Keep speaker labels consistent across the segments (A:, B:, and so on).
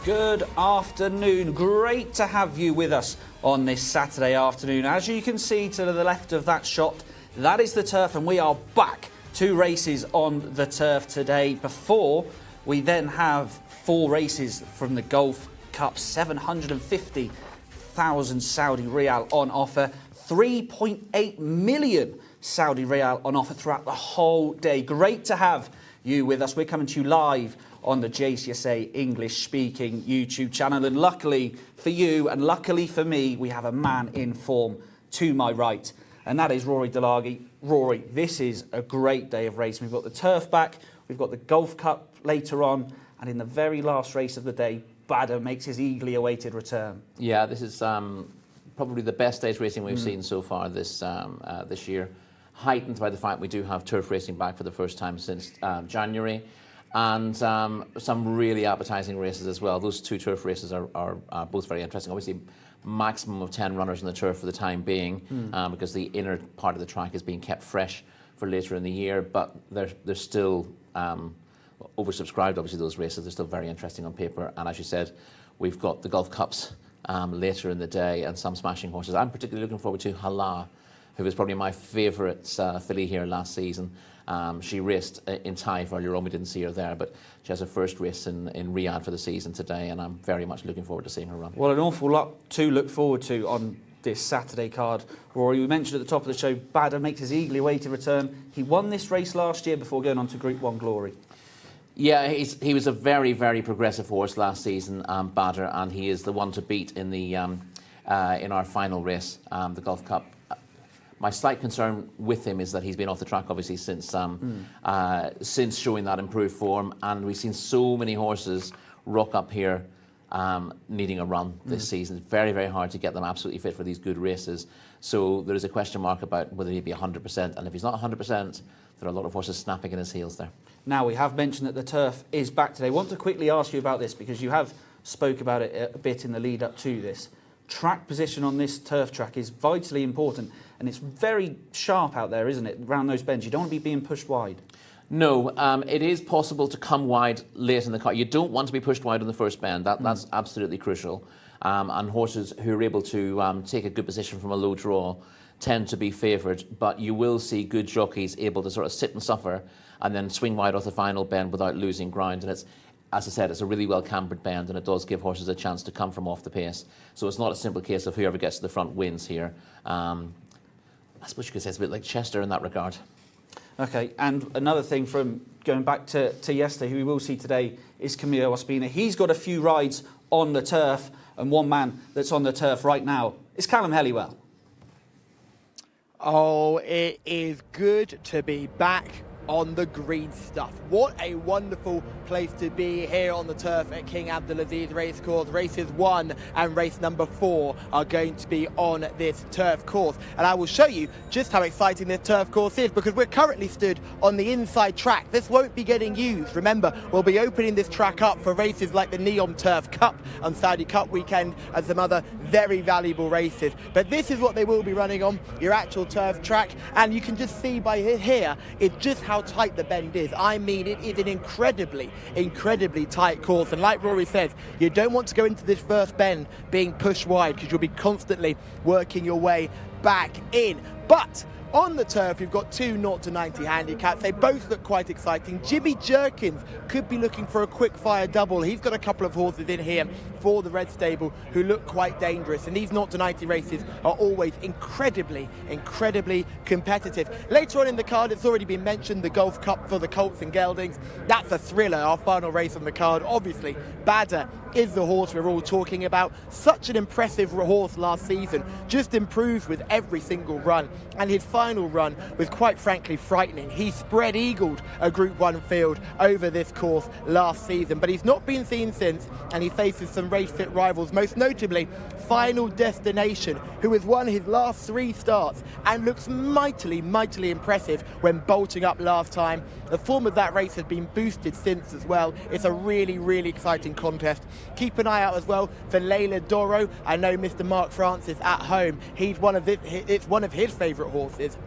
A: Good afternoon. Great to have you with us on this Saturday afternoon. As you can see to the left of that shot, that is the turf, and we are back. 2 races on the turf today before we then have 4 races from the Gulf Cup. 750,000 Saudi Riyal on offer. 3.8 million Saudi Riyal on offer throughout the whole day. Great to have you with us. We're coming to you live on the Jcsa English-speaking YouTube channel. And luckily for you and luckily for me, we have a man in form to my right, and that is Rory Delaghi. Rory, this is a great day of racing. We've got the turf back, we've got the Gulf Cup later on, and in the very last race of the day, Badr makes his eagerly awaited return.
B: Yeah, this is probably the best day's racing we've seen so far this year, heightened by the fact we do have turf racing back for the first time since January. And some really appetising races as well. Those 2 turf races are both very interesting. Obviously, maximum of 10 runners on the turf for the time being, because the inner part of the track is being kept fresh for later in the year. But they're still oversubscribed, obviously, those races. They're still very interesting on paper. And as you said, we've got the Gulf Cups later in the day and some smashing horses. I'm particularly looking forward to Hala, who was probably my favourite filly here last season. She raced in Taif earlier on. We didn't see her there, but she has her first race in Riyadh for the season today, and I'm very much looking forward to seeing her run.
A: Well, an awful lot to look forward to on this Saturday card. Rory, we mentioned at the top of the show, Badr makes his eagerly awaited return. He won this race last year before going on to Group 1 glory.
B: Yeah, he was a very, very progressive horse last season, Badr, and he is the one to beat in the in our final race, the Gulf Cup. My slight concern with him is that he's been off the track, obviously, since showing that improved form, and we've seen so many horses rock up here needing a run this season. It's very, very hard to get them absolutely fit for these good races. So there is a question mark about whether he'd be 100%, and if he's not 100%, there are a lot of horses snapping at his heels there.
A: Now, we have mentioned that the turf is back today. I want to quickly ask you about this, because you have spoke about it a bit in the lead up to this. Track position on this turf track is vitally important, and it's very sharp out there, isn't it, around those bends? You don't want to be being pushed wide.
B: No, it is possible to come wide late in the car. You don't want to be pushed wide on the first bend. That's absolutely crucial. And horses who are able to take a good position from a low draw tend to be favoured, but you will see good jockeys able to sort of sit and suffer and then swing wide off the final bend without losing ground. And it's, as I said, it's a really well cambered bend, and it does give horses a chance to come from off the pace. So it's not a simple case of whoever gets to the front wins here. I suppose you could say it's a bit like Chester in that regard.
A: Okay, and another thing from going back to yesterday, who we will see today, is Camilo Ospina. He's got a few rides on the turf, and one man that's on the turf right now is Callum Helliwell.
C: Oh, it is good to be back on the green stuff. What a wonderful place to be here on the turf at King Abdulaziz Racecourse. Races 1 and race number 4 are going to be on this turf course, and I will show you just how exciting this turf course is, because we're currently stood on the inside track. This won't be getting used. Remember, we'll be opening this track up for races like the Neom Turf Cup on Saudi Cup weekend and some other very valuable races, but this is what they will be running on, your actual turf track. And you can just see by here it's just how tight the bend is. I mean, it is an incredibly tight course, and like Rory says, you don't want to go into this first bend being pushed wide, because you'll be constantly working your way back in. But on the turf, you've got 2 0-90 handicaps. They both look quite exciting. Jimmy Jerkins could be looking for a quick-fire double. He's got a couple of horses in here for the Red Stable who look quite dangerous, and these 0-90 races are always incredibly competitive. Later on in the card, it's already been mentioned, the Gulf Cup for the Colts and Geldings. That's a thriller, our final race on the card. Obviously, Badr is the horse we're all talking about. Such an impressive horse last season, just improved with every single run, and his final run was quite frankly frightening. He spread-eagled a Group 1 field over this course last season, but he's not been seen since, and he faces some race-fit rivals, most notably Final Destination, who has won his last 3 starts and looks mightily impressive when bolting up last time. The form of that race has been boosted since as well. It's a really exciting contest. Keep an eye out as well for Layla Doro. I know Mr. Mark Francis at home, it's one of his favourite horses,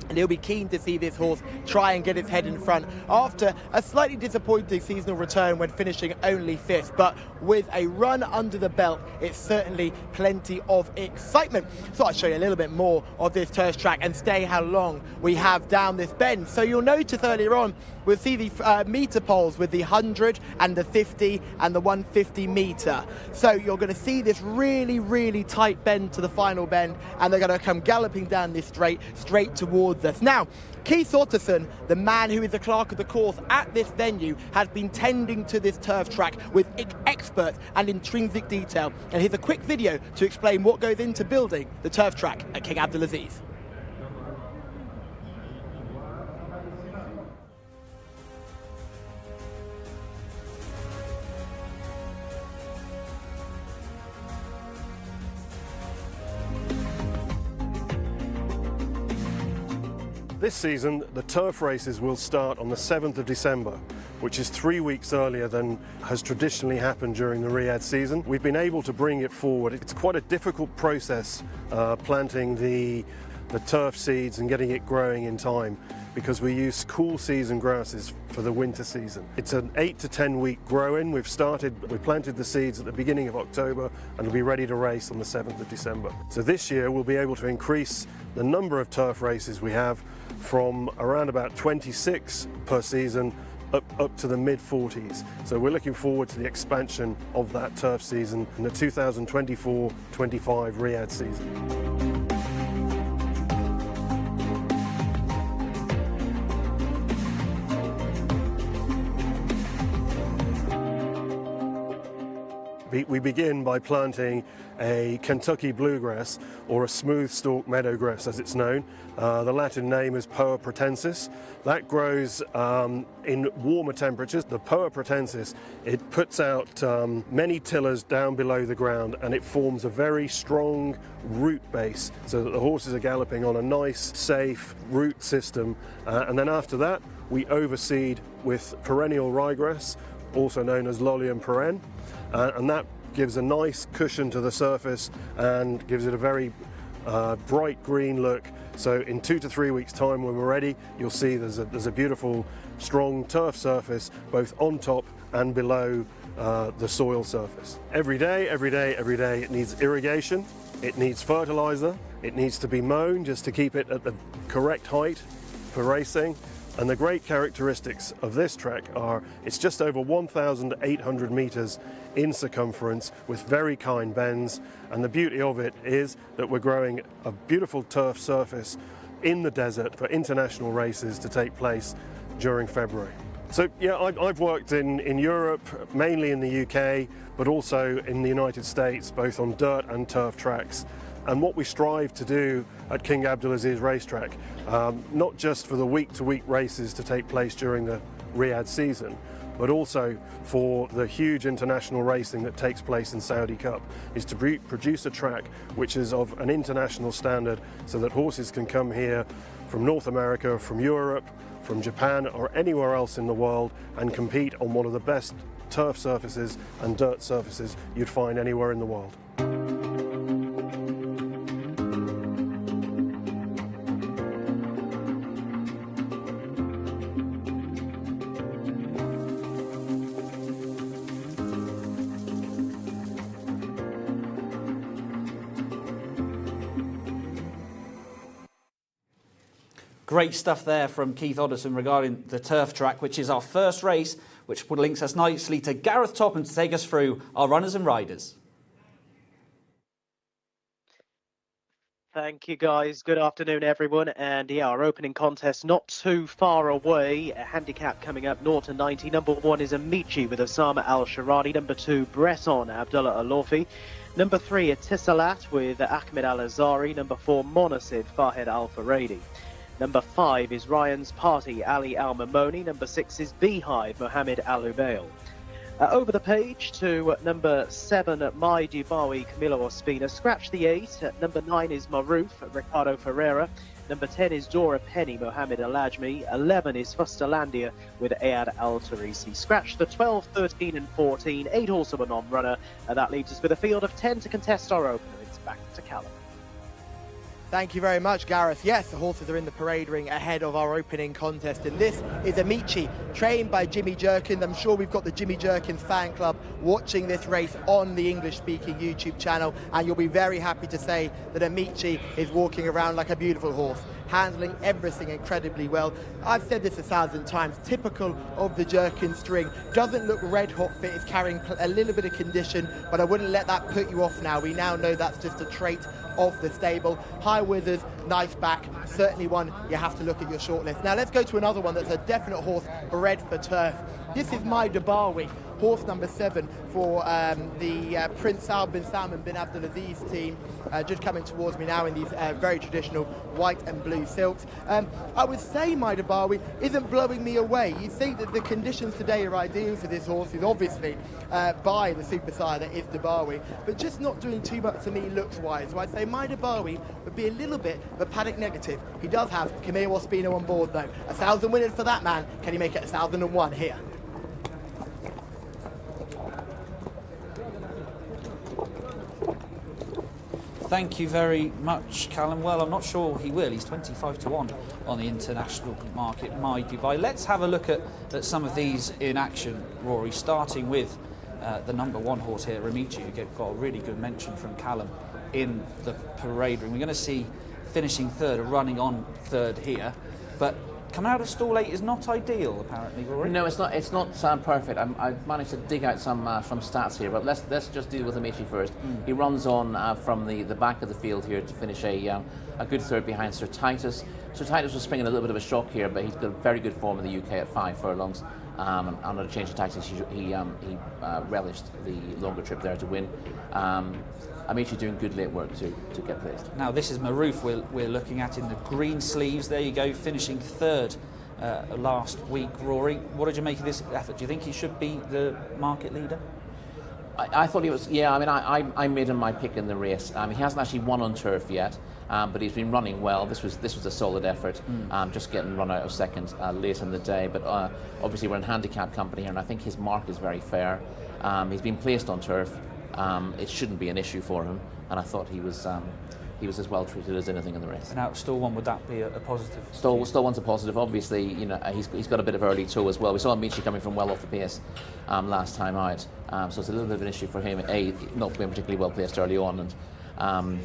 C: and he'll be keen to see this horse try and get its head in front after a slightly disappointing seasonal return when finishing only 5th. But with a run under the belt, it's certainly plenty of excitement. So I'll show you a little bit more of this turf track and stay how long we have down this bend. So you'll notice earlier on, we'll see the metre poles with the 100 and the 50 and the 150 metre. So you're going to see this really tight bend to the final bend, and they're going to come galloping down this straight towards us. Now, Keith Otterson, the man who is the clerk of the course at this venue, has been tending to this turf track with expert and intrinsic detail. And here's a quick video to explain what goes into building the turf track at King Abdulaziz.
D: This season, the turf races will start on the 7th of December, which is 3 weeks earlier than has traditionally happened during the Riyadh season. We've been able to bring it forward. It's quite a difficult process planting the turf seeds and getting it growing in time, because we use cool season grasses for the winter season. It's an 8 to 10 week grow-in. We planted the seeds at the beginning of October and will be ready to race on the 7th of December. So this year we'll be able to increase the number of turf races we have from around about 26 per season up to the mid-40s. So we're looking forward to the expansion of that turf season in the 2024-25 Riyadh season. We begin by planting a Kentucky bluegrass, or a smooth stalk meadowgrass as it's known. The Latin name is Poa pratensis. That grows in warmer temperatures. The Poa pratensis, it puts out many tillers down below the ground, and it forms a very strong root base so that the horses are galloping on a nice, safe root system. And then after that, we overseed with perennial ryegrass, also known as Lolium perenne. And that gives a nice cushion to the surface and gives it a very bright green look. So in 2 to 3 weeks time, when we're ready, you'll see there's a beautiful strong turf surface both on top and below the soil surface. Every day it needs irrigation, it needs fertilizer, it needs to be mown just to keep it at the correct height for racing. And the great characteristics of this track are it's just over 1,800 metres in circumference with very kind bends, and the beauty of it is that we're growing a beautiful turf surface in the desert for international races to take place during February. So yeah, I've worked in Europe, mainly in the UK, but also in the United States, both on dirt and turf tracks. And what we strive to do at King Abdulaziz racetrack, not just for the week-to-week races to take place during the Riyadh season, but also for the huge international racing that takes place in Saudi Cup, is to produce a track which is of an international standard so that horses can come here from North America, from Europe, from Japan, or anywhere else in the world and compete on one of the best turf surfaces and dirt surfaces you'd find anywhere in the world.
A: Great stuff there from Keith Otterson regarding the turf track, which is our first race, which links us nicely to Gareth Topham to take us through our runners and riders.
E: Thank you, guys. Good afternoon, everyone. And yeah, our opening contest not too far away. A handicap coming up 0 to 90. Number 1 is Amici with Osama Al Sharani. Number 2, Bresson Abdullah Alofi. Number 3, Etisalat with Ahmed Al Azari. Number 4, Monasid Fahed Al Faradi. Number 5 is Ryan's Party Ali Al Mamoni. Number 6 is Beehive Mohammed Al Ubail. Over the page to number 7, My Dubawi Camilo Ospina. Scratch the 8. Number 9 is Maruf Ricardo Ferreira. Number 10 is Dora Penny Mohammed Al Ajmi. 11 is Fustalandia with Ayad Al Tarisi. Scratch the 12, 13 and 14. 8 also a non-runner. And that leaves us with a field of 10 to contest our opener. It's back to Callum.
C: Thank you very much, Gareth. Yes, the horses are in the parade ring ahead of our opening contest, and this is Amici, trained by Jimmy Jerkins. I'm sure we've got the Jimmy Jerkins fan club watching this race on the English-speaking YouTube channel, and you'll be very happy to say that Amici is walking around like a beautiful horse, handling everything incredibly well. I've said this 1,000 times, typical of the Jerkins string. Doesn't look red hot fit, is carrying a little bit of condition, but I wouldn't let that put you off now. We now know that's just a trait of the stable. High Withers, nice back, certainly one you have to look at your shortlist. Now let's go to another one that's a definite horse bred for turf. This is My Dubawi, horse number 7 for the Prince Saud bin Salman bin Abdulaziz team, just coming towards me now in these very traditional white and blue silks. I would say My Dubawi isn't blowing me away. You think that the conditions today are ideal for this horse, is obviously by the super sire that is Dubawi, but just not doing too much to me looks-wise. So I'd say My Dubawi would be a little bit of a paddock negative. He does have Camille Ospino on board though. 1,000 winners for that man. Can he make it 1,001 here?
A: Thank you very much, Callum. Well, I'm not sure he will. He's 25 to 1 on the international market, My Dubai. Let's have a look at some of these in action, Rory, starting with the number 1 horse here, Ramici, who got a really good mention from Callum in the parade ring. We're going to see finishing third, or running on third here, but coming out of stall 8 is not ideal, apparently, Rory.
B: No, it's not perfect. I managed to dig out some stats here, but let's just deal with Amici first. He runs on from the back of the field here to finish a good third behind Sir Titus. Sir Titus was springing a little bit of a shock here, but he's got very good form in the UK at 5 furlongs. Under a change of tactics, he relished the longer trip there to win. Amici doing good late work to get placed.
A: Now this is Maruf we're looking at in the green sleeves. There you go, finishing third last week. Rory, what did you make of this effort? Do you think he should be the market leader?
B: I thought he was, yeah, I mean, I made him my pick in the race. He hasn't actually won on turf yet, but he's been running well. This was a solid effort, just getting run out of second late in the day. But obviously we're in handicap company here, and I think his mark is very fair. He's been placed on turf. It shouldn't be an issue for him, and I thought he was as well treated as anything in the race.
A: And out of stall 1, would that be a positive?
B: Stall 1's a positive. Obviously, you know, he's got a bit of early toe as well. We saw Amici coming from well off the pace last time out, so it's a little bit of an issue for him. Not being particularly well placed early on, and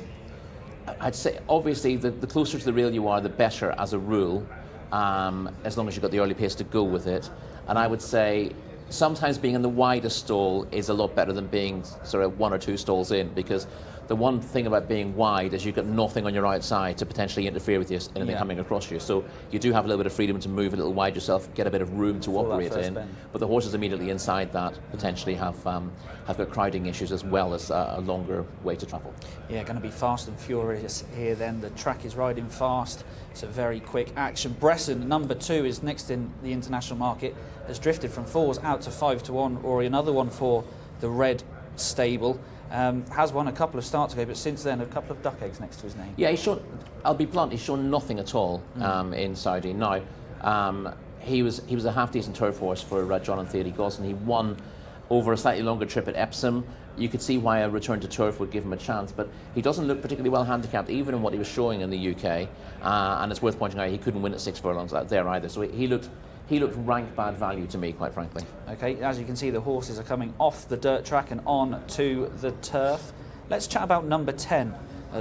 B: I'd say obviously the closer to the rail you are, the better as a rule, as long as you've got the early pace to go with it. And I would say sometimes being in the widest stall is a lot better than being sort of 1 or 2 stalls in, because the one thing about being wide is you've got nothing on your outside to potentially interfere with anything coming across you. So you do have a little bit of freedom to move a little wide yourself, get a bit of room to operate in. But the horses immediately inside that potentially have got crowding issues as well as a longer way to travel. Yeah,
A: going to be fast and furious here then. The track is riding fast. It's a very quick action. Bresson, number 2, is next in the international market. Has drifted from 4s out to 5 to 1. Or another one for the red stable. Has won a couple of starts ago, but since then a couple of duck eggs next to his name.
B: Yeah, I'll be blunt, he's shown nothing at all in Saudi. Now, he was a half decent turf horse for John and Thierry Gosson. He won over a slightly longer trip at Epsom. You could see why a return to turf would give him a chance, but he doesn't look particularly well handicapped, even in what he was showing in the UK. And it's worth pointing out he couldn't win at 6 furlongs there either. So he looked rank bad value to me, quite frankly. Okay, as you can see, the horses are coming off the dirt track and on to the turf. Let's chat about number 10,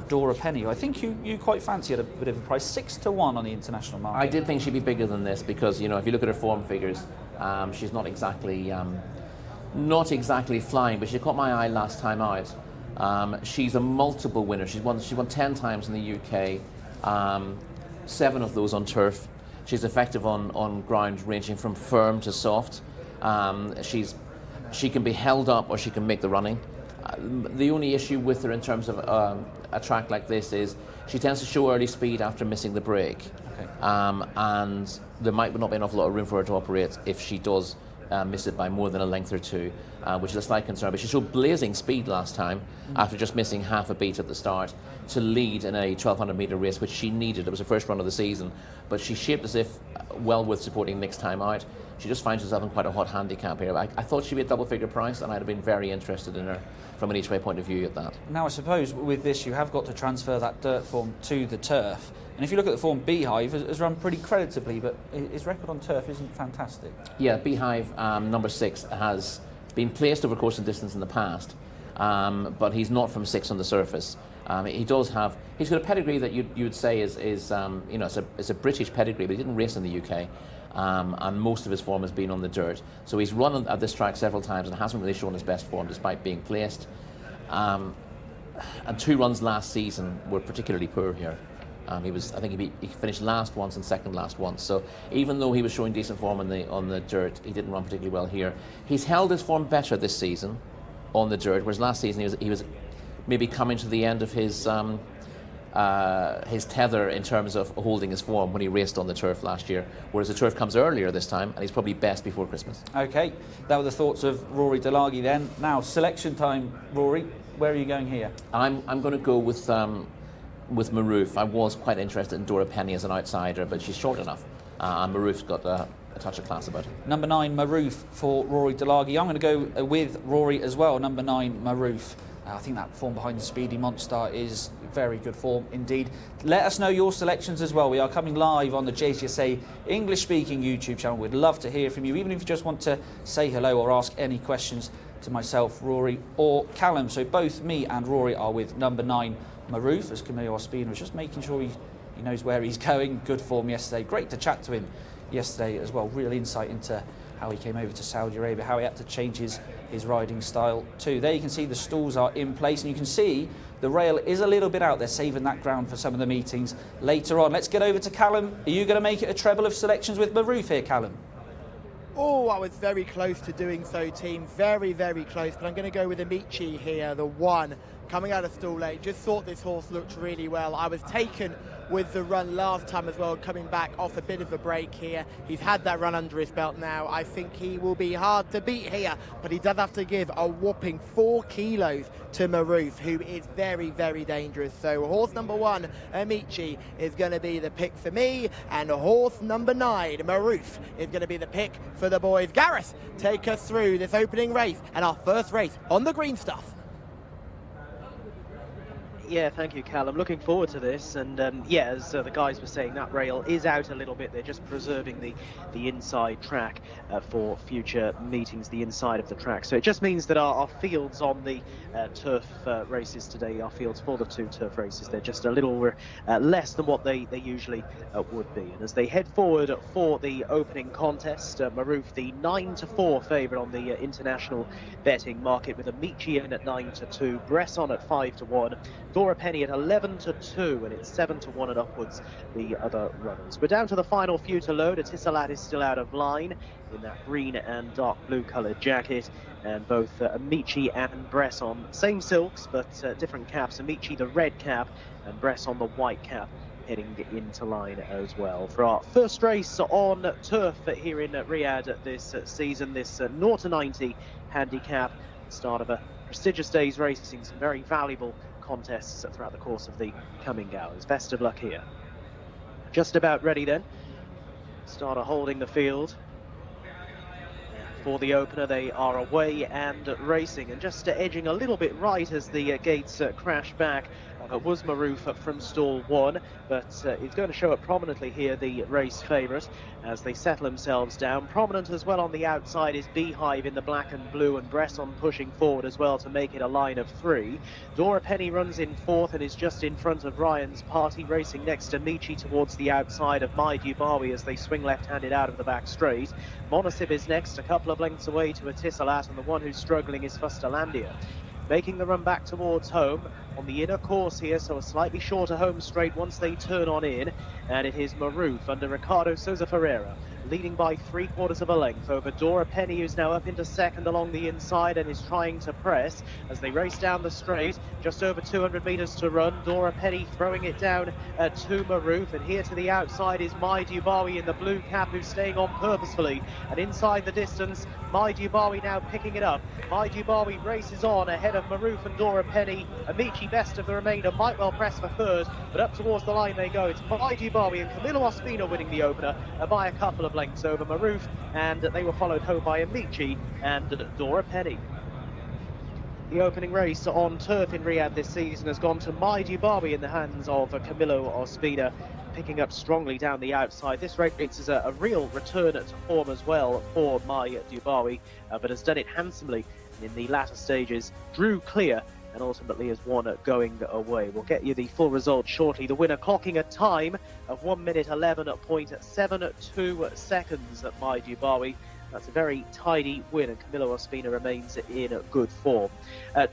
B: Dora Penny, who I think you quite fancy at a bit of a price, 6 to 1 on the international market. I did think she'd be bigger than this because, you know, if you look at her form figures, she's not exactly flying, but she caught my eye last time out. She's a multiple winner. She won 10 times in the UK, 7 of those on turf. She's effective on ground ranging from firm to soft. She can be held up or she can make the running. The only issue with her in terms of a track like this is she tends to show early speed after missing the break.
A: Okay.
B: And there might not be an awful lot of room for her to operate if she does miss it by more than a length or two, which is a slight concern. But she showed blazing speed last time after just missing half a beat at the start to lead in a 1200 metre race, which she needed. It was her first run of the season, but she shaped as if well worth supporting next time out. She just finds herself in quite a hot handicap here. I thought she'd be a double-figure price, and I'd have been very interested in her from an each-way point of view at that.
A: Now, I suppose with this, you have got to transfer that dirt form to the turf. And if you look at the form, Beehive has run pretty creditably, but his record on turf isn't fantastic.
B: Yeah, Beehive, number 6, has been placed over course and distance in the past, but he's not from 6 on the surface. He's got a pedigree that you'd say is you know, it's a British pedigree, but he didn't race in the UK. And most of his form has been on the dirt. So he's run at this track several times and hasn't really shown his best form despite being placed. And 2 runs last season were particularly poor here. I think he finished last once and second last once. So even though he was showing decent form on the dirt, he didn't run particularly well here. He's held his form better this season on the dirt, whereas last season he was maybe coming to the end of his tether in terms of holding his form when he raced on the turf last year, whereas the turf comes earlier this time and he's probably best before Christmas.
A: Okay, that were the thoughts of Rory Delaghi then. Now, selection time, Rory. Where are you going here?
B: I'm going to go with Maroof. I was quite interested in Dora Penny as an outsider, but she's short enough, and Maroof's got a touch of class about her.
A: Number 9, Maroof for Rory Delaghi. I'm going to go with Rory as well, number 9, Maroof. I think that form behind the Speedy Monster is very good form indeed. Let us know your selections as well. We are coming live on the Jcsa English-speaking YouTube channel. We'd love to hear from you, even if you just want to say hello or ask any questions to myself, Rory or Callum. So both me and Rory are with number 9, Maroof, as Camillo Ospina was just making sure he knows where he's going. Good form yesterday. Great to chat to him yesterday as well. Real insight into how he came over to Saudi Arabia, how he had to change his riding style too. There you can see the stalls are in place, and you can see the rail is a little bit out there, saving that ground for some of the meetings later on. Let's get over to Callum. Are you going to make it a treble of selections with Maroof here, Callum?
C: Oh, I was very close to doing so, team. Very, very close. But I'm going to go with Amici here, the 1. Coming out of stall late, just thought this horse looked really well. I was taken with the run last time as well, coming back off a bit of a break here. He's had that run under his belt now. I think he will be hard to beat here, but he does have to give a whopping 4 kilos to Maroof, who is very, very dangerous. So horse number 1, Amici, is going to be the pick for me, and horse number 9, Maroof, is going to be the pick for the boys. Gareth, take us through this opening race and our first race on the green stuff.
E: Yeah, thank you, Callum. Looking forward to this, and yeah, as the guys were saying, that rail is out a little bit. They're just preserving the inside track for future meetings, the inside of the track. So it just means that our fields on the turf races today, our fields for the 2 turf races, they're just a little less than what they usually would be. And as they head forward for the opening contest, Maroof, the 9-4 favourite on the international betting market, with Amici in at 9-2, Bresson at 5-1. Dora Penny at 11-2, and it's 7-1 and upwards the other runners. We're down to the final few to load. Atisalat is still out of line in that green and dark blue coloured jacket, and both Amici and Bresson, same silks but different caps. Amici the red cap and Bresson the white cap, heading into line as well. For our first race on turf here in Riyadh this season, this 0-90 handicap, start of a prestigious day's racing, some very valuable contests throughout the course of the coming hours. Best of luck here. Just about ready then. Starter holding the field. For the opener, they are away and racing, and just edging a little bit right as the gates crash back. Was Maroof from stall 1, but he's going to show up prominently here, the race favourite, as they settle themselves down. Prominent as well on the outside is Beehive in the black and blue, and Bresson pushing forward as well to make it a line of 3. Dora Penny runs in 4th and is just in front of Ryan's Party, racing next to Michi towards the outside of My Dubawi as they swing left-handed out of the back straight. Monasib is next, a couple of lengths away to Atisalat, and the one who's struggling is Fustalandia. Making the run back towards home, on the inner course here, so a slightly shorter home straight once they turn on in. And it is Maroof under Ricardo Souza Ferreira, leading by 3/4 of a length over Dora Penny, who's now up into second along the inside and is trying to press as they race down the straight. Just over 200 metres to run. Dora Penny throwing it down to Maroof, and here to the outside is Mai Dubawi in the blue cap, who's staying on purposefully. And inside the distance, Mai Dubawi now picking it up. Mai Dubawi races on ahead of Maroof and Dora Penny. Amici best of the remainder, might well press for third, but up towards the line they go. It's Mai Dubawi and Camilo Ospina winning the opener by a couple of lengths over Maroof, and they were followed home by Amici and Dora Penny. The opening race on turf in Riyadh this season has gone to Mai Dubawi in the hands of Camilo Ospina, picking up strongly down the outside. This race is a real return to form as well for Mai Dubawi, but has done it handsomely in the latter stages. Drew clear and ultimately has won going away. We'll get you the full result shortly. The winner clocking a time of 1 minute 11.72 seconds at Mai Dubawi. That's a very tidy win, and Camilo Ospina remains in good form.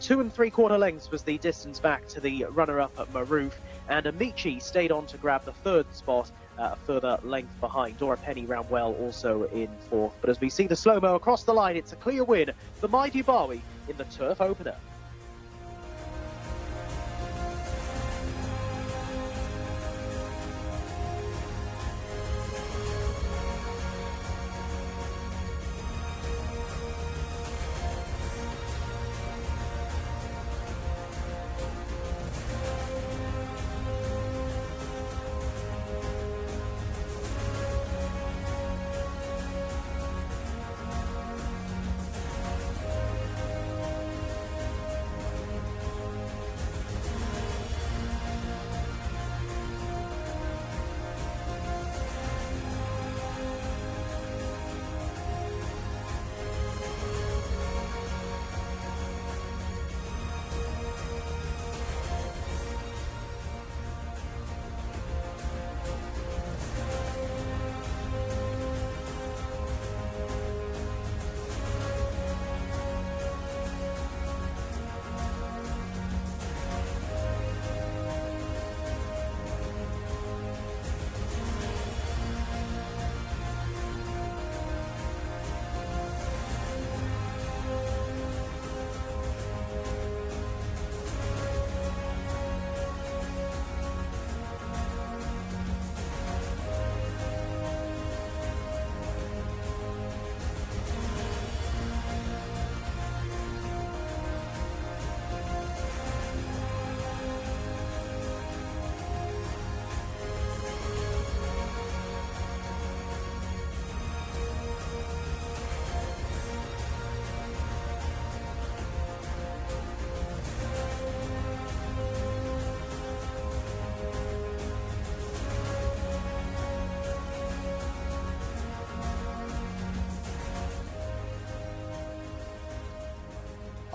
E: 2 3/4 lengths was the distance back to the runner-up at Maroof, and Amici stayed on to grab the third spot, a further length behind. Dora Penny ran well also in fourth. But as we see the slow-mo across the line, it's a clear win for Mai Dubawi in the turf opener.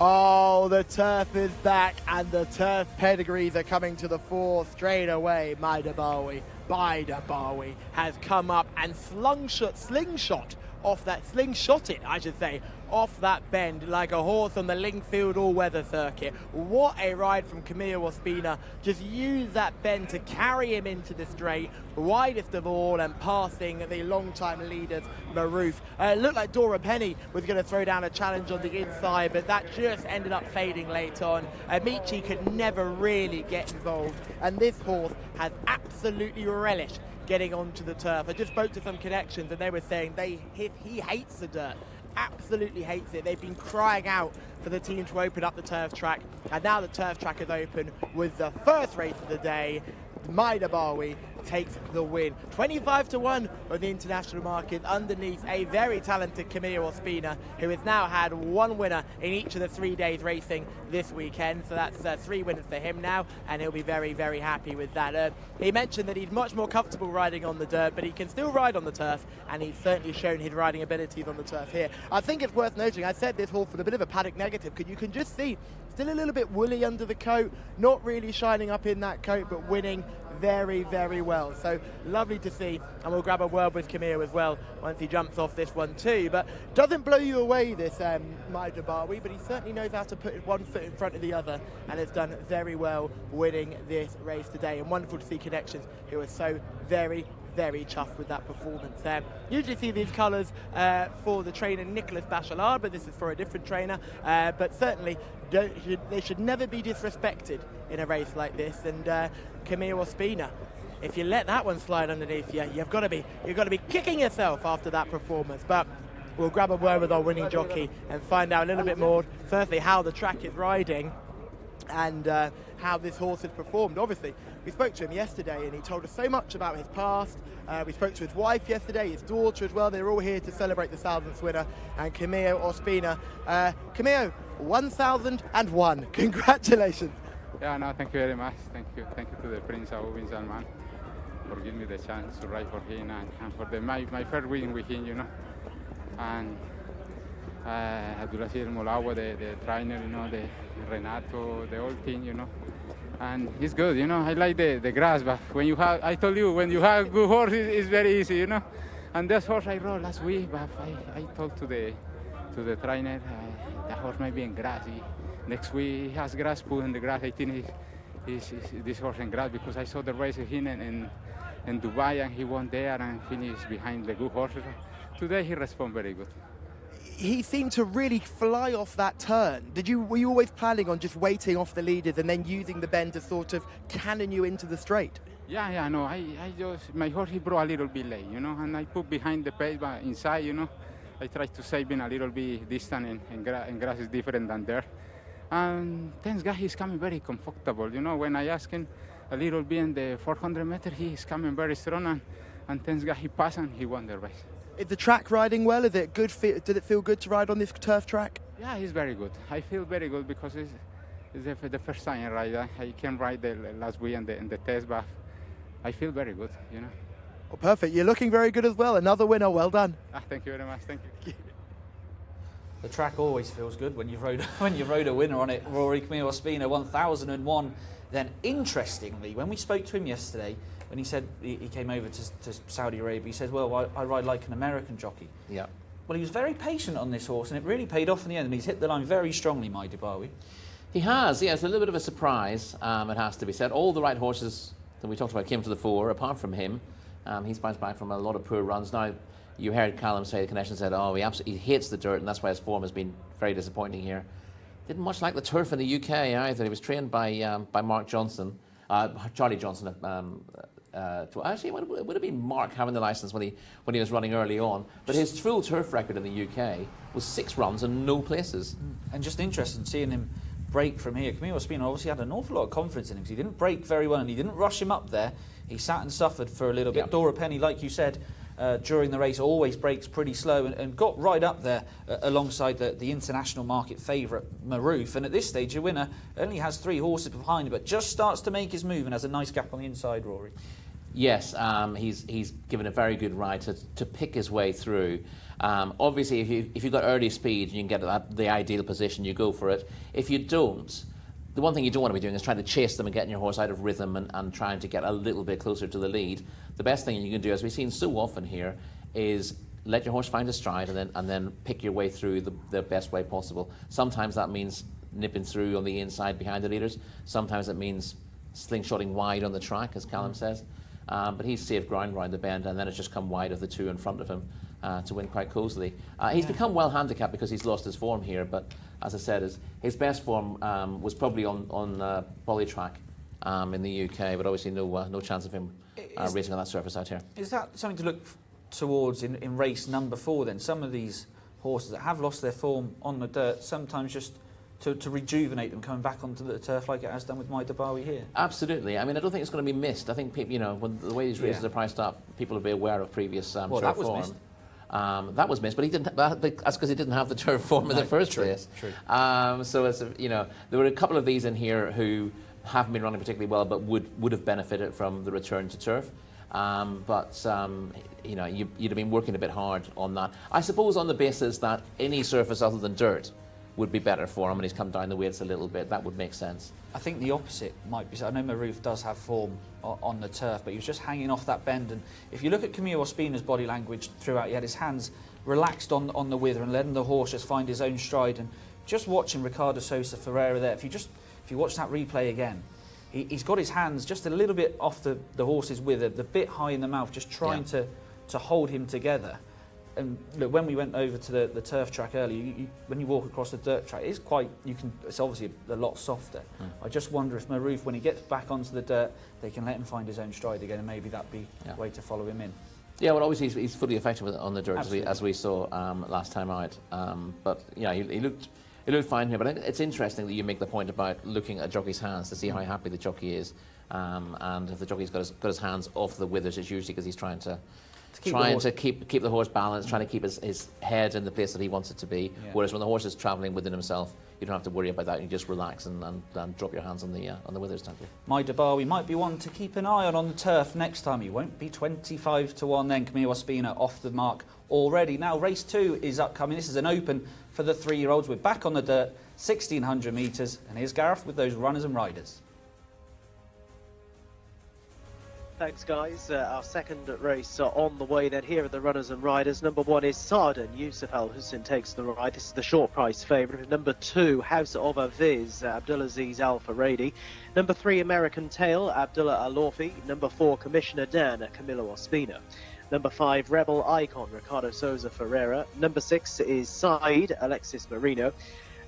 C: Oh, the turf is back, and the turf pedigrees are coming to the fore straight away. Mai Dubawi has come up and slingshotted off that bend like a horse on the Lingfield all-weather circuit. What a ride from Camilo Ospina. Just used that bend to carry him into the straight, widest of all, and passing the long-time leaders, Maroof. It looked like Dora Penny was going to throw down a challenge on the inside, but that just ended up fading late on. Amici could never really get involved, and this horse has absolutely relished getting onto the turf. I just spoke to some connections, and they were saying he hates the dirt. Absolutely hates it. They've been crying out for the team to open up the turf track, and now the turf track is open with the first race of the day. Mai Dubawi takes the win. 25-1 on the international market underneath a very talented Camilo Ospina, who has now had one winner in each of the 3 days racing this weekend. So that's 3 winners for him now, and he'll be very, very happy with that. He mentioned that he's much more comfortable riding on the dirt, but he can still ride on the turf, and he's certainly shown his riding abilities on the turf here. I think it's worth noting, I said this horse was a bit of a paddock negative, because you can just see still a little bit woolly under the coat, not really shining up in that coat, but winning very, very well. So lovely to see, and we'll grab a word with Camille as well once he jumps off this one too. But doesn't blow you away, this Maida Bawi, but he certainly knows how to put one foot in front of the other, and has done very well winning this race today. And wonderful to see Connections, who are so very chuffed with that performance there. Usually see these colours for the trainer Nicolas Bachelard, but this is for a different trainer. But certainly they should never be disrespected in a race like this. And Camille Ospina, if you let that one slide underneath you, you've got to be kicking yourself after that performance. But we'll grab a word with our winning jockey and find out a little bit more. Firstly, how the track is riding, and how this horse has performed. Obviously, we spoke to him yesterday and he told us so much about his past. We spoke to his wife yesterday, his daughter as well. They're all here to celebrate the 1000th winner, and Camille Ospina. Camille, 1001. Congratulations.
F: Yeah, no, thank you very much. Thank you to the Prince of Bin Salman for giving me the chance to ride for him, and for my first win with him, you know. And Abdulaziz Molawa, the trainer, you know, the Renato, the whole team, you know. And he's good, you know. I like the grass, but when you have, I told you, when you have good horse, it's very easy, you know. And this horse I rode last week, but I told to the trainer, the horse might be in grass. Next week he has grass, put in the grass. I think he's this horse in grass, because I saw the race of him in Dubai, and he won there and finished behind the good horses. Today he responded very good.
C: He seemed to really fly off that turn. Were you always planning on just waiting off the leaders and then using the bend to sort of cannon you into the straight?
F: Yeah, no, I just, my horse, he brought a little bit late, you know, and I put behind the pace, but inside, you know, I tried to save him a little bit distant, and grass is different than there. And thanks God, he's coming very comfortable, you know. When I ask him a little bit in the 400 meters, he's coming very strong, and thanks God he passed and he won the race.
C: Is the track riding well? Is it good? Did it feel good to ride on this turf track?
F: Yeah, he's very good. I feel very good because it's the first time I ride. I can ride the last week in the test, but I feel very good, you know.
C: Oh, perfect. You're looking very good as well. Another winner. Well done.
F: Thank you very much. Thank you.
A: The track always feels good when you've rode a winner on it. Rory, Camille Ospina, 1001. Then, interestingly, when we spoke to him yesterday, when he said he came over to Saudi Arabia, he said, well, I ride like an American jockey.
B: Yeah.
A: Well, he was very patient on this horse, and it really paid off in the end, and he's hit the line very strongly, Maida Bawi.
B: He has, yeah. It's a little bit of a surprise, it has to be said. All the right horses that we talked about came to the fore, apart from him. He's bounced back from a lot of poor runs. Now, you heard Callum say, the connection said, he absolutely hates the dirt, and that's why his form has been very disappointing here. Didn't much like the turf in the UK either. He was trained by Mark Johnson, Charlie Johnson. Actually, it would have been Mark having the licence when he was running early on. But his full turf record in the UK was 6 runs and no places.
A: And just interesting seeing him break from here. Camille Ospina obviously had an awful lot of confidence in him, because he didn't break very well, and he didn't rush him up there. He sat and suffered for a little bit.
B: Yep.
A: Dora Penny, like you said, during the race, always breaks pretty slow, and got right up there alongside the international market favourite Maroof. And at this stage, your winner only has 3 horses behind him, but just starts to make his move and has a nice gap on the inside, Rory.
B: Yes, he's given a very good ride to pick his way through. Obviously, if you've got early speed and you can get the ideal position, you go for it. If you don't, the one thing you don't want to be doing is trying to chase them and getting your horse out of rhythm and trying to get a little bit closer to the lead. The best thing you can do, as we've seen so often here, is let your horse find a stride and then pick your way through the best way possible. Sometimes that means nipping through on the inside behind the leaders. Sometimes it means slingshotting wide on the track, as Callum says. But he's saved ground round the bend, and then it's just come wide of the 2 in front of him to win quite cosily. He's become well handicapped because he's lost his form here, but as I said, his best form was probably on Polytrack in the UK, but obviously no chance of him racing on that surface out here.
A: Is that something to look towards in race number 4 then? Some of these horses that have lost their form on the dirt, sometimes just to rejuvenate them coming back onto the turf like it has done with Maida Bawi here?
B: Absolutely. I mean, I don't think it's going to be missed. I think people, when the way these races are priced up, people will be aware of previous turf
A: that was
B: form.
A: Missed.
B: That was missed, but he didn't. That's because he didn't have the turf form in the first race.
A: True.
B: So it's there were a couple of these in here who haven't been running particularly well, but would have benefited from the return to turf. You'd have been working a bit hard on that. I suppose on the basis that any surface other than dirt would be better for him, and he's come down the weights a little bit. That would make sense.
A: I think the opposite might be. So I know Maruf does have form on the turf, but he was just hanging off that bend. And if you look at Camille Ospina's body language throughout, he had his hands relaxed on the wither and letting the horse just find his own stride. And just watching Ricardo Sousa Ferreira there, if you watch that replay again, he's got his hands just a little bit off the horse's wither, the bit high in the mouth, just trying to hold him together. And look, when we went over to the turf track earlier, when you walk across the dirt track, it's obviously a lot softer. I just wonder if Maruf, when he gets back onto the dirt, they can let him find his own stride again, and maybe that'd be a way to follow him in.
B: Yeah, well, obviously he's fully effective on the dirt as we saw last time out. But yeah, he looked fine here. But I think it's interesting that you make the point about looking at a jockey's hands to see how happy the jockey is, and if the jockey's got his hands off the withers, it's usually because he's trying to keep the horse balanced, trying to keep his head in the place that he wants it to be. Yeah. Whereas when the horse is travelling within himself, you don't have to worry about that. You just relax and drop your hands on the withers, don't you? My
A: Dabawi might be one to keep an eye on the turf next time. He won't be 25 to 1 then. Camille Ospina off the mark already. Now race 2 is upcoming. This is an open for the 3-year-olds. We're back on the dirt, 1,600 metres. And here's Gareth with those runners and riders.
E: Thanks, guys. Our second race on the way then. Here are the runners and riders. Number 1 is Sarden. Yusuf Al Hussein takes the ride. This is the short price favourite. Number 2, House of Aviz, Abdulaziz Al Faradi. Number 3, American Tail, Abdullah Al Orfi. Number 4, Commissioner Dan, Camilo Ospina. Number 5, Rebel Icon, Ricardo Sousa Ferreira. Number 6 is Side, Alexis Marino.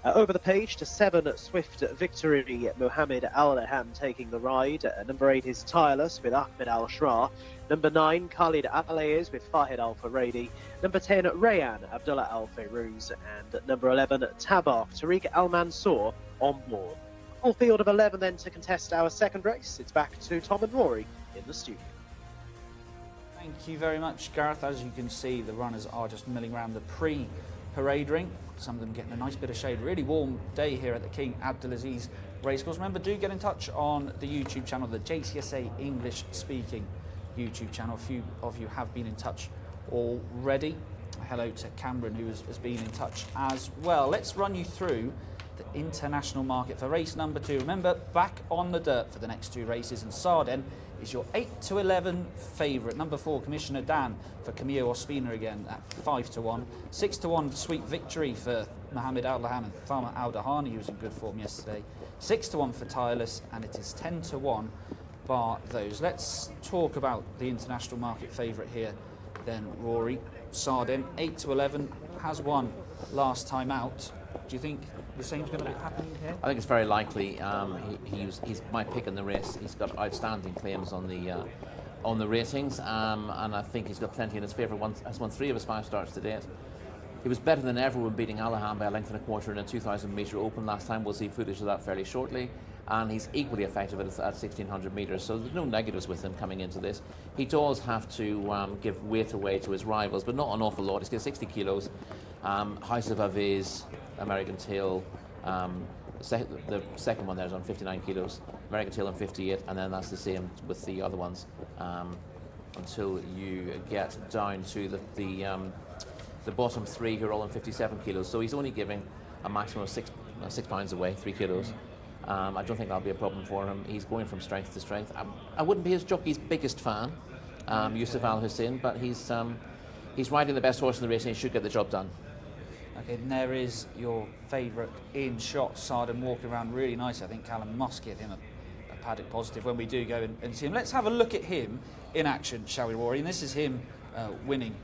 E: Over the page to 7, Swift Victory, Mohammed Al-Laham taking the ride. Number 8 is Tireless with Ahmed Al-Shra. Number 9, Khalid Al-Ayez with Fahid Al-Faradi. Number 10, Rayan, Abdullah Al-Fayruz. And number 11, Tabar, Tariq Al-Mansour on board. Full field of 11 then to contest our second race. It's back to Tom and Rory in the studio.
A: Thank you very much, Gareth. As you can see, the runners are just milling around the pre-parade ring. Some of them getting a nice bit of shade. Really warm day here at the King Abdulaziz Racecourse. Remember, do get in touch on the YouTube channel, the Jcsa English Speaking YouTube channel. A few of you have been in touch already. Hello to Cameron, who has been in touch as well. Let's run you through the international market for race number 2. Remember, back on the dirt for the next 2 races, and Sarden is your 8 to 11 favourite. Number 4, Commissioner Dan for Camille Ospina again at 5 to 1. 6 to 1, Sweet Victory for Mohammed Al-Laham and Thama Al-Dahani, who was in good form yesterday. 6 to 1 for Tireless, and it is 10 to 1 bar those. Let's talk about the international market favourite here then, Rory. Sarden, 8 to 11, has won last time out. Do you think the same's going to happen here?
B: I think it's very likely. He's my pick in the race. He's got outstanding claims on the ratings, and I think he's got plenty in his favour. Has won 3 of his 5 starts to date. He was better than ever when beating Al-Laham by a length and a quarter in a 2,000 metre open last time. We'll see footage of that fairly shortly. And he's equally effective at 1,600 metres, so there's no negatives with him coming into this. He does have to give weight away to his rivals, but not an awful lot. He's got 60 kilos. House of Aviz, American Tail, the second one there is on 59 kilos, American Tail on 58, and then that's the same with the other ones until you get down to the bottom 3, who are all on 57 kilos. So he's only giving a maximum of 6 pounds away, 3 kilos. I don't think that'll be a problem for him. He's going from strength to strength. I wouldn't be his jockey's biggest fan, Yusuf Al Hussein, but he's riding the best horse in the race and he should get the job done.
A: Okay, and there is your favourite in shot, Sarden, walking around really nice. I think Callum must give him a paddock positive when we do go and see him. Let's have a look at him in action, shall we, Rory? And this is him winning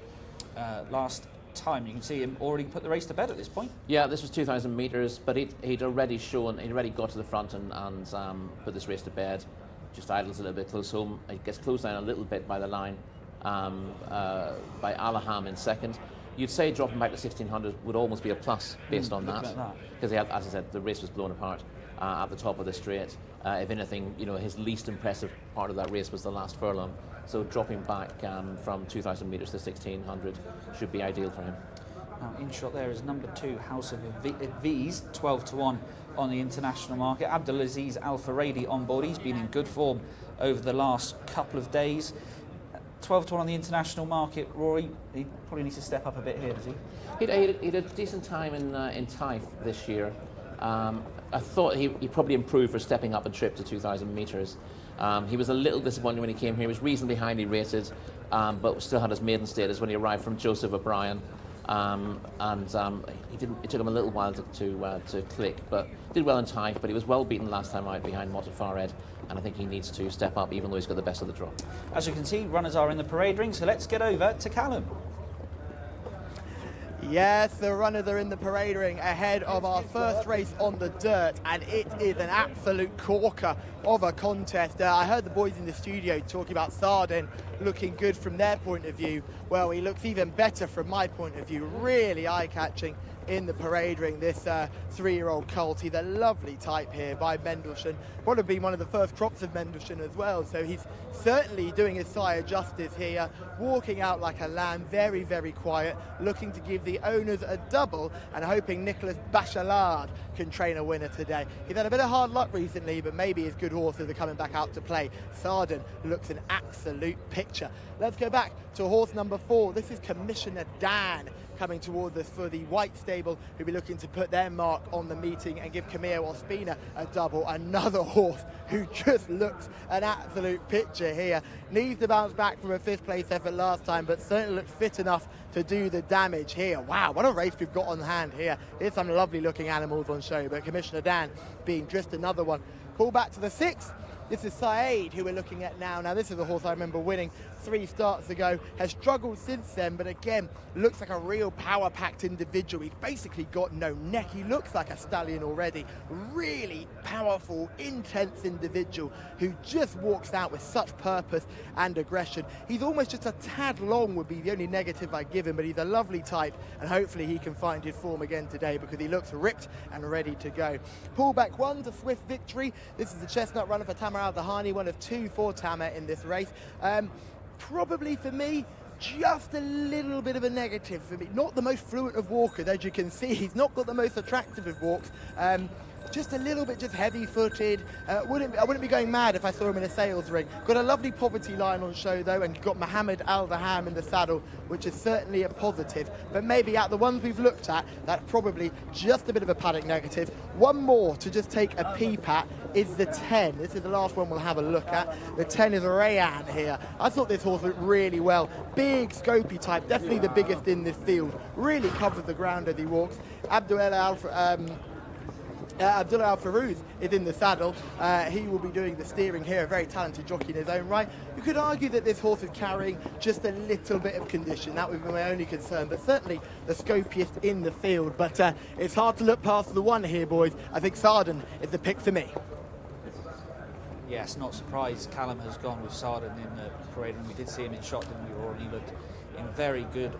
A: last time. You can see him already put the race to bed at this point.
B: Yeah, this was 2,000 metres, but he'd already got to the front and put this race to bed. Just idles a little bit close home. He gets closed down a little bit by the line by Al-Laham in second. You'd say dropping back to 1,600 would almost be a plus based on that, because as I said, the race was blown apart at the top of the straight. If anything, his least impressive part of that race was the last furlong. So dropping back from 2,000 metres to 1,600 should be ideal for him.
A: Now, in shot there is number 2, House of Aviz, 12 to 1 on the international market. Abdulaziz Al Faradi on board. He's been in good form over the last couple of days. 12 to 1 on the international market. Rory, he probably needs to step up a bit here, does he?
B: He had a decent time in Taif this year. I thought he probably improved for stepping up a trip to 2,000 metres. He was a little disappointed when he came here. He was reasonably highly rated, but still had his maiden status when he arrived from Joseph O'Brien. It took him a little while to click, but did well in Taif. But he was well beaten last time out behind Motafared, and I think he needs to step up, even though he's got the best of the draw.
A: As you can see, runners are in the parade ring, so let's get over to Callum.
C: Yes, the runners are in the parade ring ahead of our first race on the dirt, and it is an absolute corker of a contest. I heard the boys in the studio talking about Sardin looking good from their point of view. Well, he looks even better from my point of view. Really eye-catching in the parade ring, this 3-year-old colt. He's a lovely type here by Mendelssohn. Would have been one of the first crops of Mendelssohn as well, so he's certainly doing his sire justice here, walking out like a lamb, very, very quiet, looking to give the owners a double and hoping Nicholas Bachelard can train a winner today. He's had a bit of hard luck recently, but maybe his good horses are coming back out to play. Sardin looks an absolute picture. Let's go back to horse number 4. This is Commissioner Dan coming towards us for the White Stable, who'll be looking to put their mark on the meeting and give Camille Ospina a double. Another horse who just looks an absolute picture here. Needs to bounce back from a 5th place effort last time, but certainly looks fit enough to do the damage here. Wow, what a race we've got on hand here. There's some lovely looking animals on show, but Commissioner Dan being just another one. Pull back to the 6th. This is Saeed, who we're looking at now. Now, this is a horse I remember winning 3 starts ago, has struggled since then, but again, looks like a real power-packed individual. He's basically got no neck. He looks like a stallion already. Really powerful, intense individual who just walks out with such purpose and aggression. He's almost just a tad long would be the only negative I give him, but he's a lovely type, and hopefully he can find his form again today because he looks ripped and ready to go. Pull back 1 to Swift Victory. This is the chestnut runner for Tamer Al-Dahani, one of 2 for Tamer in this race. Probably for me, just a little bit of a negative for me. Not the most fluent of walkers, as you can see. He's not got the most attractive of walks. Just a little bit just heavy-footed. I wouldn't be going mad if I saw him in a sales ring. Got a lovely poverty line on show, though, and got Mohammed Al-Daham in the saddle, which is certainly a positive. But maybe out the ones we've looked at, that's probably just a bit of a paddock negative. One more to just take a peep at is the 10. This is the last one we'll have a look at. The 10 is Rayan here. I thought this horse looked really well. Big, scopy type, definitely the biggest in this field. Really covers the ground as he walks. Abdullah Al-Farouz is in the saddle. He will be doing the steering here, a very talented jockey in his own right. You could argue that this horse is carrying just a little bit of condition. That would be my only concern, but certainly the scopiest in the field. But it's hard to look past the one here, boys. I think Sardin is the pick for me.
A: Yes, not surprised Callum has gone with Sardin in the parade, and we did see him in shot, didn't we, Rory? He looked in very good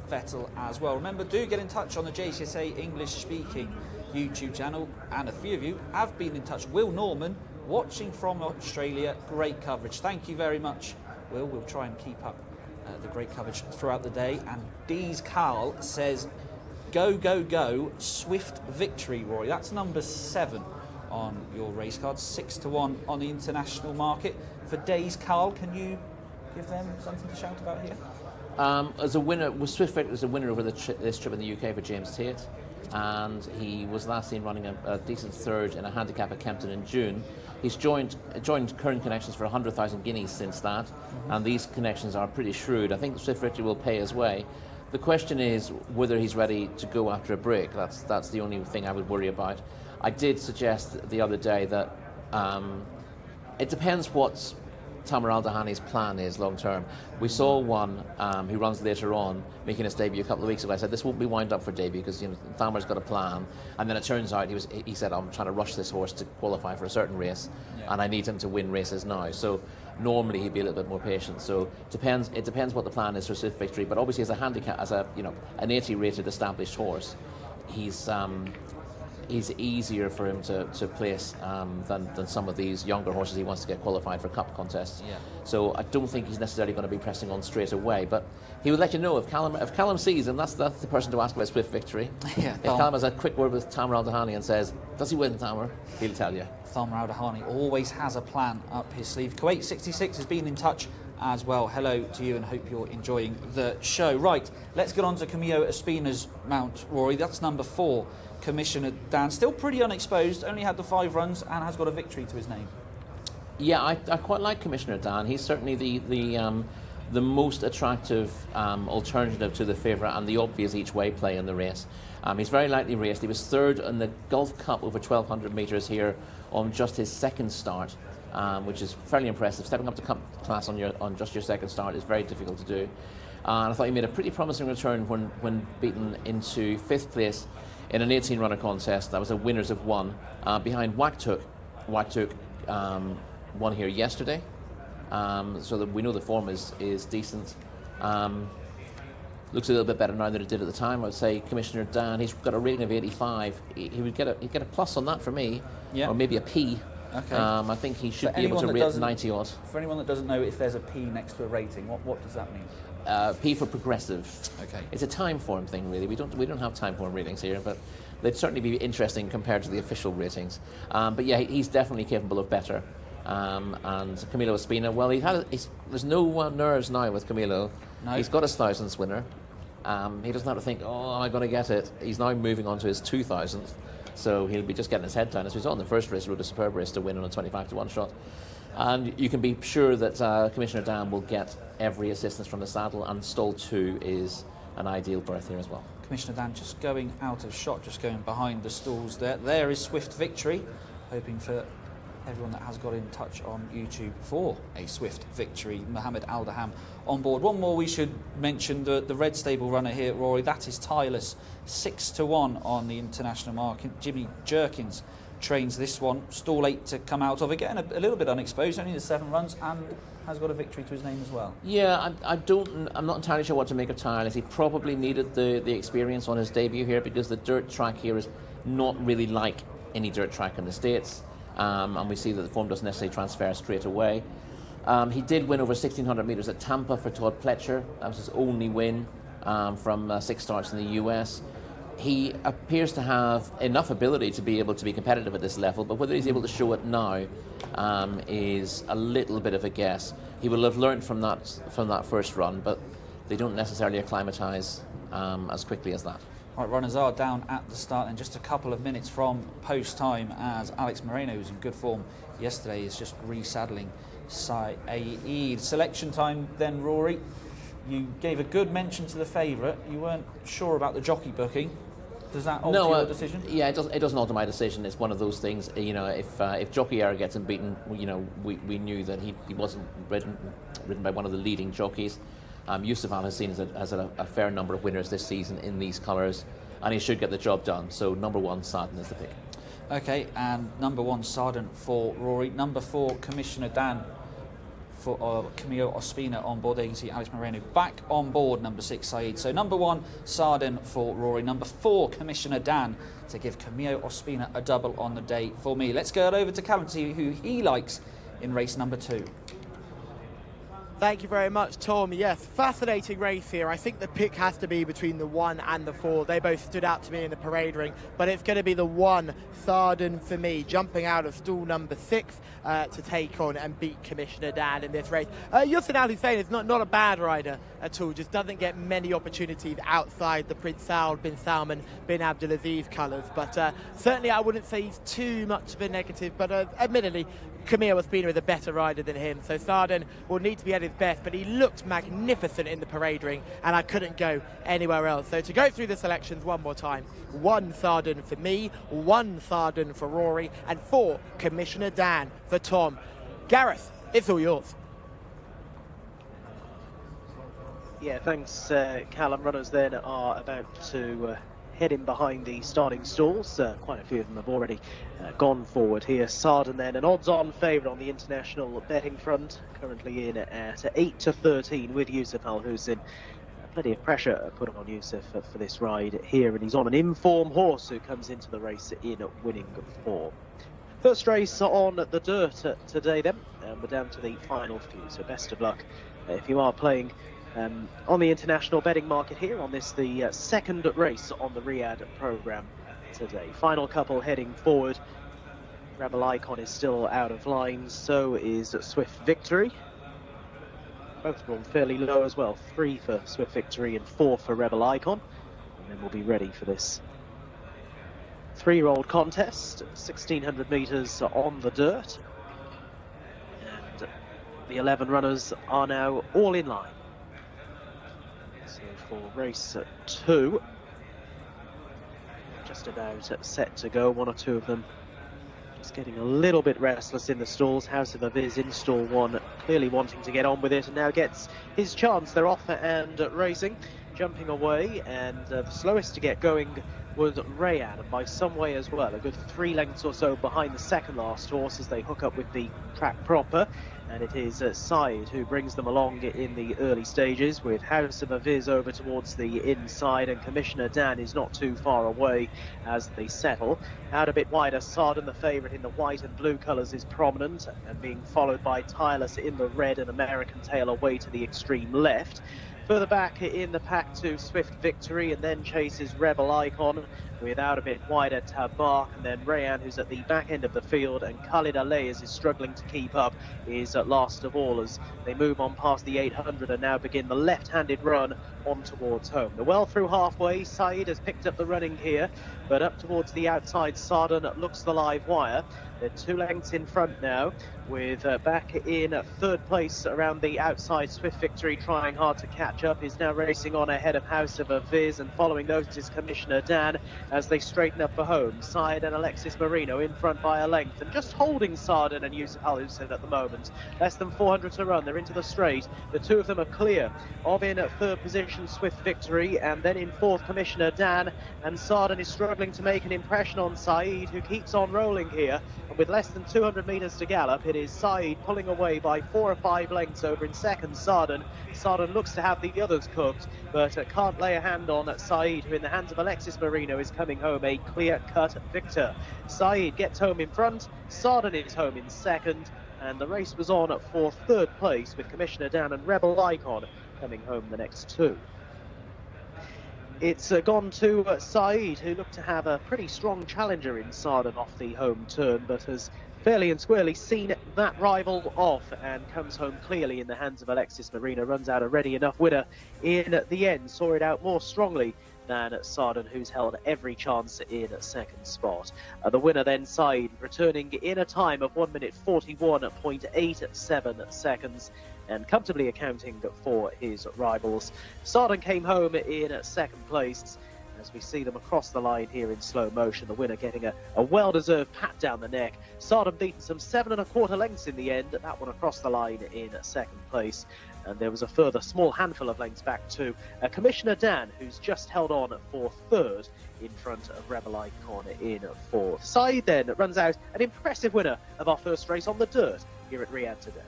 A: fettle as well. Remember, do get in touch on the Jcsa English-speaking YouTube channel, and a few of you have been in touch. Will Norman, watching from Australia, great coverage. Thank you very much, Will. We'll try and keep up the great coverage throughout the day. And Dees Carl says, go, go, go, Swift Victory, Rory. That's number 7 on your race card, 6 to 1 on the international market. For Dees Carl, can you give them something to shout about here?
B: As a winner, Swift Victory was a winner over this trip in the UK for James Tate, and he was last seen running a decent 3rd in a handicap at Kempton in June. He's joined current connections for 100,000 guineas since that, and these connections are pretty shrewd. I think Swift Victory will pay his way. The question is whether he's ready to go after a break. That's the only thing I would worry about. I did suggest the other day that it depends what Tamer Al-Dahani's plan is long term. We saw one who runs later on making his debut a couple of weeks ago. I said this won't be wound up for debut because Tamer's got a plan, and then it turns out he said I'm trying to rush this horse to qualify for a certain race, and I need him to win races now. So normally he'd be a little bit more patient. So it depends what the plan is for Swift Victory. But obviously as a handicap, as an 80 rated established horse, he's easier for him to place than some of these younger horses he wants to get qualified for cup contests. Yeah. So I don't think he's necessarily going to be pressing on straight away, but he would let you know if Callum sees him. That's the person to ask about Swift Victory. Yeah, if Callum has a quick word with Tamer Al-Dahani and says, does he win, Tamer? He'll tell you.
A: Tamer Al-Dahani always has a plan up his sleeve. Kuwait 66 has been in touch as well. Hello to you and hope you're enjoying the show. Right, let's get on to Camillo Espina's mount, Rory. That's number 4, Commissioner Dan. Still pretty unexposed, only had the 5 runs and has got a victory to his name.
B: Yeah, I quite like Commissioner Dan. He's certainly the most attractive alternative to the favourite and the obvious each-way play in the race. He's very lightly raced. He was 3rd in the Gulf Cup over 1,200 metres here on just his 2nd start, which is fairly impressive. Stepping up to cup class on just your 2nd start is very difficult to do. And I thought he made a pretty promising return when beaten into 5th place in an 18-runner contest. That was a winners of 1 behind Waktuk. Waktuk won here yesterday, so that we know the form is decent. Looks a little bit better now than it did at the time. I would say Commissioner Dan, he's got a rating of 85. He would get a plus on that for me, or maybe a P.
A: Okay.
B: I think he should be able to rate 90 odd.
A: For anyone that doesn't know, if there's a P next to a rating, what does that mean?
B: P for progressive.
A: Okay.
B: It's a time form thing, really. We don't have time form ratings here, but they'd certainly be interesting compared to the official ratings. But yeah, he's definitely capable of better. And Camillo Espina, well, there's no nerves now with Camillo.
A: No.
B: He's got his 1,000th winner. He doesn't have to think, oh, am I going to get it? He's now moving on to his 2,000th, so he'll be just getting his head down. As we saw in the first race, rode a superb race to win on a 25-to-1 shot. And you can be sure that Commissioner Dan will get every assistance from the saddle, and stall 2 is an ideal berth here as well.
A: Commissioner Dan just going out of shot, just going behind the stalls there. There is Swift Victory, hoping for everyone that has got in touch on YouTube for a swift victory. Mohammed Aldaham on board. One more we should mention, the Red Stable runner here, Rory. That is Tireless, 6-to-1 on the international market. Jimmy Jerkins trains this one. Stall 8 to come out of. Again, a little bit unexposed, only the 7 runs, and has got a victory to his name as well.
B: Yeah, I'm not entirely sure what to make of Tireless. He probably needed the experience on his debut here, because the dirt track here is not really like any dirt track in the States. And we see that the form doesn't necessarily transfer straight away. He did win over 1,600 metres at Tampa for Todd Pletcher. That was his only win from 6 starts in the US. He appears to have enough ability to be able to be competitive at this level, but whether he's able to show it now is a little bit of a guess. He will have learned from that first run, but they don't necessarily acclimatise as quickly as that.
A: Right, runners are down at the start, and just a couple of minutes from post time, as Alex Moreno, who's in good form yesterday, is just resaddling Saeed. Selection time then, Rory. You gave a good mention to the favourite. You weren't sure about the jockey booking. Does that alter your decision?
B: Yeah, it doesn't alter my decision. It's one of those things. You know, if Jockey Air gets him beaten, you know, we knew that he wasn't ridden by one of the leading jockeys. Yusuf Al Hassin has a fair number of winners this season in these colours, and he should get the job done. So number 1, Sarden is the pick. Okay,
A: and number 1, Sarden for Rory. Number 4, Commissioner Dan for Camillo Ospina on board. There you can see Alex Moreno back on board, number 6, Saeed. So number 1, Sarden for Rory. Number 4, Commissioner Dan, to give Camillo Ospina a double on the day for me. Let's go over to Callum to see who he likes in race number 2.
C: Thank you very much, Tom. Yes, fascinating race here. I think the pick has to be between the 1 and the 4. They both stood out to me in the parade ring, but it's going to be the 1, Sarden, for me, jumping out of stall number 6 to take on and beat Commissioner Dan in this race. Yusuf Al Hussein is not a bad rider at all, just doesn't get many opportunities outside the Prince Saud bin Salman bin Abdulaziz colours, but certainly I wouldn't say he's too much of a negative, but admittedly, Camillo Ospina is a better rider than him, so Sarden will need to be at his best, but he looked magnificent in the parade ring, and I couldn't go anywhere else. So to go through the selections one more time, 1 Sarden for me, 1 Sarden for Rory, and 4 Commissioner Dan for Tom. Gareth, it's all yours.
E: Yeah, thanks, Callum. Runners then are about to head in behind the starting stalls. Quite a few of them have already gone forward here. Sarden then, an odds-on favourite on the international betting front, currently in at 8-13 with Yusuf Al Hussein. Plenty of pressure put on Yusuf for this ride here, and he's on an informed horse who comes into the race in winning form. First race on the dirt today then, and we're down to the final few, so best of luck if you are playing on the international betting market here on this, the second race on the Riyadh programme today. Final couple heading forward. Rebel Icon is still out of line, so is Swift Victory. Both drawn fairly low as well. 3 for Swift Victory and 4 for Rebel Icon. And then we'll be ready for this 3-year-old contest, 1,600 metres on the dirt. And the 11 runners are now all in line. So for race 2, just about set to go. 1 or 2 of them just getting a little bit restless in the stalls. House of Aviz in stall 1, clearly wanting to get on with it, and now gets his chance. They're off and racing, jumping away, and the slowest to get going was Rayan, and by some way as well, a good 3 lengths or so behind the second last horse as they hook up with the track proper. And it is Said who brings them along in the early stages, with House of Aviz over towards the inside, and Commissioner Dan is not too far away as they settle. Out a bit wider, Sarden, the favourite in the white and blue colours, is prominent, and being followed by Tireless in the red and American Tail away to the extreme left. Further back in the pack to Swift Victory, and then chases Rebel Icon, without a bit wider Tabark, and then Rayan, who's at the back end of the field, and Khalid Alay, as is struggling to keep up, is last of all as they move on past the 800 and now begin the left-handed run on towards home. They're well through halfway. Said has picked up the running here, but up towards the outside, Sarden looks the live wire. They're 2 lengths in front now, with back in 3rd place around the outside. Swift Victory trying hard to catch up, is now racing on ahead of House of Aviz, and following those is Commissioner Dan as they straighten up for home. Said and Alexis Marino in front by a length, and just holding Sarden and Yusuf Al Hussein at the moment. Less than 400 to run, they're into the straight. The 2 of them are clear of in 3rd position Swift Victory, and then in 4th Commissioner Dan, and Sarden is struggling to make an impression on Said, who keeps on rolling here. And with less than 200 metres to gallop, it is Said pulling away by 4 or 5 lengths over in second Sarden. Sarden looks to have the others cooked, but can't lay a hand on Said, who in the hands of Alexis Marino is coming home a clear-cut victor. Said gets home in front, Sarden is home in second, and the race was on for 3rd place, with Commissioner Dan and Rebel Icon coming home the next 2. It's gone to Said, who looked to have a pretty strong challenger in Sarden off the home turn, but has fairly and squarely seen that rival off and comes home clearly in the hands of Alexis Marino. Runs out a ready enough winner in the end, saw it out more strongly than Sarden, who's held every chance in 2nd spot. The winner then, Said, returning in a time of 1 minute 41.87 seconds, and comfortably accounting for his rivals. Sarden came home in 2nd place, as we see them across the line here in slow motion. The winner getting a well-deserved pat down the neck. Sarden beaten some 7 1/4 lengths in the end, that one across the line in 2nd place. And there was a further small handful of lengths back to Commissioner Dan, who's just held on for 3rd in front of Rebel Icon in 4th. Said then runs out an impressive winner of our first race on the dirt here at Riyadh today.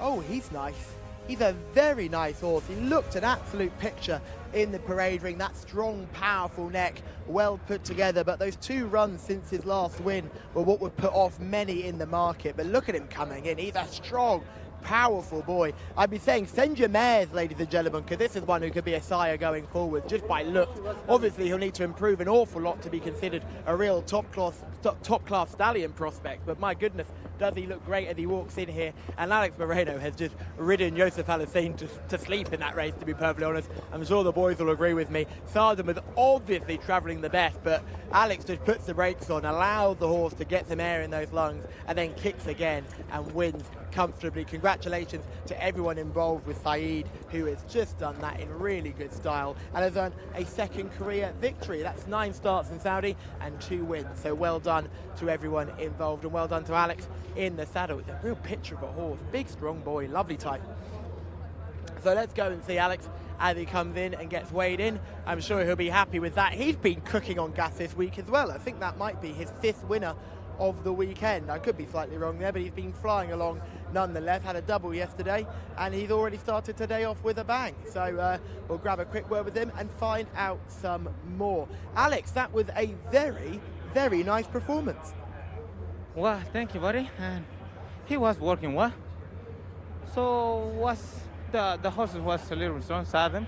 C: Oh, he's nice. He's a very nice horse. He looked an absolute picture in the parade ring. That strong, powerful neck, well put together. But those 2 runs since his last win were what would put off many in the market. But look at him coming in. He's a strong, powerful boy. I'd be saying send your mares, ladies and gentlemen, because this is one who could be a sire going forward just by looks. Obviously, he'll need to improve an awful lot to be considered a real top class stallion prospect. But my goodness, does he look great as he walks in here. And Alex Moreno has just ridden Joseph Alacine to sleep in that race, to be perfectly honest. I'm sure the boys will agree with me. Sardam was obviously travelling the best, but Alex just puts the brakes on, allows the horse to get some air in those lungs, and then kicks again and wins comfortably. Congratulations to everyone involved, with Saeed, who has just done that in really good style and has earned a second career victory. That's 9 starts in Saudi and 2 wins. So well done to everyone involved, and well done to Alex in the saddle. It's a real picture of a horse. Big, strong boy, lovely type. So let's go and see Alex as he comes in and gets weighed in. I'm sure he'll be happy with that. He's been cooking on gas this week as well. I think that might be his 5th winner of the weekend. I could be slightly wrong there, but he's been flying along nonetheless. Had a double yesterday, and he's already started today off with a bang. So we'll grab a quick word with him and find out some more. Alex, that was a very, very nice performance.
G: Well, thank you, buddy. And he was working well. So the horse was a little strong, Southern.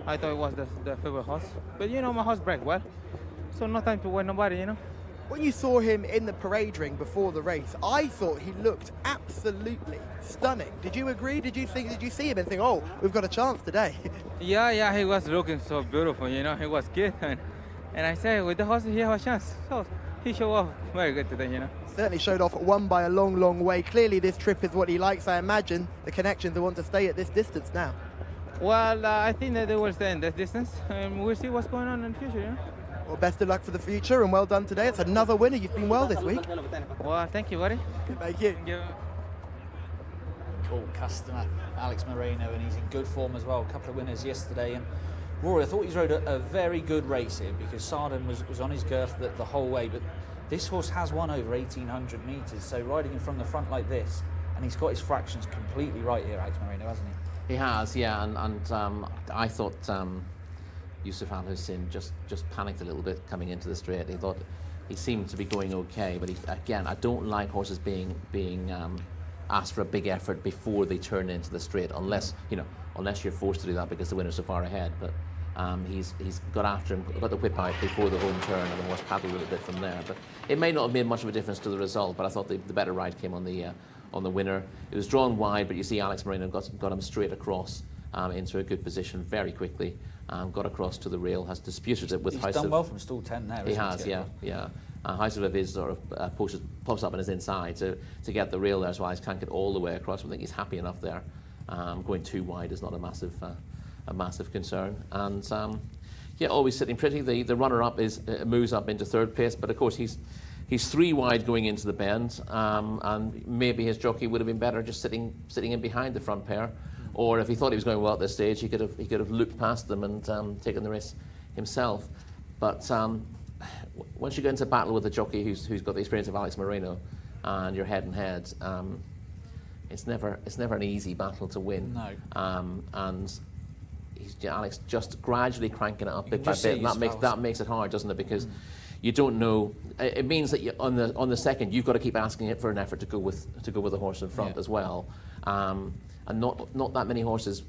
G: I thought it was the favorite horse. But you know, my horse break well. So no time to wait nobody, you know.
C: When you saw him in the parade ring before the race, I thought he looked absolutely stunning. Did you agree? Did you see him and think, oh, we've got a chance today?
G: Yeah, he was looking so beautiful, you know. He was good. And I said, with the horse, he have a chance. So he showed off very good today, you know.
C: Certainly showed off, won by a long, long way. Clearly this trip is what he likes. I imagine the connections will want to stay at this distance now.
G: Well, I think that they will stay in this distance. And we'll see what's going on in the future, you know.
C: Well, best of luck for the future, and well done today. It's another winner. You've been well this week.
G: Well, thank you, buddy.
C: Thank you.
G: Thank you.
A: Cool customer, Alex Moreno, and he's in good form as well. A couple of winners yesterday. And Rory, I thought he's rode a very good race here, because Sardin was on his girth the whole way, but this horse has won over 1,800 metres, so riding him from the front like this, and he's got his fractions completely right here, Alex Moreno, hasn't he?
B: He has, yeah, and I thought Yusuf Al Hussein just panicked a little bit coming into the straight. He thought he seemed to be going okay, but again, I don't like horses being asked for a big effort before they turn into the straight, unless you're forced to do that because the winner's so far ahead. But he's got after him, got the whip out before the home turn, and the horse paddled a little bit from there. But it may not have made much of a difference to the result. But I thought the better ride came on the winner. It was drawn wide, but you see Alex Moreno got him straight across into a good position very quickly. Got across to the rail, has disputed it with House of...
A: He's done well from stall 10 there,
B: He has, yeah. House of his sort of pops up on his inside to get the rail there, so he's can't get all the way across. I think he's happy enough there. Going too wide is not a massive concern. And always sitting pretty. The runner-up moves up into 3rd place, but of course he's 3 wide going into the bend, and maybe his jockey would have been better just sitting in behind the front pair. Or if he thought he was going well at this stage, he could have looked past them and taken the race himself. But once you get into battle with a jockey who's got the experience of Alex Moreno, and you're head and head, it's never an easy battle to win.
A: No.
B: And Alex just gradually cranking it up bit by bit. And that makes it hard, doesn't it? Because you don't know. It means that on the second, you've got to keep asking it for an effort to go with the horse in front as well. And not that many horses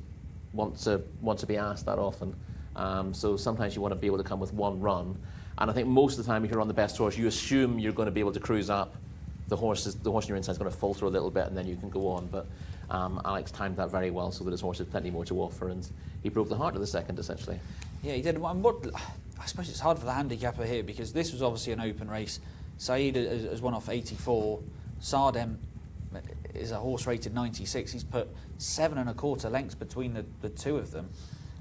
B: want to be asked that often. So sometimes you want to be able to come with one run. And I think most of the time, if you're on the best horse, you assume you're going to be able to cruise up. The horse on your inside is going to falter a little bit, and then you can go on. But Alex timed that very well, so that his horse had plenty more to offer, and he broke the heart of the second, essentially.
A: Yeah, he did. I suppose it's hard for the handicapper here, because this was obviously an open race. Saeed has won off 84. Sardem is a horse rated 96. He's put 7 1/4 lengths between the two of them.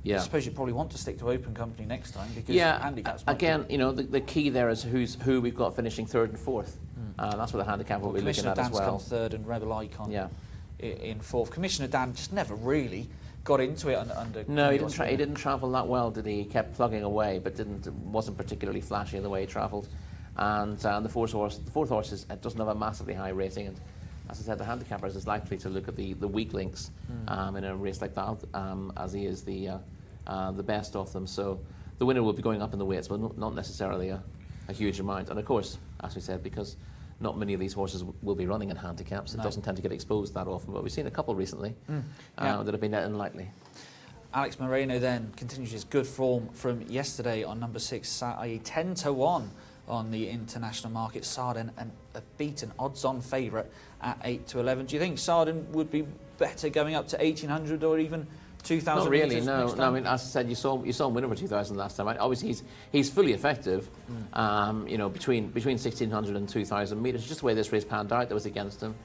B: Yeah.
A: I suppose you probably want to stick to open company next time, because handicaps
B: again, the key there is who we've got finishing 3rd and 4th. That's what the handicap will be looking at as well.
A: Commissioner Dan's come 3rd and Rebel Icon in 4th. Commissioner Dan just never really got into it under.
B: No, he didn't travel that well, did he? He kept plugging away, but wasn't particularly flashy in the way he travelled. And the fourth horse doesn't have a massively high rating. And as I said, the handicappers is likely to look at the weak links in a race like that, as he is the best of them. So the winner will be going up in the weights, but not necessarily a huge amount. And of course, as we said, because not many of these horses will be running in handicaps, it doesn't tend to get exposed that often. But we've seen a couple recently that have been unlikely.
A: Alex Moreno then continues his good form from yesterday on number 6, i.e. 10-1 on the international market. Sarden, a beaten odds-on favourite at 8 to 11. Do you think Sarden would be better going up to 1,800 or even 2,000?
B: Not really,
A: metres
B: no.
A: next
B: No, I
A: time?
B: mean, as I said, you saw him win over 2,000 last time. Obviously, he's fully effective. You know, between 1,600 and 2,000 metres. Just the way this race panned out, that was against him.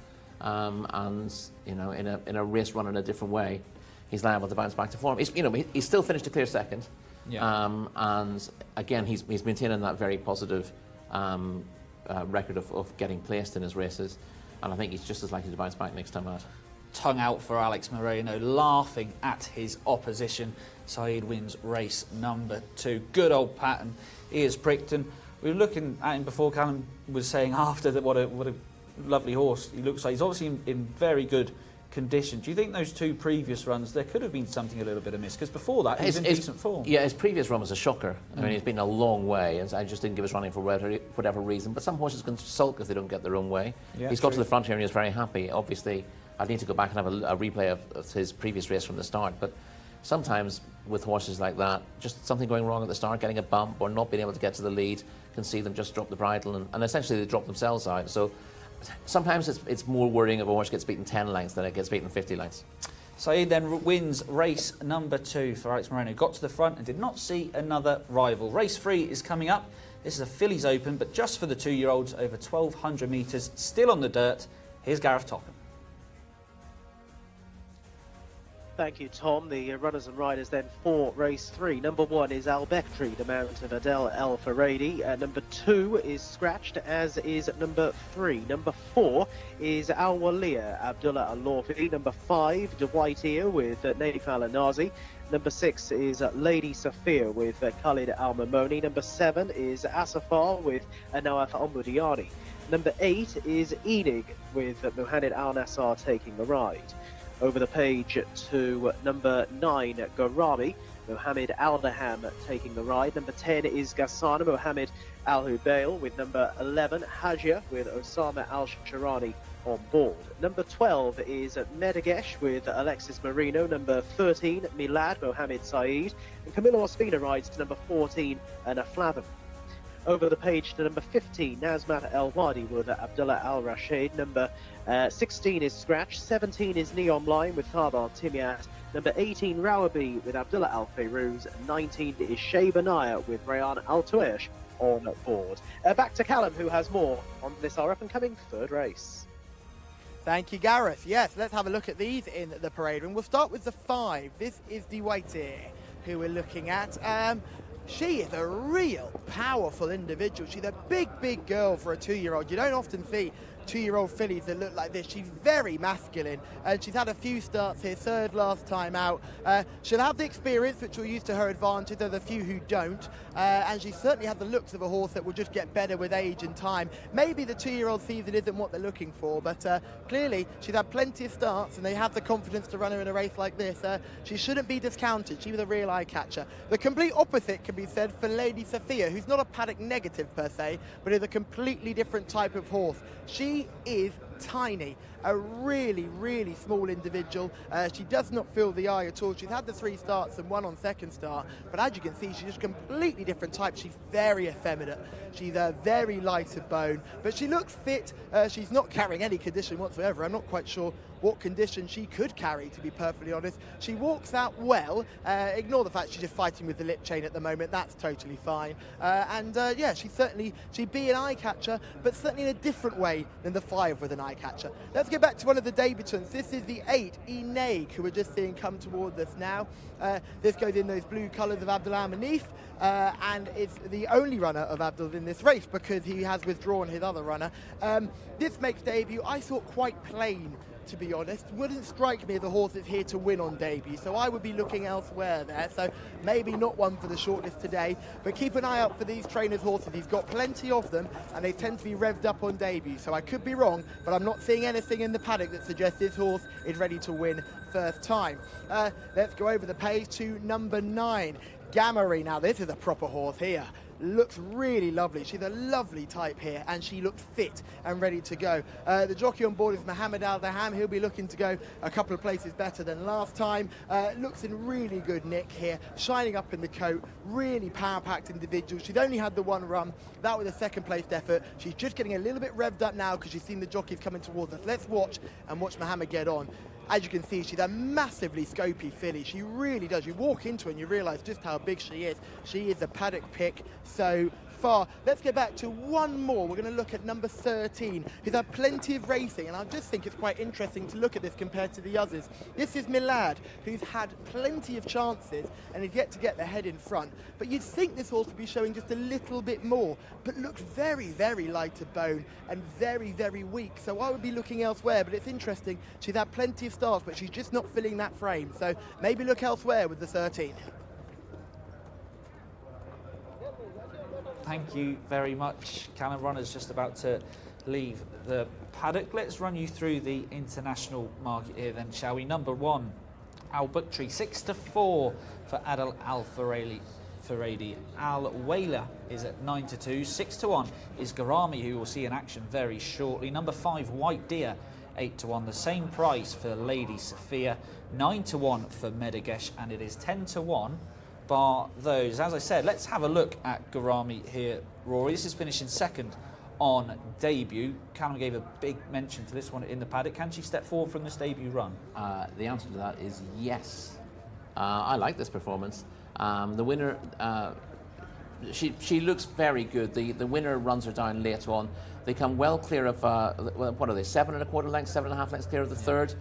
B: And you know, in a race run in a different way, he's liable to bounce back to form. He's still finished a clear second.
A: Yeah.
B: And again, he's maintaining that very positive record of getting placed in his races. And I think he's just as likely to bounce back next time out.
A: Tongue out for Alex Moreno, laughing at his opposition. Saeed wins race number 2. Good old pattern. He is pricked, and we were looking at him before. Callum was saying after that what a lovely horse he looks like. He's obviously in very good condition. Do you think those 2 previous runs, there could have been something a little bit amiss? Because before that, he was in decent form.
B: Yeah, his previous run was a shocker. I mean, he's been a long way, and I just didn't give us running for whatever reason. But some horses can sulk if they don't get their own way.
A: Yeah,
B: he's got to the front here and he was very happy. Obviously, I'd need to go back and have a replay of his previous race from the start. But sometimes with horses like that, just something going wrong at the start, getting a bump or not being able to get to the lead, can see them just drop the bridle and essentially they drop themselves out. So sometimes it's more worrying if a horse gets beaten 10 lengths than it gets beaten 50 lengths.
A: Saeed then wins race number 2 for Alex Moreno. Got to the front and did not see another rival. Race 3 is coming up. This is a Fillies Open, but just for the 2-year-olds over 1,200 metres, still on the dirt. Here's Gareth Topham.
E: Thank you, Tom. The runners and riders then for race 3. Number 1 is Al Bekri, the mount of Adel El Faradi. Number 2 is scratched, as is number 3. Number 4 is Al Waliya, Abdullah Al Lawfi. Number 5, Dwight Ear with Naif Al Anazi. Number 6 is Lady Safir with Khalid Al Mamoni. Number 7 is Asafar with Nawaf Al Mudiani. Number 8 is Enig with Muhammad Al Nassar taking the ride. Over the page to number 9, Garami, Mohammed Al-Daham taking the ride. Number 10 is Ghassan Mohammed Al-Hubail with number 11, Hajia with Osama Al-Sharani on board. Number 12 is Medegesh with Alexis Marino. Number 13, Milad Mohammed Saeed. And Camilo Ospina rides to number 14, Flavin. Over the page to number 15, Nazmat El Wadi with Abdullah Al Rashid. Number 16 is Scratch. 17 is Neon Line with Tharbar Timiat. Number 18, Rawabi with Abdullah Al Fairuz. 19 is Shaybanaya with Rayan Al Tuesh on board. Back to Callum, who has more on this our up-and-coming 3rd race.
C: Thank you, Gareth. Yes, let's have a look at these in the parade ring. We'll start with the 5. This is Dwight Ear, who we're looking at. She is a real powerful individual. She's a big girl for a 2-year-old. You don't often see 2-year-old fillies that look like this. She's very masculine, and she's had a few starts here, 3rd last time out. She'll have the experience, which will use to her advantage. There's a few who don't, and she certainly has the looks of a horse that will just get better with age and time. Maybe the 2-year-old season isn't what they're looking for, but clearly she's had plenty of starts, and they have the confidence to run her in a race like this. She shouldn't be discounted. She was a real eye catcher. The complete opposite can be said for Lady Sophia, who's not a paddock negative per se, but is a completely different type of horse. She is tiny, a really small individual. She does not fill the eye at all. She's had the 3 starts and 1 on second start, but as you can see, she's just a completely different type. She's very effeminate. She's very light of bone, but she looks fit. She's not carrying any condition whatsoever. I'm not quite sure what condition she could carry, to be perfectly honest. She walks out well. Ignore the fact she's just fighting with the lip chain at the moment. That's totally fine. Yeah, she'd be an eye catcher, but certainly in a different way than the 5 with an eye catcher. Let's get back to one of the debutants. This is the 8, Enaig, who we're just seeing come towards us now. This goes in those blue colours of Abdul Manif, and it's the only runner of Abdul in this race because he has withdrawn his other runner. This makes debut, I thought, quite plain, to be honest. Wouldn't strike me as a horse that's here to win on debut, so I would be looking elsewhere there. So maybe not one for the shortlist today, but keep an eye out for these trainers' horses. He's got plenty of them, and they tend to be revved up on debut, so I could be wrong, but I'm not seeing anything in the paddock that suggests this horse is ready to win first time. Let's go over the page to number 9, Gamari. Now this is a proper horse here. looks really lovely. She's a lovely type here, and she looks fit and ready to go. The jockey on board is Mohammed Al-Daham. He'll be looking to go a couple of places better than last time. Looks in really good nick here, shining up in the coat, really power-packed individual. She's only had the one run. That was a second-placed effort. She's just getting a little bit revved up now because she's seen the jockeys coming towards us. Let's watch Mohammed get on. As you can see, she's a massively scopy filly. She really does. You walk into her and you realise just how big she is. She is a paddock pick so far. Let's go back to one more. We're going to look at number 13, who's had plenty of racing, and I just think it's quite interesting to look at this compared to the others. This is Milad, who's had plenty of chances and is yet to get the head in front. But you'd think this horse would be showing just a little bit more, but looks very, very light to bone and very, very weak. So I would be looking elsewhere, but it's interesting. She's had plenty of starts, but she's just not filling that frame. So maybe look elsewhere with the 13.
A: Thank you very much. Callum Runner's just about to leave the paddock. Let's run you through the international market here then, shall we? Number 1, Al Buktri, 6-4 for Adel Al Faradi. Al Wayla is at 9-2. 6-1 is Garami, who we'll see in action very shortly. Number 5, White Deer, 8-1. The same price for Lady Sophia. 9-1 for Medegesh, and it is 10-1 bar those. As I said, let's have a look at Garami here, Rory. This is finishing second on debut. Callum gave a big mention to this one in the paddock. Can she step forward from this debut run?
B: The answer to that is yes. I like this performance. The winner, she looks very good. The winner runs her down late on. They come well clear of, what are they, 7 1/4 lengths, 7.5 lengths clear of the third.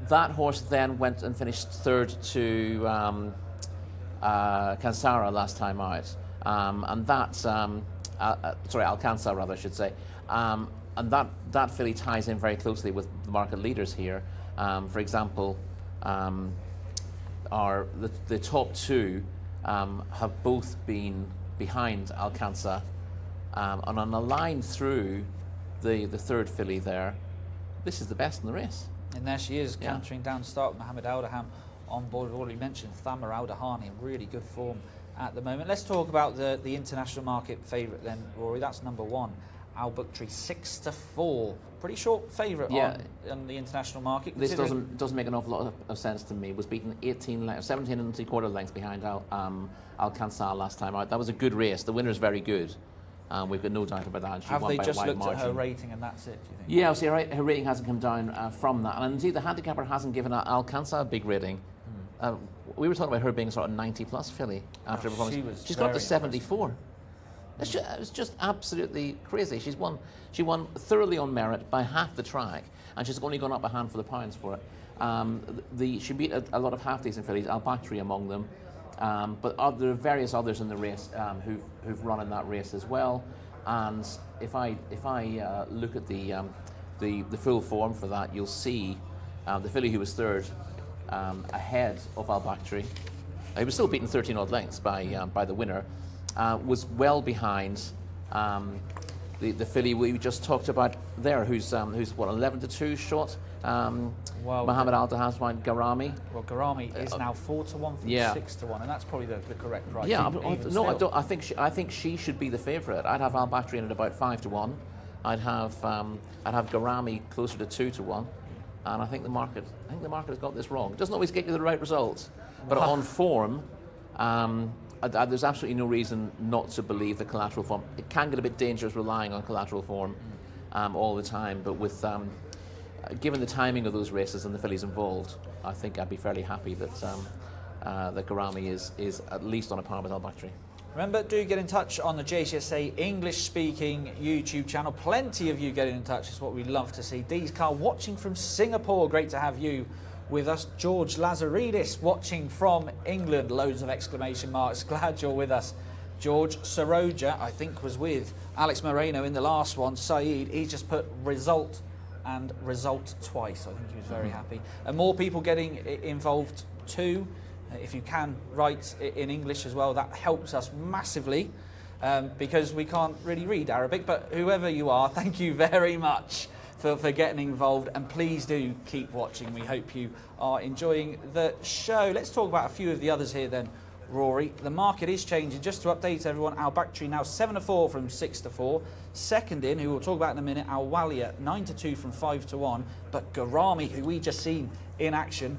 B: That horse then went and finished third to Kansara last time out, and that's sorry, Alcanzar rather I should say, and that filly ties in very closely with the market leaders here. For example, the top two have both been behind Alcanzar, and on a line through the third filly there, this is the best in the race.
A: And there she is, countering down start, Mohammed Al-Daham on board. We've already mentioned Thamar Al-Dahani in really good form at the moment. Let's talk about the international market favourite then, Rory. That's number 1, Al Buktri, 6-4. Pretty short favourite on the international market.
B: This doesn't make an awful lot of sense to me. Was beaten 17 and 3/4 lengths behind Alcanzar last time out. That was a good race. The winner's very good. We've got no doubt about that.
A: Have they just looked at her rating and that's it, do you think?
B: Yeah, see, her rating hasn't come down from that. And indeed, the handicapper hasn't given Alcanzar a big rating. We were talking about her being a sort of 90-plus filly after her performance. She's got to 74. It's just absolutely crazy. She won thoroughly on merit by half the track, and she's only gone up a handful of pounds for it. She beat a lot of half-decent fillies, Al Buktri among them. But there are various others in the race who've run in that race as well. And if I look at the full form for that, you'll see the filly who was third ahead of Al Buktri. He was still beaten 13 odd lengths by the winner. Was well behind the filly we just talked about there, who's what, 11-2 shot. Mohammed Al-Daham, Garami.
A: Well, Garami is now 4-1 from 6-1, and that's probably the correct price.
B: Yeah, I don't. I think she should be the favourite. I'd have Al Buktri in at about 5-1. I'd have Garami closer to 2-1, and I think the market has got this wrong. It doesn't always get you the right results, but on form, there's absolutely no reason not to believe the collateral form. It can get a bit dangerous relying on collateral form all the time, but with given the timing of those races and the fillies involved, I think I'd be fairly happy that that Garami is at least on a par with Al Buktri.
A: Remember, do get in touch on the Jcsa English-speaking YouTube channel. Plenty of you getting in touch. It's what we love to see. Dee's Carl watching from Singapore. Great to have you with us. George Lazaridis watching from England. Loads of exclamation marks. Glad you're with us. George Saroja, I think, was with Alex Moreno in the last one. Saeed, he just put result and result twice. I think he was very happy. And more people getting involved too. If you can write in English as well, that helps us massively because we can't really read Arabic. But whoever you are, thank you very much for getting involved, and please do keep watching. We hope you are enjoying the show. Let's talk about a few of the others here then, Rory. The market is changing. Just to update everyone, Al Bakri now 7-4 from 6-4. Second in, who we'll talk about in a minute, Al Walia 9-2 from 5-1. But Garami, who we just seen in action,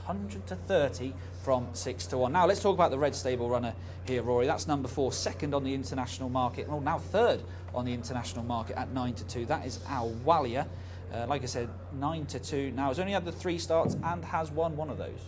A: 100-30 from 6-1. Now let's talk about the red stable runner here, Rory. That's number 4, second on the international market. Well, now third on the international market at 9-2. That is Al Walia. Like I said, 9-2. Now has only had the 3 starts and has won one of those.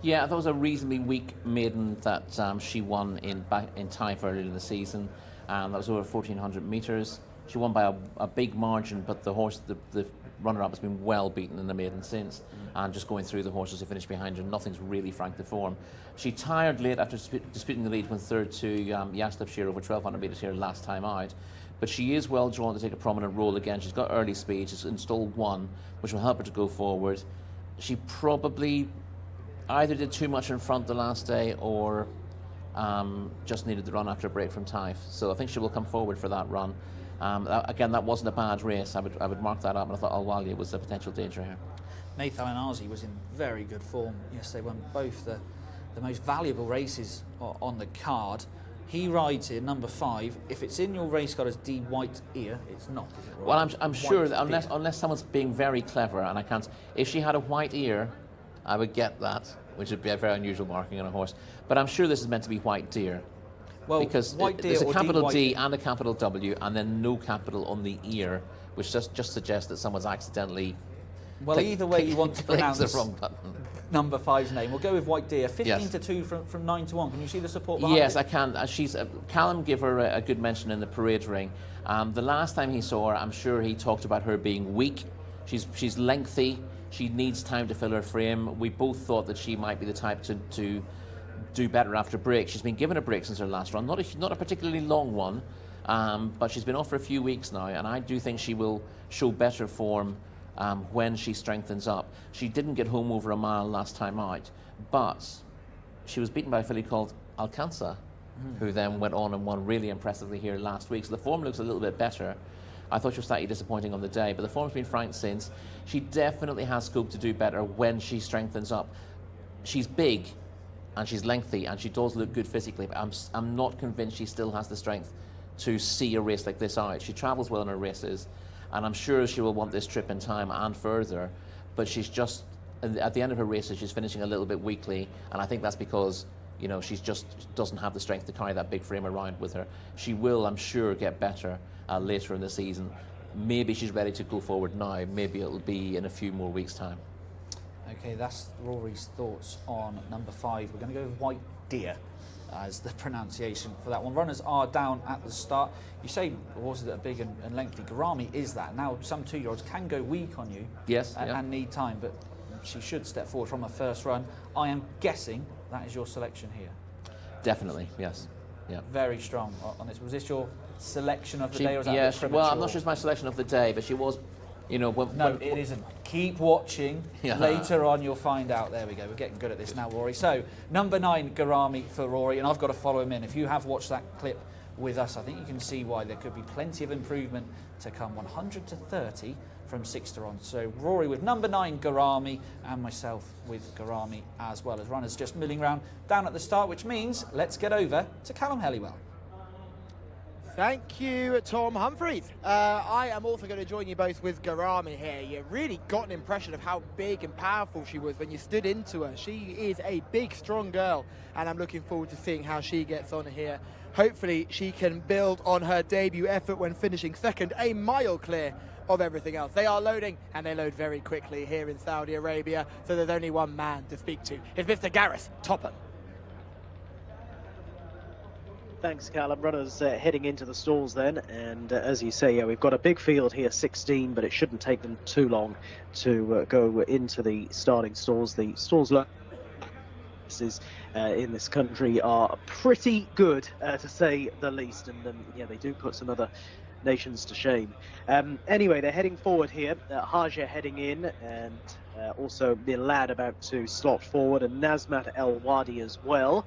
B: Yeah, that was a reasonably weak maiden that she won in Taif earlier in the season. That was over 1,400 metres. She won by a big margin, but the horse, the runner-up, has been well beaten in the maiden since. And just going through the horses who finished behind her, nothing's really franked the form. She tired late after disputing the lead when third to Yaslip Shear over 1,200 metres here last time out. But she is well drawn to take a prominent role again. She's got early speed. She's installed 1, which will help her to go forward. She probably either did too much in front the last day or just needed the run after a break from Taif. So I think she will come forward for that run. Again, that wasn't a bad race. I would mark that up, and I thought Al Walia was a potential danger here.
A: Nathan Anazi was in very good form yesterday, won both the most valuable races on the card. He rides here, number 5. If it's in your race card as D White Ear, it's not, is it? Right?
B: Well, I'm sure that unless someone's being very clever, and I can't. If she had a white ear, I would get that, which would be a very unusual marking on a horse. But I'm sure this is meant to be White Deer.
A: Well,
B: because there's a capital D and a capital W, and then no capital on the ear, which just suggests that someone's accidentally.
A: Well, either way you want to pronounce
B: the wrong button.
A: Number 5's name. We'll go with White Deer. 15-2 from 9-1. Can you see the support behind
B: Yes,
A: it?
B: I can. Callum gave her a good mention in the parade ring. The last time he saw her, I'm sure he talked about her being weak. She's lengthy. She needs time to fill her frame. We both thought that she might be the type to do better after a break. She's been given a break since her last run, not a particularly long one, but she's been off for a few weeks now, and I do think she will show better form when she strengthens up. She didn't get home over a mile last time out, but she was beaten by a filly called Alcanza, who then went on and won really impressively here last week. So the form looks a little bit better. I thought she was slightly disappointing on the day, but the form's been franked since. She definitely has scope to do better when she strengthens up. She's big and she's lengthy and she does look good physically, but I'm not convinced she still has the strength to see a race like this out. She travels well in her races, and I'm sure she will want this trip in time and further, but she's just, at the end of her races, she's finishing a little bit weakly, and I think that's because she just doesn't have the strength to carry that big frame around with her. She will, I'm sure, get better later in the season. Maybe she's ready to go forward now. Maybe it'll be in a few more weeks' time.
A: Okay, that's Rory's thoughts on number 5. We're going to go with White Deer as the pronunciation for that one. Runners are down at the start. You say horses that are big and lengthy. Garami is that. Now, some 2-year-olds can go weak on you and need time, but she should step forward from her first run. I am guessing that is your selection here.
B: Definitely, yes. Yeah.
A: Very strong on this. Was this your selection of the day? Or was that a bit premature?
B: Well, I'm not sure it's my selection of the day, but she was,
A: No, it isn't. Keep watching. Yeah. Later on, you'll find out. There we go. We're getting good at this now, Rory. So, number 9, Garami for Rory, and I've got to follow him in. If you have watched that clip with us, I think you can see why there could be plenty of improvement to come. 100-30 from 6-1. So, Rory with number 9, Garami, and myself with Garami as well, as runners just milling around down at the start, which means let's get over to Callum Helliwell.
C: Thank you, Tom Humphreys. I am also going to join you both with Garami here. You really got an impression of how big and powerful she was when you stood into her. She is a big, strong girl, and I'm looking forward to seeing how she gets on here. Hopefully, she can build on her debut effort when finishing second, a mile clear of everything else. They are loading, and they load very quickly here in Saudi Arabia, so there's only one man to speak to. It's Mr. Gareth Topham.
E: Thanks, Callum. Runners heading into the stalls then, and as you say, we've got a big field here, 16, but it shouldn't take them too long to go into the starting stalls. The stalls in this country are pretty good, to say the least, and they do put some other nations to shame. Anyway, they're heading forward here. Haja heading in, and also Milad about to slot forward, and Nazmat El Wadi as well.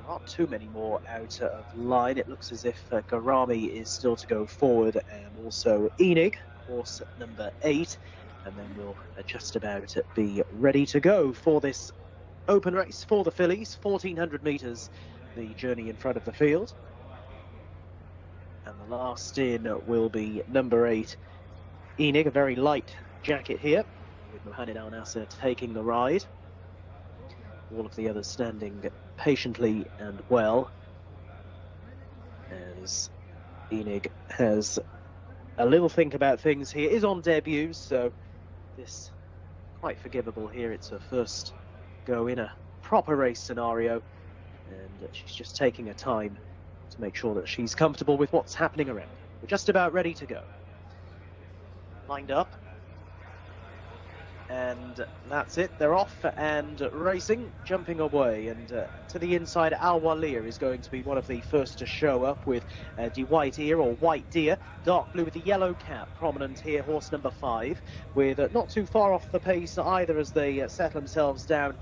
E: Not too many more out of line. It looks as if Garami is still to go forward, and also Enig, horse number 8, and then we'll just about be ready to go for this open race for the fillies, 1,400 metres, the journey in front of the field. And the last in will be number 8, Enig, a very light jacket here, with Mohamed Al Nasser taking the ride. All of the others standing patiently and well, as Enig has a little think about things here. Is on debut, so this quite forgivable here. It's her first go in a proper race scenario, and she's just taking her time to make sure that she's comfortable with what's happening around. We're just about ready to go. Lined up. And that's it, they're off and racing, jumping away, and to the inside, Al Walia is going to be one of the first to show up with the white ear or white deer, dark blue with the yellow cap, prominent here, horse number 5, with not too far off the pace either as they settle themselves down.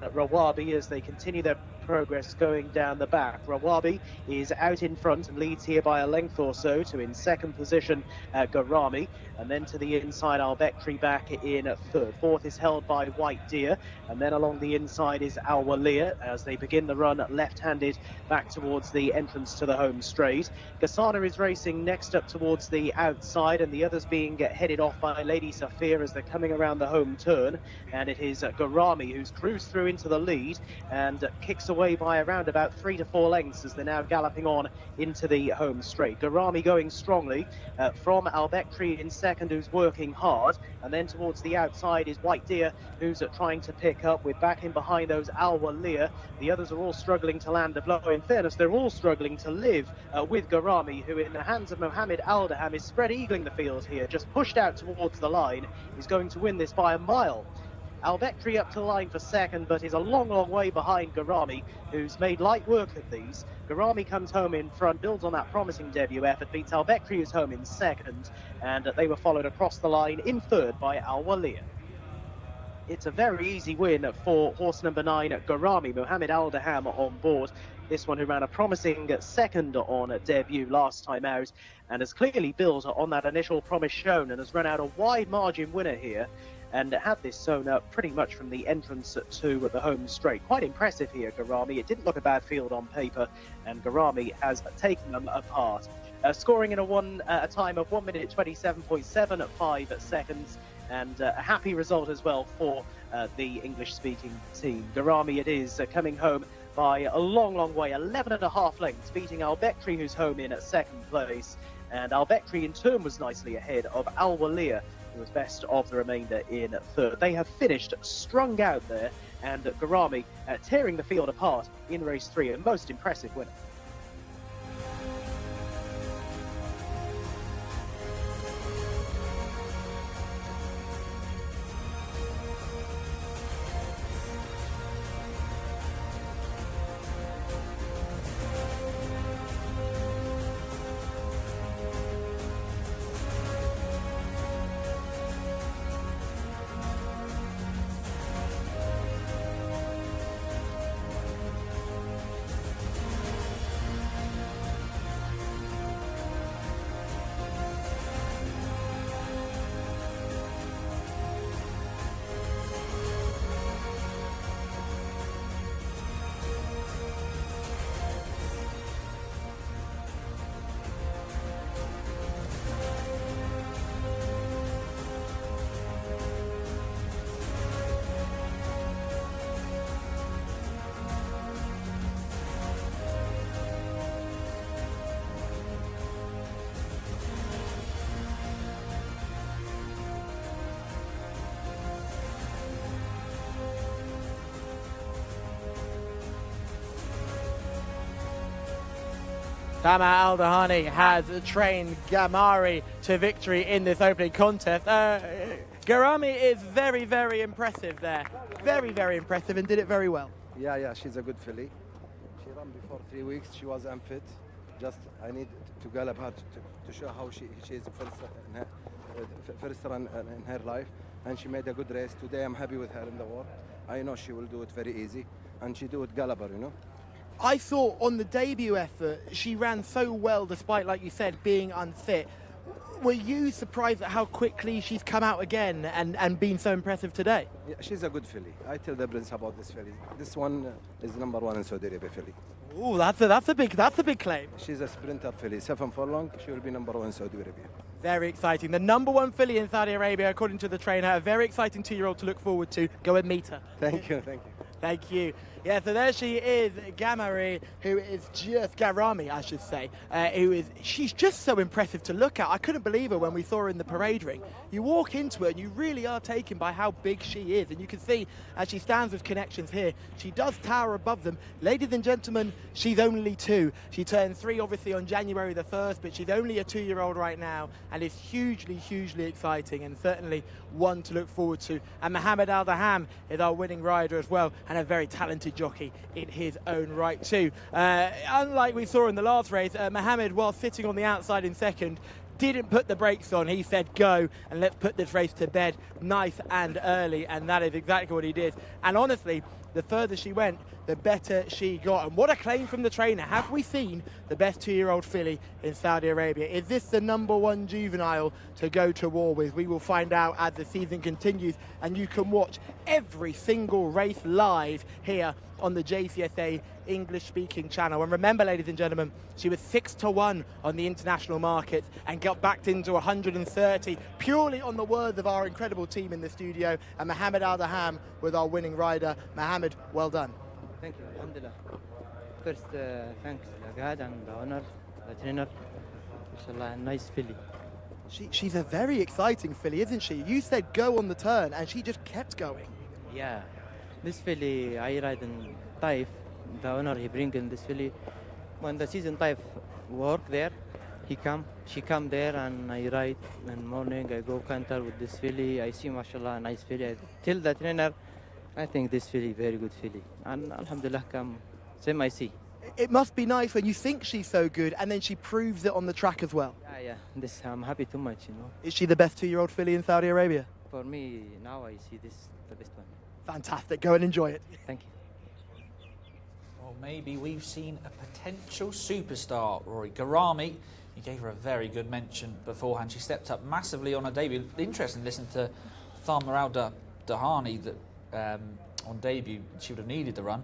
E: Rawabi as they continue their progress going down the back. Rawabi is out in front and leads here by a length or so to in second position Garami, and then to the inside Al Bekri back in third. Fourth is held by White Deer, and then along the inside is Al Walia as they begin the run left-handed back towards the entrance to the home straight. Gasana is racing next up towards the outside, and the others being headed off by Lady Safir as they're coming around the home turn, and it is Garami who's cruised through into the lead and kicks away by around about 3 to 4 lengths as they're now galloping on into the home straight. Garami going strongly from Al Bekri in second, who's working hard, and then towards the outside is White Deer, who's trying to pick up with back in behind those Al Walia. The others are all struggling to land a blow. In fairness, they're all struggling to live with Garami, who in the hands of Mohamed Aldaham is spread eagling the field here, just pushed out towards the line, is going to win this by a mile. Al Bekri up to the line for second, but is a long, long way behind Garami, who's made light work of these. Garami comes home in front, builds on that promising debut effort, beats Al Bekri, who's home in second, and they were followed across the line in third by Al Walia. It's a very easy win for horse number 9, Garami, Mohamed Aldaham on board. This one who ran a promising second on debut last time out and has clearly built on that initial promise shown and has run out a wide margin winner here, and had this sewn up pretty much from the entrance to the home straight. Quite impressive here, Garami. It didn't look a bad field on paper, and Garami has taken them apart. Scoring in a time of 1 minute 27.7 at 5 seconds, and a happy result as well for the English-speaking team. Garami it is, coming home by a long, long way, 11.5 lengths, beating Al Bekri, who's home in at second place, and Al Bekri in turn was nicely ahead of Al Walia, who was best of the remainder in third. They have finished strung out there, and Garami tearing the field apart in race 3, a most impressive winner. Tama Aldahani has trained Gamari to victory in this opening contest. Garami is very, very impressive there. Very, very impressive and did it very well.
H: Yeah, she's a good filly. She ran before 3 weeks. She was unfit. Just I need to gallop her to show how she is first run in her life. And she made a good race. Today I'm happy with her in the war. I know she will do it very easy. And she do it galloper, you know.
C: I thought on the debut effort, she ran so well despite, like you said, being unfit. Were you surprised at how quickly she's come out again and been so impressive today?
H: Yeah, she's a good filly. I tell the prince about this filly. This one is number one in Saudi Arabia filly.
C: Oh, that's a big claim.
H: She's a sprinter filly, 7 furlong. She will be number one in Saudi Arabia.
C: Very exciting. The number one filly in Saudi Arabia, according to the trainer. A very exciting 2-year-old to look forward to. Go and meet her.
H: Thank you, thank you.
C: Thank you. Yeah, so there she is, Gamari, who is just Garami, I should say. She's just so impressive to look at. I couldn't believe her when we saw her in the parade ring. You walk into her and you really are taken by how big she is. And you can see as she stands with connections here, she does tower above them. Ladies and gentlemen, she's only 2. She turned 3 obviously on January the 1st, but she's only a 2-year-old right now and is hugely, hugely exciting and certainly one to look forward to. And Mohammed Al-Daham is our winning rider as well and a very talented jockey in his own right too. Unlike we saw in the last race, Mohammed, while sitting on the outside in second, didn't put the brakes on. He said go and let's put this race to bed nice and early, and that is exactly what he did. And honestly, the further she went, the better she got. And what a claim from the trainer. Have we seen the best 2-year-old filly in Saudi Arabia? Is this the number 1 juvenile to go to war with? We will find out as the season continues, and you can watch every single race live here on the JCSA English-speaking channel. And remember, ladies and gentlemen, she was 6-1 on the international markets and got backed into 130 purely on the words of our incredible team in the studio. And Mohammed Al-Daham was our winning rider. Mohammed, well done.
I: Thank you. Alhamdulillah. First, thanks to God and the owner, the trainer. Inshallah, a nice filly.
C: She's a very exciting filly, isn't she? You said go on the turn, and she just kept going.
I: Yeah. This filly, I ride in Taif. The owner, he bring in this filly. When the season Taif work there, she come there, and I ride in the morning. I go canter with this filly. I see, mashallah, a nice filly. I tell the trainer, I think this filly, very good filly. And alhamdulillah, come, same I see.
C: It must be nice when you think she's so good and then she proves it on the track as well.
I: Yeah. This, I'm happy too much, you know.
C: Is she the best 2-year-old filly in Saudi Arabia?
I: For me, now I see this the best one.
C: Fantastic. Go and enjoy it.
I: Thank you.
A: Well, maybe we've seen a potential superstar, Rory. Garami, you gave her a very good mention beforehand. She stepped up massively on her debut. Interesting to listen to Tharma Al-Dahani that on debut she would have needed the run.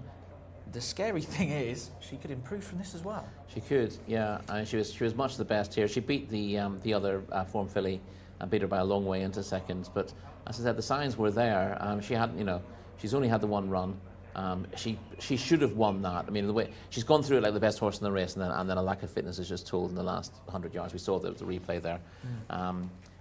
A: The scary thing is she could improve from this as well.
B: She could, yeah. She was much the best here. She beat the other form filly and beat her by a long way into second. But as I said, the signs were there. She hadn't, she's only had the one run. She should have won that. I mean, the way she's gone through it like the best horse in the race, and then a lack of fitness is just told in the last 100 yards. We saw the replay there.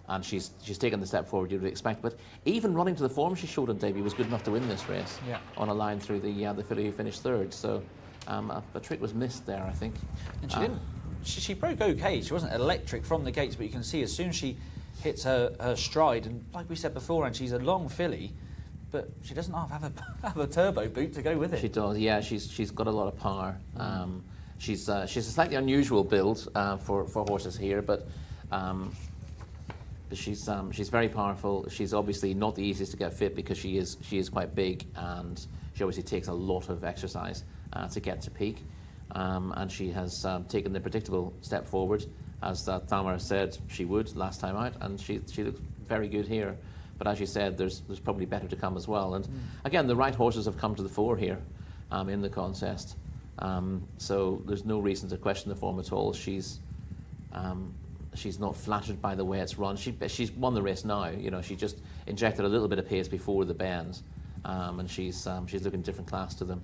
B: And she's taken the step forward you would expect. But even running to the form she showed on debut was good enough to win this race on a line through the filly who finished third. So a trick was missed there, I think.
A: And she didn't. She broke okay. She wasn't electric from the gates, but you can see as soon as she hits her stride, and like we said before, and she's a long filly, but she doesn't have a turbo boot to go with it.
B: She does, yeah. She's got a lot of power. She's a slightly unusual build for horses here, but she's very powerful. She's obviously not the easiest to get fit because she is quite big, and she obviously takes a lot of exercise to get to peak. And she has taken the predictable step forward, as Thamar said she would last time out, and she looks very good here. But as you said, there's probably better to come as well. And again, the right horses have come to the fore here in the contest. So there's no reason to question the form at all. She's not flattered by the way it's run. She's won the race now. She just injected a little bit of pace before the bends, and she's looking different class to them.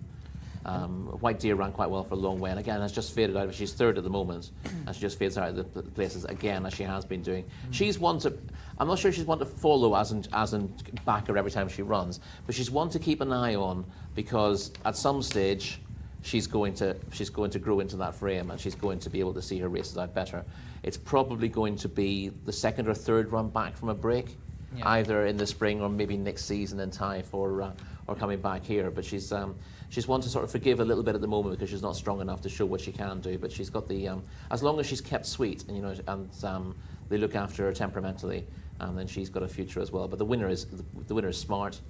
B: White Deer ran quite well for a long way, and again has just faded out. She's third at the moment, and she just fades out of the places again, as she has been doing. She's one to, I'm not sure she's one to follow as in back her every time she runs, but she's one to keep an eye on, because at some stage she's going to grow into that frame, and she's going to be able to see her races out better. It's probably going to be the second or third run back from a break, either in the spring or maybe next season in Taif or coming back here. But she's one to sort of forgive a little bit at the moment because she's not strong enough to show what she can do. But she's got the as long as she's kept sweet and they look after her temperamentally, then she's got a future as well. But the winner is smart.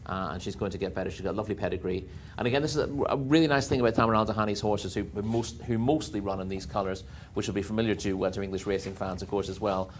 B: and she's going to get better. She's got a lovely pedigree. And again, this is a really nice thing about Tamer Al-Dahani's horses, who mostly run in these colours, which will be familiar to English racing fans, of course, as well,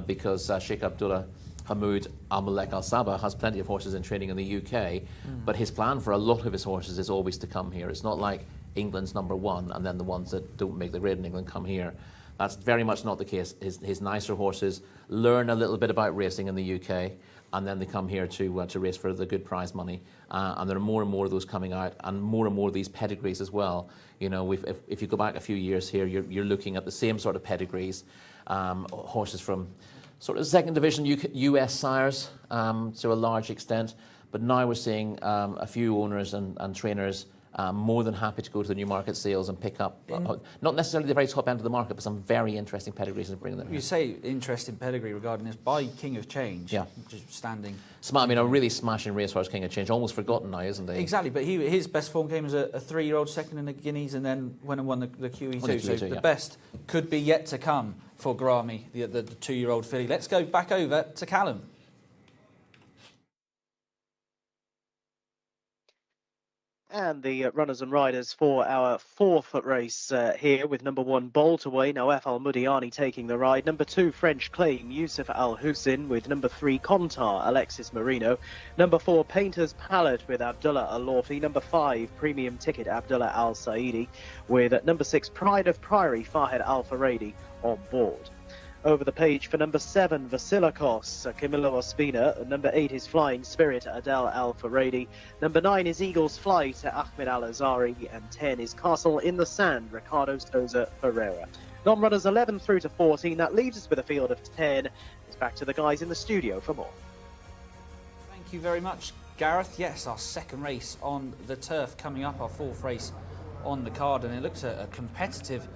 B: because Sheikh Abdullah Hamoud Al Malek Al Sabah has plenty of horses in training in the UK, but his plan for a lot of his horses is always to come here. It's not like England's #1 and then the ones that don't make the grade in England come here. That's very much not the case. His nicer horses learn a little bit about racing in the UK, and then they come here to race for the good prize money. And there are more and more of those coming out, and more of these pedigrees as well. You know, if you go back a few years here, you're looking at the same sort of pedigrees, horses from sort of second division US sires to a large extent. But now we're seeing a few owners and trainers more than happy to go to the Newmarket sales and pick up, not necessarily the very top end of the market, but some very interesting pedigrees and bring them.
A: You say interesting pedigree regarding this by King of Change,
B: yeah,
A: just standing.
B: I mean, a really smashing racehorse, King of Change, almost forgotten now, isn't he?
A: Exactly, but his best form came as a 3-year-old, second in the Guineas, and then went and won the QE2. So the best could be yet to come for Grami, the 2-year-old filly. Let's go back over to Callum.
E: And the runners and riders for our fourth race here, with number 1 Boltaway, Nawaf Al Mudiani taking the ride. Number 2 French Claim, Yusuf Al Hussein, with number 3 Contar, Alexis Marino. Number 4 Painter's Palette with Abdullah Al Lawfi. Number 5 Premium Ticket, Abdullah Al Saidi, with number 6 Pride of Priory, Fahed Al Faradi on board. Over the page for number 7, Vasilikos, Camilo Ospina. Number 8 is Flying Spirit, Adel Al Faradi. Number 9 is Eagle's Flight, Ahmed Al Azari. And 10 is Castle in the Sand, Ricardo Souza Ferreira. Non-runners 11 through to 14. That leaves us with a field of 10. It's back to the guys in the studio for more.
A: Thank you very much, Gareth. Yes, our second race on the turf coming up, our fourth race on the card, and it looks a competitive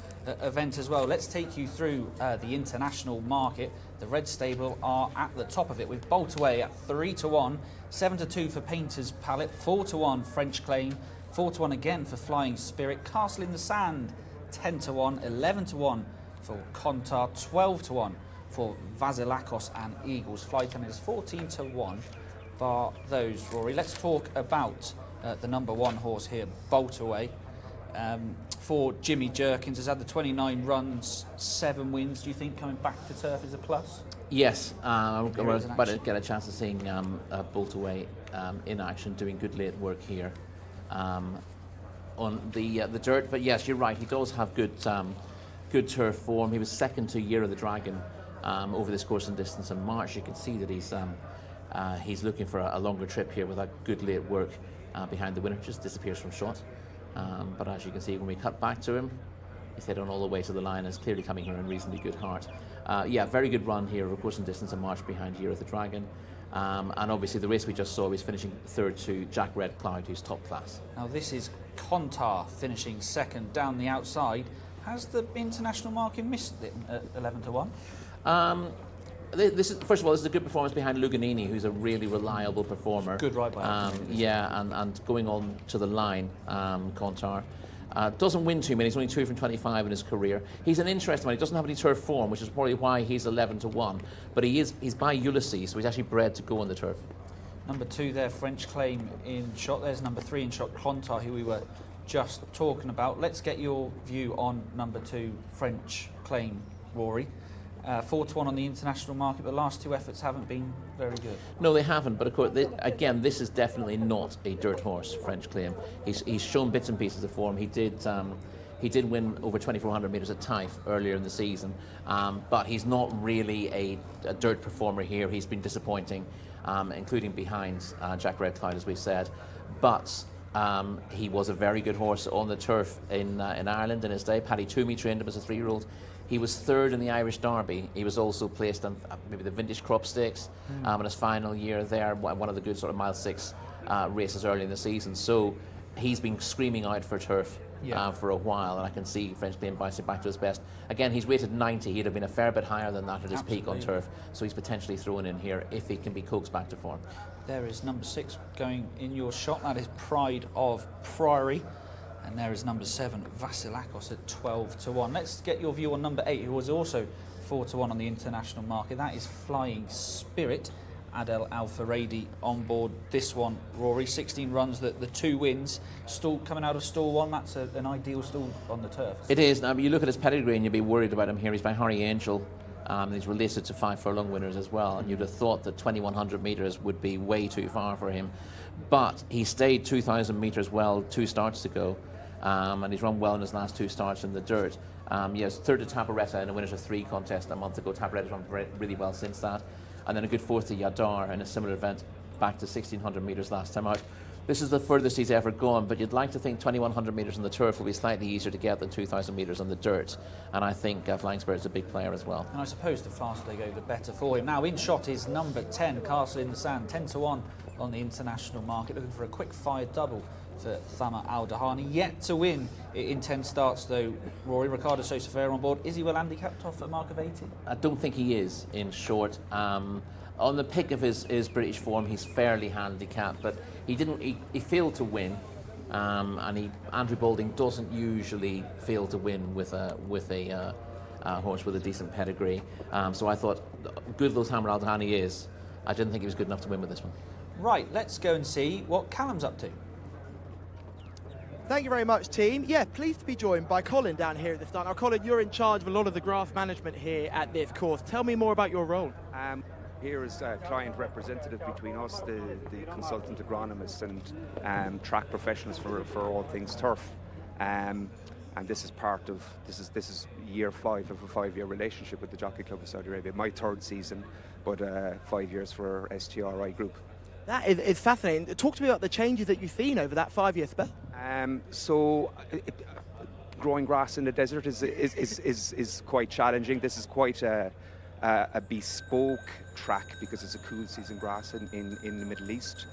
A: event as well. Let's take you through the international market. The Red Stable are at the top of it with Boltaway at 3-1, 7-2 for Painter's Palette, 4-1 French Claim, 4-1 again for Flying Spirit, Castle in the Sand 10-1, 11-1 for Contar, 12-1 for Vasilakos and Eagles Flight, and it's 14-1 bar those, Rory. Let's talk about the number 1 horse here, Boltaway. For Jimmy Jerkins, has had the 29 runs, 7 wins. Do you think coming back to turf is a plus?
B: Yes, we're about to get a chance of seeing Boltaway in action, doing good late work here on the dirt. But yes, you're right, he does have good turf form. He was second to Year of the Dragon over this course and distance in March. You can see that he's looking for a longer trip here with a good late work behind the winner. Just disappears from shot. But as you can see, when we cut back to him, he's headed on all the way to the line and is clearly coming here in reasonably good heart. Yeah, very good run here, of course, in distance and march behind Year of the Dragon. And obviously the race we just saw, he's finishing third to Jack Red Cloud, who's top class.
A: Now this is Contar finishing second down the outside. Has the international market missed it at 11-1?
B: First of all, this is a good performance behind Luganini, who's a really reliable performer.
A: Good ride by him.
B: Yeah, and going on to the line, Contar. Doesn't win too many, he's only 2 from 25 in his career. He's an interesting one, he doesn't have any turf form, which is probably why he's 11-1. But he's by Ulysses, so he's actually bred to go on the turf.
A: Number 2 there, French Claim in shot. There's number 3 in shot, Contar, who we were just talking about. Let's get your view on number 2, French Claim, Rory. 4-1 on the international market, but the last 2 efforts haven't been very good.
B: No, they haven't, but of course, again, this is definitely not a dirt horse, French Claim. He's shown bits and pieces of form. He did win over 2,400 metres at Taif earlier in the season, but he's not really a dirt performer here. He's been disappointing, including behind Jack Red Cloud, as we said, but he was a very good horse on the turf in Ireland in his day. Paddy Toomey trained him as a 3-year-old. He was third in the Irish Derby. He was also placed on maybe the Vintage Crop Stakes in his final year there, one of the good sort of mile 6 races early in the season. So he's been screaming out for turf for a while, and I can see French Claim bouncing back to his best. Again, he's rated 90. He'd have been a fair bit higher than that at his peak on turf, so he's potentially thrown in here if he can be coaxed back to form. There
A: is number 6 going in your shot. That is Pride of Priory. And there is number 7, Vasilakos, at 12-1. Let's get your view on number 8, who was also 4-1 on the international market. That is Flying Spirit. Adel Al Faradi on board this one. Rory, 16 runs, the 2 wins. Stall coming out of stall 1, that's an ideal stall on the turf.
B: It is. Now, you look at his pedigree and you'd be worried about him here. He's by Harry Angel. He's related to 5 furlong winners as well, and you'd have thought that 2100 metres would be way too far for him. But he stayed 2000 metres well 2 starts ago, and he's run well in his last 2 starts in the dirt. Yes, third to Tabaretta in a winners of 3 contest a month ago. Tabaretta's run really well since that. And then a good 4th to Yadar in a similar event back to 1600 metres last time out. This is the furthest he's ever gone, but you'd like to think 2100 metres on the turf will be slightly easier to get than 2000 metres on the dirt. And I think Flying Spirit's a big player as well. And
A: I suppose the faster they go, the better for him. Now in shot is number 10, Castle in the Sand, 10 to 1 on the international market, looking for a quick fire double for Thama Al Dahani. Yet to win in 10 starts though, Rory. Ricardo Sosa Fair on board. Is he well handicapped off a mark of 80?
B: I don't think he is in short. On the pick of his British form, he's fairly handicapped, but he failed to win, and Andrew Balding doesn't usually fail to win with a horse with a decent pedigree. So I thought, good though Thama Al Dahani is, I didn't think he was good enough to win with this one.
A: Right, let's go and see what Callum's up to.
C: Thank you very much, team. Yeah, pleased to be joined by Colin down here at the start. Now, Colin, you're in charge of a lot of the grass management here at this course. Tell me more about your role.
J: Here is a client representative between us, the consultant agronomists and track professionals for all things turf. And this is this is year 5 of a 5-year relationship with the Jockey Club of Saudi Arabia. My 3rd season, but 5 years for STRI Group.
C: That is fascinating. Talk to me about the changes that you've seen over that 5-year spell.
J: Growing grass in the desert is quite challenging. This is quite a bespoke track because it's a cool season grass in the Middle East.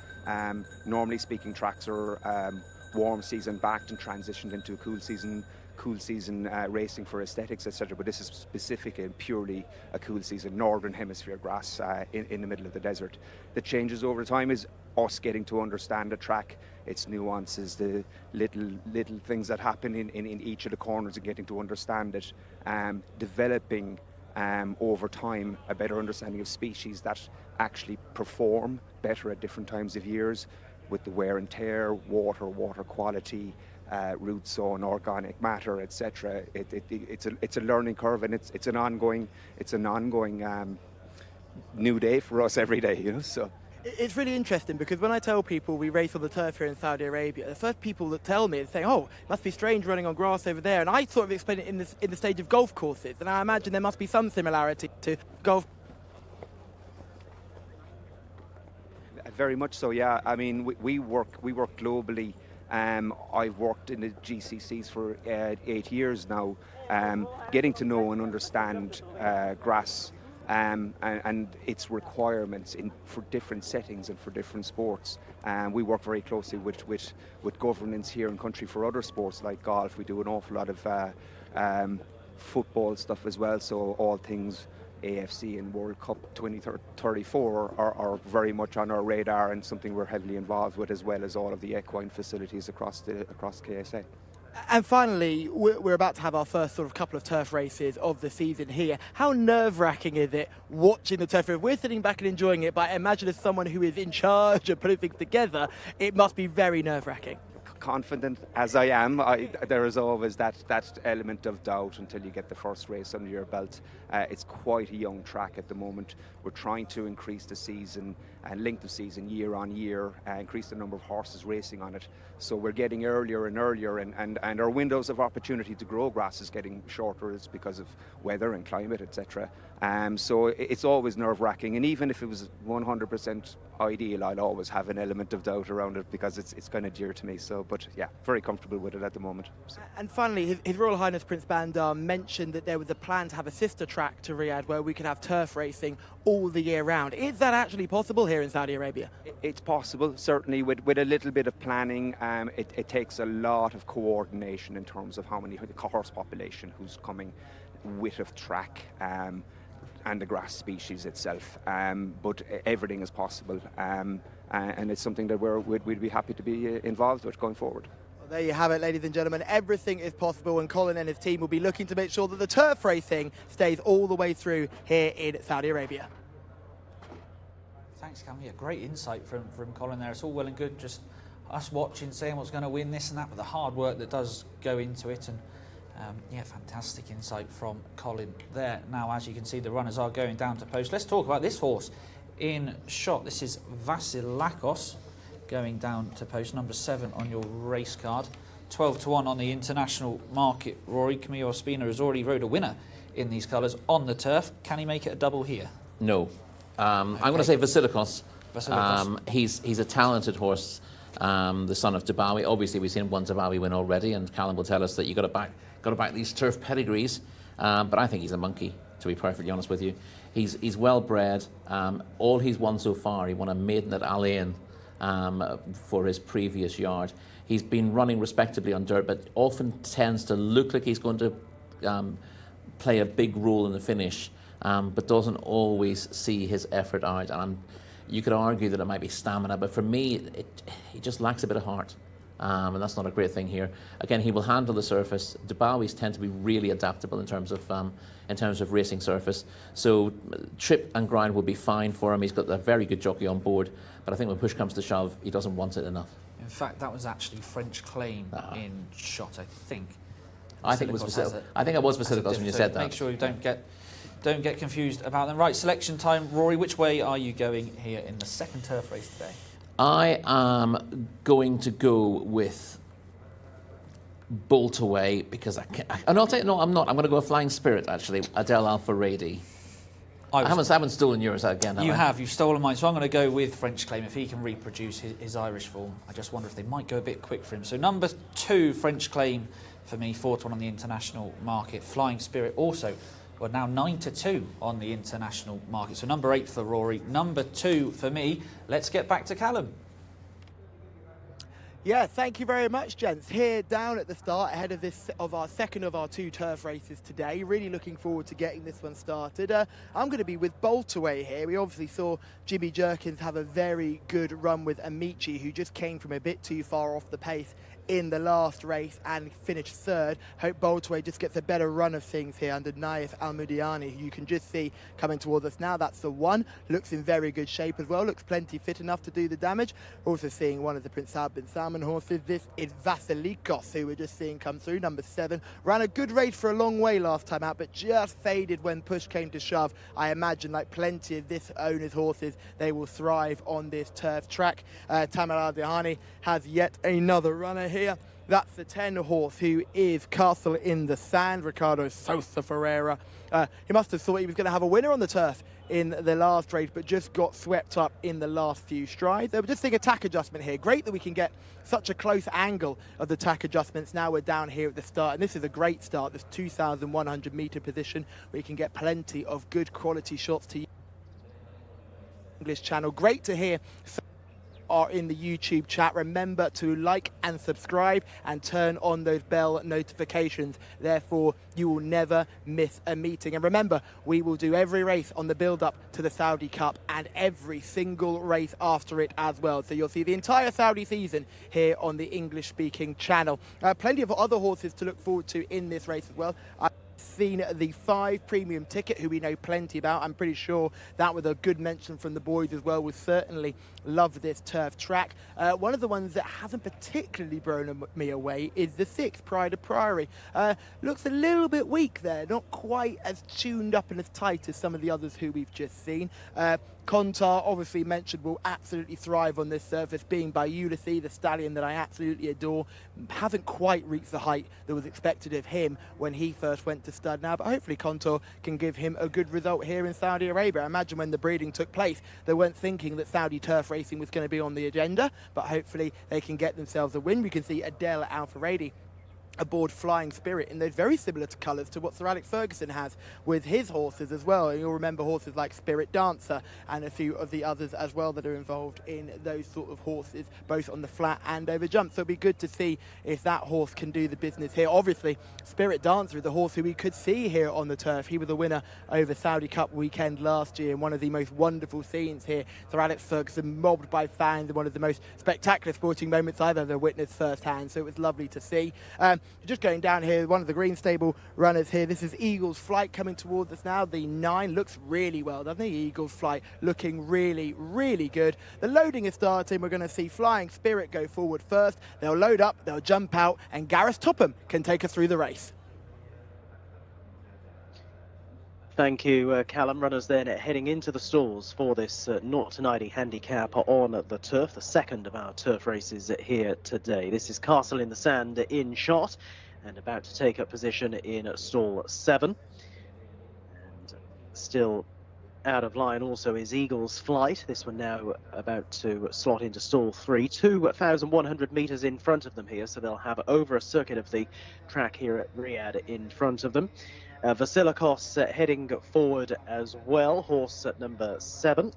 J: Normally speaking, tracks are warm season backed and transitioned into a cool season racing for aesthetics, etc. But this is specific and purely a cool season northern hemisphere grass in the middle of the desert. The changes over time is us getting to understand the track, its nuances, the little things that happen in each of the corners, and getting to understand it, developing over time a better understanding of species that actually perform better at different times of years with the wear and tear, water quality, root zone, organic matter, etc. It's a learning curve, and it's an ongoing new day for us every day, you know. So
C: it's really interesting because when I tell people we race on the turf here in Saudi Arabia, the first people that tell me is saying, "Oh, it must be strange running on grass over there." And I sort of explain it in the stage of golf courses, and I imagine there must be some similarity to golf.
J: Very much so, yeah. I mean, we work globally. I've worked in the GCCs for 8 years now, getting to know and understand grass and its requirements for different settings and for different sports. We work very closely with governance here in country for other sports like golf. We do an awful lot of football stuff as well, so all things AFC and World Cup 2034 are very much on our radar, and something we're heavily involved with, as well as all of the equine facilities across KSA.
C: And finally, we're about to have our first sort of couple of turf races of the season here. How nerve-wracking is it watching the turf? If we're sitting back and enjoying it, but I imagine as someone who is in charge of putting things together, it must be very nerve-wracking.
J: Confident as I am, there is always that element of doubt until you get the first race under your belt. It's quite a young track at the moment. We're trying to increase the season and length of season year on year, increase the number of horses racing on it. So we're getting earlier and earlier, and our windows of opportunity to grow grass is getting shorter. It's because of weather and climate, etc. So it's always nerve-wracking, and even if it was 100% ideal, I'll always have an element of doubt around it because it's kind of dear to me. So, but yeah, very comfortable with it at the moment. So.
C: And finally, His Royal Highness Prince Bandar mentioned that there was a plan to have a sister track to Riyadh where we could have turf racing all the year round. Is that actually possible here in Saudi Arabia?
J: It's possible, certainly, with a little bit of planning. It takes a lot of coordination in terms of how many horse population who's coming, width of track, and the grass species itself. But everything is possible, and it's something that we'd be happy to be involved with going forward.
C: Well, there you have it, ladies and gentlemen. Everything is possible, and Colin and his team will be looking to make sure that the turf racing stays all the way through here in Saudi Arabia.
A: thanks, Callum. Yeah, great insight from Colin there. It's all well and good just us watching, saying what's going to win this and that, but the hard work that does go into it. And yeah, fantastic insight from Colin there. Now, as you can see, the runners are going down to post. Let's talk about this horse in shot. This is Vasilakos going down to post, number 7 on your race card. 12-1 on the international market. Rory Camillo Ospina has already rode a winner in these colours on the turf. Can he make it a double here?
B: No. I'm going to say Vasilakos.
A: Vasilakos.
B: He's a talented horse, the son of Dubawi. Obviously, we've seen one Dubawi win already, and Callum will tell us that you got to back these turf pedigrees. But I think he's a monkey, to be perfectly honest with you. He's well bred. All he's won so far, he won a maiden at Al Ain for his previous yard. He's been running respectably on dirt, but often tends to look like he's going to play a big role in the finish, but doesn't always see his effort out. And you could argue that it might be stamina, but for me, he just lacks a bit of heart. And that's not a great thing here. Again, he will handle the surface. Dubawis tend to be really adaptable in terms of racing surface. So trip and grind will be fine for him. He's got a very good jockey on board, but I think when push comes to shove, he doesn't want it enough.
A: In fact, that was actually French Claim in shot, I think.
B: I think it was Vasilakos. I think it was Vasilakos when you said that.
A: Make sure you don't get confused about them. Right, selection time. Rory, which way are you going here in the second turf race today?
B: I am going to go with Bolt Away because and I'll tell you, no, I'm not. I'm going to go with Flying Spirit, actually. Adele Alpha Rady. I haven't stolen yours again,
A: You have. You've stolen mine. So I'm going to go with French Claim if he can reproduce his Irish form. I just wonder if they might go a bit quick for him. So number 2, French Claim for me, 4-1 on the international market. Flying Spirit also. We're now 9-2 on the international market. So number 8 for Rory, number 2 for me. Let's get back to Callum.
C: Yeah, thank you very much, gents. Here down at the start, ahead of our second of our 2 turf races today. Really looking forward to getting this one started. I'm going to be with Boltaway here. We obviously saw Jimmy Jerkins have a very good run with Amici, who just came from a bit too far off the pace in the last race and finished 3rd. Hope Boltaway just gets a better run of things here under Naif Al-Mudiani, who you can just see coming towards us now. That's the 1. Looks in very good shape as well. Looks plenty fit enough to do the damage. Also seeing one of the Prince Saad bin Salman horses. This is Vasilakos, who we're just seeing come through, number 7. Ran a good race for a long way last time out, but just faded when push came to shove. I imagine, like plenty of this owner's horses, they will thrive on this turf track. Tamer Al-Dihani has yet another runner here. That's the 10 horse, who is Castle in the Sand, Ricardo Sosa Ferreira. He must have thought he was going to have a winner on the turf in the last race, but just got swept up in the last few strides. They were just seeing a tack adjustment here. Great that we can get such a close angle of the tack adjustments. Now we're down here at the start, and this is a great start, this 2,100 metre position, where you can get plenty of good quality shots to English channel. Great to hear are in the YouTube chat. Remember to like and subscribe and turn on those bell notifications. Therefore, you will never miss a meeting. And remember, we will do every race on the build-up to the Saudi Cup and every single race after it as well. So you'll see the entire Saudi season here on the English-speaking channel. Plenty of other horses to look forward to in this race as well. Seen the 5 premium ticket, who we know plenty about. I'm pretty sure that, with a good mention from the boys as well, will certainly love this turf track. One of the ones that hasn't particularly blown me away is the 6, Pride of Priory. Looks a little bit weak there, not quite as tuned up and as tight as some of the others who we've just seen. Kontar, obviously mentioned, will absolutely thrive on this surface, being by Ulysses, the stallion that I absolutely adore. Hasn't quite reached the height that was expected of him when he first went to stud now, but hopefully Kontar can give him a good result here in Saudi Arabia. I imagine when the breeding took place, they weren't thinking that Saudi turf racing was going to be on the agenda, but hopefully they can get themselves a win. We can see Adele Al-Faradi aboard Flying Spirit in those very similar colours to what Sir Alex Ferguson has with his horses as well. You'll remember horses like Spirit Dancer and a few of the others as well that are involved in those sort of horses, both on the flat and over jump. So it'll be good to see if that horse can do the business here. Obviously, Spirit Dancer is the horse who we could see here on the turf. He was a winner over Saudi Cup weekend last year, and one of the most wonderful scenes here. Sir Alex Ferguson mobbed by fans in one of the most spectacular sporting moments I've ever witnessed firsthand, so it was lovely to see. Just going down here, one of the Green Stable runners here. This is Eagle's Flight coming towards us now. The 9 looks really well, doesn't he? Eagle's Flight looking really, really good. The loading is starting. We're going to see Flying Spirit go forward first. They'll load up, they'll jump out, and Gareth Topham can take us through the race.
E: Thank you, Callum. Runners then heading into the stalls for this 0 to 90 handicap on the turf, the second of our turf races here today. This is Castle in the Sand in shot and about to take up position in stall 7. And still out of line also is Eagle's Flight. This one now about to slot into stall 3. 2,100 metres in front of them here, so they'll have over a circuit of the track here at Riyadh in front of them. Vasilikos heading forward as well, horse at number 7.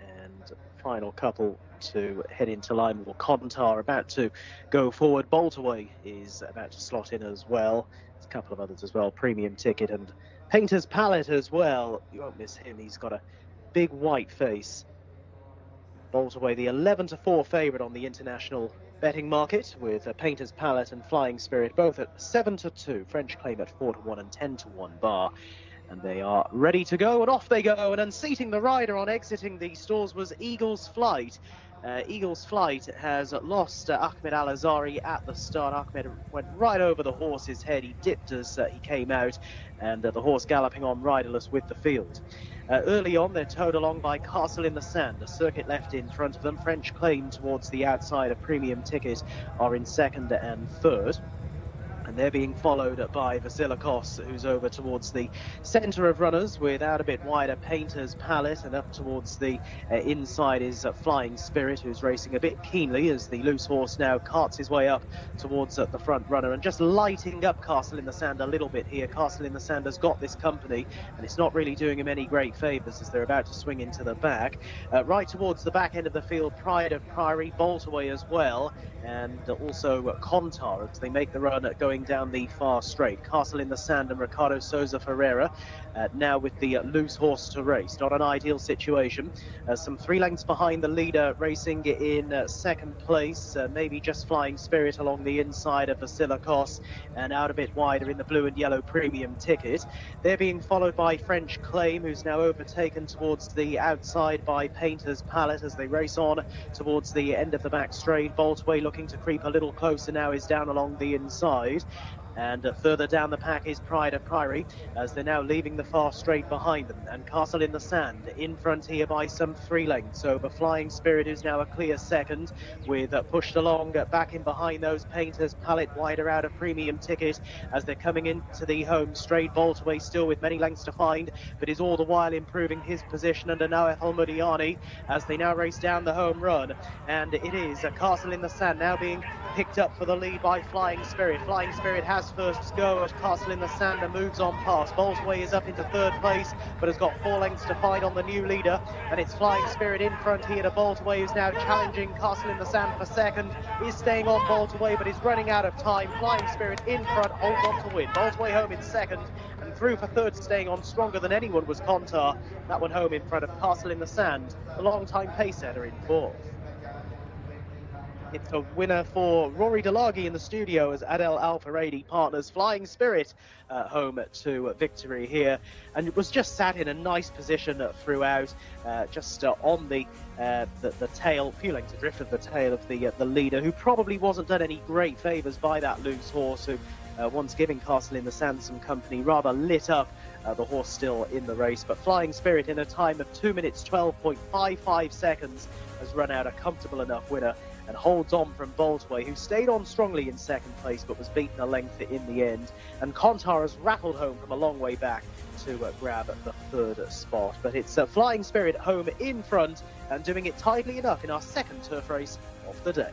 E: And final couple to head into line. Will Contar about to go forward. Boltaway is about to slot in as well. There's a couple of others as well. Premium Ticket and Painter's Palette as well. You won't miss him. He's got a big white face. Boltaway, the 11-4 favourite on the international betting market, with Painter's Palette and Flying Spirit both at 7-2. French Claim at 4-1 and 10-1 bar. And they are ready to go, and off they go. And unseating the rider on exiting the stalls was Eagle's Flight. Eagle's Flight has lost Ahmed Al-Azhari at the start. Ahmed went right over the horse's head. He dipped as he came out, and the horse galloping on riderless with the field. Early on, they're towed along by Castle in the Sand. A circuit left in front of them. French Claim towards the outside. A Premium Ticket are in second and third. And they're being followed by Vasilikos, who's over towards the centre of runners with out a bit wider Painter's Palette, and up towards the inside is Flying Spirit, who's racing a bit keenly as the loose horse now carts his way up towards the front runner, and just lighting up Castle in the Sand a little bit here. Castle in the Sand has got this company, and it's not really doing him any great favours as they're about to swing into the back. Right towards the back end of the field, Pride of Priory, Boltaway as well, and also Contar as they make the run going down the far straight. Castle in the Sand and Ricardo Souza Ferreira now with the loose horse to race. Not an ideal situation. Some 3 lengths behind the leader, racing in second place. Maybe just Flying Spirit along the inside of Vasilikos, and out a bit wider in the blue and yellow Premium Ticket. They're being followed by French Claim, who's now overtaken towards the outside by Painter's Palette as they race on towards the end of the back straight. Boltaway looking to creep a little closer now, is down along the inside. And further down the pack is Pride of Priory as they're now leaving the far straight behind them. And Castle in the Sand in front here by some 3 lengths over Flying Spirit, who's now a clear second, with pushed along back in behind those Painter's Palette, wider out of Premium Ticket as they're coming into the home straight. Boltaway still with many lengths to find, but is all the while improving his position under Nawaf Al-Mudiani as they now race down the home run. And it is Castle in the Sand now being picked up for the lead by Flying Spirit. Flying Spirit has first go as Castle in the Sand and moves on past. Boltaway is up into third place, but has got 4 lengths to find on the new leader, and it's Flying Spirit in front here to Boltaway, who's now challenging Castle in the Sand for second. Is staying on Boltaway, but is running out of time. Flying Spirit in front, holds on to win. Boltaway home in second, and through for third, staying on stronger than anyone was Contar. That one home in front of Castle in the Sand, the long-time pace setter in fourth. It's a winner for Rory Delaghi in the studio as Adel Al-Faradi partners Flying Spirit home to victory here, and it was just sat in a nice position throughout, just on the tail, few lengths adrift of the tail of the leader, who probably wasn't done any great favours by that loose horse, who once giving Castle in the Sand some company, rather lit up the horse still in the race. But Flying Spirit in a time of 2 minutes 12.55 seconds has run out a comfortable enough winner and holds on from Boltaway, who stayed on strongly in second place but was beaten a length in the end. And Contar has rattled home from a long way back to grab the third spot. But it's Flying Spirit home in front and doing it tidily enough in our second turf race of the day.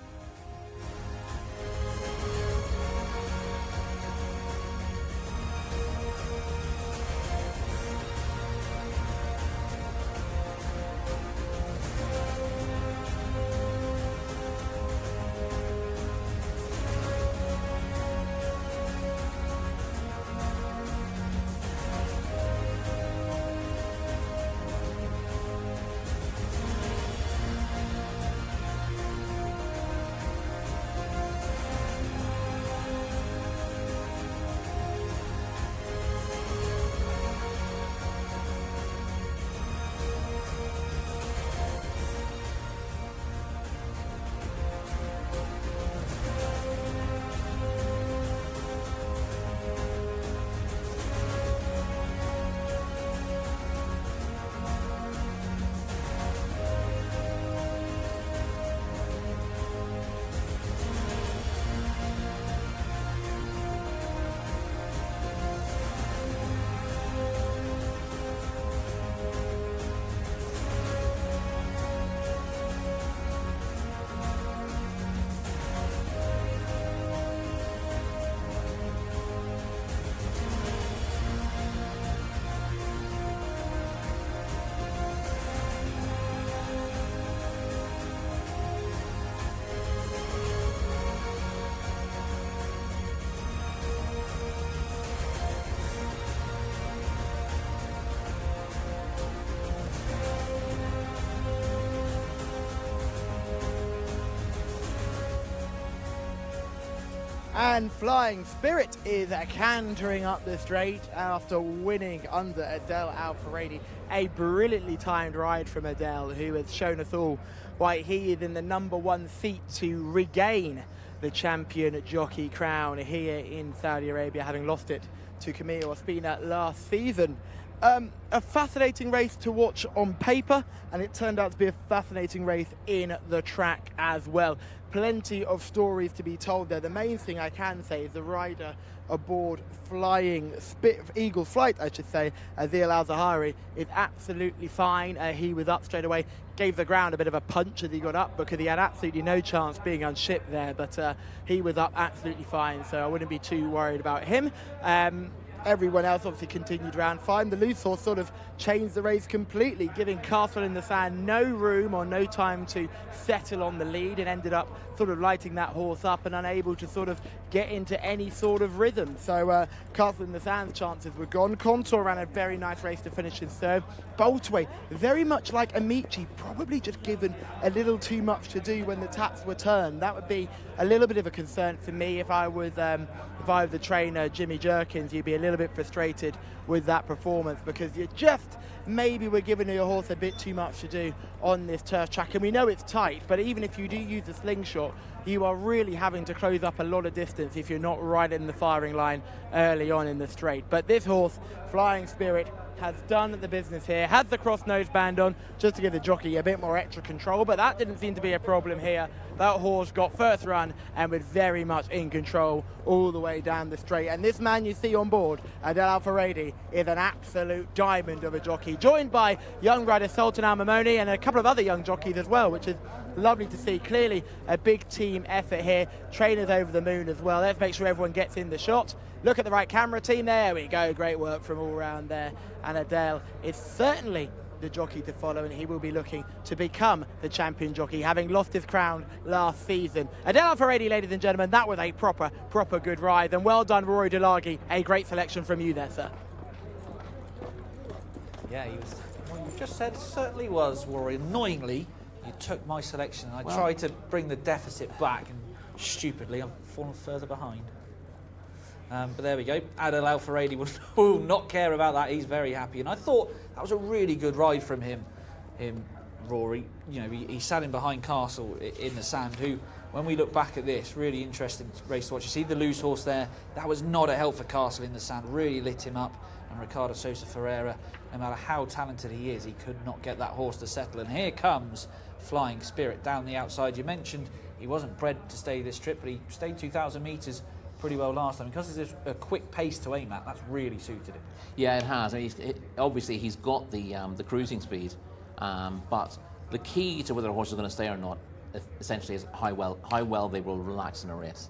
C: And Flying Spirit is cantering up the straight after winning under Adel Al-Faradi. A brilliantly timed ride from Adel, who has shown us all why he is in the #1 seat to regain the champion jockey crown here in Saudi Arabia, having lost it to Camille Ospina last season. A fascinating race to watch on paper, and it turned out to be a fascinating race in the track as well. Plenty of stories to be told there. The main thing I can say is the rider aboard Eagle Flight, I should say, Adil Al-Zahari, is absolutely fine. He was up straight away, gave the ground a bit of a punch as he got up because he had absolutely no chance being unshipped there, but he was up absolutely fine, so I wouldn't be too worried about him. Everyone else obviously continued around fine. The loose horse sort of changed the race completely, giving Castle in the Sand no room or no time to settle on the lead, and ended up sort of lighting that horse up and unable to sort of get into any sort of rhythm. So Castle in the Sand's chances were gone. Contour ran a very nice race to finish in third. Boltway, very much like Amici, probably just given a little too much to do when the taps were turned. That would be a little bit of a concern for me if I was the trainer, Jimmy Jerkins. You'd be a little bit frustrated with that performance because you just maybe we're giving your horse a bit too much to do on this turf track, and we know it's tight, but even if you do use a slingshot, you are really having to close up a lot of distance if you're not right in the firing line early on in the straight. But this horse, Flying Spirit, has done the business here, has the cross nose band on just to give the jockey a bit more extra control, but that didn't seem to be a problem here. That horse got first run and was very much in control all the way down the straight. And this man you see on board, Adel Al-Faradi, is an absolute diamond of a jockey, joined by young rider Sultan Al-Mamoni and a couple of other young jockeys as well, which is lovely to see. Clearly a big team effort here. Trainers over the moon as well. Let's make sure everyone gets in the shot. Look at the right camera team. There we go. Great work from all around there. And Adel is certainly the jockey to follow, and he will be looking to become the champion jockey, having lost his crown last season. Adel Al-Faradi, ladies and gentlemen, that was a proper good ride. And well done, Rory Delagi. A great selection from you there, sir.
A: Yeah, he was. Well, you just said certainly was, Rory. Annoyingly, you took my selection, and I tried to bring the deficit back, and stupidly, I've fallen further behind. But there we go. Adel Al-Faradi will not care about that. He's very happy. And I thought that was a really good ride from him, Rory. You know, he sat in behind Castle in the Sand, who, when we look back at this, really interesting race to watch. You see the loose horse there. That was not a help for Castle in the Sand. Really lit him up. And Ricardo Sosa Ferreira, no matter how talented he is, he could not get that horse to settle. And here comes Flying Spirit down the outside. You mentioned he wasn't bred to stay this trip, but he stayed 2,000 metres pretty well last time. Because there's a quick pace to aim at, that's really suited him.
B: Yeah, it has. I mean, obviously he's got the cruising speed, but the key to whether a horse is going to stay or not, essentially, is how well they will relax in a race.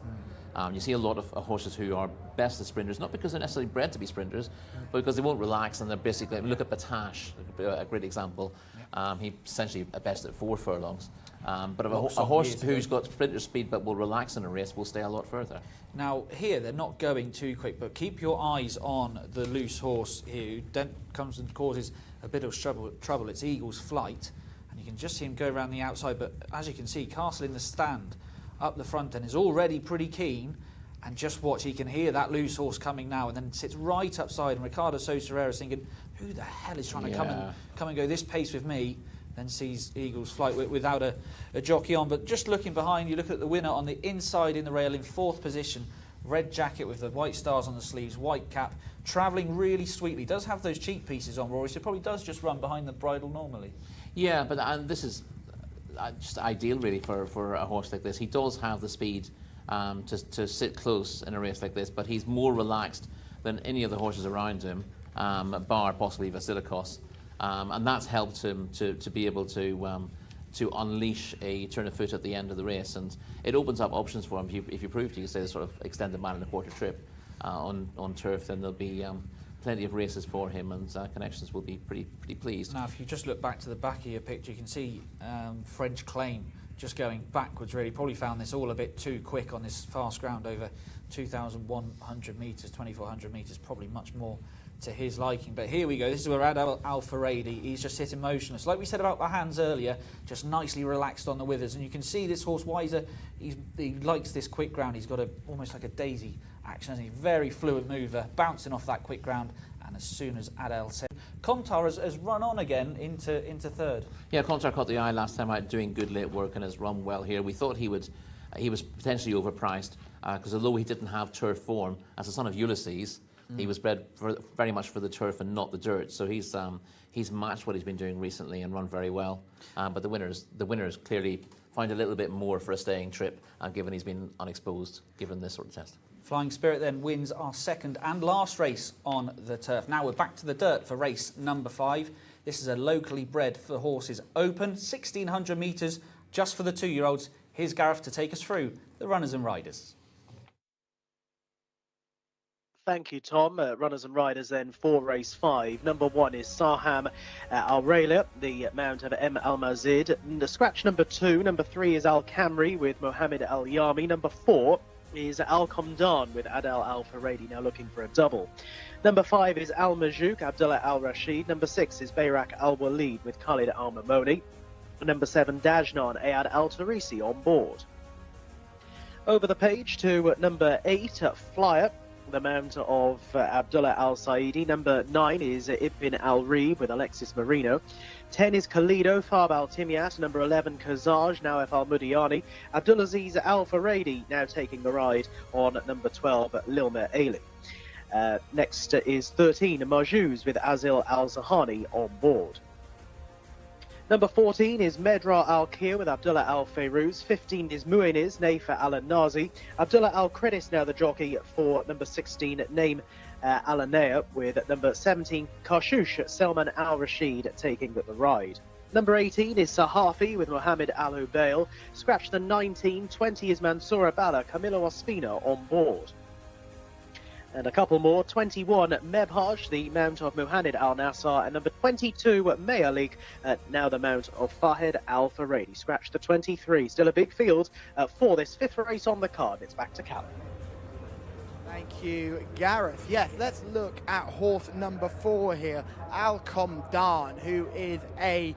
B: You see a lot of horses who are best as sprinters, not because they're necessarily bred to be sprinters, but because they won't relax, and they're basically, look at Batash, a great example. He's essentially best at 4 furlongs. But if a horse who's got sprinter speed but will relax in a race will stay a lot further.
A: Now, here, they're not going too quick, but keep your eyes on the loose horse here, who then comes and causes a bit of trouble. It's Eagle's Flight, and you can just see him go around the outside, but as you can see, Castle in the Stand up the front end is already pretty keen, and just watch, he can hear that loose horse coming now, and then sits right upside, and Ricardo Sosa Ferreira is thinking, who the hell is trying to come and go this pace with me? Then sees Eagle's Flight without a jockey on. But just looking behind, you look at the winner on the inside in the rail in 4th position. Red jacket with the white stars on the sleeves, white cap, travelling really sweetly. Does have those cheek pieces on, Rory, so probably does just run behind the bridle normally. Yeah, but this is just ideal really for a horse like this. He does have the speed to sit close in a race like this, but he's more relaxed than any of the horses around him, bar possibly Vasilikos. And that's helped him to be able to unleash a turn of foot at the end of the race, and it opens up options for him. If you prove to, you say, sort of extended mile and a quarter trip on turf, then there'll be plenty of races for him, and Connections will be pretty pleased. Now, if you just look back to the back of your picture, you can see French Claim just going backwards. Really, probably found this all a bit too quick on this fast ground over 2,100 metres, 2,400 metres. Probably much more to his liking. But here we go. This is where Adel Al Faradi, he's just sitting motionless. Like we said about the hands earlier, just nicely relaxed on the withers. And you can see this horse, Wiser, he likes this quick ground. He's got almost like a daisy action. He's a very fluid mover, bouncing off that quick ground. And as soon as Adel said, Kontar has run on again into third.
B: Yeah, Kontar caught the eye last time out, doing good late work and has run well here. We thought he was potentially overpriced because although he didn't have turf form, as the son of Ulysses, he was bred very much for the turf and not the dirt. So he's matched what he's been doing recently and run very well. But the winners clearly find a little bit more for a staying trip, given he's been unexposed, given this sort of test.
A: Flying Spirit then wins our second and last race on the turf. Now we're back to the dirt for race number 5. This is a locally bred for horses open, 1,600 metres just for the 2-year-olds. Here's Gareth to take us through the runners and riders.
E: Thank you, Tom. Runners and riders then for race 5. Number 1 is Saham Al Rayla, the mount of M Al Mazid. Scratch number 2. Number 3 is Al Kamri with Mohammed Al Yami. Number 4 is Al Komdan with Adel Al Faradi, now looking for a double. Number 5 is Al Majouk, Abdullah Al Rashid. Number 6 is Bayrak Al Walid with Khalid Al Mamoni. Number 7, Dajnan Ayad Al Tarisi on board. Over the page to number 8, Flyer, the mount of Abdullah Al Saidi. Number 9 is Ibn Al Reeb with Alexis Marino. 10 is Khalido, Fab Al Timyat. Number 11, Kazaj, now Al Mudiani. Abdulaziz Al Faradi now taking the ride on number 12, Lilma Ali. Next is 13, Marjouz with Azil Al Zahani on board. Number 14 is Medra Al Kir with Abdullah Al Fairuz. 15 is Muiniz, Naifa Al Nazi. Abdullah Al Credis now the jockey for number 16, Name Alanea, with number 17, Karshush Selman Al Rashid taking the ride. Number 18 is Sahafi with Mohammed Al Ubail. Scratch the 19, 20 is Mansoura Bala, Camilo Ospina on board. And a couple more, 21, Mebhaj, the mount of Muhammad Al Nassar, and number 22, Mayalik, now the mount of Fahed Al Faradi. Scratch the 23. Still a big field for this 5th race on the card. It's back to Callum.
C: Thank you, Gareth. Yes, let's look at horse number 4 here, Al Komdan, who is a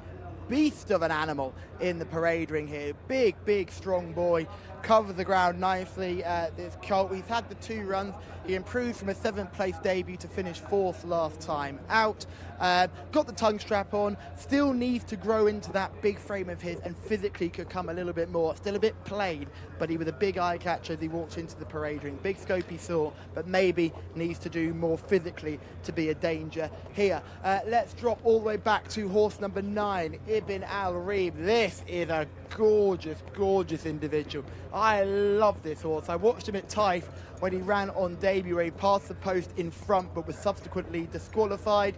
C: beast of an animal in the parade ring here. Big, strong boy. Covers the ground nicely. This colt, he's had the 2 runs. He improved from a 7th place debut to finish 4th last time out. Got the tongue strap on. Still needs to grow into that big frame of his and physically could come a little bit more. Still a bit plain, but he was a big eye catcher as he walked into the parade ring. Big scope he saw, but maybe needs to do more physically to be a danger here. Let's drop all the way back to horse number 9, Ibn Al Reeb. This is a gorgeous individual. I love this horse. I watched him at Taif when he ran on debut, where he passed the post in front but was subsequently disqualified.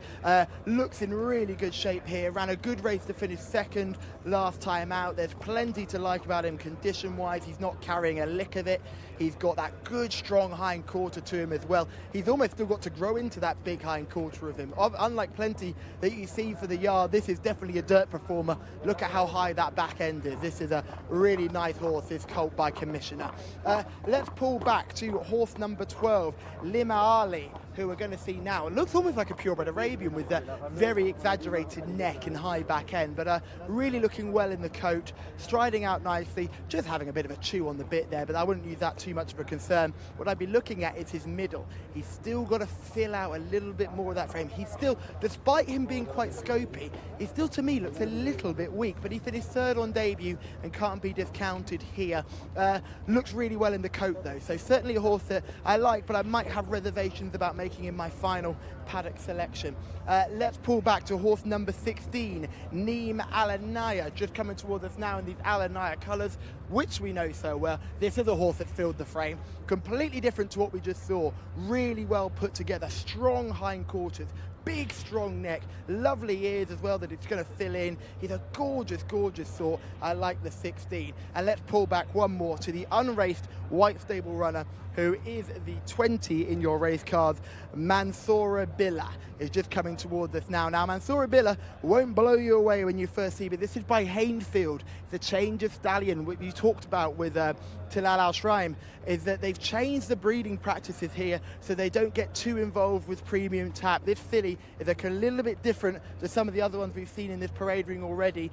C: Looks in really good shape here. Ran a good race to finish 2nd last time out. There's plenty to like about him condition-wise. He's not carrying a lick of it. He's got that good, strong hind quarter to him as well. He's almost still got to grow into that big hind quarter of him. Unlike plenty that you see for the yard, this is definitely a dirt performer. Look at how high that back end is. This is a really nice horse, this colt by Commissioner. Let's pull back to horse number 12, Lima Ali, who we're going to see now. It looks almost like a purebred Arabian with that very exaggerated neck and high back end, but really looking well in the coat, striding out nicely, just having a bit of a chew on the bit there, but I wouldn't use that too much of a concern. What I'd be looking at is his middle. He's still got to fill out a little bit more of that frame. He's still, despite him being quite scopy, he still to me looks a little bit weak, but he finished 3rd on debut and can't be discounted here. Looks really well in the coat though, so certainly a horse that I like, but I might have reservations about making him my final paddock selection. Let's pull back to horse number 16, Neem Alanaya, just coming towards us now in these Alanaya colours, which we know so well. This is a horse that filled the frame, completely different to what we just saw. Really well put together, strong hind quarters, big strong neck, lovely ears as well that it's going to fill in. He's a gorgeous sort. I like the 16. And let's pull back one more to the unraced white stable runner, who is the 20 in your race cards. Mansoura Billah is just coming towards us now. Now, Mansoura Billah won't blow you away when you first see, but this is by Hainesfield. It's a change of stallion. What you talked about with Tilal Al Shraim is that they've changed the breeding practices here so they don't get too involved with premium tap. This filly is a little bit different to some of the other ones we've seen in this parade ring already.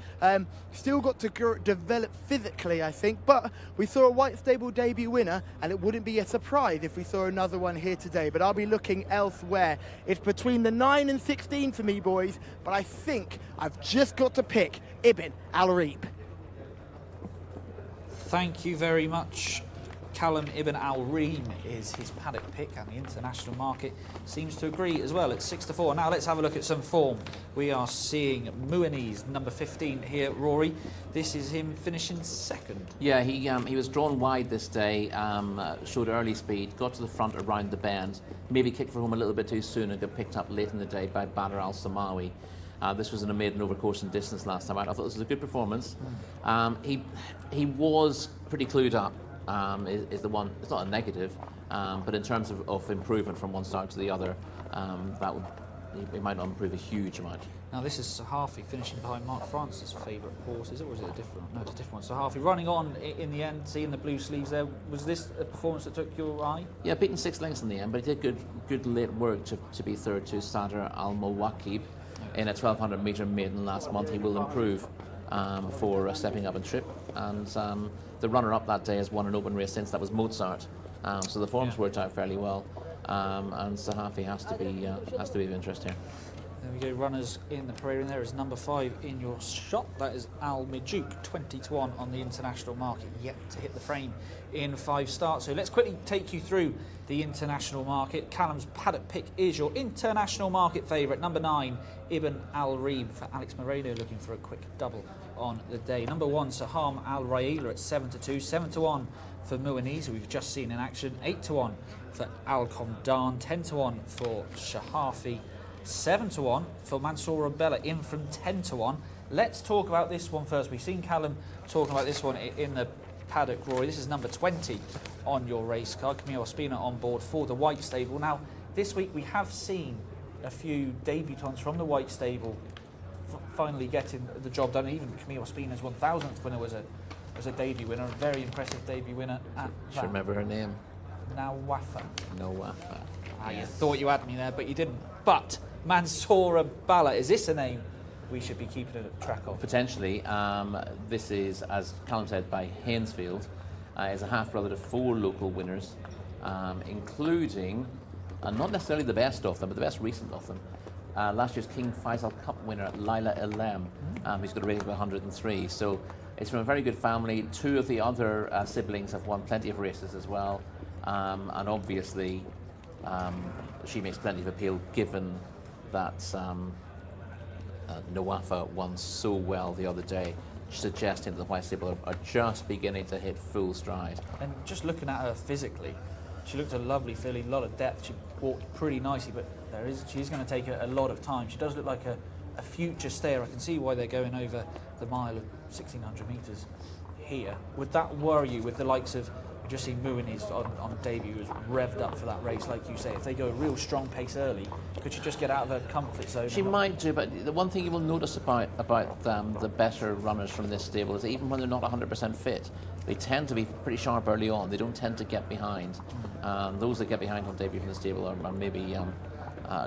C: Still got to develop physically, I think, but we saw a White Stable debut winner, and it wouldn't be a surprise if we saw another one here today, but I'll be looking elsewhere. It's between the 9 and 16 for me, boys, but I think I've just got to pick Ibn Al Reeb.
A: Thank you very much. Callum. Ibn Al Reem is his paddock pick, and the international market seems to agree as well. It's 6-4. Now let's have a look at some form. We are seeing Muaniz, number 15 here, Rory. This is him finishing second.
B: Yeah, he was drawn wide this day, showed early speed, got to the front around the bend, maybe kicked for home a little bit too soon and got picked up late in the day by Badr Al Samawi. This was in a maiden over course and distance last time out. I thought this was a good performance. He was pretty clued up. Is the one. It's not a negative, but in terms of improvement from one start to the other, he might not improve a huge amount.
A: Now this is Sahafi finishing behind Mark Francis' favourite horse, is it, or is it a different one? No, it's a different one. Sahafi running on in the end, seeing the blue sleeves there. Was this a performance that took your eye?
B: Yeah, beaten 6 lengths in the end, but he did good late work to be third to Sadr Al Mawakib in a 1200 metre maiden last month. He will improve for stepping up and trip, and the runner-up that day has won an open race since. That was Mozart, so the form's worked out fairly well, and Sahafi has to be of interest here.
A: There we go, runners in the parade, and there is number 5 in your shot. That is Al Mijuk, 20-1 on the international market, yet to hit the frame in 5 starts. So let's quickly take you through the international market. Callum's paddock pick is your international market favourite, number 9, Ibn Al Reeb, for Alex Moreno, looking for a quick double on the day. Number 1, Saham Al Rayla at 7-2, 7-1 for Muaniz, who we've just seen in action, 8-1 for Al Komdan, 10-1 for Shahafi, 7-1 for Mansoura Billah, in from 10-1. Let's talk about this one first. We've seen Callum talking about this one in the paddock, Rory. This is number 20 on your race card. Camille Ospina on board for the White Stable. Now, this week we have seen a few debutants from the White Stable finally getting the job done. Even Camille Ospina's 1000th winner was a debut winner, a very impressive debut winner at
B: I should remember her name.
A: Nawafa.
B: Yes.
A: You thought you had me there, but you didn't. But Mansoura Billah, is this a name we should be keeping a track of?
B: Potentially. This is, as Callum said, by Hainesfield. Is a half-brother to 4 local winners, including, not necessarily the best of them, but the best recent of them. Last year's King Faisal Cup winner, Laila Ilem, who's got a rating of 103. So it's from a very good family. 2 of the other siblings have won plenty of races as well. And obviously, she makes plenty of appeal given that Nawafa won so well the other day, suggesting that the White Stable are just beginning to hit full stride.
A: And just looking at her physically, she looked a lovely filly, a lot of depth. She walked pretty nicely, but she's going to take a lot of time. She does look like a future stayer. I can see why they're going over the mile of 1,600 metres here. Would that worry you with the likes of, we've just seen Muaniz on debut, was revved up for that race, like you say. If they go a real strong pace early, could she just get out of her comfort zone?
B: She might do, but the one thing you will notice about the better runners from this stable is that even when they're not 100% fit, they tend to be pretty sharp early on. They don't tend to get behind. Those that get behind on debut from the stable are maybe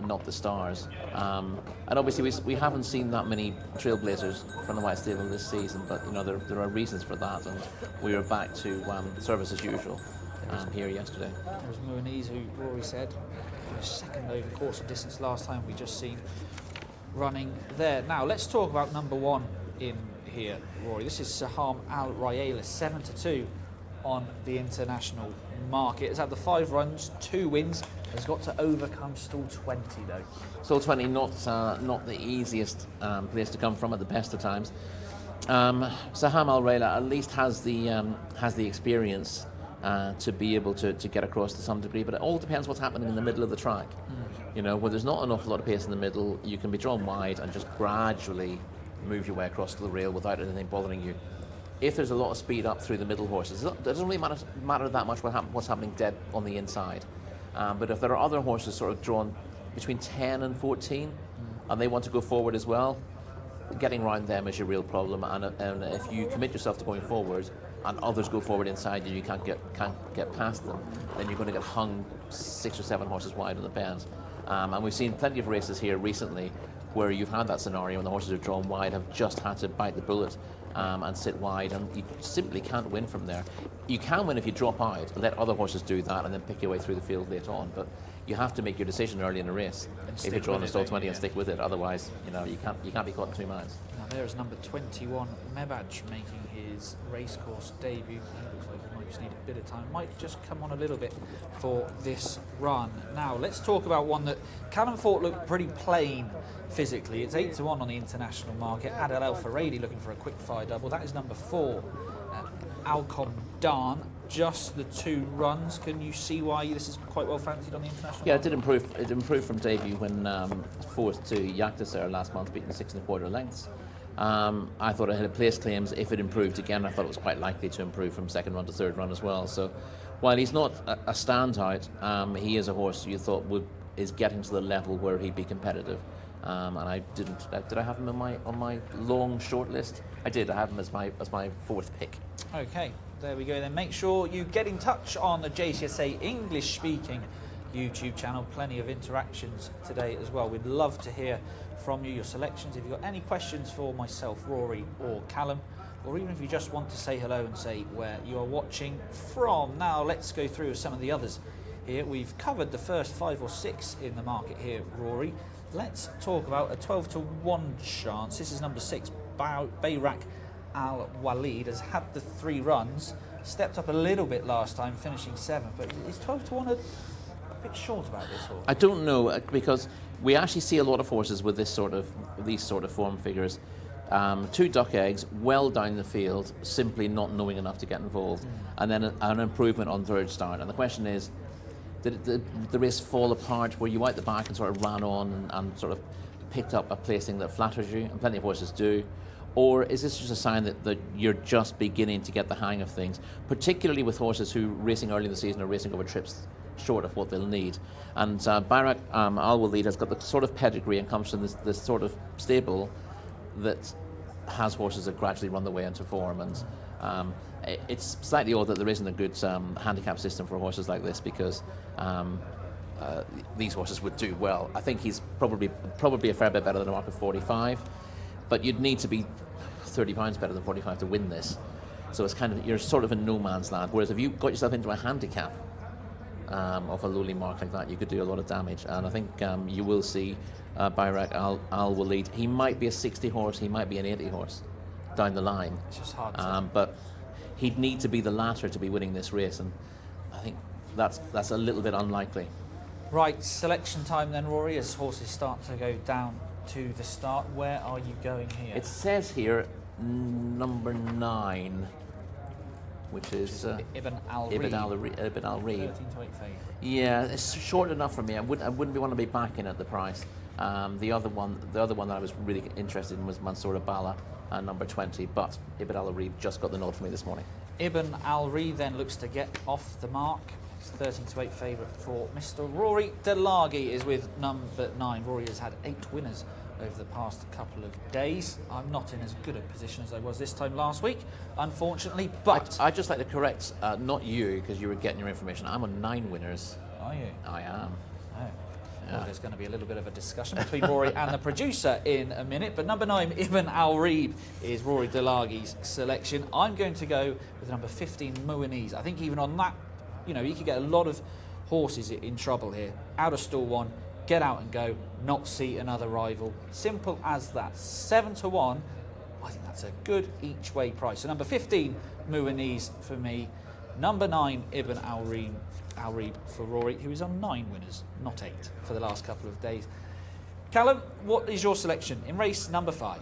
B: not the stars. And obviously we haven't seen that many trailblazers from the White Stable this season, but there are reasons for that, and we are back to service as usual here yesterday.
A: There was Muaniz, who Rory said finished second over course and distance last time. We just seen running there. Now let's talk about number 1 in here, Rory. This is Saham Al Rayla, 7-2 on the international market. It's had the 5 runs, 2 wins. Has got to overcome stall 20 though.
B: Stall 20, not the easiest place to come from at the best of times. Saham Al Rayla at least has the experience to be able to get across to some degree, but it all depends what's happening in the middle of the track. Where there's not an awful lot of pace in the middle, you can be drawn wide and just gradually move your way across to the rail without anything bothering you. if there's a lot of speed up through the middle horses, it doesn't really matter that much what's happening dead on the inside. But if there are other horses sort of drawn between 10 and 14, and they want to go forward as well, getting around them is your real problem. And if you commit yourself to going forward, and others go forward inside you, you can't get past them, then you're going to get hung 6 or 7 horses wide on the bend. And we've seen plenty of races here recently where you've had that scenario and the horses who are drawn wide have just had to bite the bullet and sit wide, and you simply can't win from there. You can win if you drop out, let other horses do that, and then pick your way through the field later on. But you have to make your decision early in the race if you're drawn a stall 20 and stick with it. Otherwise, you can't be caught in 2 minds.
A: Now there's number 21, Mebaj, making his racecourse debut. He looks like he might just need a bit of time. Might just come on a little bit for this run. Now let's talk about one that Callum thought looked pretty plain physically. It's 8-1 on the international market. Adel El Faradi looking for a quick fire double. That is number 4, Alcom Dan. Just the 2 runs. Can you see why this is quite well fancied on the international market?
B: It did improve. It improved from debut when fourth to Jcsa last month, beating 6 1/4 lengths. I thought it had place claims. If it improved again, I thought it was quite likely to improve from 2nd run to 3rd run as well. So while he's not a standout, he is a horse you thought is getting to the level where he'd be competitive. And I didn't. Did I have him on my long short list? I did. I have him as my 4th pick.
A: Okay, there we go then. Make sure you get in touch on the Jcsa English speaking YouTube channel. Plenty of interactions today as well. We'd love to hear from you, your selections. If you've got any questions for myself, Rory or Callum, or even if you just want to say hello and say where you are watching from. Now let's go through some of the others here. We've covered the first 5 or 6 in the market here, Rory. Let's talk about a 12-1 chance. This is number 6, Bayrak Al Walid, has had the 3 runs, stepped up a little bit last time, finishing 7th, but is 12-1 a bit short about this horse?
B: I don't know, because we actually see a lot of horses with these sort of form figures. 2 duck eggs, well down the field, simply not knowing enough to get involved, and then an improvement on 3rd start. And the question is, did the race fall apart? Were you out the back and sort of ran on and sort of picked up a placing that flatters you? And plenty of horses do. Or is this just a sign that you're just beginning to get the hang of things, particularly with horses who racing early in the season are racing over trips short of what they'll need? And Bayrak Al Walid has got the sort of pedigree and comes from this sort of stable that has horses that gradually run their way into form. And it's slightly odd that there isn't a good handicap system for horses like this, because these horses would do well. I think he's probably a fair bit better than a mark of 45, but you'd need to be 30 pounds better than 45 to win this. So it's you're sort of in no man's land. Whereas if you got yourself into a handicap of a lowly mark like that, you could do a lot of damage. And I think you will see Bayrak Al Walid. He might be a 60 horse, he might be an 80 horse down the line.
A: It's just hard to...
B: But he'd need to be the latter to be winning this race, and I think that's a little bit unlikely.
A: Right, selection time then, Rory, as horses start to go down to the start. Where are you going here?
B: It says here number 9, which is
A: Ibn Al
B: Reed.
A: Reed. 13 to 8 fade.
B: Yeah, it's short enough for me. I wouldn't want to be backing at the price. The other one that I was really interested in was Mansour Bala, number 20, but Ibn Al Reed just got the nod for me this morning.
A: Ibn Al Reed then looks to get off the mark. It's 13 to 8 favourite for Mr. Rory Delaghi is with number 9. Rory has had 8 winners over the past couple of days. I'm not in as good a position as I was this time last week, unfortunately, but...
B: I'd just like to correct, not you, because you were getting your information. I'm on 9 winners.
A: Are you?
B: I am.
A: Oh. Well, there's going to be a little bit of a discussion between Rory and the producer in a minute, but number 9, Ibn Al Reed, is Rory Delaghi's selection. I'm going to go with number 15, Muaniz. I think even on that, you could get a lot of horses in trouble here. Out of stall 1, get out and go, not see another rival. Simple as that. 7 to 1. I think that's a good each way price. So number 15, Muaniz for me. Number 9, Ibn Al Reed for Rory, who is on 9 winners, not 8, for the last couple of days. Callum, what is your selection in race number 5?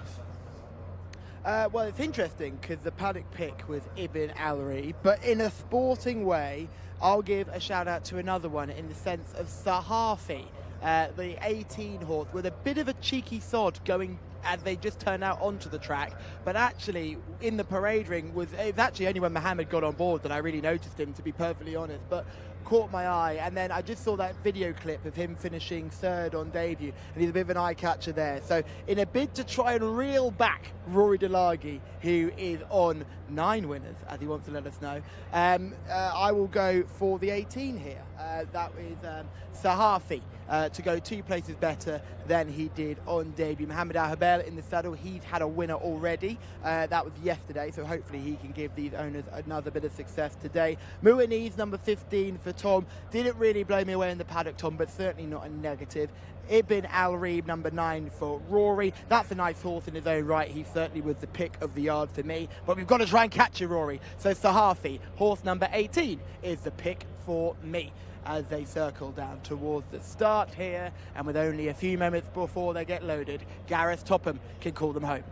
C: Well, it's interesting because the paddock pick was Ibn Al Reed, but in a sporting way, I'll give a shout out to another one in the sense of Sahafi, the 18 horse with a bit of a cheeky sod going as they just turned out onto the track. But actually, in the parade ring, it's actually only when Mohammed got on board that I really noticed him, to be perfectly honest. But caught my eye, and then I just saw that video clip of him finishing third on debut, and he's a bit of an eye catcher there. So in a bid to try and reel back Rory Delagi, who is on 9 winners, as he wants to let us know, I will go for the 18 here. That is Sahafi, to go 2 places better than he did on debut. Mohammed Al Habel in the saddle, he's had a winner already. That was yesterday, so hopefully he can give these owners another bit of success today. Muaniz, number 15 for Tom. Didn't really blow me away in the paddock, Tom, but certainly not a negative. Ibn Al Reeb, number 9 for Rory. That's a nice horse in his own right. He certainly was the pick of the yard for me, but we've got to try and catch you, Rory. So Sahafi, horse number 18, is the pick for me as they circle down towards the start here, and with only a few moments before they get loaded, Gareth Topham can call them home.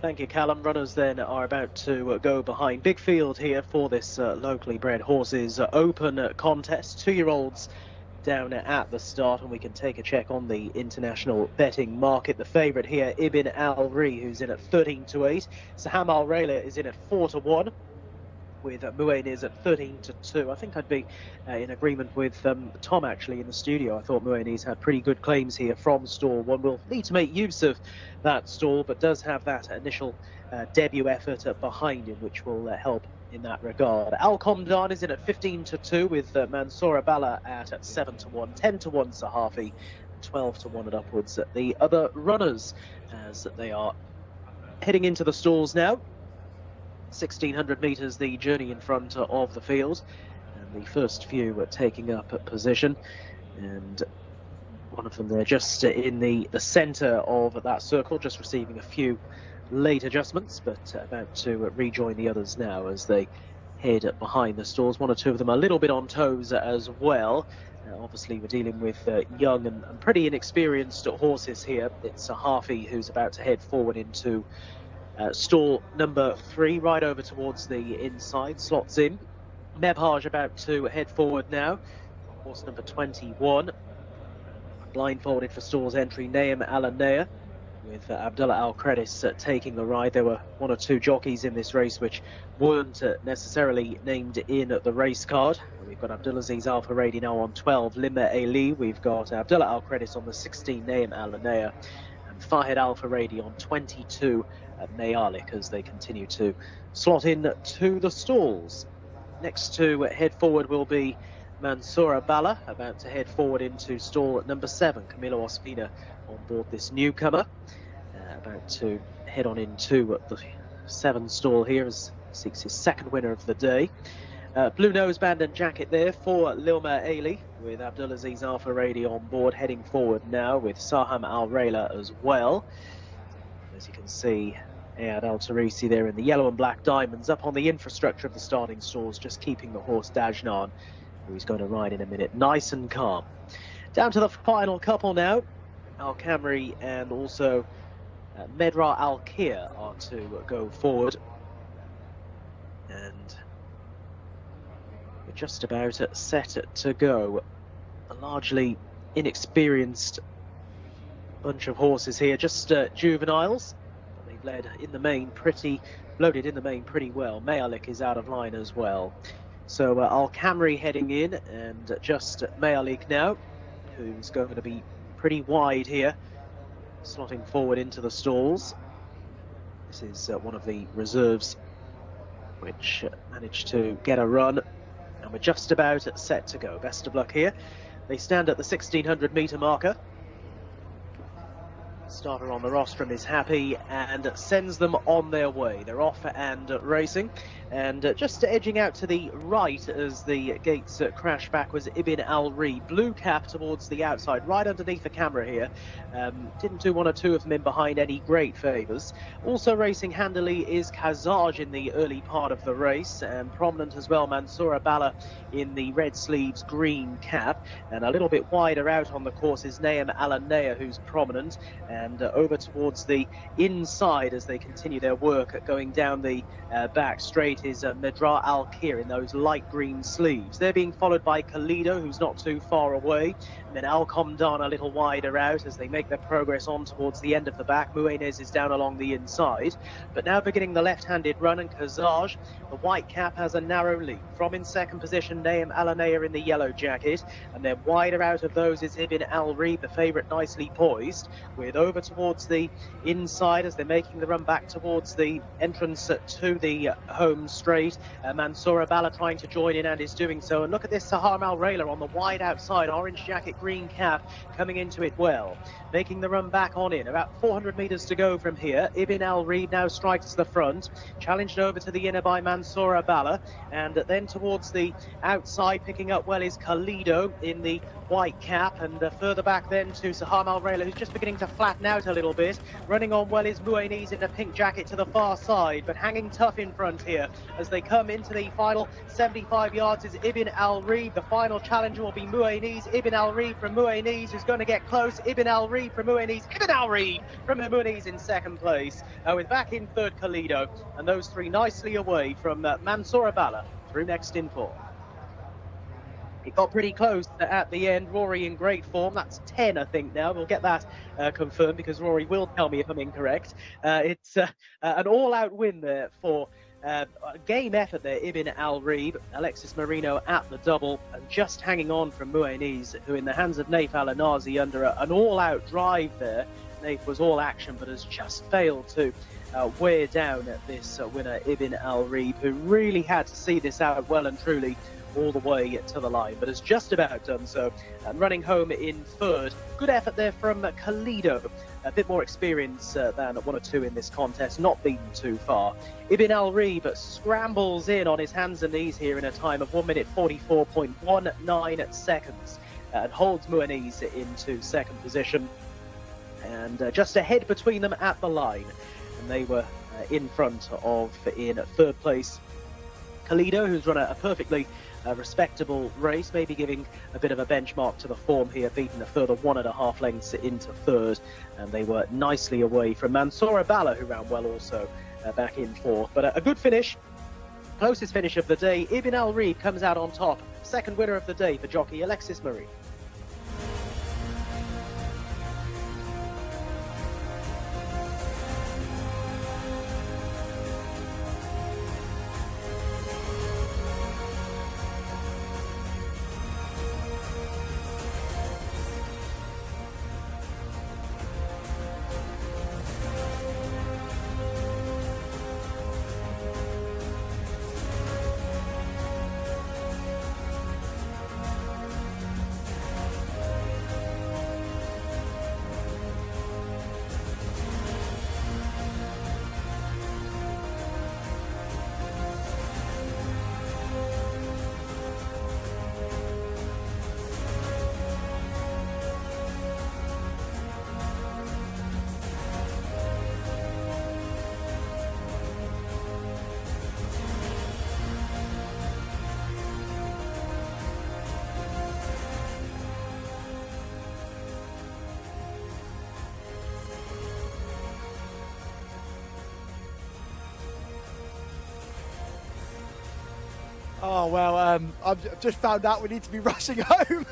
E: Thank you, Callum. Runners then are about to go behind. Big field here for this locally bred horses open contest. 2-year-olds down at the start, and we can take a check on the international betting market. The favourite here, Ibn Al Ri, who's in at 13-8. Saham Al Rayla is in at 4-1. With Muaniz at 13-2. I think I'd be in agreement with Tom actually in the studio. I thought Muaniz had pretty good claims here from stall 1. Will need to make use of that stall, but does have that initial debut effort behind him, which will help in that regard. Al Komdan is in at 15-2 with Mansoura Bala at 7-1, 10-1 Sahafi, 12-1 and upwards at the other runners as they are heading into the stalls now. 1,600 metres the journey in front of the field, and the first few were taking up position, and one of them there just in the centre of that circle, just receiving a few late adjustments, but about to rejoin the others now as they head behind the stalls. 1 or 2 of them a little bit on toes as well. Obviously we're dealing with young and pretty inexperienced horses here. It's Sahafi who's about to head forward into stall number 3, right over towards the inside, slots in. Mebhaj about to head forward now. Horse number 21, blindfolded for stalls entry, Naim Alanea, with Abdullah Al-Kredis taking the ride. There were 1 or 2 jockeys in this race which weren't necessarily named in the race card. We've got Abdulaziz Al Faradi now on 12, Limma Ali. We've got Abdullah Al-Kredis on the 16, Naim Alanea, and Fahed Al Faradi on 22, Mayalik, as they continue to slot in to the stalls. Next to head forward will be Mansoura Bala, about to head forward into stall number 7. Camilo Ospina on board this newcomer, about to head on into the 7 stall here as seeks his 2nd winner of the day. Blue noseband and jacket there for Lilma Ali, with Abdulaziz Al Faradi on board, heading forward now with Saham Al Rayla as well. As you can see, Ayad Al Tarisi there in the yellow and black diamonds up on the infrastructure of the starting stalls, just keeping the horse Dajnan, who he's going to ride in a minute, nice and calm. Down to the final couple now. Al Kamri and also Medra Al Kir are to go forward, and we're just about set to go. A largely inexperienced bunch of horses here, just juveniles. They've led in the main loaded in the main pretty well. Mayalik is out of line as well. So Al Kamri heading in, and just Mayalik now, who's going to be pretty wide here, slotting forward into the stalls. This is one of the reserves which managed to get a run, and we're just about set to go. Best of luck here. They stand at the 1,600 metre marker. Starter on the rostrum is happy and sends them on their way. They're off and racing, and just edging out to the right as the gates crash back was Ibn Al Ri. Blue cap towards the outside, right underneath the camera here. Didn't do 1 or 2 of them in behind any great favours. Also racing handily is Kazaj in the early part of the race, and prominent as well Mansoura Bala in the red sleeves, green cap, and a little bit wider out on the course is Naim Alanea, who's prominent, and over towards the inside as they continue their work going down the back straight It is Medra Al-Kir in those light green sleeves. They're being followed by Kalido, who's not too far away, and then Al Komdan a little wider out as they make their progress on towards the end of the back. Muenes is down along the inside, but now beginning the left-handed run, and Kazaj, the white cap, has a narrow lead. From in second position, Naim Alanea in the yellow jacket, and then wider out of those is Ibn Al-Reeb, the favourite, nicely poised, with over towards the inside as they're making the run back towards the entrance to the home straight. Mansour Abala trying to join in and is doing so. And look at this Sahar Malrela on the wide outside, orange jacket, green cap, coming into it well. Making the run back on in. About 400 metres to go from here. Ibn Al-Reeb now strikes the front. Challenged over to the inner by Mansour Abala. And then towards the outside, picking up well, is Kalido in the white cap. And further back then to Sahar Malrela, who's just beginning to flatten out a little bit. Running on well is Muenis in the pink jacket to the far side, but hanging tough in front here as they come into the final 75 yards is Ibn Al-Reeb. The final challenger will be Muenis. Ibn Al-Reeb from Muenis, who's going to get close. Ibn Al-Reeb from Muenis. Ibn Al-Reeb from Muenis in second place, with back in third Kalido, and those three nicely away from Mansour Abala through next in four. It got pretty close at the end. Rory in great form. That's 10, I think, now. We'll get that confirmed because Rory will tell me if I'm incorrect. It's an all-out win there for a game effort there. Ibn Al-Reeb, Alexis Marino at the double, and just hanging on from Muenis, who in the hands of Naif Al-Anazi under an all-out drive there. Naif was all action, but has just failed to wear down this winner, Ibn Al-Reeb, who really had to see this out well and truly all the way to the line, but has just about done so, and running home in third. Good effort there from Kalido, a bit more experience than one or two in this contest, not been too far. Ibn Al-Reeb scrambles in on his hands and knees here in a time of 1 minute 44.19 seconds, and holds Muenis into second position, and just ahead between them at the line, and they were in front of, in third place, Kalido, who's run a perfectly respectable race, maybe giving a bit of a benchmark to the form here, beating a further 1.5 lengths into third, and they were nicely away from Mansour Abala, who ran well also back in fourth. But a good finish, closest finish of the day. Ibn Al-Reeb comes out on top, second winner of the day for jockey Alexis Marie. Oh, well, I've just found out we need to be rushing home.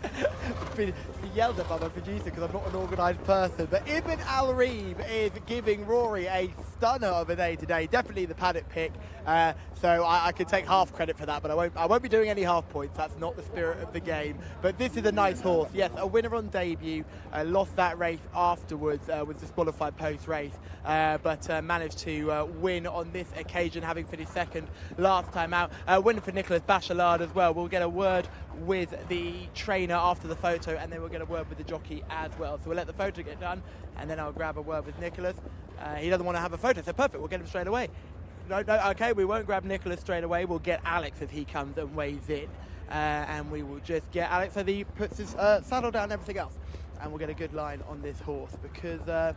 E: I've been yelled at by my producer because I'm not an organised person. But Ibn Al-Reeb is giving Rory a stunner of a day today. Definitely the paddock pick. So I can take half credit for that, but I won't be doing any half points. That's not the spirit of the game. But this is a nice horse. Yes, a winner on debut. Lost that race afterwards, was disqualified post-race, but managed to win on this occasion, having finished second last time out. Winner for Nicholas Bachelard as well. We'll get a word with the trainer after the photo, and then we'll get a word with the jockey as well. So we'll let the photo get done, and then I'll grab a word with Nicholas. He doesn't want to have a photo, so perfect, we'll get him straight away. No, okay, we won't grab Nicholas straight away. We'll get Alex as he comes and weighs in, and we will just get Alex so that he puts his saddle down and everything else, and we'll get a good line on this horse, because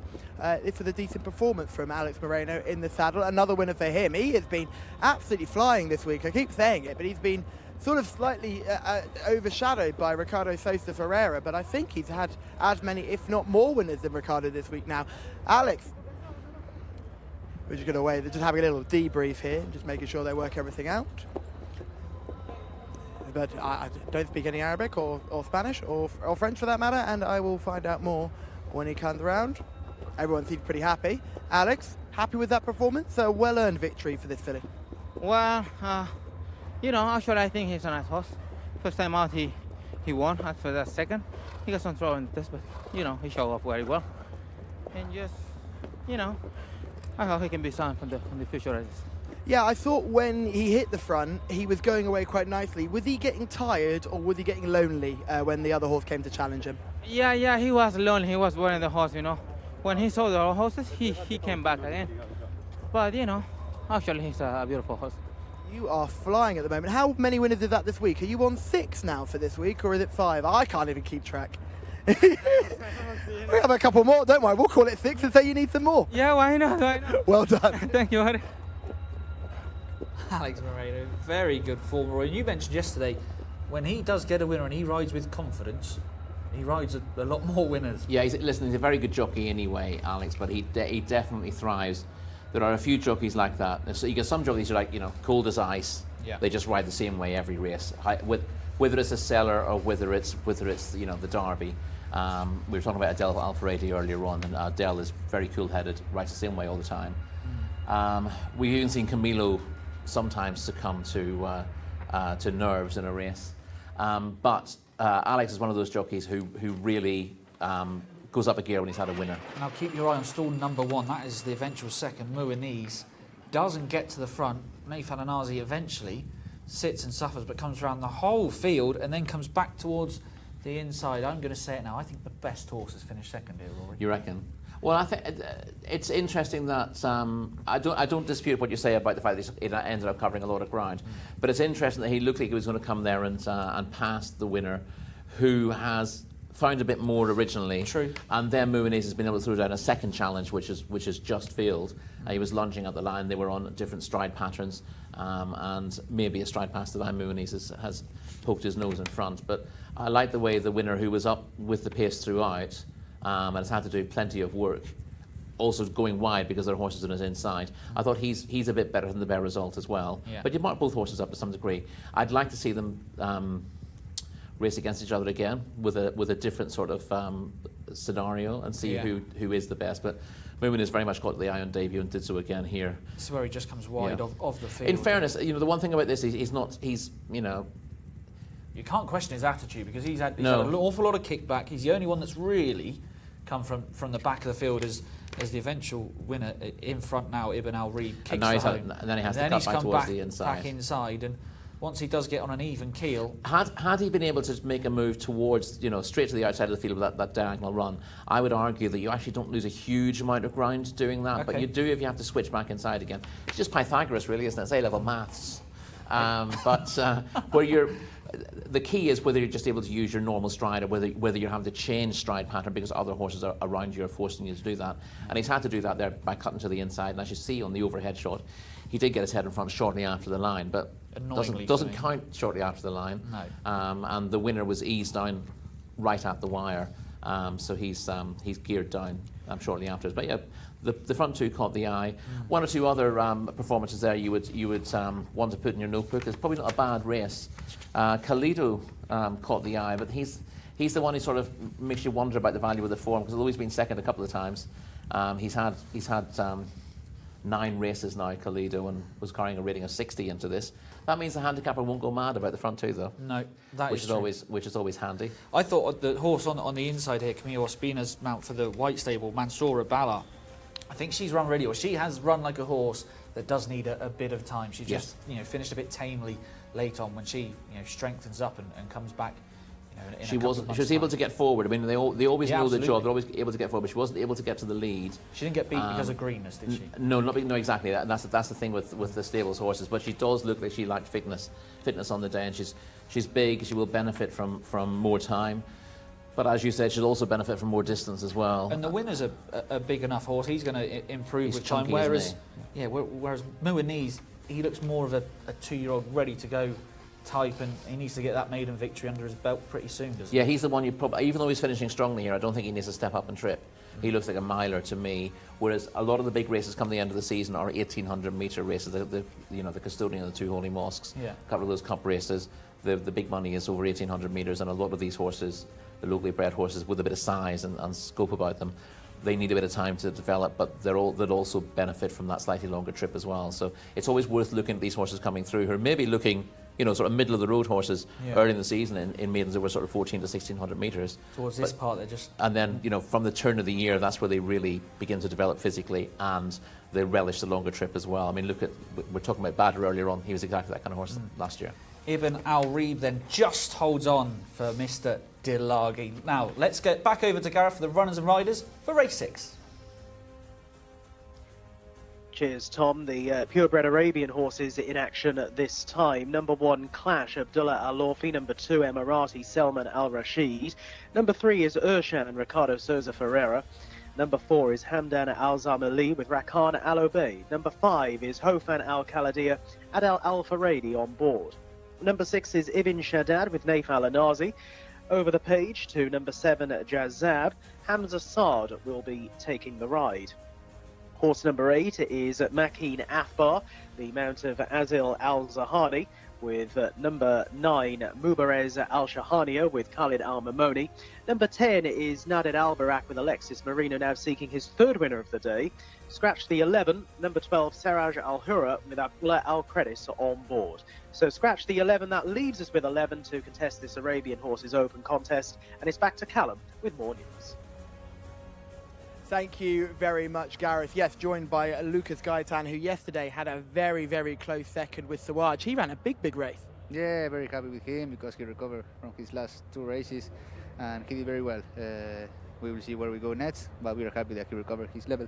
E: it's a decent performance from Alex Moreno in the saddle. Another winner for him. He has been absolutely flying this week. I keep saying it, but he's been sort of slightly overshadowed by Ricardo Sosa Ferreira, but I think he's had as many, if not more, winners than Ricardo this week now. Alex,
C: We're just going to wait. They're just having a little debrief here, just making sure they work everything out. But I don't speak any Arabic or Spanish or French for that matter, and I will find out more when he comes around. Everyone seems pretty happy. Alex, happy with that performance? A well-earned victory for this filly.
G: Well, you know, actually I think he's a nice horse. First time out he won. As for that second, he got some trouble in this, but you know, he showed off very well. And just, you know, I hope he can be signed from the future races.
C: Yeah, I thought when he hit the front, he was going away quite nicely. Was he getting tired or was he getting lonely when the other horse came to challenge him?
G: Yeah, he was lonely. He was wearing the horse, you know. When he saw the other horses, he came back again. But, you know, actually he's a beautiful horse.
C: You are flying at the moment. How many winners is that this week? Are you on 6 now for this week, or is it 5? I can't even keep track. We have a couple more, don't worry. We'll call it 6 and say you need some more.
G: Yeah, why not?
C: Well done.
G: Thank you, buddy.
A: Alex Moreno, very good form. Roy, you mentioned yesterday, when he does get a winner and he rides with confidence, he rides a lot more winners.
B: Yeah, he's a very good jockey anyway, Alex, but he definitely thrives. There are a few jockeys like that. And so you get some jockeys who are like, you know, cold as ice.
A: Yeah.
B: They just ride the same way every race. Whether it's a Seller or whether it's you know, the Derby. We were talking about Adele Alfaredi earlier on, and Adele is very cool-headed, rides the same way all the time. We've even seen Camilo sometimes succumb to nerves in a race. But Alex is one of those jockeys who really goes up a gear when he's had a winner.
A: Now keep your eye on stall number 1. That is the eventual second. Muaniz doesn't get to the front. Nathan Anazi eventually sits and suffers, but comes around the whole field and then comes back towards the inside. I'm going to say it now. I think the best horse has finished second here, Rory.
B: You reckon? Well, I think it's interesting that I don't dispute what you say about the fact that he ended up covering a lot of ground, but it's interesting that he looked like he was going to come there and pass the winner, who has found a bit more originally.
A: True.
B: And then Muaniz has been able to throw down a second challenge, which is just failed. He was lunging at the line. They were on different stride patterns, and maybe a stride past the line. Muaniz has poked his nose in front, but I like the way the winner, who was up with the pace throughout, and has had to do plenty of work, also going wide because their horses on his inside. I thought he's a bit better than the Bear Result as well.
A: Yeah.
B: But you mark both horses up to some degree. I'd like to see them race against each other again with a different sort of scenario and see who is the best. But Moomin is very much caught the eye on debut and did so again here.
A: This is where he just comes wide of the field.
B: In fairness, you know, the one thing about this is he's you know,
A: you can't question his attitude, because he's had an awful lot of kickback. He's the only one that's really come from the back of the field as the eventual winner in front now. Ibn Al Reed kicks
B: and then he has to cut back towards the inside.
A: Back inside, and once he does get on an even keel,
B: had he been able to make a move towards, you know, straight to the outside of the field with that diagonal run, I would argue that you actually don't lose a huge amount of ground doing that, but you do if you have to switch back inside again. It's just Pythagoras, really, isn't it? It's A-level maths. Where the key is whether you're just able to use your normal stride, or whether you're having to change stride pattern because other horses are around you are forcing you to do that. And he's had to do that there by cutting to the inside. And as you see on the overhead shot, he did get his head in front shortly after the line, but doesn't count shortly after the line.
A: No.
B: And the winner was eased down right at the wire, so he's geared down shortly afterwards. But yeah, the front two caught the eye. One or two other performances there you would want to put in your notebook. It's probably not a bad race. Kalido caught the eye, but he's the one who sort of makes you wonder about the value of the form, because he's always been second a couple of times. He's had 9 races now, Kalido, and was carrying a rating of 60 into this. That means the handicapper won't go mad about the front two, though.
A: No, which
B: is always handy.
A: I thought the horse on the inside here, Camille Ospina's mount for the White Stable, Mansoura Bala, I think she's run really well. She has run like a horse that does need a bit of time. She just finished a bit tamely late on. When she strengthens up and comes back.
B: She was able to get forward. I mean, they always know the job. They're always able to get forward, but she wasn't able to get to the lead.
A: She didn't get beat because of greenness, did she?
B: No, no, exactly. That's the thing with the stables horses. But she does look like she lacked fitness on the day, and she's big. She will benefit from more time. But as you said, she'll also benefit from more distance as well.
A: And the winner's a big enough horse. He's going to improve with time.
B: Whereas
A: Muaniz, he looks more of a 2-year-old ready to go type, and he needs to get that maiden victory under his belt pretty soon, doesn't he?
B: Yeah, he's the one you probably, even though he's finishing strongly here, I don't think he needs to step up and trip. He looks like a miler to me, whereas a lot of the big races come the end of the season are 1,800-metre races, the custodian of the two holy mosques.
A: Yeah.
B: A couple of those cup races, the big money is over 1,800 metres, and a lot of these horses, the locally bred horses with a bit of size and scope about them, they need a bit of time to develop, but they'll also benefit from that slightly longer trip as well. So it's always worth looking at these horses coming through who are maybe looking, sort of middle of the road horses early in the season in maidens over sort of 1,400 to 1,600 metres.
A: Towards this part, they're just...
B: And then, from the turn of the year, that's where they really begin to develop physically, and they relish the longer trip as well. I mean, we're talking about Badr earlier on. He was exactly that kind of horse last year.
A: Ibn Al-Reeb then just holds on for Mr. Dilagi. Now, let's get back over to Gareth for the runners and riders for race 6.
E: Cheers, Tom. The purebred Arabian horses in action at this time. Number 1, Clash, Abdullah Al-Lawfi. Number 2, Emirati, Selman Al-Rashid. Number 3 is Urshan and Ricardo Souza Ferreira. Number 4 is Hamdan Al-Zamali with Rakan Al-Obey. Number 5 is Hofan Al-Khaladia, Adel Al-Faradi on board. Number 6 is Ibn Shaddad with Naif Al-Anazi. Over the page to number 7, Jazab. Hamza Saad will be taking the ride. Horse number 8 is Makeen Athbar, the mount of Azil Al-Zahani, with number 9, Mubarez Al-Shahania with Khalid Al-Mamoni. Number 10 is Nadir Al-Barak with Alexis Marino, now seeking his 3rd winner of the day. Scratch the 11, number 12, Saraj Al-Hura with Abdullah Al-Credis on board. So scratch the 11, that leaves us with 11 to contest this Arabian Horses Open contest, and it's back to Callum with more news.
C: Thank you very much, Gareth. Yes, joined by Lucas Gaitan, who yesterday had a very, very close second with Sawaj. He ran a big race.
K: Yeah, very happy with him because he recovered from his last 2 races and he did very well. We will see where we go next, but we are happy that he recovered his level.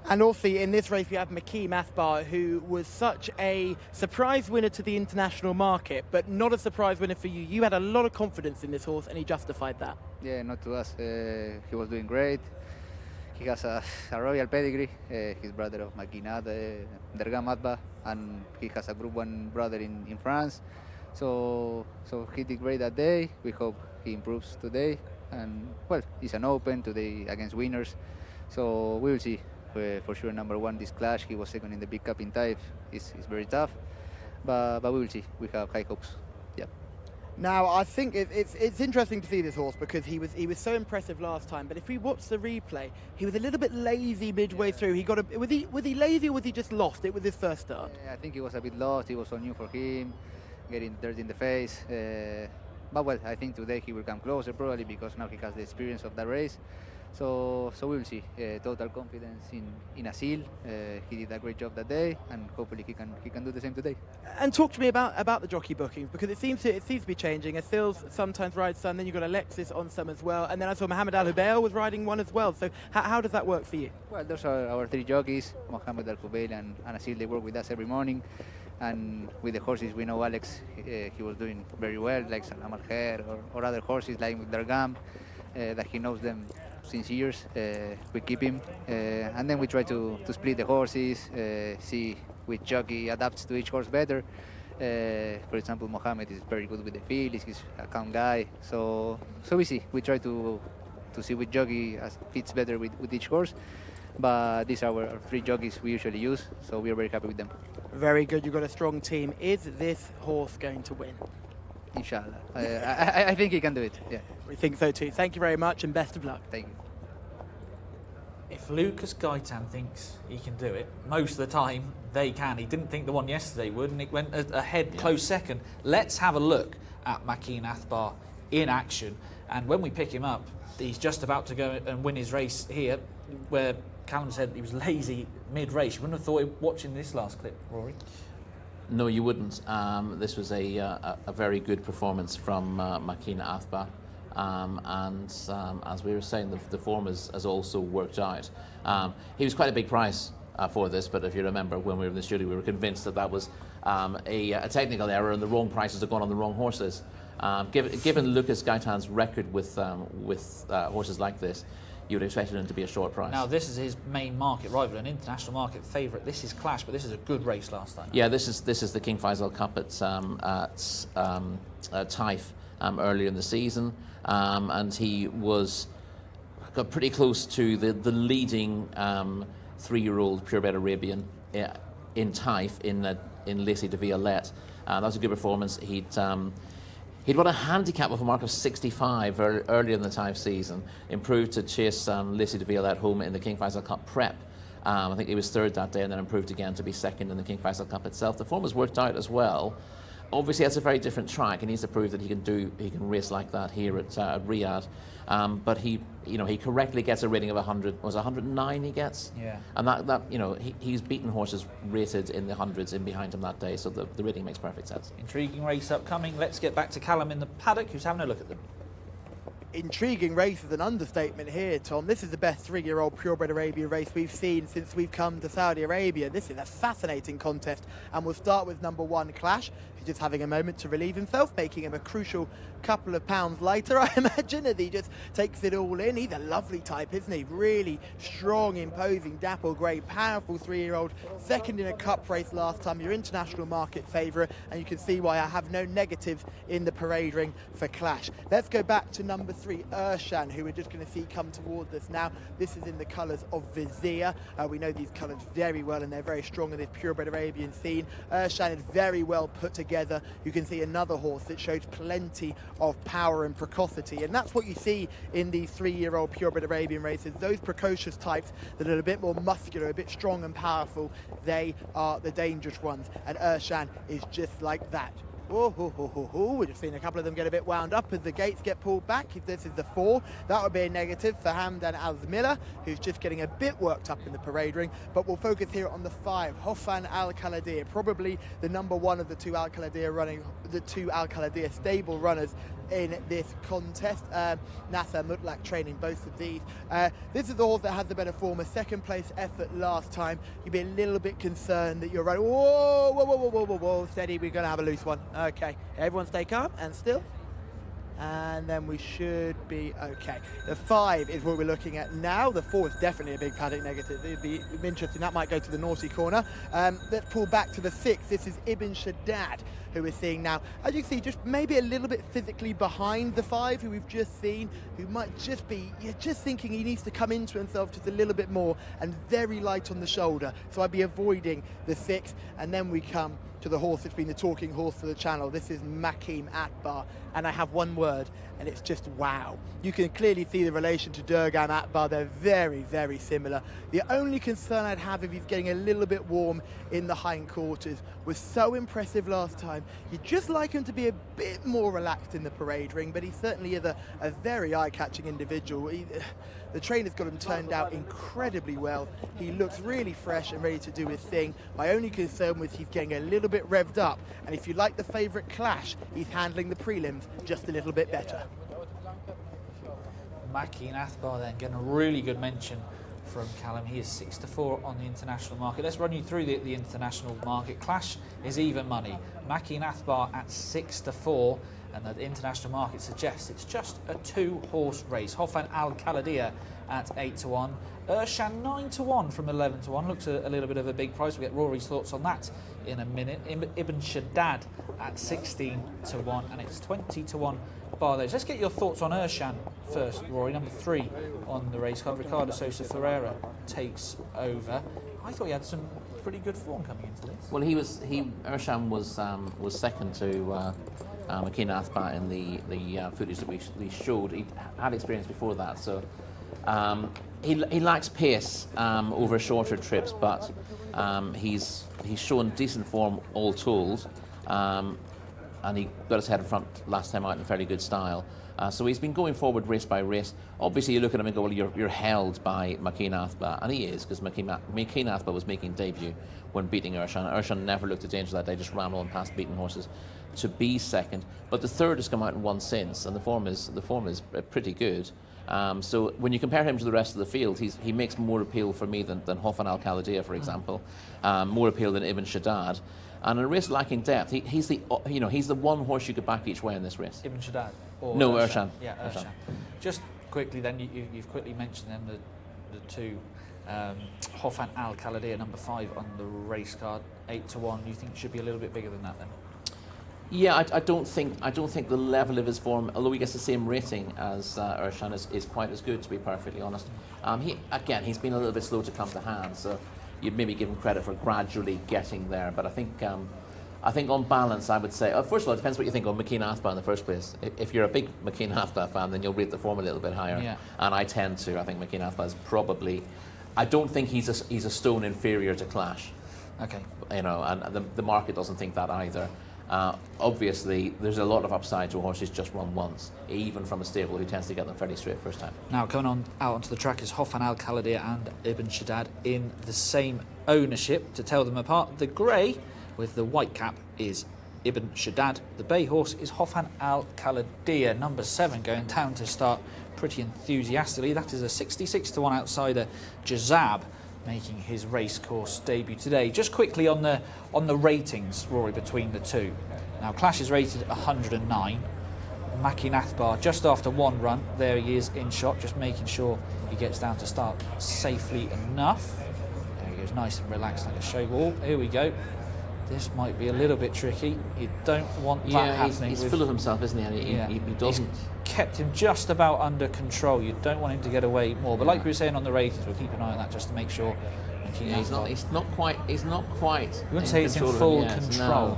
C: And also in this race we have Makeen Athbar, who was such a surprise winner to the international market, but not a surprise winner for you. You had a lot of confidence in this horse and he justified that.
K: Yeah, not to us. He was doing great. He has a royal pedigree. He's brother of Makinat, Dergam Atba, and he has a Group 1 brother in France. So he did great that day. We hope he improves today. And well, it's an open today against winners. So we will see. For sure, number 1, this Clash. He was second in the big cup in Taif. It's very tough, but we will see. We have high hopes. Yeah.
C: Now, I think it's interesting to see this horse because he was so impressive last time. But if we watch the replay, he was a little bit lazy midway through. He got was he lazy or was he just lost? It was his first start.
K: Yeah, I think he was a bit lost. It was so new for him, getting dirt in the face. But well, I think today he will come closer probably because now he has the experience of that race. So we will see. Total confidence in Asil. He did a great job that day, and hopefully he can do the same today.
C: And talk to me about the jockey bookings, because it seems to be changing. Asil's sometimes rides some, then you've got Alexis on some as well, and then I saw Mohamed Al-Hubail was riding one as well. So how does that work for you?
K: Well, those are our 3 jockeys, Mohamed Al-Hubail and Asil. They work with us every morning, and with the horses we know Alex, he was doing very well, like Salam Al-Khair or other horses like with Dargam, that he knows them since years. We keep him, and then we try to split the horses, see which jockey adapts to each horse better. For example, Mohamed is very good with the field. He's a calm guy. So we see. We try to see which jockey fits better with each horse. But these are our 3 jockeys we usually use, so we are very happy with them.
C: Very good. You've got a strong team. Is this horse going to win?
K: Inshallah. I think he can do it. Yeah.
C: We think so too. Thank you very much and best of luck.
K: Thank you.
A: If Lucas Gaitan thinks he can do it, most of the time they can. He didn't think the one yesterday would, and it went ahead close second. Let's have a look at Makeen Athbar in action. And when we pick him up, he's just about to go and win his race here, where Callum said he was lazy mid-race. You wouldn't have thought it watching this last clip, Rory.
B: No, you wouldn't. This was a very good performance from Makeen Athbar. And as we were saying, the form has also worked out. He was quite a big price for this, but if you remember when we were in the studio, we were convinced that was a technical error and the wrong prices had gone on the wrong horses. Given Lucas Gaitan's record with horses like this, you would expect him to be a short price.
A: Now, this is his main market rival, an international market favourite. This is Clash, but this is a good race last time.
B: Yeah, this is the King Faisal Cup at Taif earlier in the season, and he got pretty close to the leading 3-year-old purebred Arabian in Taif in Lacy de Violette. That was a good performance. He'd won a handicap with a mark of 65 earlier in the Taif season, improved to chase Lacy de Violette home in the King Faisal Cup prep. I think he was third that day and then improved again to be second in the King Faisal Cup itself. The form has worked out as well. Obviously, that's a very different track. He needs to prove that he can race like that here at Riyadh. But he correctly gets a rating of 100. Was it 109 he gets?
A: Yeah.
B: And that he's beaten horses rated in the hundreds in behind him that day, so the rating makes perfect sense.
A: Intriguing race upcoming. Let's get back to Callum in the paddock, who's having a look at them.
C: Intriguing race is an understatement here, Tom. This is the best 3-year-old purebred Arabian race we've seen since we've come to Saudi Arabia. This is a fascinating contest, and we'll start with number 1, Clash, who's just having a moment to relieve himself, making him a crucial couple of pounds lighter, I imagine, as he just takes it all in. He's a lovely type, isn't he? Really strong, imposing, dapple grey, powerful 3-year-old, second in a cup race last time, your international market favourite, and you can see why I have no negatives in the parade ring for Clash. Let's go back to number 3, Urshan, who we're just going to see come towards us now. This is in the colours of Vizier. We know these colours very well, and they're very strong in this purebred Arabian scene. Urshan is very well put together. You can see another horse that shows plenty of power and precocity, and that's what you see in these 3-year-old purebred Arabian races. Those precocious types that are a bit more muscular, a bit strong and powerful, they are the dangerous ones, and Urshan is just like that. We're just seeing a couple of them get a bit wound up as the gates get pulled back. If this is the 4, that would be a negative for Hamdan Al-Miller, who's just getting a bit worked up in the parade ring. But we'll focus here on the 5, Hofan Al-Kaladir, probably the number 1 of the 2 Al-Kaladir stable runners in this contest. Nasser Mutlaq training both of these. This is the horse that had the better form, a second place effort last time. You'd be a little bit concerned that you're running. Whoa, steady, we're going to have a loose one. Okay, everyone stay calm and still. And then we should be okay. The 5 is what we're looking at now. The 4 is definitely a big paddock negative. It'd be interesting. That might go to the naughty corner. Let's pull back to the 6. This is Ibn Shaddad, who we're seeing now. As you can see, just maybe a little bit physically behind the 5, who we've just seen, who might just be, you're just thinking he needs to come into himself just a little bit more, and very light on the shoulder. So I'd be avoiding the 6. And then we come to the horse that's been the talking horse for the channel. This is Makim Akbar, and I have one word, and it's just wow. You can clearly see the relation to Durgam Akbar. They're very, very similar. The only concern I'd have if he's getting a little bit warm in the hindquarters. Was so impressive last time. You'd just like him to be a bit more relaxed in the parade ring, but he certainly is a very eye-catching individual. The trainer's got him turned out incredibly well. He looks really fresh and ready to do his thing. My only concern was he's getting a little bit revved up, and if you like the favourite Clash, he's handling the prelims just a little bit better.
A: Makin Akbar then getting a really good mention from Callum. He is 6-4 on the international market. Let's run you through the international market. Clash is even money. Makin Akbar at 6-4, and the international market suggests it's just a 2-horse race. Hofan Al-Kaladir at 8-1. Urshan 9-1 from 11-1. Looks a little bit of a big price. We'll get Rory's thoughts on that in a minute. Ibn Shaddad at 16-1, and it's 20-1 bar those. Let's get your thoughts on Urshan first, Rory. Number 3 on the race card. Ricardo Sosa Ferreira takes over. I thought he had some pretty good form coming into this.
B: Well, Urshan was second to Makin Akbar in the footage that we showed. He had experience before that, so he lacks pace over shorter trips, but he's shown decent form all told, and he got his head in front last time out in fairly good style. So he's been going forward race by race. Obviously, you look at him and go, well, you're held by Makin Akbar, and he is, because Makin Akbar was making debut when beating Urshan. Urshan never looked at danger that day, just ran on past beaten horses to be second. But the third has come out and won since, and the form is pretty good. So when you compare him to the rest of the field, he makes more appeal for me than Hofan Al-Kaladir, for example, more appeal than Ibn Shaddad. And in a race lacking depth, he's the one horse you could back each way in this race.
A: Ibn Shaddad? Or
B: no, Urshan.
A: Yeah, Urshan. Just quickly then, you've quickly mentioned them, the two. Hofan Al Khalidiyah, number 5 on the race card, 8-1. You think it should be a little bit bigger than that then?
B: Yeah, I don't think the level of his form, although he gets the same rating as Erşan, is quite as good, to be perfectly honest. He's been a little bit slow to come to hand, so you'd maybe give him credit for gradually getting there. But I think on balance, I would say, first of all, it depends what you think of Makeen Athbar in the first place. If you're a big Makeen Athbar fan, then you'll rate the form a little bit higher.
A: Yeah.
B: And I tend to. I think Makeen Athbar is probably, I don't think he's a stone inferior to Clash.
A: Okay.
B: You know, and the market doesn't think that either. Obviously, there's a lot of upside to a horse who's just run once, even from a stable who tends to get them fairly straight first time.
A: Now, coming out onto the track is Hofan Al Khalidiyah and Ibn Shaddad in the same ownership. To tell them apart, the grey with the white cap is Ibn Shaddad. The bay horse is Hofan Al Khalidiyah, number 7, going down to start pretty enthusiastically. That is a 66-1 outsider, Jcsa, making his racecourse debut today. Just quickly on the ratings, Rory, between the two. Now, Clash is rated 109. Makeen Athbar just after one run. There he is in shot, just making sure he gets down to start safely enough. There he goes, nice and relaxed like a show ball. Here we go. This might be a little bit tricky. You don't want that happening.
B: He's full of himself, isn't he? He doesn't.
A: He's kept him just about under control. You don't want him to get away more. But like we were saying on the ratings, we'll keep an eye on that just to make sure.
B: He's not quite.
A: You wouldn't say it's in full control.
B: No.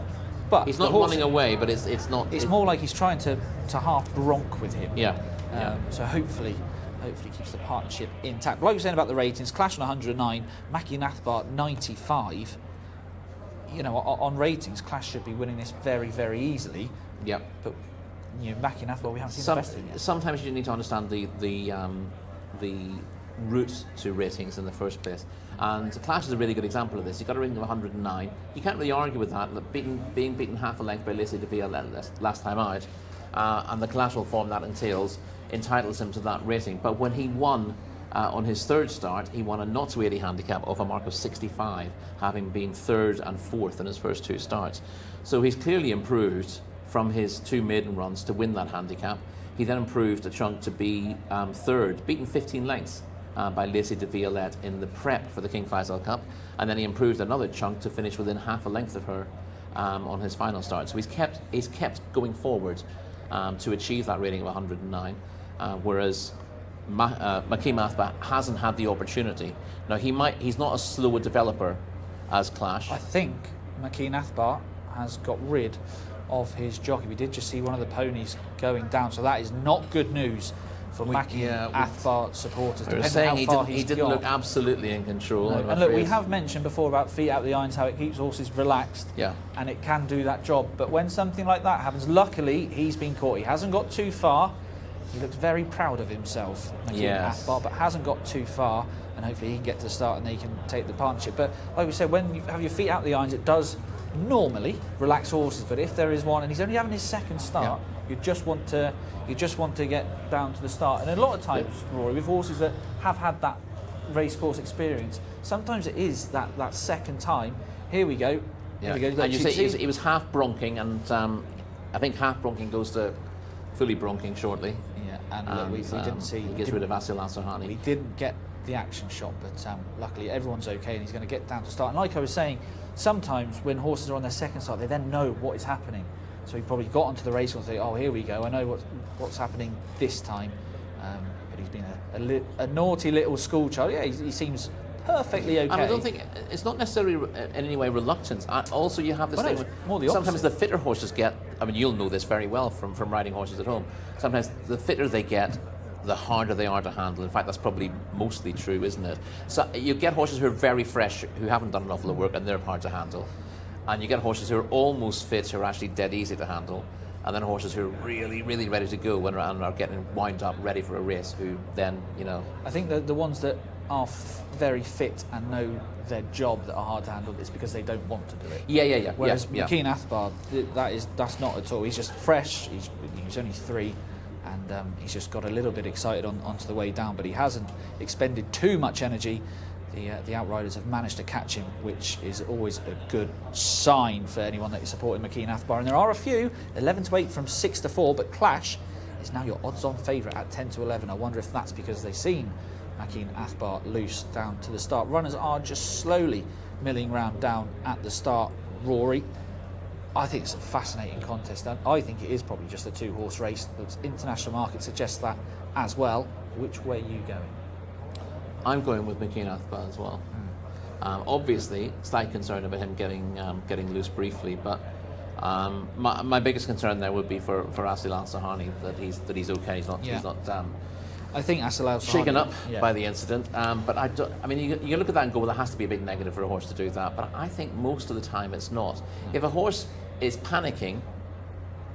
A: But
B: he's not running away, but it's not.
A: It's more like he's trying to half bronc with him.
B: Yeah.
A: So hopefully keeps the partnership intact. Like we were saying about the ratings, Clash on 109, Makeen Athbar 95. You know, on ratings, Clash should be winning this very, very easily.
B: Yeah.
A: But you know, Makeen Athbar, we haven't seen the best of him yet.
B: Sometimes you need to understand the route to ratings in the first place. And Clash is a really good example of this. He got a rating of 109. You can't really argue with that. Being beaten half a length by Lacey de Villa last time out, and the collateral form that entails entitles him to that rating. But when he won on his third start, he won a not to 80 handicap off a mark of 65, having been 3rd and 4th in his first 2 starts. So he's clearly improved from his 2 maiden runs to win that handicap. He then improved a chunk to be 3rd, beaten 15 lengths by Lacey de Violette in the prep for the King Faisal Cup, and then he improved another chunk to finish within half a length of her on his final start. So he's kept going forward to achieve that rating of 109, whereas Makeen Athbar hasn't had the opportunity. Now he's not as slow a developer as Clash.
A: I think Makeen Athbar has got rid of his jockey. We did just see one of the ponies going down, so that is not good news for Makeen Athbar supporters.
B: They were saying he didn't look absolutely in control.
A: No. And look, we have mentioned before about feet out the irons, how it keeps horses relaxed, and it can do that job. But when something like that happens, luckily he's been caught. He hasn't got too far. He looks very proud of himself, Makeen Athbar, but hasn't got too far, and hopefully he can get to the start and they can take the partnership. But like we said, when you have your feet out the irons, it does normally relax horses. But if there is one, and he's only having his second start, you just want to get down to the start. And a lot of times, Rory, with horses that have had that racecourse experience, sometimes it is that second time. Here we go. Here we go.
B: And you say he was half bronking, and I think half bronking goes to fully bronking shortly.
A: And look, we didn't see.
B: He gets rid of Vasil Asarhani.
A: We didn't get the action shot, but luckily everyone's okay, and he's going to get down to start. And like I was saying, sometimes when horses are on their second start, they then know what is happening. So he probably got onto the race and say, "Oh, here we go. I know what's happening this time." But he's been a naughty little school child. Yeah, he seems perfectly okay.
B: And I don't think it's not necessarily in any way reluctance. Also, you have this thing. Sometimes the fitter horses get. I mean, you'll know this very well from riding horses at home. Sometimes the fitter they get, the harder they are to handle. In fact, that's probably mostly true, isn't it? So you get horses who are very fresh, who haven't done an awful lot of work, and they're hard to handle. And you get horses who are almost fit, who are actually dead easy to handle. And then horses who are really, really ready to go and are getting wound up, ready for a race, who then,
A: I think the ones that are very fit and know their job that are hard to handle is because they don't want to do it.
B: Yeah.
A: Whereas Makeen Athbar, that's not at all. He's just fresh. He's only 3, and he's just got a little bit excited onto the way down, but he hasn't expended too much energy. The outriders have managed to catch him, which is always a good sign for anyone that is supporting Makeen Athbar. And there are a few, 11-8 from 6-4, but Clash is now your odds-on favourite at 10 to 11. I wonder if that's because they've seen Makeen Athbar loose down to the start. Runners are just slowly milling round down at the start. Rory, I think it's a fascinating contest, and I think it is probably just a two-horse race. The international market suggests that as well. Which way are you going?
B: I'm going with Makeen Athbar as well. Obviously, slight concern about him getting loose briefly, but my biggest concern there would be for Asil Al-Sahani, that he's okay. He's not
A: I think Asil Al-Sahani
B: shaken up by the incident. But I mean, you look at that and go, well, there has to be a big negative for a horse to do that. But I think most of the time it's not. If a horse is panicking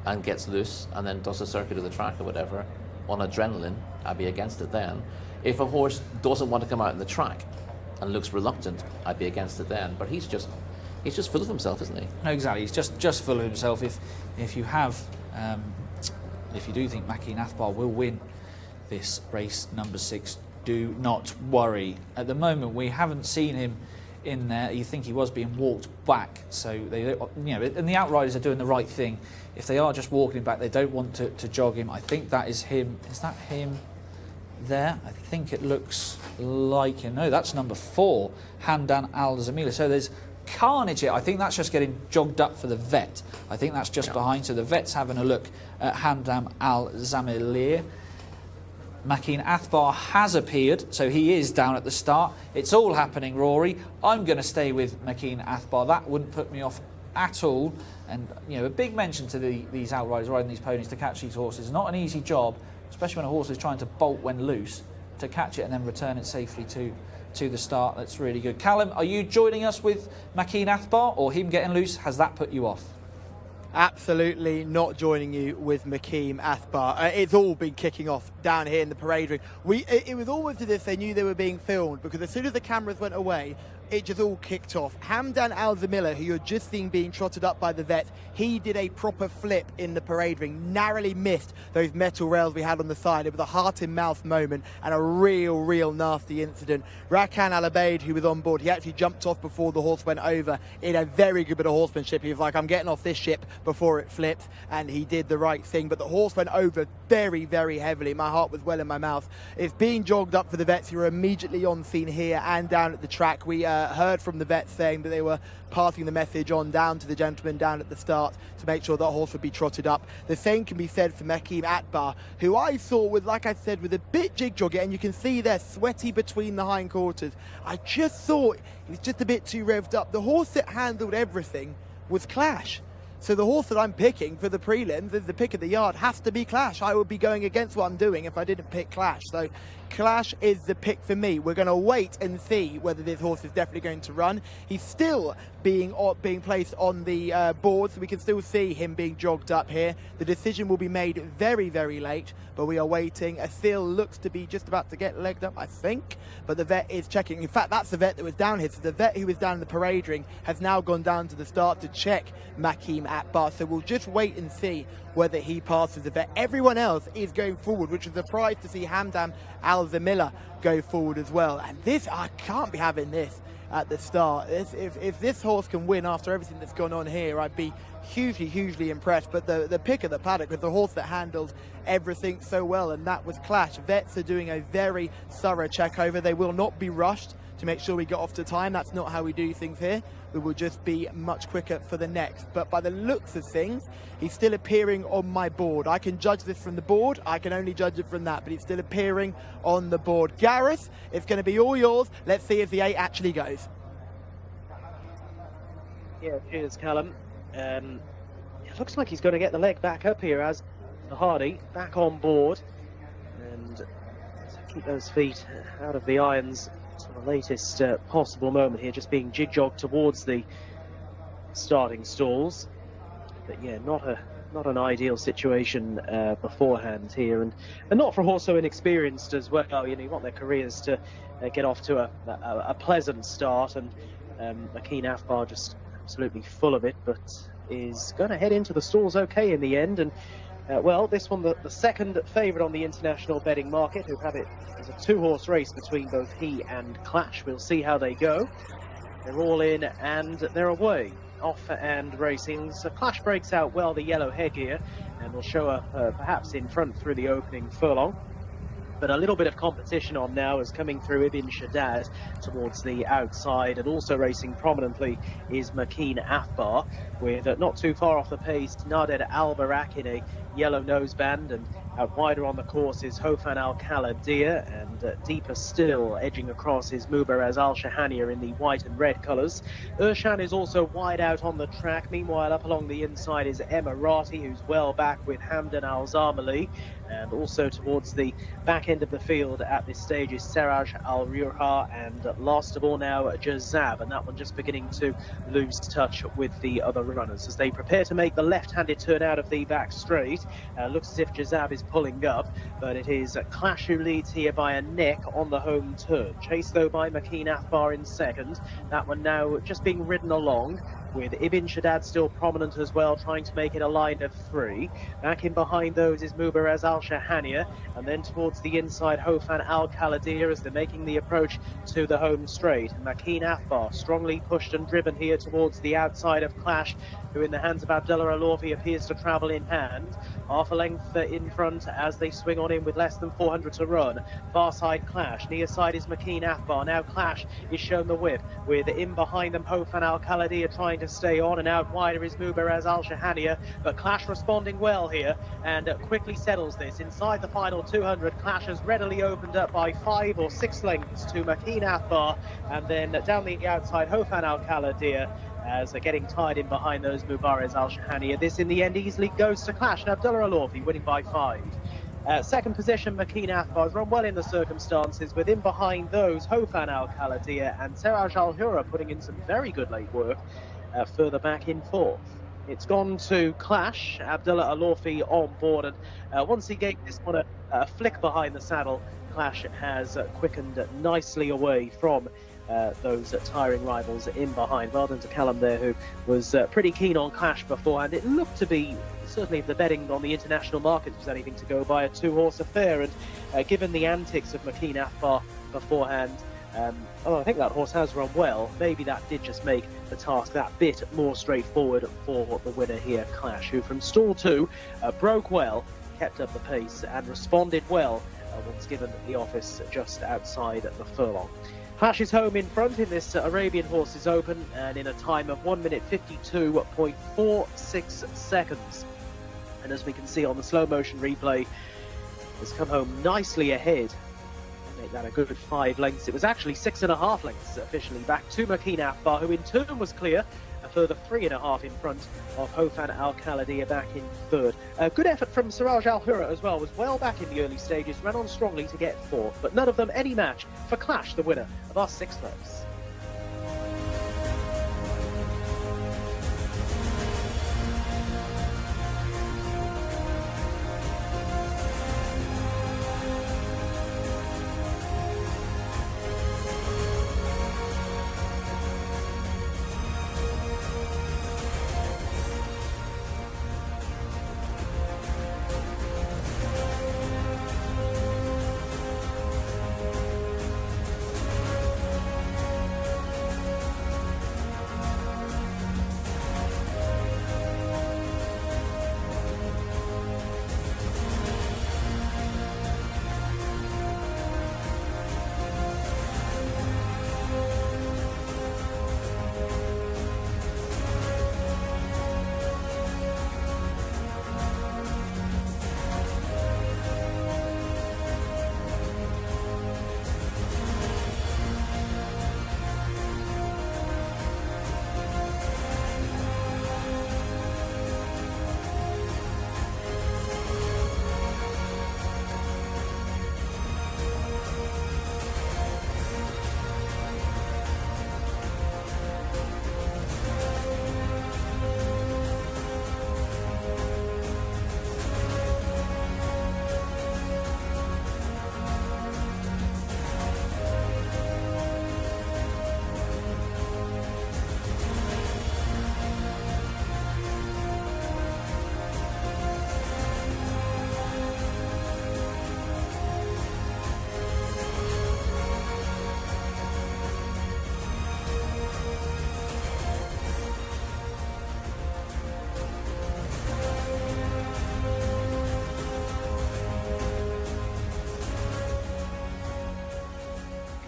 B: and gets loose and then does a circuit of the track or whatever on adrenaline, I'd be against it then. If a horse doesn't want to come out in the track and looks reluctant, I'd be against it then. But he's just full of himself, isn't he?
A: No, exactly. He's just full of himself. If you do think Makeen Athbar will win this race number 6, do not worry. At the moment, we haven't seen him in there. You think he was being walked back, so they, and the outriders are doing the right thing. If they are just walking him back, they don't want to jog him. I think that is him. Is that him there? I think it looks like him. No, that's number 4, Hamdan Al-Zamila. So there's carnage here. I think that's just getting jogged up for the vet. I think that's just behind. So the vet's having a look at Hamdan Al-Zamila. Makeen Athbar has appeared, so he is down at the start. It's all happening, Rory. I'm going to stay with Makeen Athbar. That wouldn't put me off at all. And a big mention to these outriders riding these ponies to catch these horses. Not an easy job, especially when a horse is trying to bolt when loose, to catch it and then return it safely to the start. That's really good. Callum, are you joining us with Makeen Athbar, or him getting loose? Has that put you off?
C: Absolutely not joining you with Makeen Athbar. It's all been kicking off down here in the parade ring. It was almost as if they knew they were being filmed, because as soon as the cameras went away, it just all kicked off. Hamdan Al-Zamila, who you're just seeing being trotted up by the vet, he did a proper flip in the parade ring, narrowly missed those metal rails we had on the side. It was a heart-in-mouth moment and a real nasty incident. Rakan Al-Abaid, who was on board, he actually jumped off before the horse went over in a very good bit of horsemanship. He was like, I'm getting off this ship before it flips, and he did the right thing. But the horse went over very heavily. My heart was well in my mouth. It's being jogged up for the vets who are immediately on scene here and down at the track. We heard from the vets saying that they were passing the message on down to the gentleman down at the start to make sure that horse would be trotted up. The same can be said for Makeen Athbar, who I saw with, like I said, with a bit jig jogging, and you can see there sweaty between the hindquarters. I just thought he was just a bit too revved up. The horse that handled everything was Clash. So the horse that I'm picking for the prelims as the pick of the yard has to be Clash. I would be going against what I'm doing if I didn't pick Clash. So Clash is the pick for me. We're going to wait and see whether this horse is definitely going to run. He's still being placed on the board, so we can still see him being jogged up here. The decision will be made very late, but we are waiting. Asil looks to be just about to get legged up, I think, but the vet is checking. In fact, that's the vet that was down here. So the vet who was down in the parade ring has now gone down to the start to check Makeen Athbar. So we'll just wait and see whether he passes the vet. Everyone else is going forward, which is a surprise to see Hamdan Al-Zamila go forward as well. And this, I can't be having this at the start. If this horse can win after everything that's gone on here, I'd be hugely impressed. But the pick of the paddock was the horse that handled everything so well, and that was Clash. Vets are doing a very thorough check over. They will not be rushed to make sure we get off to time. That's not how we do things here. We will just be much quicker for the next. But by the looks of things, he's still appearing on my board. I can judge this from the board. I can only judge it from that, but he's still appearing on the board. Gareth, it's going to be all yours. Let's see if the 8 actually goes.
E: Yeah, cheers, Callum. It looks like he's going to get the leg back up here as Hardy back on board, and keep those feet out of the irons to the latest possible moment here, just being jig-jogged towards the starting stalls. But yeah, not an ideal situation beforehand here, and not for a horse so inexperienced as well. You want their careers to get off to a pleasant start, and Makeen Athbar just absolutely full of it, but is going to head into the stalls okay in the end. And well, this one, the second favourite on the international betting market, who have it as a 2-horse race between both he and Clash. We'll see how they go. They're all in and they're away, off and racing. So Clash breaks out well, the yellow headgear, and will show up perhaps in front through the opening furlong. But a little bit of competition on now is coming through Ibn Shaddad towards the outside, and also racing prominently is Makeen Afbar, with not too far off the pace Nader Al Barak in a yellow noseband, and out wider on the course is Hofan Al Kaladir, and deeper still edging across is Mubaraz Al Shahania in the white and red colours. Urshan is also wide out on the track. Meanwhile, up along the inside is Emirati, who's well back with Hamdan Al Zamali, and also towards the back end of the field at this stage is Seraj Al Ruha, and last of all now Jazab, and that one just beginning to lose touch with the other runners as they prepare to make the left-handed turn out of the back straight. Looks as if Jazab is pulling up, but it is Clash who leads here by a neck on the home turn. Chased though by Makeen Afbar in second. That one now just being ridden along, with Ibn Shaddad still prominent as well, trying to make it a line of three. Back in behind those is Mubaraz Al Shahania, and then towards the inside Hofan Al Kaladir as they're making the approach to the home straight. And Makeen Afbar strongly pushed and driven here towards the outside of Clash, who in the hands of Abdullah Alorfi appears to travel in hand. Half a length in front as they swing on in with less than 400 to run. Far side Clash, near side is Makeen Afbar. Now Clash is shown the whip, with in behind them Hofan Al Kaladir trying to stay on, and out wider is Mubaraz Al Shahania, but Clash responding well here and quickly settles this. Inside the final 200, Clash has readily opened up by 5 or 6 lengths to Makeen Afbar, and then down the outside Hofan Al Kaladir as they're getting tied in behind those Mubaraz Al Shahania. This in the end easily goes to Clash, and Abdullah Alorfi winning by 5. Second position, Makeen Afbar has run well in the circumstances, with in behind those Hofan Al Kaladir and Seraj Al Hura putting in some very good late work further back in fourth. It's gone to Clash, Abdullah Alorfi on board, and once he gave this one a flick behind the saddle, Clash has quickened nicely away from those tiring rivals in behind. Well done to Callum there, who was pretty keen on Clash beforehand. It looked to be, certainly if the betting on the international market was anything to go by, a two-horse affair, and given the antics of Makeen Afbar beforehand, although I think that horse has run well, maybe that did just make the task that bit more straightforward for the winner here, Clash, who from stall 2 broke well, kept up the pace and responded well once given the office just outside the furlong. Clash is home in front in this Arabian Horses Open, and in a time of 1 minute 52.46 seconds. And as we can see on the slow motion replay, has come home nicely ahead. Make that a good 5 lengths. It was actually 6.5 lengths officially back to Makeen Afbar, who in turn was clear, a further 3.5 in front of Hofan Al Kaladir back in third. A good effort from Seraj Al Hura as well, was well back in the early stages, ran on strongly to get fourth, but none of them any match for Clash, the winner of our 6th race.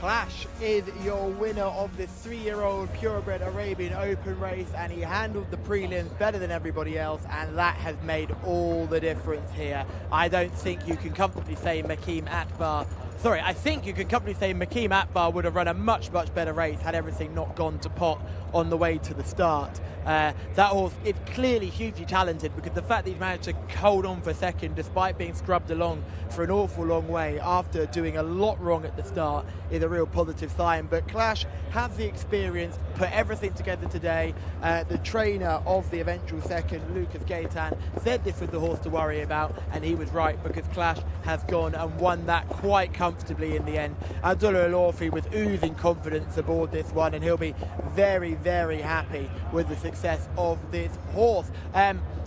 C: Clash is your winner of this 3-year-old purebred Arabian Open race, and he handled the prelims better than everybody else, and that has made all the difference here. I don't think you can comfortably say I think you can comfortably say Makeem Akbar would have run a much, much better race had everything not gone to pot on the way to the start. That horse is clearly hugely talented, because the fact that he's managed to hold on for second despite being scrubbed along for an awful long way after doing a lot wrong at the start is a real positive sign. But Clash has the experience, put everything together today. The trainer of the eventual second, Lucas Gaitan, said this was the horse to worry about, and he was right, because Clash has gone and won that quite comfortably in the end. Abdullah Al-Orfi was oozing confidence aboard this one, and he'll be very, very happy with the success of this horse.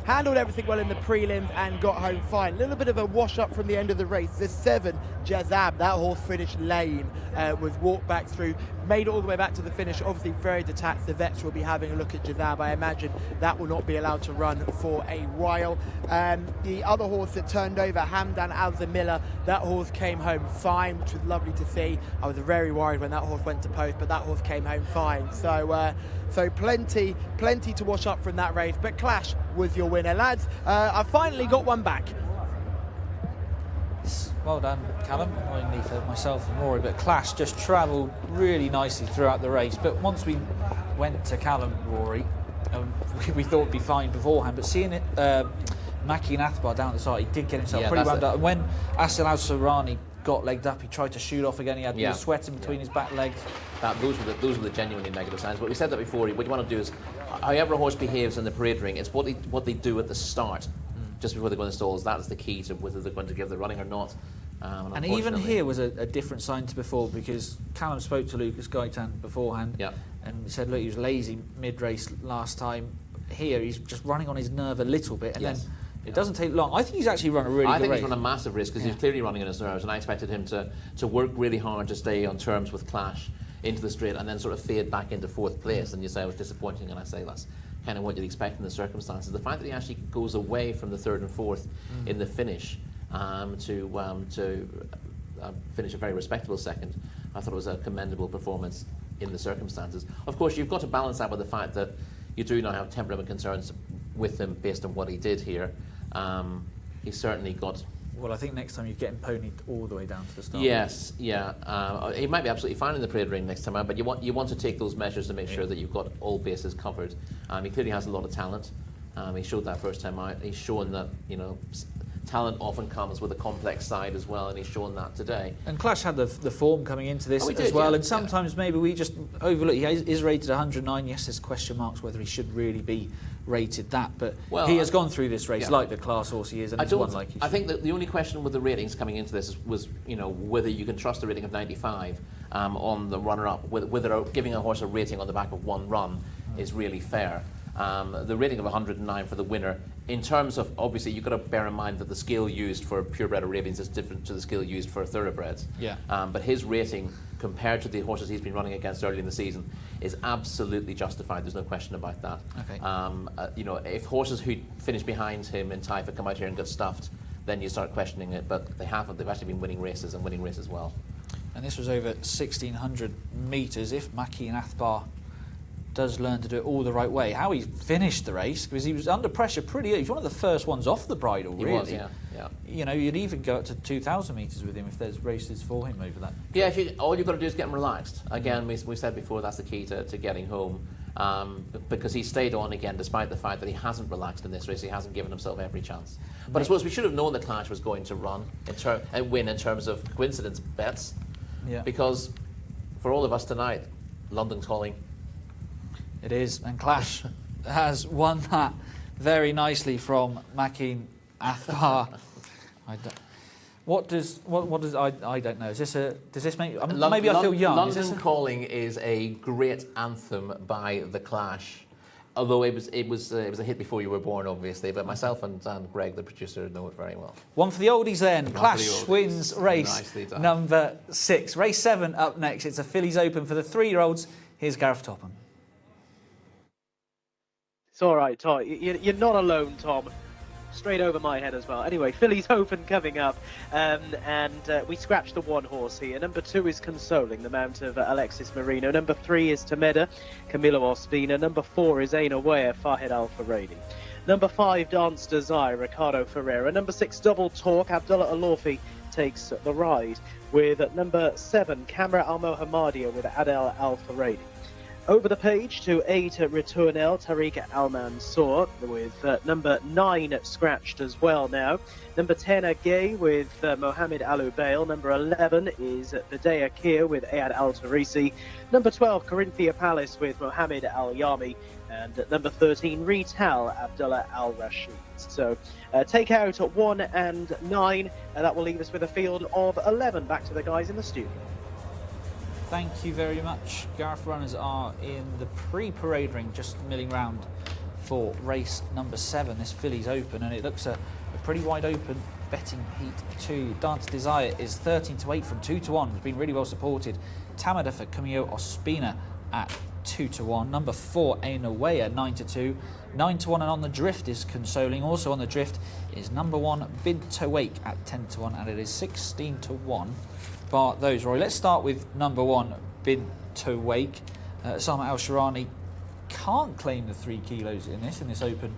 C: Handled everything well in the prelims and got home fine. A little bit of a wash up from the end of the race. The 7, Jazab, that horse finished lame, was walked back through, made it all the way back to the finish. Obviously very detached. The vets will be having a look at Jazab. I imagine that will not be allowed to run for a while. The other horse that turned over, Hamdan Al-Zamila, that horse came home fine, which was lovely to see. I was very worried when that horse went to post, but that horse came home fine. So plenty to wash up from that race. But Clash was your winner, lads. I finally got one back.
A: Well done, Callum. Annoyingly for myself and Rory, but Clash just travelled really nicely throughout the race. But once we went to Callum, Rory, we thought it'd be fine beforehand. But seeing it, Maki and Athbar down the side, he did get himself pretty wound up. And when Asil Al-Sarani got legged up, he tried to shoot off again. He had the sweat in between his back legs.
B: Those were the genuinely negative signs. But we said that before. What you want to do is, however a horse behaves in the parade ring, it's what they do at the start, just before they go in the stalls. That's the key to whether they're going to give the running or not.
A: And even here was a different sign to before, because Callum spoke to Lucas Gaitan beforehand, and said, look, he was lazy mid-race last time. Here, he's just running on his nerve a little bit, and then it doesn't take long. I think he's actually run a really good race.
B: I think he's run a massive race, because he's clearly running on his nerves, and I expected him to work really hard to stay on terms with Clash into the straight, and then sort of fade back into 4th place. And you say it was disappointing, and I say that's kind of what you'd expect in the circumstances. The fact that he actually goes away from the 3rd and 4th in the finish to finish a very respectable second, I thought it was a commendable performance in the circumstances. Of course, you've got to balance that with the fact that you do now have temperament concerns with him based on what he did here. He's certainly got...
A: Well, I think next time you get him ponied all the way down to the start.
B: Yes, he might be absolutely fine in the parade ring next time out, but you want to take those measures to make sure that you've got all bases covered. He clearly has a lot of talent. He showed that first time out. He's shown that, talent often comes with a complex side as well, and he's shown that today.
A: And Clash had the form coming into this as well, and sometimes maybe we just overlook. He is rated 109. Yes, there's question marks whether he should really be rated that, but he has gone through this race like the class horse he is, and he's won like he should.
B: I think that the only question with the ratings coming into this was whether you can trust a rating of 95 on the runner-up, whether giving a horse a rating on the back of one run is really fair. The rating of 109 for the winner, in terms of, obviously you've got to bear in mind that the scale used for purebred Arabians is different to the scale used for thoroughbreds. But his rating compared to the horses he's been running against early in the season is absolutely justified. There's no question about that. If horses who finished behind him in Taifa come out here and get stuffed, then you start questioning it, but they haven't. They've actually been winning races and winning races well.
A: And this was over 1,600 metres. If Maki and Athbar does learn to do it all the right way, how he finished the race, because he was under pressure pretty early. He's one of the first ones off the bridle, really.
B: He was, yeah.
A: You'd even go up to 2,000 metres with him if there's races for him over that.
B: Yeah, all you've got to do is get him relaxed. Again, we said before, that's the key to getting home, because he stayed on again despite the fact that he hasn't relaxed in this race. He hasn't given himself every chance. But I suppose we should have known that Clash was going to run and win in terms of coincidence bets, because for all of us tonight, London's calling.
A: It is, and Clash has won that very nicely from Makin Athbar. I don't know. Does this make? Maybe I feel young.
B: London Calling is a great anthem by the Clash. Although it was a hit before you were born, obviously. But myself and Greg, the producer, know it very well.
A: One for the oldies then. Clash wins race number 6. Race 7 up next. It's a Fillies Open for the 3-year-olds. Here's Gareth Topham.
E: It's all right, Tom. You're not alone, Tom. straight over my head as well. Anyway, Phillies Open coming up, and we scratched the one horse here. Number 2 is Consoling, the mount of Alexis Marino. Number 3 is Temeda, Camilo Ospina. Number 4 is Aina Wea, Fahed Al Faradi. Number 5, Dance Desire, Ricardo Ferreira. Number 6, Double Talk, Abdullah Alofi takes the ride, with number 7, Camera Al Mohammadia with Adel Al Faradi. Over the page to 8, Retournel, Tariq Al Mansour, with number 9 scratched as well now. Number 10, Gay with Mohamed Al Ubail. Number 11 is Bidea Kir with Ayad Al Tarisi. Number 12, Corinthia Palace with Mohamed Al Yami. And number 13, Retail, Abdullah Al Rashid. So take out 1 and 9, and that will leave us with a field of 11. Back to the guys in the studio.
A: Thank you very much. Gareth runners are in the pre-parade ring, just milling round for race number 7, this Phillies Open, and it looks a pretty wide open betting heat too. Dance Desire is 13-8 from 2-1. It's been really well supported. Tamada for Camillo Ospina at 2-1. Number 4, Aina Wea, 9-2. 9-1, and on the drift is Consoling. Also on the drift is number 1, Bid to Wake at 10-1, and it is 16-1. Bar those, Roy. Let's start with number 1, Bid to Wake. Osama Al Shirani can't claim the 3 kilos in this open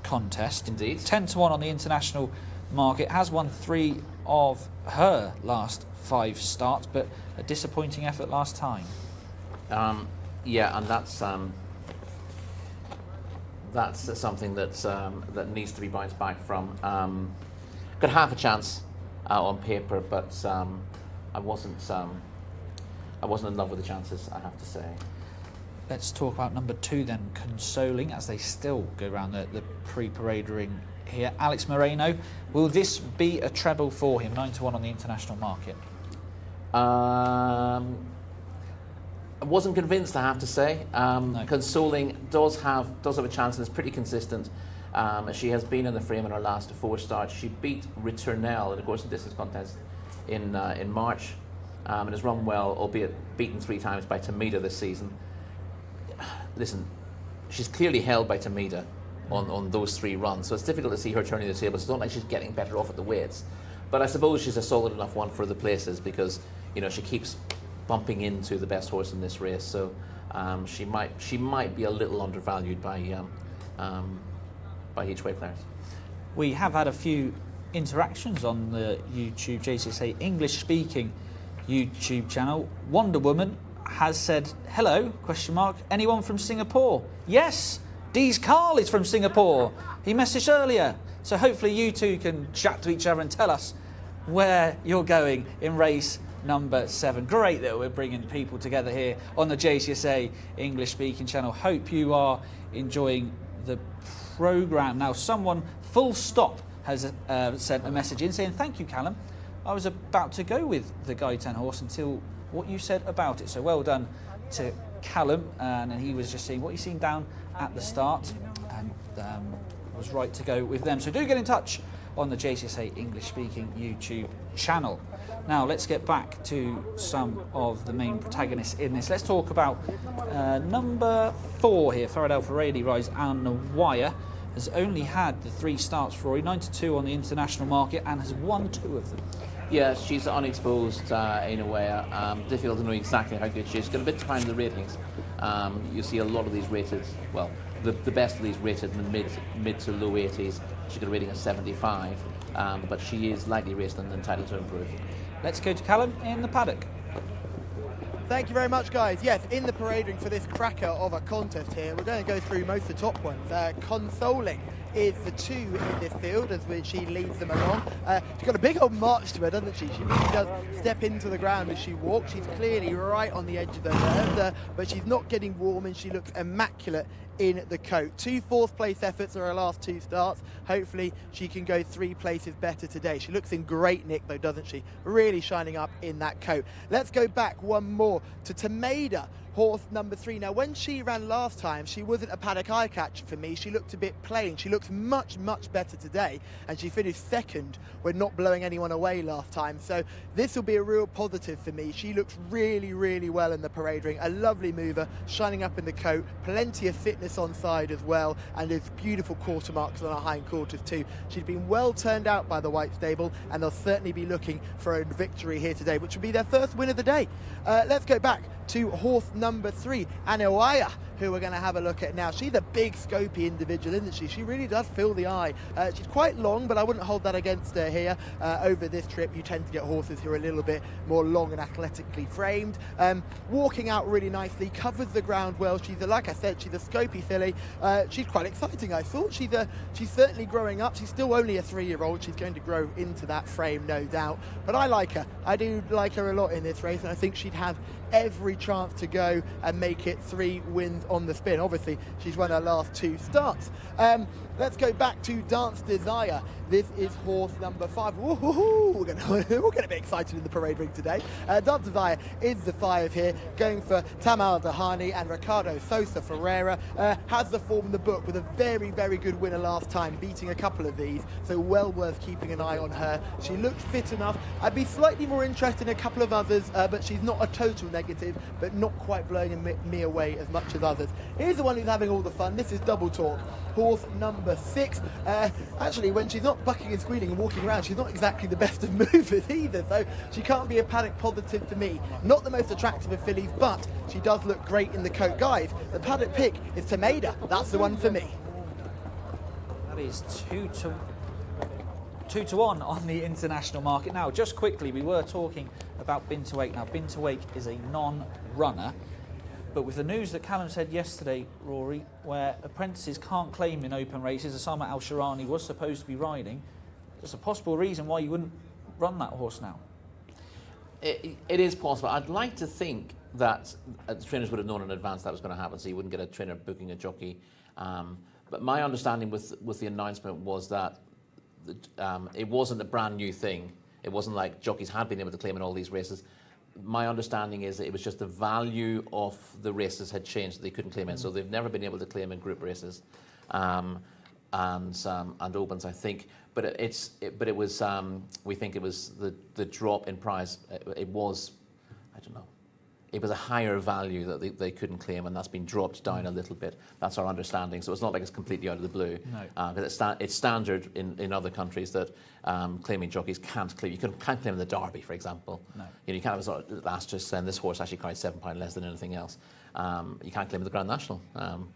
A: contest.
B: Indeed.
A: 10-1 on the international market. Has won 3 of her last 5 starts, but a disappointing effort last time.
B: Yeah, and that's something that needs to be bounced back from. Got half a chance on paper, but I wasn't in love with the chances, I have to say.
A: Let's talk about number 2 then, Consoling, as they still go around the pre-parade ring here. Alex Moreno, will this be a treble for him? 9-1 on the international market.
B: I wasn't convinced, I have to say.
A: No.
B: Consoling does have a chance and is pretty consistent. She has been in the frame in her last 4 starts. She beat Retournel in the course of distance contest in March, and has run well, albeit beaten 3 times by Temeda this season. Listen, she's clearly held by Temeda on those 3 runs, so it's difficult to see her turning the table. It's not like she's getting better off at the weights, but I suppose she's a solid enough one for the places, because she keeps bumping into the best horse in this race, so she might be a little undervalued by each way players.
A: We have had a few interactions on the YouTube Jcsa English speaking YouTube channel. Wonder Woman has said hello ? Anyone from Singapore? Yes, Dees Carl is from Singapore. He messaged earlier, so hopefully you two can chat to each other and tell us where you're going in race number 7. Great that we're bringing people together here on the Jcsa English speaking channel. Hope you are enjoying the programme. Now, someone full stop has sent a message in saying, thank you, Callum. I was about to go with the Guy 10 horse until what you said about it. So well done to Callum. And he was just seeing what he's seen down at the start and was right to go with them. So do get in touch on the Jcsa English speaking YouTube channel. Now let's get back to some of the main protagonists in this. Let's talk about number 4 here, Fahed Al Faradi Rise Aina Wea. Has only had the 3 starts for Roy, 9-2 on the international market, and has won 2 of them.
B: Yeah, she's unexposed, Aina Wea. Difficult to know exactly how good she is. Got a bit to find the ratings. You see a lot of these rated, well, the best of these rated in the mid to low 80s. She got a rating of 75, but she is lightly raced and entitled to improve.
A: Let's go to Callum in the paddock.
C: Thank you very much, guys. Yes, in the parade ring for this cracker of a contest here, we're going to go through most of the top ones. Consoling is the 2 in this field as she leads them along. She's got a big old march to her, doesn't she? She really does step into the ground as she walks. She's clearly right on the edge of the nerves, but she's not getting warm and she looks immaculate in the coat. 2 4th place efforts are her last 2 starts. Hopefully she can go 3 places better today. She looks in great nick though, doesn't she? Really shining up in that coat. Let's go back one more to Temeda, horse number 3. Now, when she ran last time, she wasn't a paddock eye catcher for me. She looked a bit plain. She looks much, much better today, and she finished second when not blowing anyone away last time. So this will be a real positive for me. She looks really, really well in the parade ring. A lovely mover, shining up in the coat, plenty of fitness on side as well, and there's beautiful quarter marks on her hind quarters too. She's been well turned out by the White Stable, and they'll certainly be looking for a victory here today, which will be their first win of the day. Let's go back to horse number 3, Anawaya, who we're going to have a look at now. She's a big scopy individual, isn't she? She really does fill the eye. She's quite long, but I wouldn't hold that against her here. Over this trip, you tend to get horses who are a little bit more long and athletically framed. Walking out really nicely, covers the ground well. She's, like I said, she's a scopy filly. She's quite exciting, I thought. She's certainly growing up. She's still only a 3-year-old. She's going to grow into that frame, no doubt. But I like her. I do like her a lot in this race, and I think she'd have every chance to go and make it 3 wins on the spin. Obviously, she's won her last 2 starts. Let's go back to Dance Desire. This is horse number 5. Woo-hoo-hoo. We're going to be excited in the parade ring today. Dance Desire is the 5 here, going for Tamal Dahani and Ricardo Sosa Ferreira. Has the form in the book with a very, very good winner last time, beating a couple of these, so well worth keeping an eye on her. She looks fit enough. I'd be slightly more interested in a couple of others, but she's not a total negative, but not quite blowing me away as much as others. Here's the one who's having all the fun. This is Double Talk, horse number 6. Actually, when she's not bucking and squealing and walking around, she's not exactly the best of movers either, so she can't be a paddock positive for me. Not the most attractive of fillies, but she does look great in the coat. Guys, the paddock pick is Tomeda. That's the one for me.
A: That is 2 to 1 on the international market. Now, just quickly, we were talking about Bintu Wake. Now, Bintu Wake is a non-runner, but with the news that Callum said yesterday, Rory, where apprentices can't claim in open races, Osama Al-Sharani was supposed to be riding, there's a possible reason why you wouldn't run that horse now.
B: It is possible. I'd like to think that the trainers would have known in advance that was going to happen, so you wouldn't get a trainer booking a jockey. But my understanding with the announcement was that it wasn't a brand new thing. It wasn't like jockeys had been able to claim in all these races. My understanding is that it was just the value of the races had changed, that they couldn't claim in. So they've never been able to claim in group races and opens, I think. But it was we think it was the drop in price. It was, I don't know. It was a higher value that they couldn't claim, and that's been dropped down a little bit. That's our understanding. So it's not like it's completely out of the blue.
A: No.
B: Because it's standard in other countries that claiming jockeys can't claim. You can't claim in the Derby, for example.
A: No.
B: You know, you can't have a sort of last just saying this horse actually carried £7 less than anything else. You can't claim in the Grand National,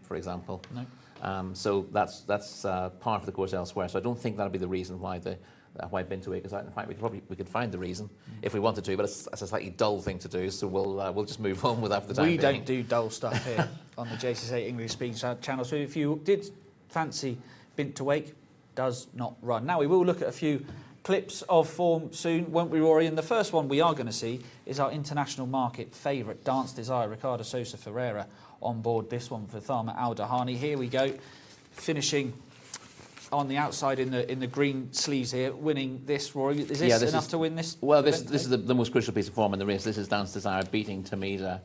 B: for example.
A: No.
B: So that's par for the course elsewhere. So I don't think that'll be the reason why Bintu Wake is out. In fact, we could find the reason if we wanted to, but it's a slightly dull thing to do. So we'll just move on without the time.
A: We don't do dull stuff here on the Jcsa English speaking channel. So if you did fancy Bintu Wake, does not run. Now we will look at a few clips of form soon, won't we, Rory? And the first one we are going to see is our international market favourite, Dance Desire, Ricardo Sosa Ferreira on board this one for Thama Al Dahani. Here we go, finishing on the outside in the green sleeves here, winning this, Rory. Is this enough to win this?
B: Well, this is the most crucial piece of form in the race. This is Dance Desire beating Tomeda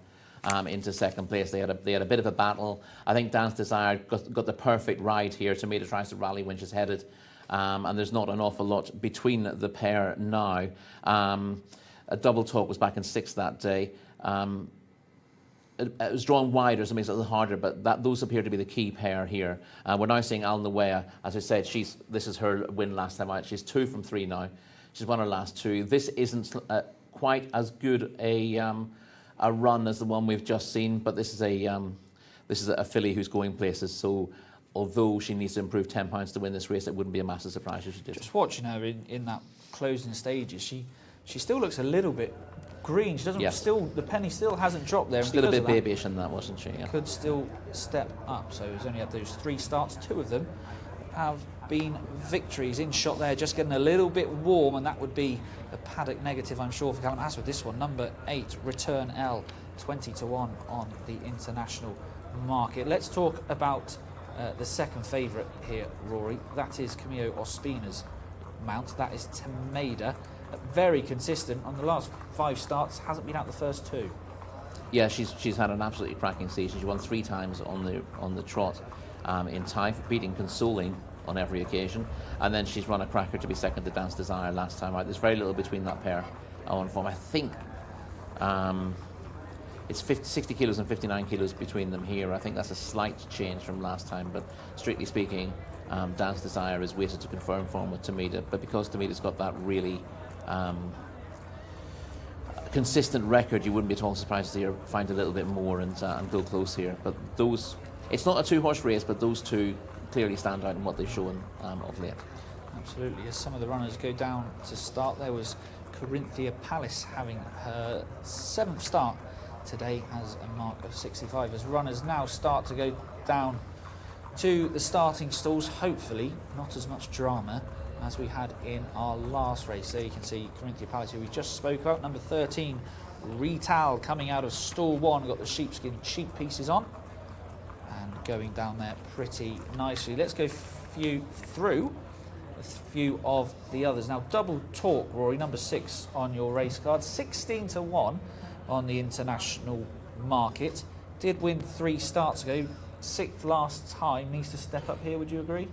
B: into second place. They had a bit of a battle. I think Dance Desire got the perfect ride here. Tomeda tries to rally when she's headed, and there's not an awful lot between the pair now. A Double Talk was back in 6th that day. It was drawn wider, so it makes it a little harder, but those appear to be the key pair here. We're now seeing Al Nawea. As I said, this is her win last time out. She's 2 from 3 now. She's won her last 2. This isn't quite as good a run as the one we've just seen, but this is a filly who's going places. So although she needs to improve £10 to win this race, it wouldn't be a massive surprise if she did.
A: Just watching her in that closing stages, she still looks a little bit green. She doesn't the penny still hasn't dropped there.
B: She's still a bit babyish in that, wasn't she? Yeah.
A: Could still step up. So he's only had those 3 starts. 2 of them have been victories. In shot there, just getting a little bit warm, and that would be a paddock negative, I'm sure, for Callum. As with this one, number 8, Return L, 20 to 1 on the international market. Let's talk about the second favourite here, Rory. That is Camillo Ospina's mount. That is Tomeda. Very consistent on the last 5 starts, hasn't been out the first 2.
B: Yeah, she's had an absolutely cracking season. She won 3 times on the trot in Taif, beating Consoling on every occasion, and then she's run a cracker to be second to Dance Desire last time out. There's very little between that pair on form. I think it's 60 kilos and 59 kilos between them here. I think that's a slight change from last time, but strictly speaking, Dance Desire is weighted to confirm form with Tamida, but because Tamida's got that really consistent record, you wouldn't be at all surprised to see her find a little bit more and go close here. But it's not a 2-horse race, but those two clearly stand out in what they've shown of late.
A: Absolutely. As some of the runners go down to start, there was Corinthia Palace having her 7th start today as a mark of 65. As runners now start to go down to the starting stalls, hopefully not as much drama as we had in our last race. There you can see Corinthia Palace, who we just spoke about, number 13, Retail, coming out of stall 1, got the sheepskin sheep pieces on and going down there pretty nicely. Let's go through a few of the others. Now, Double Talk, Rory, number 6 on your race card, 16-1 on the international market. Did win 3 starts ago, 6th last time, needs to step up here, would you agree?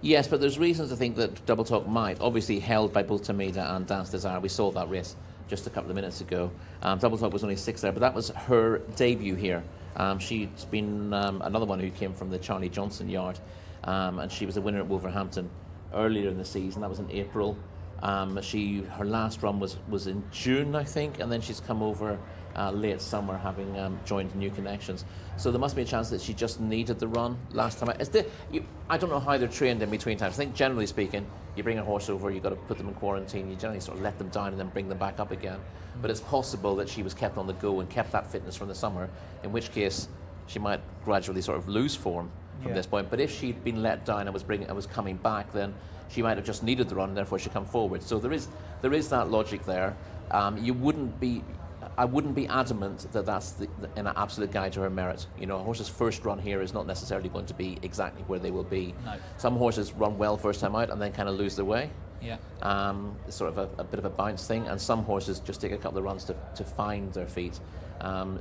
B: Yes, but there's reasons to think that Double Talk might. Obviously held by both Tamida and Dance Desire. We saw that race just a couple of minutes ago. Double Talk was only 6th there, but that was her debut here. She's been another one who came from the Charlie Johnson yard, and she was a winner at Wolverhampton earlier in the season. That was in April. Her last run was in June, I think, and then she's come over late summer, having joined New Connections. So there must be a chance that she just needed the run last time. I don't know how they're trained in between times. I think generally speaking, you bring a horse over, you've got to put them in quarantine, you generally sort of let them down and then bring them back up again. But it's possible that she was kept on the go and kept that fitness from the summer, in which case she might gradually sort of lose form from this point. But if she'd been let down and was coming back, then she might have just needed the run, and therefore she come forward. So there is that logic there. I wouldn't be adamant that that's an absolute guide to her merit. You know, a horse's first run here is not necessarily going to be exactly where they will be.
A: No.
B: Some horses run well first time out and then kind of lose their way.
A: Yeah.
B: It's sort of a bit of a bounce thing, and some horses just take a couple of runs to find their feet.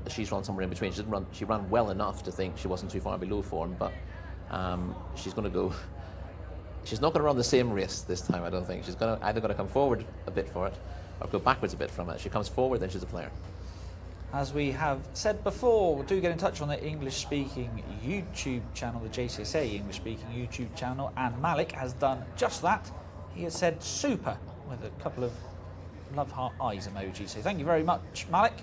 B: She's run somewhere in between. She ran well enough to think she wasn't too far below form, but she's going to go. She's not going to run the same race this time, I don't think. She's either going to come forward a bit for it or go backwards a bit from it. If she comes forward, then she's a player.
A: As we have said before, do get in touch on the English-speaking YouTube channel, the Jcsa English-speaking YouTube channel, and Malik has done just that. He has said super with a couple of love heart eyes emojis. So thank you very much, Malik.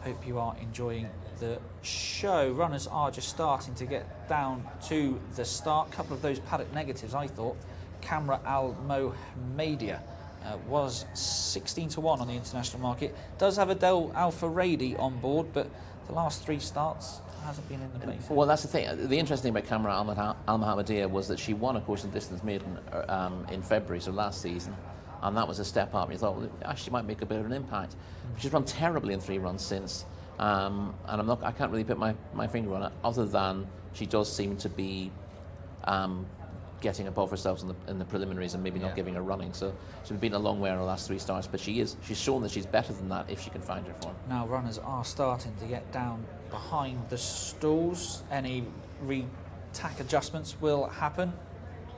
A: Hope you are enjoying the show. Runners are just starting to get down to the start. A couple of those paddock negatives, I thought. Camera Al Mohammedia was 16-1 on the international market. Does have Adele Alpha Rady on board, but the last 3 starts hasn't been in the place.
B: Well, that's the thing. The interesting thing about Camera Al Mohammedia was that she won a course and distance maiden in February, so last season, and that was a step up. You thought, well, actually, she might make a bit of an impact. She's run terribly in 3 runs since, and I can't really put my finger on it, other than she does seem to be getting above herself in the preliminaries and maybe not giving her running. So she's been a long way in her last 3 starts, but she's shown that she's better than that if she can find her form.
A: Now runners are starting to get down behind the stalls. Any re-tack adjustments will happen.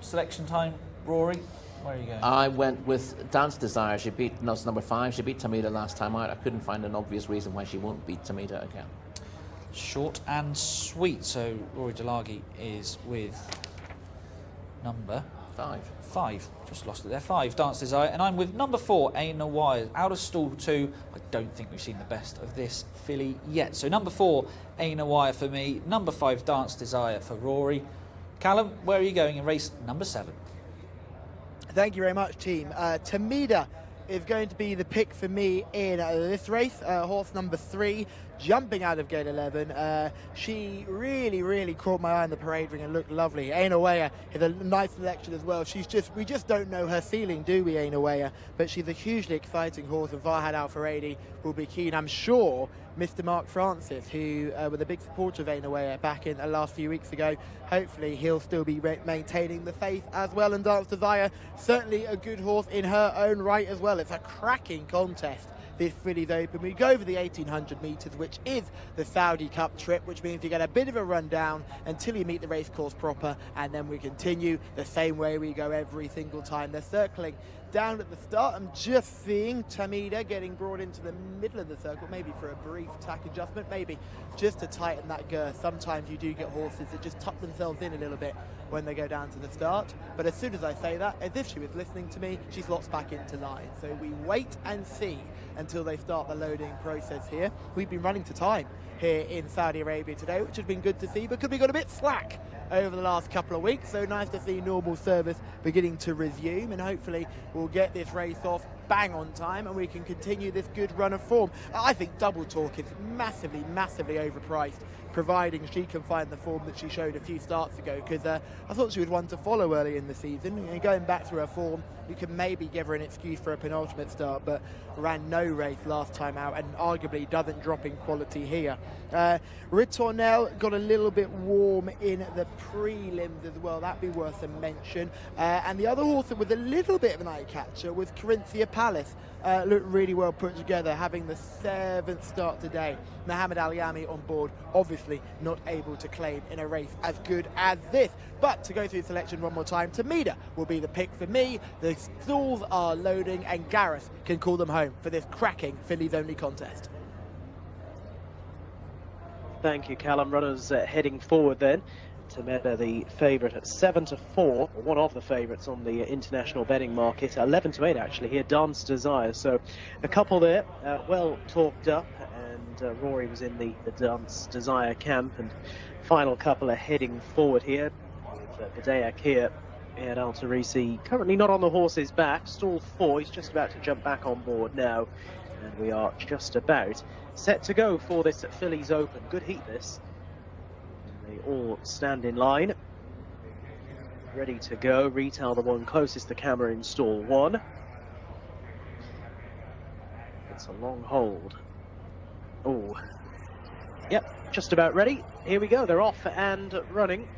A: Selection time, Rory, where are you going?
B: I went with Dance Desire. She beat number 5. She beat Tamida last time out. I couldn't find an obvious reason why she won't beat Tamida again.
A: Short and sweet. So Rory Delagi is with number 5. Just lost it there. 5, Dance Desire. And I'm with number 4, Aina Wire. Out of stall 2. I don't think we've seen the best of this filly yet. So number 4, Aina Wire for me. Number 5, Dance Desire for Rory. Callum, where are you going in race number 7?
C: Thank you very much, team. Tamida is going to be the pick for me in this race. Horse number 3, jumping out of gate 11. She really caught my eye in the parade ring and looked lovely. Aina Weah is a nice selection as well. We just don't know her ceiling, do we, Aina Weah? But she's a hugely exciting horse, and Farhad Al Faradi will be keen. I'm sure Mr. Mark Francis, who was a big supporter of Aina Weah back in the last few weeks ago, hopefully he'll still be maintaining the faith as well. And Dance Desire, certainly a good horse in her own right as well. It's a cracking contest, this Phillies Open. We go over the 1800 metres, which is the Saudi Cup trip, which means you get a bit of a rundown until you meet the racecourse proper, and then we continue the same way we go every single time. They're circling down at the start. I'm just seeing Tamida getting brought into the middle of the circle, maybe for a brief tack adjustment, maybe just to tighten that girth. Sometimes you do get horses that just tuck themselves in a little bit when they go down to the start, but as soon as I say that, as if she was listening to me, she slots back into line. So we wait and see until they start the loading process here. We've been running to time here in Saudi Arabia today, which has been good to see, because we got a bit slack over the last couple of weeks, so nice to see normal service beginning to resume, and hopefully we'll get this race off bang on time and we can continue this good run of form. I think Double Talk is massively overpriced, providing she can find the form that she showed a few starts ago, because I thought she was one to follow early in the season, and going back through her form, you can maybe give her an excuse for a penultimate start, but ran no race last time out and arguably doesn't drop in quality here. Ritournelle got a little bit warm in the prelims as well, that'd be worth a mention. And the other horse that was a little bit of an eye catcher was Corinthia Palace. Looked really well put together, having the 7th start today. Mohamed Al-Yami on board, obviously not able to claim in a race as good as this. But to go through the selection one more time, Tamida will be the pick for me. The stalls are loading and Gareth can call them home for this cracking Fillies only contest.
E: Thank you, Callum. Runners heading forward then. Tameda, the favourite at 7-4, one of the favourites on the international betting market. 11-8 actually here, Dance Desire. So a couple there, well talked up, and Rory was in the Dance Desire camp, and final couple are heading forward here with Bidea here and Al Tarisi currently not on the horse's back. Stall 4, he's just about to jump back on board now, and we are just about set to go for this Fillies Open. Good heat this. They all stand in line, ready to go. Retail, the one closest to camera in stall 1. It's a long hold. Oh, yep, just about ready. Here we go, they're off and running.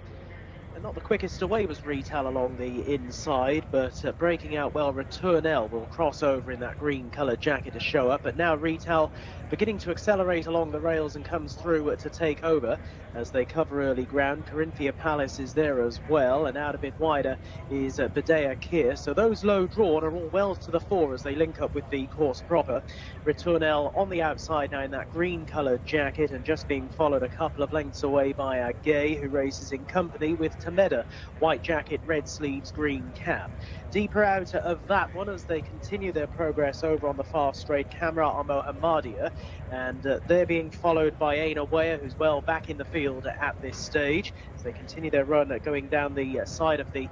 E: And not the quickest away was Retail along the inside, but breaking out well, Ritournelle will cross over in that green coloured jacket to show up. But now Retail beginning to accelerate along the rails and comes through to take over as they cover early ground. Corinthia Palace is there as well, and out a bit wider is Bidea Kier. So those low drawn are all well to the fore as they link up with the course proper. Ritournelle on the outside now in that green coloured jacket, and just being followed a couple of lengths away by Gay, who races in company with Tameda, white jacket, red sleeves, green cap. Deeper out of that one as they continue their progress over on the far straight, Camera Amo Amadia, and they're being followed by Aina Weyer, who's well back in the field at this stage as they continue their run going down the side of the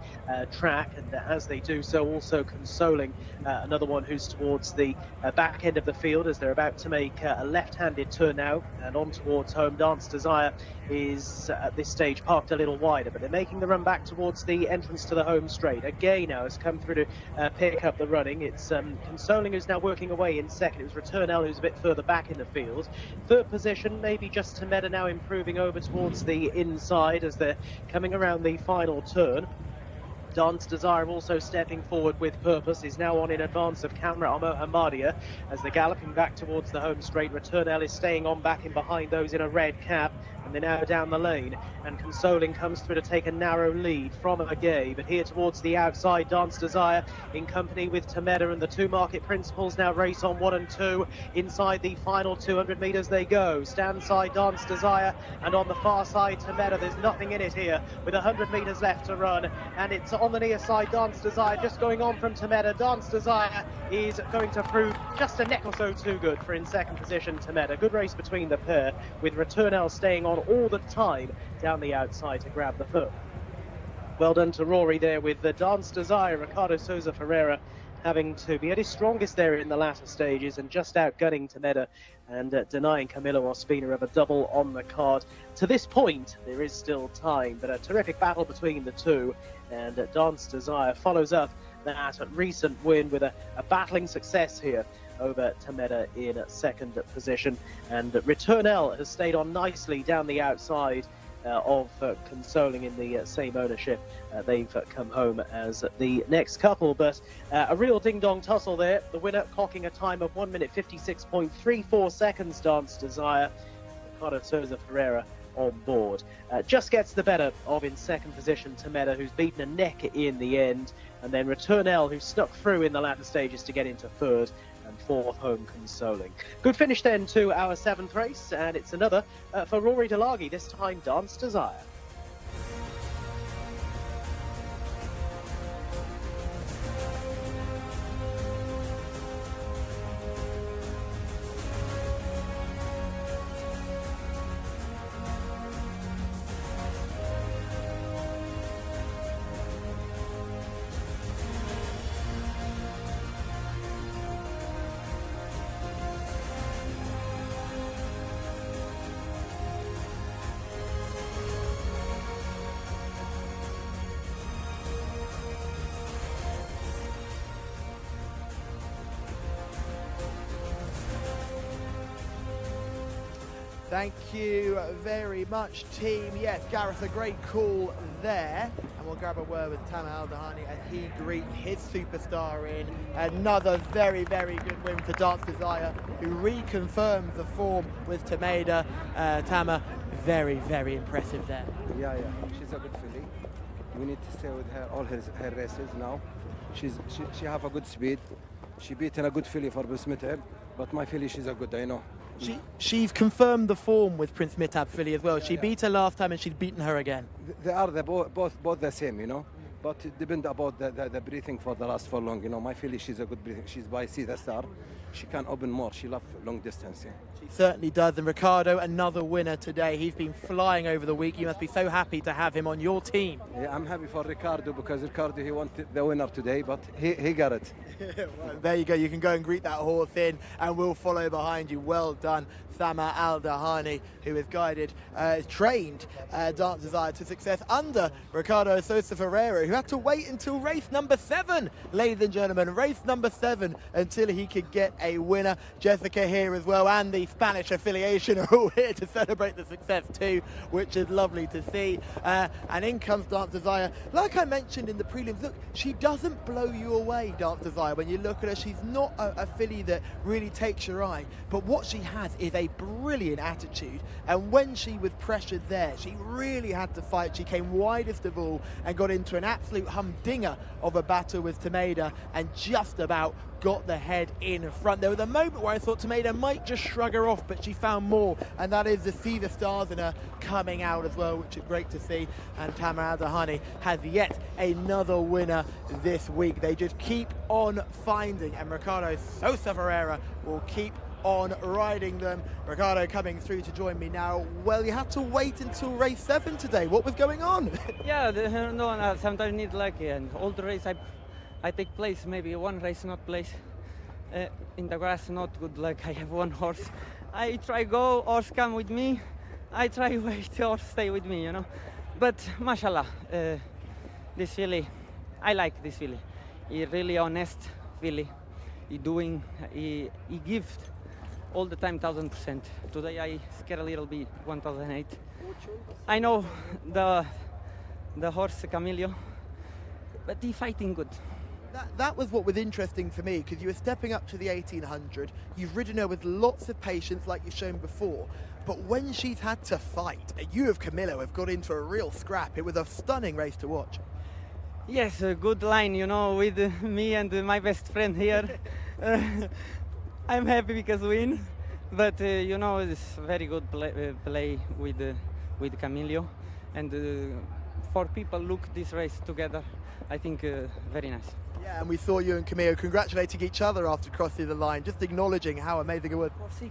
E: track, and as they do so also consoling another one who's towards the back end of the field as they're about to make a left-handed turn now and on towards home. Dance Desire is at this stage parked a little wider, but they're making the run back towards the entrance to the home straight. Again now has come through to pick up the running. It's Consoling who's now working away in second. It was Ritournelle who's a bit further back in the field. Third position, maybe just Tameda now improving over towards the inside as they're coming around the final turn. Dance Desire also stepping forward with purpose, is now on in advance of Camera Amo Hamadia as they're galloping back towards the home straight. Ritournelle is staying on back in behind those in a red cap, and they're now down the lane, and Consoling comes through to take a narrow lead from Agay, but here towards the outside, Dance Desire in company with Tameda, and the two market principals now race on 1 and 2. Inside the final 200 metres they go. Stand side Dance Desire, and on the far side Tameda. There's nothing in it here with 100 metres left to run, and it's on the near side Dance Desire just going on from Tameda. Dance Desire is going to prove just a neck or so too good for in second position Tameda. Good race between the pair, with Ritournelle staying on all the time down the outside to grab the foot. Well done to Rory there with the Dance Desire. Ricardo Souza Ferreira having to be at his strongest there in the latter stages and just outgunning Tameda and denying Camilo Ospina of a double on the card. To this point, there is still time, but a terrific battle between the two, and Dance Desire follows up that recent win with a battling success here over Tameda in second position, and Ritournelle has stayed on nicely down the outside of Consoling in the same ownership. They've come home as the next couple, but a real ding-dong tussle there. The winner clocking a time of 1 minute 56.34 seconds, Dance Desire. Ricardo Souza Ferreira on board. Just gets the better of, in second position, Tameda, who's beaten a neck in the end, and then Returnell, who snuck through in the latter stages to get into third, and fourth home Consoling. Good finish then to our seventh race, and it's another for Rory Delagi, this time Dance Desire.
C: Thank you very much, team. Yes, Gareth, a great call there. And we'll grab a word with Tamer Al-Dahani as he greets his superstar in. Another very, very good win for Dance Desire, who reconfirms the form with Tameda. Tamer, very, very impressive there.
H: Yeah, she's a good filly. We need to stay with her all her races now. She have a good speed. She beaten a good filly for Bismitab, but my filly, she's a good, I know.
C: She's confirmed the form with Prince Mitab filly as well. She beat her last time and she's beaten her again.
H: They are both the same, you know. But it depends about the breathing for the last for long, you know. My filly, she's a good breathing. She's by Sea the Star. She can open more. She loves long distance. Yeah.
C: She certainly does. And Ricardo, another winner today. He's been flying over the week. You must be so happy to have him on your team.
H: Yeah, I'm happy for Ricardo because Ricardo, he wanted the winner today, but he got it.
C: Well, there you go. You can go and greet that horse in, and we'll follow behind you. Well done, Tamer Al-Dahani, who has guided, trained Dance Desire to success under Ricardo Souza Ferreira, who had to wait until race number 7, ladies and gentlemen, race number 7, until he could get a winner. Jcsa here as well, and the Spanish affiliation are all here to celebrate the success too, which is lovely to see. And in comes Dance Desire. Like I mentioned in the prelims, look, she doesn't blow you away, Dance Desire. When you look at her, she's not a filly that really takes your eye, but what she has is a brilliant attitude, and when she was pressured there, she really had to fight. She came widest of all and got into an absolute humdinger of a battle with Tameda, and just about got the head in front. There was a moment where I thought Tameda might just shrug her off, but she found more, and that is the See the Stars in her coming out as well, which is great to see. And Tamer Al-Dahani has yet another winner this week. They just keep on finding, and Ricardo Souza Ferreira will keep on riding them. Ricardo coming through to join me now. Well, you had to wait until race 7 today. What was going on?
L: Yeah, sometimes need like an old race. I take place, maybe one race not place. In the grass not good, like I have one horse. I try go, horse come with me. I try wait, horse stay with me, you know. But mashallah, this filly, I like this filly. He really honest filly. He gives all the time 1000%. Today I scare a little bit 1008. I know the horse Camilio, but he fighting good.
C: That was what was interesting for me, because you were stepping up to the 1800. You've ridden her with lots of patience, like you've shown before. But when she's had to fight, you of Camillo have got into a real scrap. It was a stunning race to watch.
L: Yes, a good line, you know, with me and my best friend here. I'm happy because win, but you know, it's very good play with Camillo, and for people look this race together, I think very nice.
C: Yeah, and we saw you and Camillo congratulating each other after crossing the line, just acknowledging how amazing it was.
L: 4-6.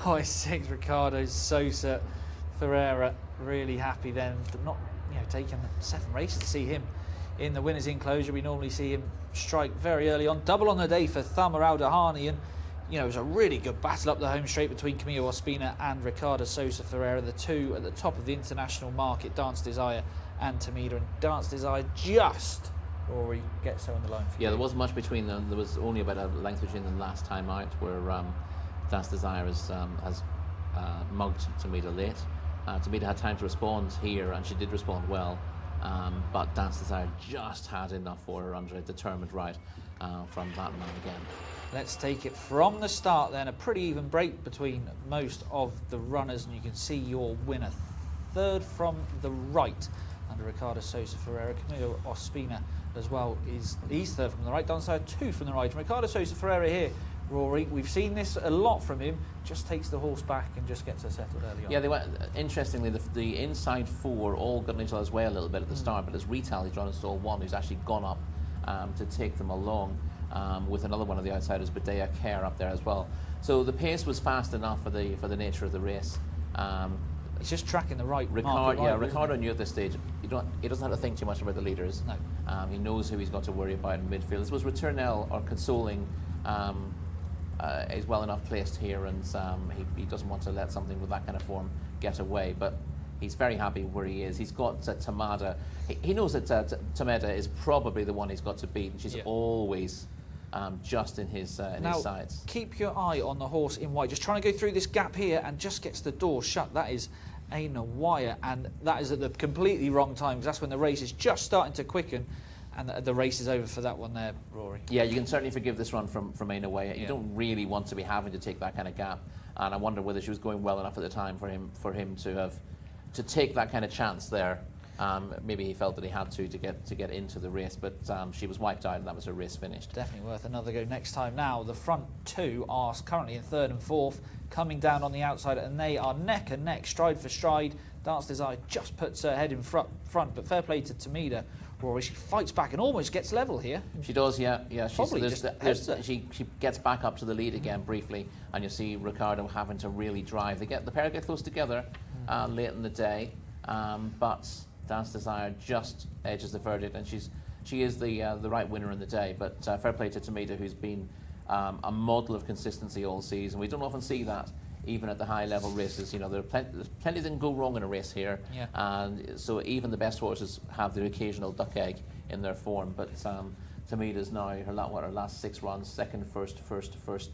A: Guys, 6 Ricardo Souza Ferreira, really happy then, not taking 7 races to see him in the winners' enclosure. We normally see him strike very early on. Double on the day for Tamer Al-Dahani, and it was a really good battle up the home straight between Camillo Ospina and Ricardo Souza Ferreira, the two at the top of the international market, Dance Desire and Tameda. And Dance Desire just, Rory, gets her on the line for you.
B: Yeah, there wasn't much between them. There was only about a length between them last time out, where Dance Desire has mugged Tamida late. Tamida had time to respond here, and she did respond well. But Dance Desire just had enough for her under a determined ride from that man again.
A: Let's take it from the start then. A pretty even break between most of the runners, and you can see your winner third from the right under Ricardo Sosa Ferreira. Camilo Ospina as well he's third from the right. Dance Desire 2 from the right. And Ricardo Sosa Ferreira here, Rory, we've seen this a lot from him, just takes the horse back and just gets her settled early on.
B: Yeah, they went, interestingly, the inside 4 all got in each other's way a little bit at the start, but as Retail, he's run stall 1, who's actually gone up to take them along with another one of the outsiders, Badea Care, up there as well. So the pace was fast enough for the nature of the race.
A: He's just tracking the right
B: Ricardo,
A: market,
B: Ricardo knew at this stage he doesn't have to think too much about the leaders.
A: No.
B: He knows who he's got to worry about in midfield. This was Returnell or Consoling is well enough placed here, and he doesn't want to let something with that kind of form get away. But he's very happy where he is. He's got Tamada. He knows that Tamada is probably the one he's got to beat, and she's always just in his sights.
A: Keep your eye on the horse in white. Just trying to go through this gap here and just gets the door shut. That is Aina Wire, and that is at the completely wrong time, because that's when the race is just starting to quicken. And the race is over for that one there, Rory.
B: Yeah, you can certainly forgive this run from Aina Wire. You don't really want to be having to take that kind of gap. And I wonder whether she was going well enough at the time for him to take that kind of chance there. Maybe he felt that he had to get into the race, but she was wiped out, and that was her race finished.
A: Definitely worth another go next time. Now the front 2 are currently in 3rd and 4th, coming down on the outside, and they are neck and neck, stride for stride. Dance Desire just puts her head in front, but fair play to Tamida. Rory, she fights back and almost gets level here.
B: She does, yeah. She gets back up to the lead again briefly, and you see Ricardo having to really drive. The pair get close together late in the day, but Dance Desire just edges the verdict, and she is the right winner in the day. But fair play to Tamida, who's been a model of consistency all season. We don't often see that, even at the high level races. You know, there's plenty that can go wrong in a race here, and so even the best horses have the occasional duck egg in their form. But Tamida's now her last 6 runs: second, first,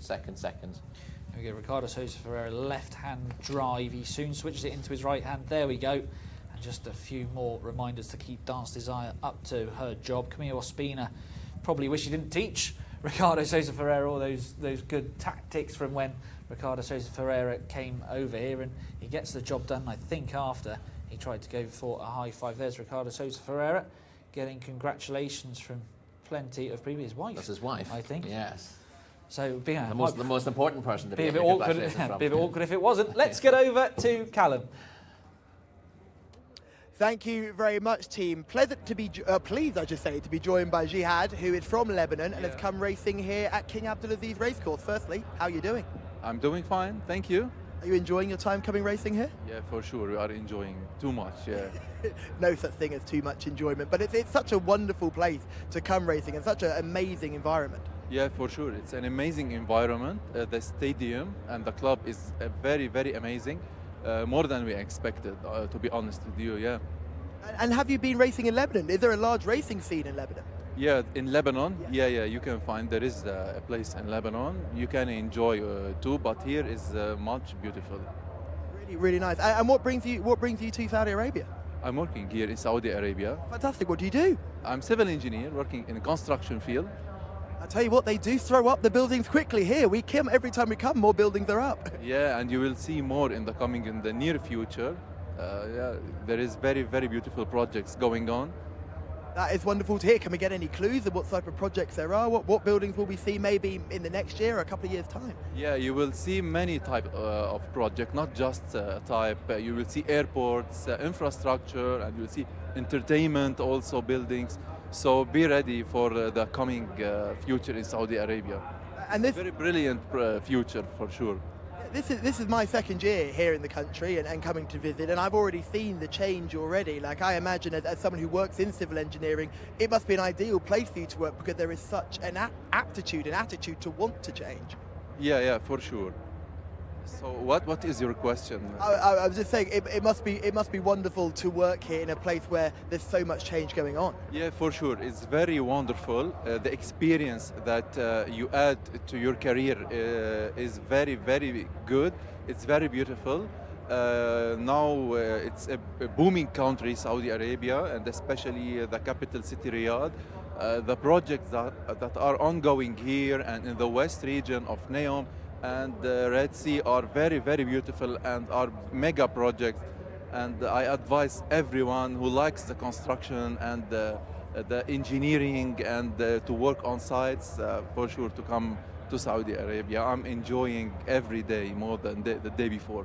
B: second.
A: There we go. Ricardo Sosa Ferreira, left-hand drive. He soon switches it into his right hand. There we go. And just a few more reminders to keep Dance Desire up to her job. Camilo Ospina probably wish he didn't teach Ricardo Sosa Ferreira all those good tactics from when Ricardo Sosa Ferreira came over here, and he gets the job done, I think, after he tried to go for a high five. There's Ricardo Sosa Ferreira getting congratulations from plenty of people. His wife.
B: That's his wife,
A: I think.
B: Yes.
A: So
B: the most important person to
A: be a bit awkward. Be a bit awkward if it wasn't. Let's get over to Callum.
C: Thank you very much, team. Pleased, I should say, to be joined by Jihad, who is from Lebanon and has come racing here at King Abdulaziz Racecourse. Firstly, how are you doing?
M: I'm doing fine, thank you.
C: Are you enjoying your time coming racing here?
M: Yeah, for sure. We are enjoying too much, yeah.
C: No such thing as too much enjoyment, but it's such a wonderful place to come racing and such an amazing environment.
M: Yeah, for sure. It's an amazing environment. The stadium and the club is very, very amazing. More than we expected, to be honest with you, yeah.
C: And have you been racing in Lebanon? Is there a large racing scene in Lebanon?
M: Yeah, in Lebanon, yeah, you can find, there is a place in Lebanon. You can enjoy too, but here is much beautiful.
C: Really, really nice. And what brings you to Saudi Arabia?
M: I'm working here in Saudi Arabia.
C: Fantastic. What do you do?
M: I'm civil engineer working in the construction field.
C: I tell you what, they do throw up the buildings quickly here. Every time we come, more buildings are up.
M: Yeah, and you will see more in the near future. Yeah, there is very, very beautiful projects going on.
C: That is wonderful to hear. Can we get any clues of what type of projects there are? What buildings will we see maybe in the next year or a couple of years' time?
M: Yeah, you will see many types of projects, not just type. You will see airports, infrastructure, and you will see entertainment, also buildings. So be ready for the coming future in Saudi Arabia.
C: And this
M: very brilliant future for sure.
C: This is my second year here in the country and coming to visit, and I've already seen the change already. Like, I imagine as someone who works in civil engineering, it must be an ideal place for you to work because there is such an aptitude and attitude to want to change.
M: Yeah, for sure. So what is your question?
C: I was just saying it must be wonderful to work here in a place where there's so much change going on.
M: Yeah, for sure. It's very wonderful. The experience that you add to your career is very, very good. It's very beautiful. Now it's a booming country, Saudi Arabia, and especially the capital city, Riyadh. The projects that are ongoing here and in the west region of Neom and the Red Sea are very, very beautiful and are mega projects. And I advise everyone who likes the construction and the engineering and to work on sites, for sure to come to Saudi Arabia. I'm enjoying every day more than the day before.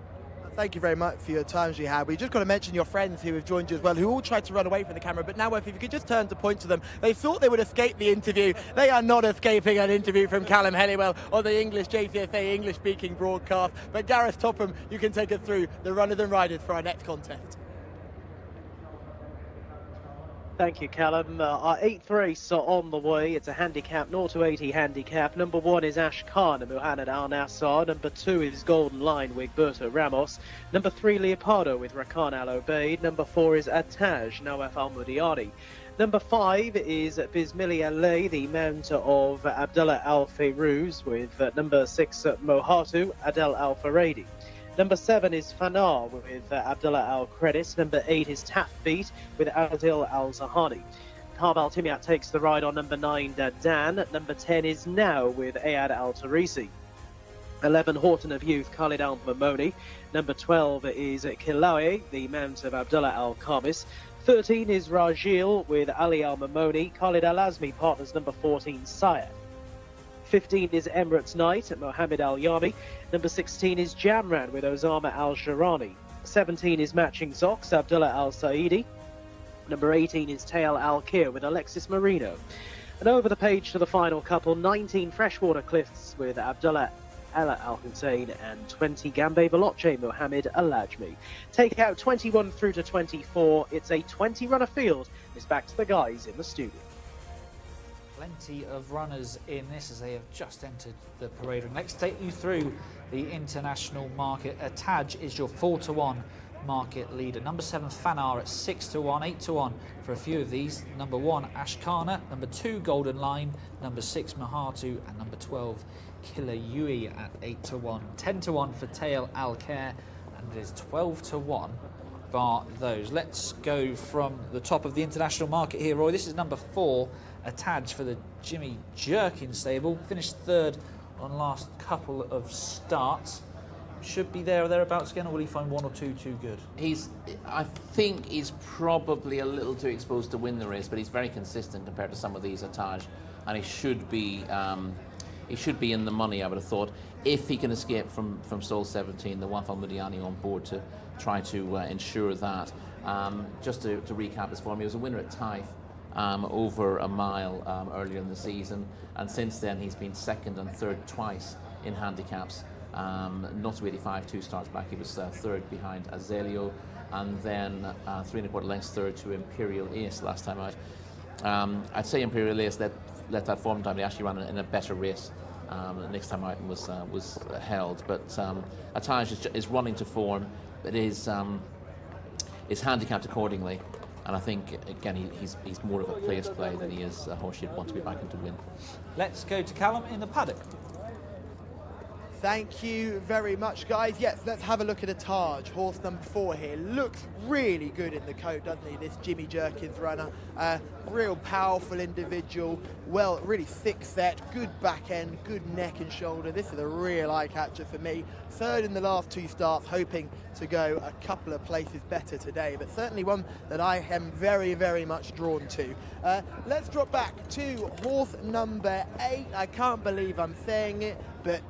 C: Thank you very much for your time, Jihad. We just got to mention your friends who have joined you as well, who all tried to run away from the camera. But now, if you could just turn to point to them, they thought they would escape the interview. They are not escaping an interview from Callum Helliwell on the English Jcsa English-speaking broadcast. But Gareth Topham, you can take us through the runners and riders for our next contest.
E: Thank you, Callum. Our 8th race are on the way. It's a handicap, 0 to 80 handicap. Number 1 is Ash Khan and Muhammad Al Nassar. Number 2 is Golden Line with Berta Ramos. Number 3, Leopardo with Rakan Al Obeid. Number 4 is Attaj, Nawaf Al Mudiani. Number 5 is Bismillah Alay, the mount of Abdullah Al Fayrouz, with number 6, Mohatu, Adel Al Faradi. Number 7 is Fanar with Abdullah Al Credis. Number 8 is Beat with Adil Al Zahani. Karbal Timiat takes the ride on number 9, Dan. Number 10 is Now with Ayad Al Tarisi. 11, Horton of Youth, Khalid Al Mamoni. Number 12 is Kilawe, the mount of Abdullah Al Khamis. 13 is Rajil with Ali Al Mamoni. Khalid Al Azmi partners number 14, Sayed. 15 is Emirates Knight at Mohammed Al Yami. Number 16 is Jamran with Osama Al Sharani. 17 is Matching Zox, Abdullah Al Saidi. Number 18 is Tail Al Kir with Alexis Marino. And over the page to the final couple, 19 Freshwater Cliffs with Abdullah Al Hussein and 20 Gambe Veloce, Mohammed Al Ajmi. Take out 21 through to 24. It's a 20-runner field. It's back to the guys in the studio.
A: Plenty of runners in this as they have just entered the parade ring. Let's take you through the international market. Attaj is your 4-to-1 market leader. Number 7, Fanar at 6-to-1, 8-to-1 for a few of these. Number 1, Ashkana. Number 2, Golden Line. Number 6, Mahatu. And number 12, Killer Yui at 8-to-1. 10-to-1 for Tail Al Khair. And it is 12-to-1 bar those. Let's go from the top of the international market here, Roy. This is number 4, Attaj for the Jimmy Jerkin stable. Finished 3rd on last couple of starts. Should be there or thereabouts again, or will he find 1 or 2 too good?
B: I think he's probably a little too exposed to win the race, but he's very consistent compared to some of these Attaj, and he should be in the money, I would have thought, if he can escape from Sol 17, the Wafal Mudiani on board to try to ensure that. Just to recap his form, he was a winner at Taif over a mile earlier in the season, and since then he's been 2nd and 3rd twice in handicaps. Not to 85, 2 starts back, he was 3rd behind Azelio, and then 3 1/4 lengths 3rd to Imperial Ace last time out. I'd say Imperial Ace let that form time. He actually ran in a better race the next time out and was held. But Attaj is running to form, but is handicapped accordingly. And I think, again, he's more of a place play than he is a horse you'd want to be backing to win.
A: Let's go to Callum in the paddock.
C: Thank you very much, guys. Yes, let's have a look at Attaj, horse number 4 here. Looks really good in the coat, doesn't he, this Jimmy Jerkins runner. Real powerful individual, well, really thick set, good back end, good neck and shoulder. This is a real eye catcher for me. 3rd in the last 2 starts, hoping to go a couple of places better today, but certainly one that I am very, very much drawn to. Let's drop back to horse number 8. I can't believe I'm saying it, but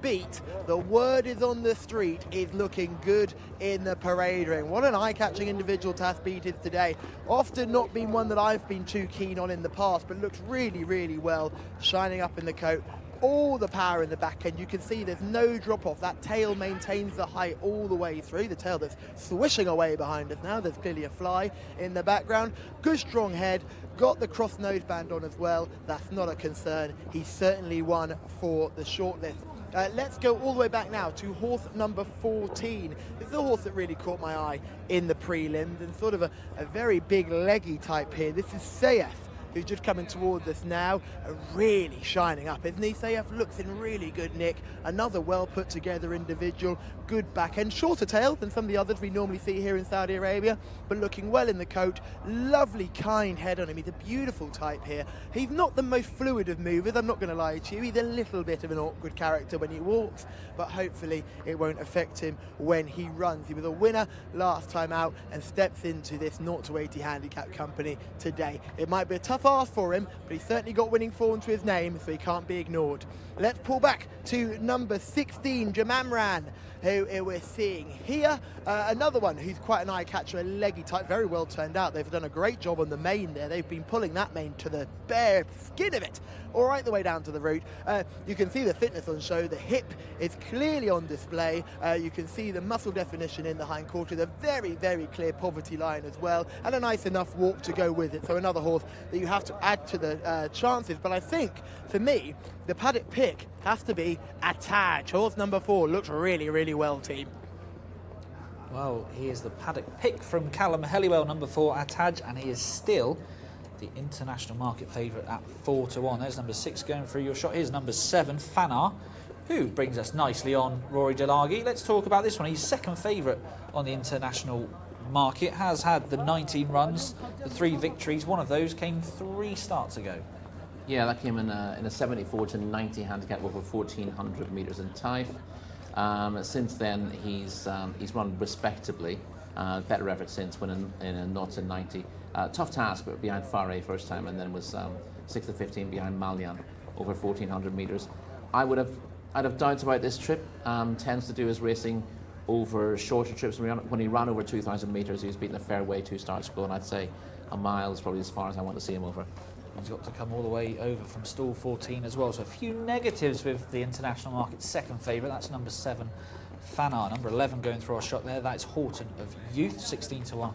C: Beat, the word is on the street, is looking good in the parade ring. What an eye-catching individual Beat is today. Often not been one that I've been too keen on in the past, but looks really, really well, shining up in the coat. all the power in the back end. You can see there's no drop off. That tail maintains the height all the way through. The tail that's swishing away behind us now. There's clearly a fly in the background. Good strong head. Got the cross nose band on as well. That's not a concern. He's certainly one for the shortlist. Let's go all the way back now to horse number 14. This is a horse that really caught my eye in the prelims, and sort of a very big leggy type here. This is Jcsa, who's just coming towards us now, really shining up, isn't he? Jcsa looks in really good nick. Another well put together individual, good back end, shorter tail than some of the others we normally see here in Saudi Arabia, but looking well in the coat. Lovely kind head on him. He's a beautiful type here. He's not the most fluid of movers, I'm not going to lie to you. He's a little bit of an awkward character when he walks, but hopefully it won't affect him when he runs. He was a winner last time out and steps into this 0 to 80 handicap company today. It might be a tough ask for him, but he's certainly got winning form to his name, so he can't be ignored. Let's pull back to number 16, Jamamran, who we're seeing here. Another one who's quite an eye catcher, a leggy type, very well turned out. They've done a great job on the mane there. They've been pulling that mane to the bare skin of it, all right the way down to the root. You can see the fitness on show. The hip is clearly on display. You can see the muscle definition in the hindquarter. The very, very clear poverty line as well, and a nice enough walk to go with it. So another horse that you have to add to the chances. But I think, for me, the paddock pick has to be Attaj. Horse number 4 looks really, really well, team.
A: Well, he is the paddock pick from Callum Helliwell, number 4, Attaj, and he is still the international market favourite at 4 to 1. There's number 6 going through your shot. Here's number 7, Fanar, who brings us nicely on Rory Delaghi. Let's talk about this one. He's second favourite on the international market, has had the 19 runs, the 3 victories. One of those came 3 starts ago.
B: Yeah, that came in a 74 to 90 handicap over 1,400 metres in Taif. Since then, he's run respectably. Better effort since, winning in a 0 to 90. Tough task, but behind Fareh first time, and then was 6 to 15 behind Malian over 1,400 metres. I'd have doubts about this trip. Tends to do his racing over shorter trips. When he ran over 2,000 metres, he was beating a fairway 2 starts ago, and I'd say a mile is probably as far as I want to see him over.
A: He's got to come all the way over from stall 14 as well. So a few negatives with the international market second favourite. That's number 7, Fanar. Number 11 going through our shot there. That's Horton of Youth, 16 to 1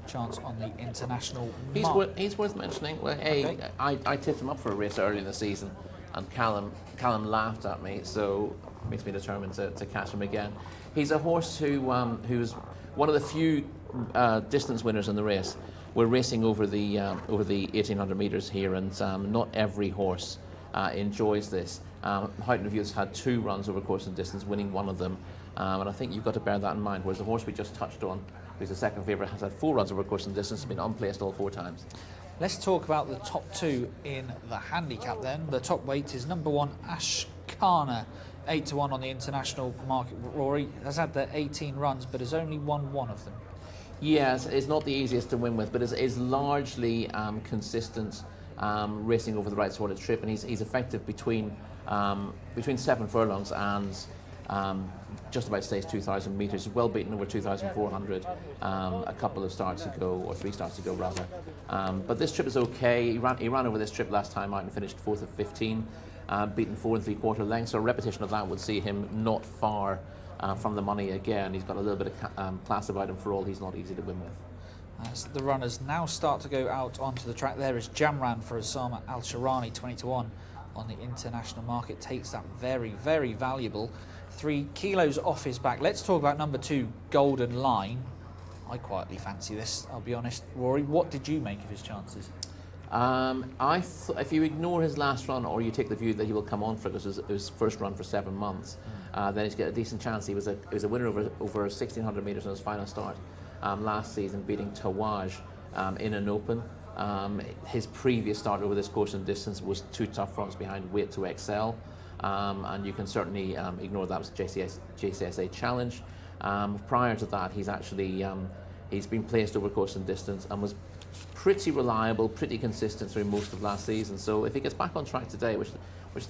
A: chance on the international market.
B: He's worth mentioning. Well, hey, okay. I tipped him up for a race early in the season, and Callum laughed at me, so it makes me determined to catch him again. He's a horse who's one of the few distance winners in the race. We're racing over the 1,800 metres here, and not every horse enjoys this. Houghton of Youth's had 2 runs over course and distance, winning one of them, and I think you've got to bear that in mind. Whereas the horse we just touched on, who's the second favourite, has had 4 runs over course and distance, been unplaced all 4 times.
A: Let's talk about the top 2 in the handicap then. The top weight is number 1, Ashkana, 8 to 1 on the international market. Rory has had the 18 runs, but has only won 1 of them.
B: Yes, it's not the easiest to win with, but it's largely consistent racing over the right sort of trip, and he's effective between 7 furlongs and just about stays 2,000 metres. Well beaten over 2,400 a couple of starts ago, or 3 starts ago rather. But this trip is okay. He ran over this trip last time out and finished 4th of 15, beaten 4 3/4 lengths. So a repetition of that would see him not far from the money again. He's got a little bit of class about him. For all, he's not easy to win with.
A: As the runners now start to go out onto the track, there is Jamran for Osama Al-Sharani, 20 to 1 on the international market. Takes that very, very valuable 3 kilos off his back. Let's talk about number 2, Golden Line. I quietly fancy this, I'll be honest. Rory, what did you make of his chances?
B: If you ignore his last run, or you take the view that he will come on for it, because it was his first run for 7 months, then he's got a decent chance. He was a winner over 1,600 metres on his final start last season, beating Tawaj in an open. His previous start over this course and distance was 2 tough fronts behind Weight to Excel, and you can certainly ignore that. Was Jcsa Challenge. Prior to that, he's been placed over course and distance and was pretty reliable, pretty consistent through most of last season. So if he gets back on track today, which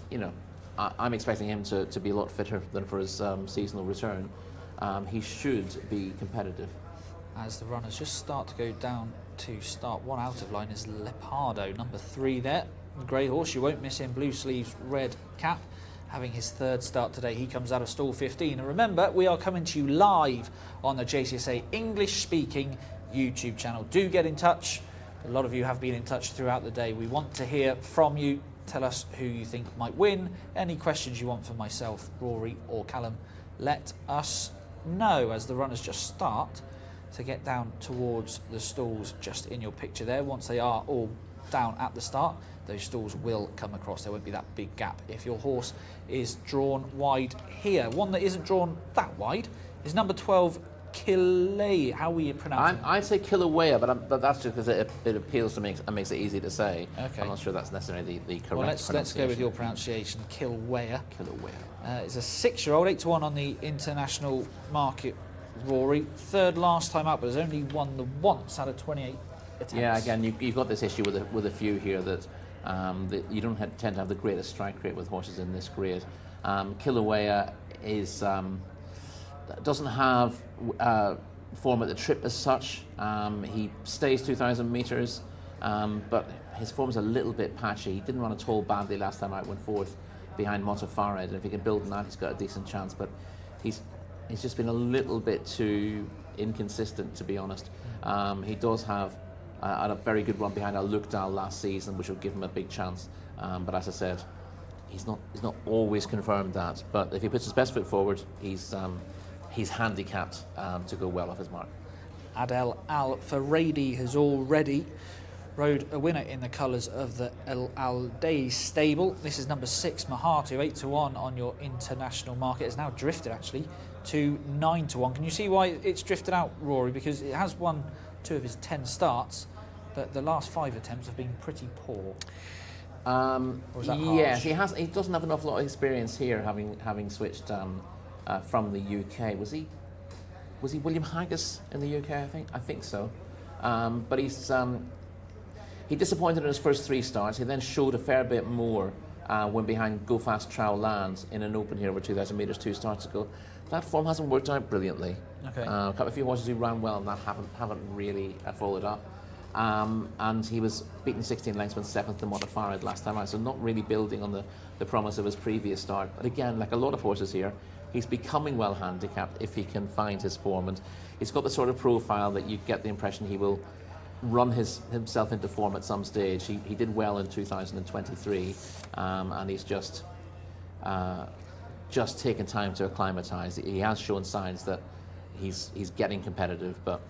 B: you know, I'm expecting him to be a lot fitter than for his seasonal return, he should be competitive.
A: As the runners just start to go down to start, 1 out of line is Lepardo, number 3 there. Grey horse, you won't miss him. Blue sleeves, red cap. Having his third start today. He comes out of stall 15. And remember, we are coming to you live on the Jcsa English-speaking YouTube channel. Do get in touch. A lot of you have been in touch throughout the day. We want to hear from you. Tell us who you think might win. Any questions you want for myself, Rory or Callum, let us know as the runners just start to get down towards the stalls just in your picture there. Once they are all down at the start, those stalls will come across. There won't be that big gap. If your horse is drawn wide here, one that isn't drawn that wide is number 12, Kilay. How will you pronounce it?
B: I'd say Kilauea, but that's just because it appeals to me and makes it easy to say.
A: Okay.
B: I'm not sure that's necessarily the correct
A: Well, let's go with your pronunciation, Kilauea. It's a 6-year-old, 8-1 on the international market, Rory. Third last time out, but has only won the once out of 28 attempts.
B: Yeah, again, you've got this issue with a few here that you don't tend to have the greatest strike rate with horses in this grade. Kilauea is doesn't have form at the trip as such. He stays 2,000 metres, but his form's a little bit patchy. He didn't run at all badly last time out, went fourth behind Motafared, and if he can build on that, he's got a decent chance. But he's just been a little bit too inconsistent, to be honest. He does have a very good run behind Al-Lukdal last season, which will give him a big chance. But as I said, he's not always confirmed that. But if he puts his best foot forward, he's handicapped to go well off his mark.
A: Adel Al-Faradi has already rode a winner in the colours of the El Alday stable. This is number 6, Mahatu, 8-1 on your international market. It's now drifted actually to 9-1. Can you see why it's drifted out, Rory? Because it has won 2 of his 10 starts, but the last 5 attempts have been pretty poor. Or is that harsh?
B: Yes, he doesn't have an awful lot of experience here, having switched from the UK. Was he William Haggis in the UK? I think so. But he disappointed in his first 3 starts. He then showed a fair bit more when behind Go Fast Trow Lands in an open here over 2,000 metres 2 starts ago. That form hasn't worked out brilliantly.
A: Okay.
B: A few horses who ran well and that haven't really followed up. And he was beaten 16 lengths when 7th to Motafared last time out, so not really building on the promise of his previous start. But again, like a lot of horses here, he's becoming well handicapped if he can find his form, and he's got the sort of profile that you get the impression he will run himself into form at some stage. He did well in 2023, and he's just taken time to acclimatise. He has shown signs that he's getting competitive, but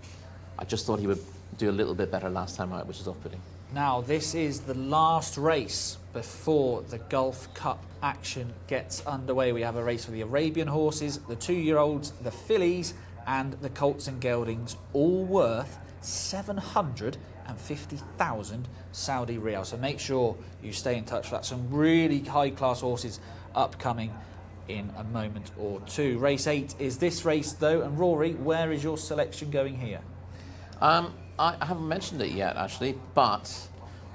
B: I just thought he would do a little bit better last time out, which is off-putting.
A: Now, this is the last race before the Gulf Cup action gets underway. We have a race for the Arabian horses, the 2-year-olds, the fillies, and the colts and geldings, all worth 750,000 Saudi riyal. So make sure you stay in touch for that. Some really high-class horses upcoming in a moment or two. Race 8 is this race, though. And Rory, where is your selection going here?
B: I haven't mentioned it yet, actually, but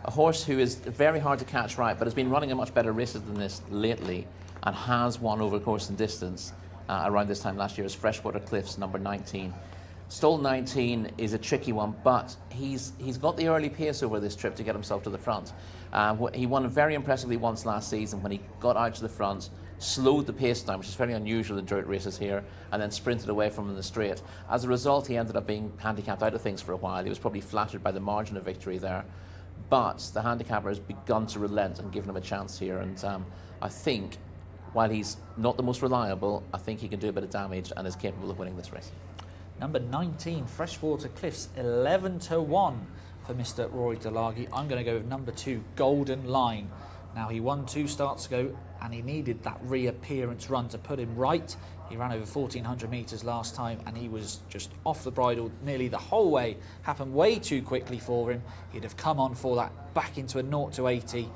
B: a horse who is very hard to catch right, but has been running a much better races than this lately and has won over course and distance around this time last year is Freshwater Cliffs, number 19. Stall 19 is a tricky one, but he's got the early pace over this trip to get himself to the front. He won very impressively once last season when he got out to the front, slowed the pace down, which is very unusual in dirt races here, and then sprinted away from him in the straight. As a result, he ended up being handicapped out of things for a while. He was probably flattered by the margin of victory there, but the handicapper has begun to relent and given him a chance here, and I think, while he's not the most reliable, I think he can do a bit of damage and is capable of winning this race.
A: Number 19, Freshwater Cliffs, 11-1 for Mr. Rory Delaghi. I'm going to go with number 2, Golden Line. Now, he won 2 starts ago, and he needed that reappearance run to put him right. He ran over 1,400 metres last time, and he was just off the bridle nearly the whole way. Happened way too quickly for him. He'd have come on for that back into a 0-80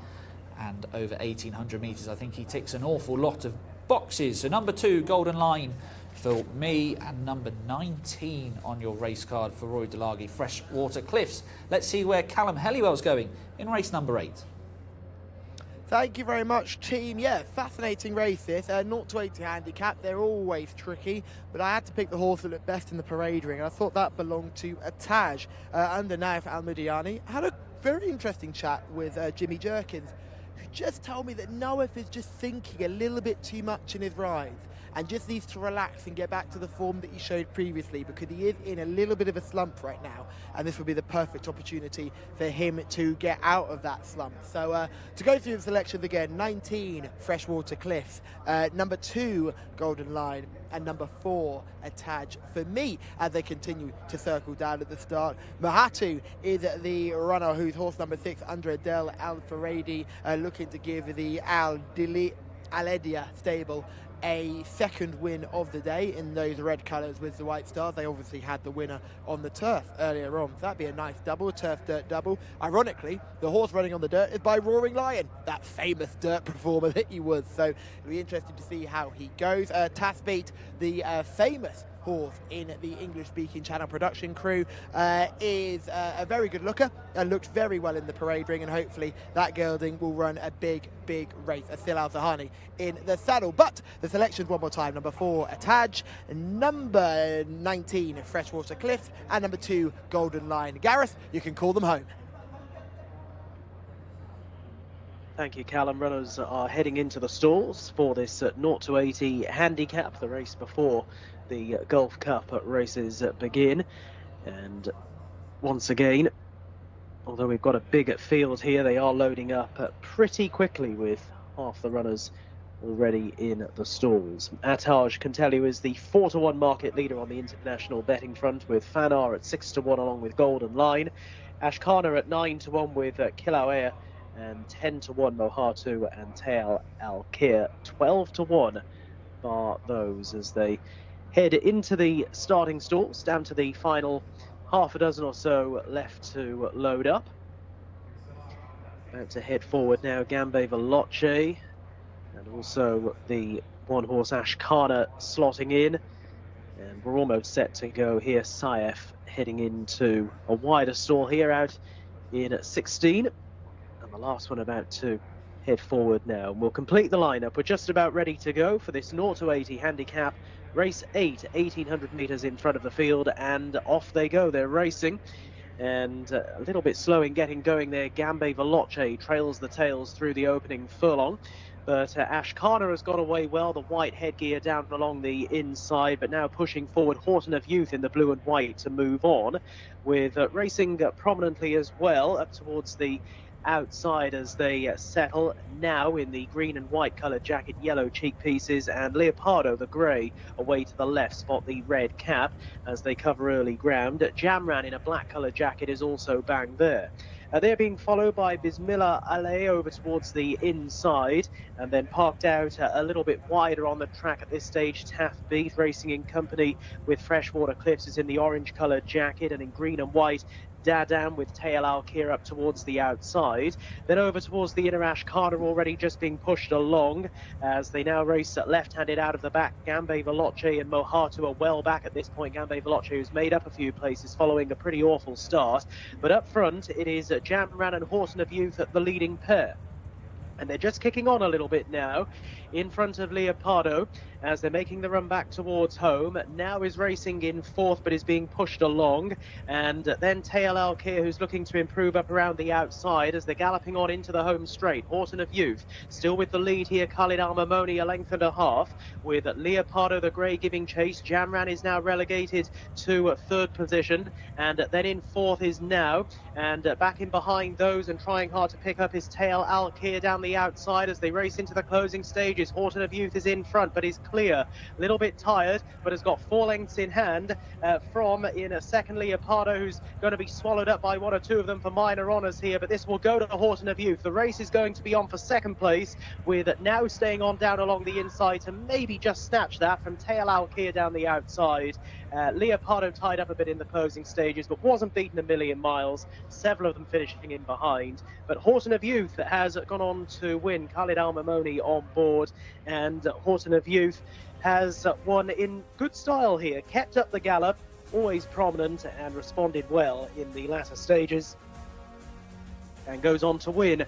A: and over 1,800 metres. I think he ticks an awful lot of boxes. So number 2, Golden Line for me, and number 19 on your race card for Rory Delaghi, Freshwater Cliffs. Let's see where Callum Helliwell's going in race number 8.
C: Thank you very much, team. Yeah, fascinating races. 0-80 handicap. They're always tricky, but I had to pick the horse that looked best in the parade ring, and I thought that belonged to Ataj under Naif Al-Mudiani. Had a very interesting chat with Jimmy Jerkins, who just told me that Noeth is just thinking a little bit too much in his rides and just needs to relax and get back to the form that he showed previously, because he is in a little bit of a slump right now, and this will be the perfect opportunity for him to get out of that slump. So to go through the selections again: 19 Freshwater Cliffs, number 2 Golden Line, and number 4 Ataj for me, as they continue to circle down at the start. Mahatu is the runner who's horse number 6, Andre Del Al-Faradi, looking to give the Al-Edia stable a second win of the day in those red colours with the white stars. They obviously had the winner on the turf earlier on. So that'd be a nice double, turf dirt double. Ironically, the horse running on the dirt is by Roaring Lion, that famous dirt performer that he was. So it'll be interesting to see how he goes. Tasbeat, the famous horse in the English-speaking channel production crew, is a very good looker and looks very well in the parade ring, and hopefully that gelding will run a big race. Asil Al-Zahani in the saddle. But the selections one more time: number 4 Ataj, number 19 Freshwater Cliffs, and number 2 Golden Line. Gareth, you can call them home.
E: Thank you, Callum. Runners are heading into the stalls for this 0 to 80 handicap, the race before the Gulf Cup races begin. And once again, although we've got a big field here, they are loading up pretty quickly with half the runners already in the stalls. Ataj, can tell you, is the 4 to 1 market leader on the international betting front, with Fanar at 6 to 1 along with Golden Line, Ashkana at 9 to 1 with Kilauea, and 10 to 1 Mohatu and Tail Al-Kir. 12 to 1 bar those as they head into the starting stalls, down to the final half a dozen or so left to load up. About to head forward now, Gambe Veloce, and also the one horse Ashkana slotting in. And we're almost set to go here. Saif heading into a wider stall here out in 16. And the last one about to head forward now. And we'll complete the lineup. We're just about ready to go for this 0 to 80 handicap. Race 8, 1,800 metres in front of the field, and off they go. They're racing, and a little bit slow in getting going there. Gambe Veloce trails the tails through the opening furlong, but Ashkana has got away well. The white headgear down along the inside, but now pushing forward Horton of Youth in the blue and white to move on, with racing prominently as well up towards the outside as they settle now in the green and white coloured jacket, yellow cheek pieces, and Leopardo, the grey, away to the left, spot the red cap as they cover early ground. Jamran in a black coloured jacket is also bang there. They're being followed by Bismillah Ale over towards the inside, and then parked out a little bit wider on the track at this stage. Taff Beat racing in company with Freshwater Cliffs is in the orange coloured jacket, and in green and white Dadam with Tail Al-Kir up towards the outside. Then over towards the inner Ashkana, already just being pushed along as they now race left-handed out of the back. Gambe Veloce and Mohatu are well back at this point. Gambe Veloce, who's made up a few places following a pretty awful start. But up front, it is Jamran and Horton of Youth at the leading pair. And they're just kicking on a little bit now in front of Leopardo as they're making the run back towards home. Now is racing in fourth, but is being pushed along. And then Tail Al-Kir, who's looking to improve up around the outside as they're galloping on into the home straight. Horton of Youth still with the lead here. Khalid Al-Mamoni a length and a half, with Leopardo the Grey giving chase. Jamran is now relegated to third position, and then in fourth is Now, and back in behind those and trying hard to pick up his Tail Al-Kir down the outside as they race into the closing stages. Horton of Youth is in front, but is clear. A little bit tired, but has got 4 lengths in hand from in a second Leopardo, who's going to be swallowed up by 1 or 2 of them for minor honours here, but this will go to Horton of Youth. The race is going to be on for second place, with Now staying on down along the inside to maybe just snatch that from Tail Al-Kir down the outside. Leopardo tied up a bit in the closing stages, but wasn't beaten a million miles, several of them finishing in behind. But Horton of Youth has gone on to win. Khalid Al-Mamoni on board, and Horton of Youth has won in good style here, kept up the gallop, always prominent, and responded well in the latter stages, and goes on to win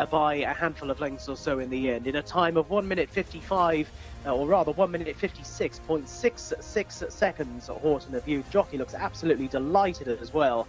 E: by a handful of lengths or so in the end, in a time of 1 minute 55, or rather 1 minute 56.66 seconds. Horton of Youth jockey looks absolutely delighted as well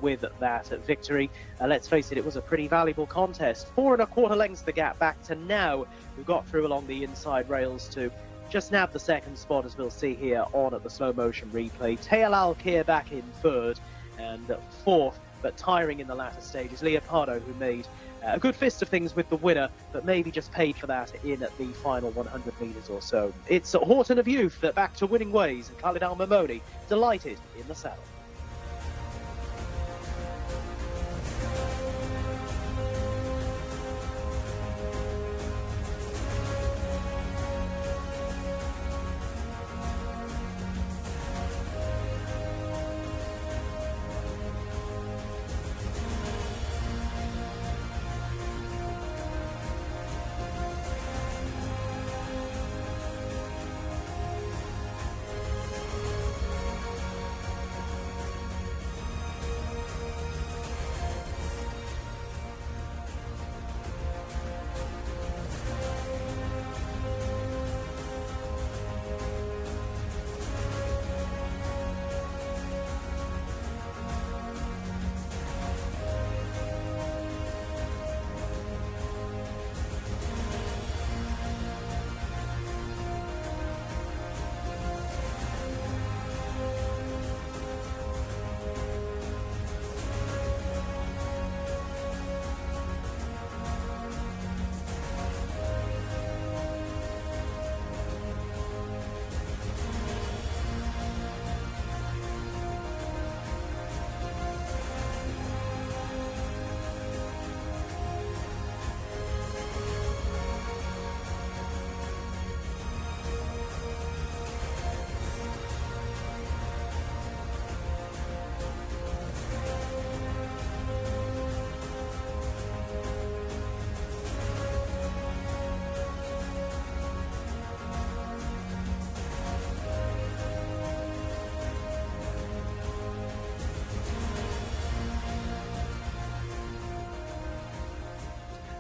E: with that victory. Let's face it, it was a pretty valuable contest. 4 1/4 lengths the gap back to now, who got through along the inside rails to just nabbed the second spot, as we'll see here on at the slow motion replay. Tail Al-Kir back in third, and fourth, but tiring in the latter stages, Leopardo, who made a good fist of things with the winner, but maybe just paid for that in the final 100 metres or so. It's Horton of Youth back to winning ways, and Khalid Al-Mamoni delighted in the saddle.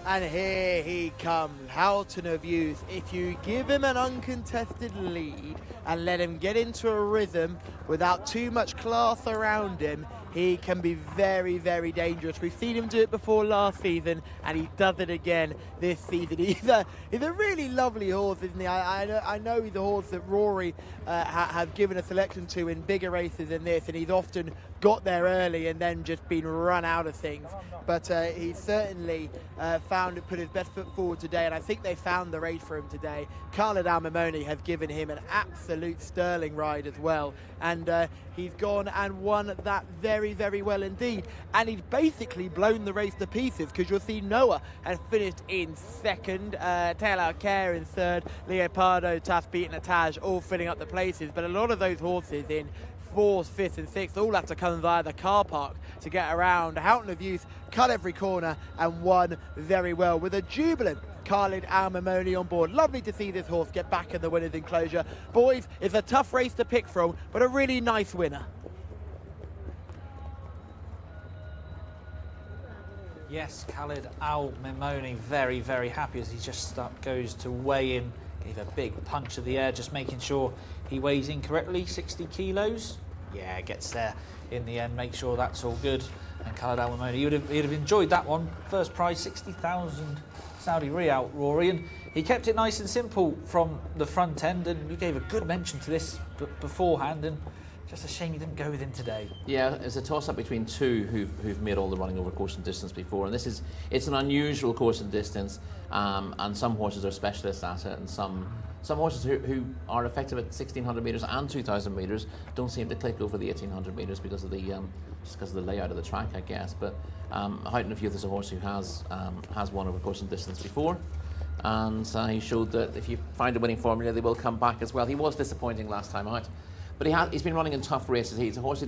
E: And here he comes, Horton of Youth. If you give him an uncontested lead and let him get into a rhythm without too much class around him, he can be very, very dangerous. We've seen him do it before last season, and he does it again this season. He's a really lovely horse, isn't he? I know he's a horse that Rory have given a selection to in bigger races than this, and he's often got there early and then just been run out of things. But he certainly put his best foot forward today, and I think they found the race for him today. Khalid Al-Mamoni has given him an absolute sterling ride as well, and he's gone and won that very, very well indeed. And he's basically blown the race to pieces, because you'll see Noah has finished in second, Tail Al-Kir in third, Leopardo, Tass beating Ataj, all filling up the places. But a lot of those horses in fourth, fifth and sixth all have to come via the car park to get around. Horton of Youth cut every corner and won very well with a jubilant Khalid Al-Mamoni on board. Lovely to see this horse get back in the winner's enclosure. Boys, it's a tough race to pick from, but a really nice winner.
A: Yes, Khalid Al-Mamoni very, very happy as he just goes to weigh in. Gave a big punch of the air, just making sure he weighs in correctly, 60 kilos. Yeah, gets there in the end, make sure that's all good. And Khalid Al-Mamoni, he'd have enjoyed that one. First prize, 60,000 Saudi Riyal, Rory. And he kept it nice and simple from the front end, and we gave a good mention to this beforehand, and just a shame he didn't go with him today.
B: Yeah, it's a toss-up between two who've made all the running over course and distance before, and it's an unusual course and distance, and some horses are specialists at it, and some horses who are effective at 1,600 metres and 2,000 metres don't seem to click over the 1,800 metres because of the just because of the layout of the track, I guess. But Horton of Youth is a horse who has won over course and distance before, and he showed that if you find a winning formula, they will come back as well. He was disappointing last time out, but he's been running in tough races. He's a horse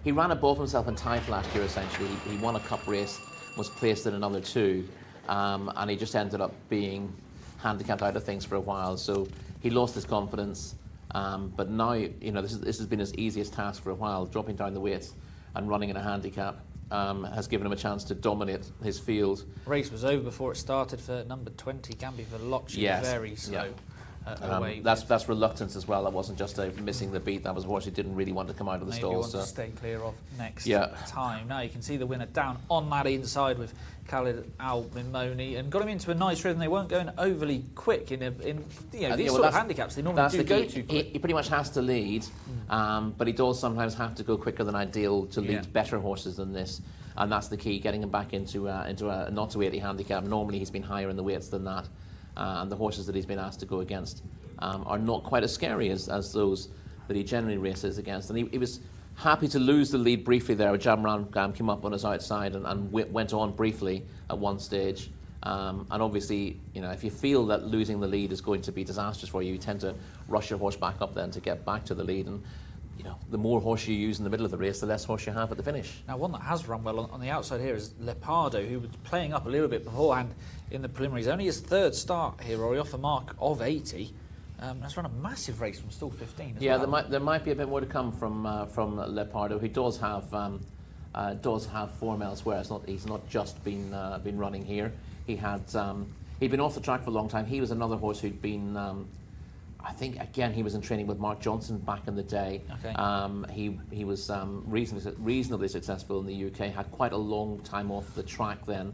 B: he ran above himself in Taif last year. Essentially, he won a cup race, was placed in another two, and he just ended up being handicapped out of things for a while. So he lost his confidence. But now, this has been his easiest task for a while, dropping down the weights and running in a handicap. has given him a chance to dominate his field.
A: Race was over before it started for number 20, Gambi Veloci,
B: Yes.
A: very slow. Away.
B: That's reluctance as well. That wasn't just missing the beat. That was a horse who didn't really want to come out of the
A: Maybe
B: stall.
A: want to stay clear of next
B: Yeah.
A: time. Now you can see the winner down on that inside with Khalid Al-Mimoni and got him into a nice rhythm. They weren't going overly quick in these sort of handicaps. They normally do go too quick.
B: He pretty much has to lead, but he does sometimes have to go quicker than ideal to lead better horses than this. And that's the key, getting him back into a not to 80 handicap. Normally he's been higher in the weights than that. And the horses that he's been asked to go against are not quite as scary as those that he generally races against. And he was happy to lose the lead briefly there. Jamran came up on his outside and went on briefly at one stage. And obviously, if you feel that losing the lead is going to be disastrous for you, you tend to rush your horse back up then to get back to the lead. And the more horse you use in the middle of the race, the less horse you have at the finish.
A: Now, one that has run well on the outside here is Lepardo, who was playing up a little bit beforehand in the preliminaries. Only his third start here, Rory, off a mark of 80. Has run a massive race from stall 15 as well.
B: There might be a bit more to come from Lepardo, who does have form elsewhere. He's not just been running here. He'd been off the track for a long time. He was another horse who'd been. I think again he was in training with Mark Johnson back in the day. Okay. He was reasonably successful in the UK. Had quite a long time off the track then,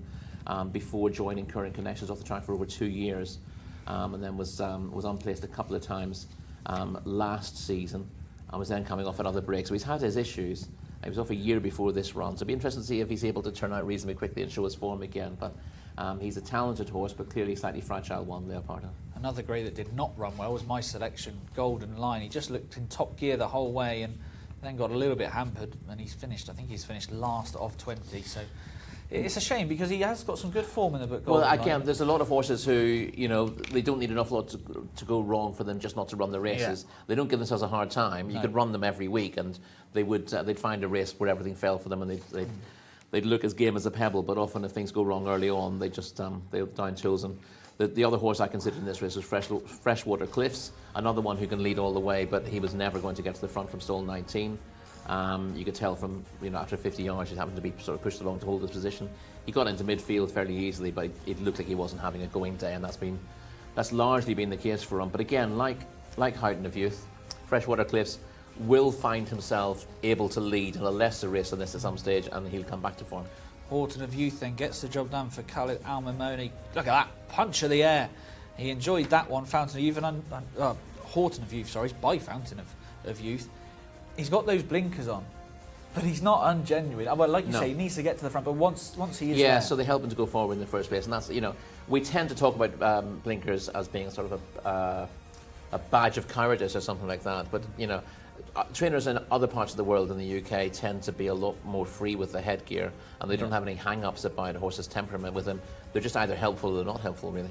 B: before joining Current Connections, off the track for over 2 years, and then was unplaced a couple of times last season, and was then coming off another break. So he's had his issues. He was off a year before this run, so it'll be interesting to see if he's able to turn out reasonably quickly and show his form again. But he's a talented horse, but clearly slightly fragile one, Leopardo.
A: Another grey that did not run well was my selection, Golden Line. He just looked in top gear the whole way and then got a little bit hampered, and he's finished last of 20. So it's a shame because he has got some good form in the book.
B: Well, again, there's a lot of horses who, they don't need an awful lot to go wrong for them just not to run the races. Yeah. They don't give themselves a hard time. You could run them every week, and they'd find a race where everything fell for them, and they'd look as game as a pebble. But often, if things go wrong early on, they just they'll down tools. And the other horse I considered in this race was Freshwater Cliffs, another one who can lead all the way, but he was never going to get to the front from stall 19. You could tell from, after 50 yards, he happened to be sort of pushed along to hold his position. He got into midfield fairly easily, but it looked like he wasn't having a going day, and that's largely been the case for him. But again, like Houghton of Youth, Freshwater Cliffs will find himself able to lead in a lesser race than this at some stage, and he'll come back to form.
A: Horton of Youth then gets the job done for Khalid Al-Mimoni. Look at that, punch of the air. He enjoyed that one. Fountain of Youth, Horton of Youth, sorry, by Fountain of Youth. He's got those blinkers on, but he's not ungenuine. Well, like you say, he needs to get to the front, but once he is there...
B: so they help him to go forward in the first place, and that's, we tend to talk about blinkers as being sort of a badge of cowardice or something like that, but, trainers in other parts of the world in the UK tend to be a lot more free with the headgear, and they don't have any hang-ups about a horse's temperament with them. They're just either helpful or they're not helpful, really.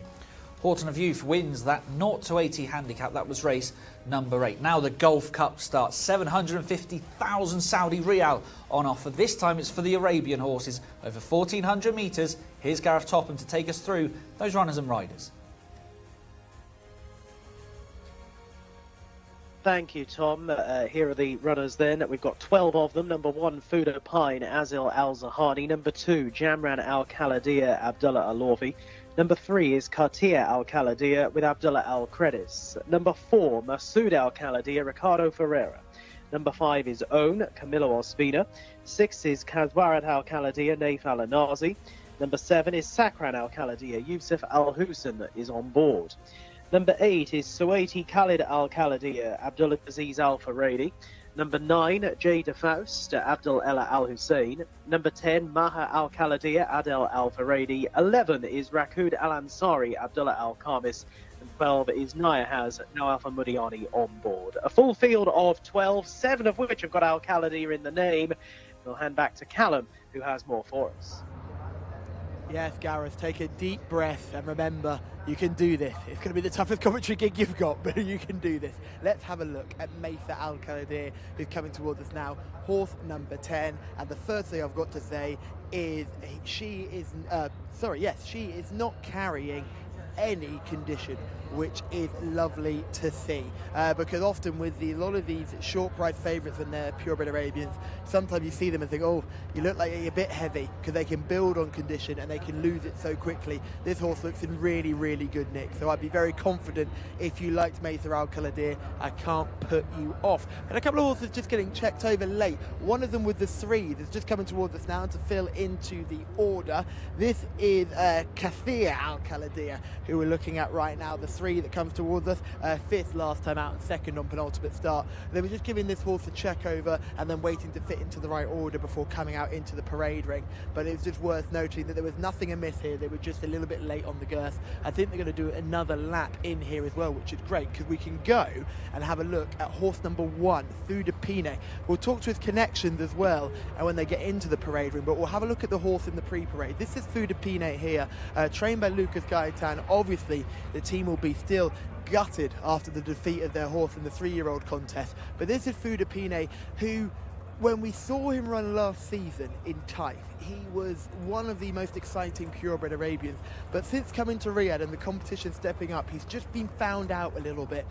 A: Horton of Youth wins that 0-80 handicap. That was race number 8. Now the Gulf Cup starts. 750,000 Saudi Riyal on offer. This time it's for the Arabian horses. Over 1,400 metres. Here's Gareth Topham to take us through those runners and riders.
E: Thank you, Tom. Here are the runners then. We've got 12 of them. Number 1, Fudo Pine, Azil Al-Zahani. Number 2, Jamran Al-Khaladia, Abdullah Al-Orfi. Number 3 is Kartia Al-Khaladia with Abdullah Al-Credis. Number 4, Masood Al-Khaladia, Ricardo Ferreira. Number 5 is Own, Camilo Ospina. 6 is Kazwarat Al-Khaladia, Naif Al-Anazi. Number 7 is Sakran Al-Khaladia, Yusuf Al-Hussein is on board. Number 8 is Suwaiti Khalid Al-Khaladia, Abdullah Aziz Al-Faradi. Number 9, Jada Faust, Abdul Ella Al-Hussein. Number 10, Maha Al-Khaladia, Adel Al-Faradi. 11 is Rakud Al-Ansari, Abdullah Al-Khamis. And 12 is Nayahaz, Nawaf Mudiani on board. A full field of 12, 7 of which have got Al-Khaladia in the name. We'll hand back to Callum, who has more for us.
C: Yes, Gareth, take a deep breath and remember, you can do this. It's going to be the toughest commentary gig you've got, but you can do this. Let's have a look at Maysa Al-Khaladia, who's coming towards us now, horse number 10. And the first thing I've got to say is she is not carrying any condition, which is lovely to see. Because often with a lot of these short price favourites when they're purebred Arabians, sometimes you see them and think, oh, you look like you're a bit heavy, because they can build on condition and they can lose it so quickly. This horse looks in really, really good nick. So I'd be very confident if you liked Mesa Al Kaladir, I can't put you off. And a couple of horses just getting checked over late. One of them with the 3 that's just coming towards us now to fill into the order. This is Kathir Al Kaladir, who we're looking at right now. The 3 that comes towards us, 5th last time out and 2nd on penultimate start. They were just giving this horse a check over and then waiting to fit into the right order before coming out into the parade ring. But it's just worth noting that there was nothing amiss here. They were just a little bit late on the girth. I think they're going to do another lap in here as well, which is great because we can go and have a look at horse number 1, Fou de Pine. We'll talk to his connections as well and when they get into the parade ring, but we'll have a look at the horse in the pre-parade. This is Fou de Pine here, trained by Lucas Gaetan. Obviously, the team will be still gutted after the defeat of their horse in the 3-year-old contest. But this is Fou de Pine, who, when we saw him run last season in Taif, he was one of the most exciting purebred Arabians. But since coming to Riyadh and the competition stepping up, he's just been found out a little bit.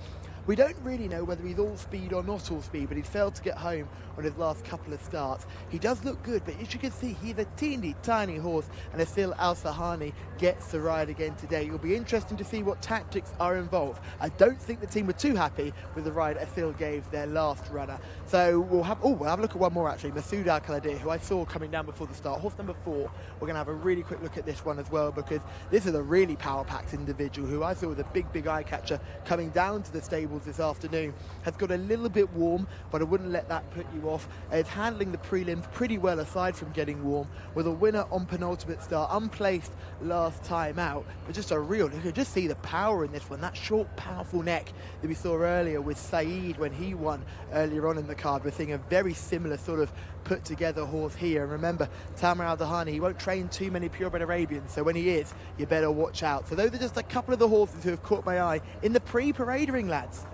C: We don't really know whether he's all speed or not all speed, but he's failed to get home on his last couple of starts. He does look good, but as you can see, he's a teeny tiny horse, and Asil Al-Sahani gets the ride again today. It'll be interesting to see what tactics are involved. I don't think the team were too happy with the ride Asil gave their last runner. So we'll have a look at one more actually, Masoud Al-Kaladir, who I saw coming down before the start. Horse number 4, we're going to have a really quick look at this one as well, because this is a really power-packed individual who I saw with a big eye catcher coming down to the stable this afternoon. Has got a little bit warm, but I wouldn't let that put you off. Is handling the prelims pretty well aside from getting warm, with a winner on penultimate start, unplaced last time out, but just a real, you can just see the power in this one, that short powerful neck that we saw earlier with Saeed when he won earlier on in the card. We're seeing a very similar sort of put together horse here. And remember, Tamer Al-Dahani, he won't train too many purebred Arabians, so when he is, you better watch out. So those are just a couple of the horses who have caught my eye in the pre-parade ring, lads.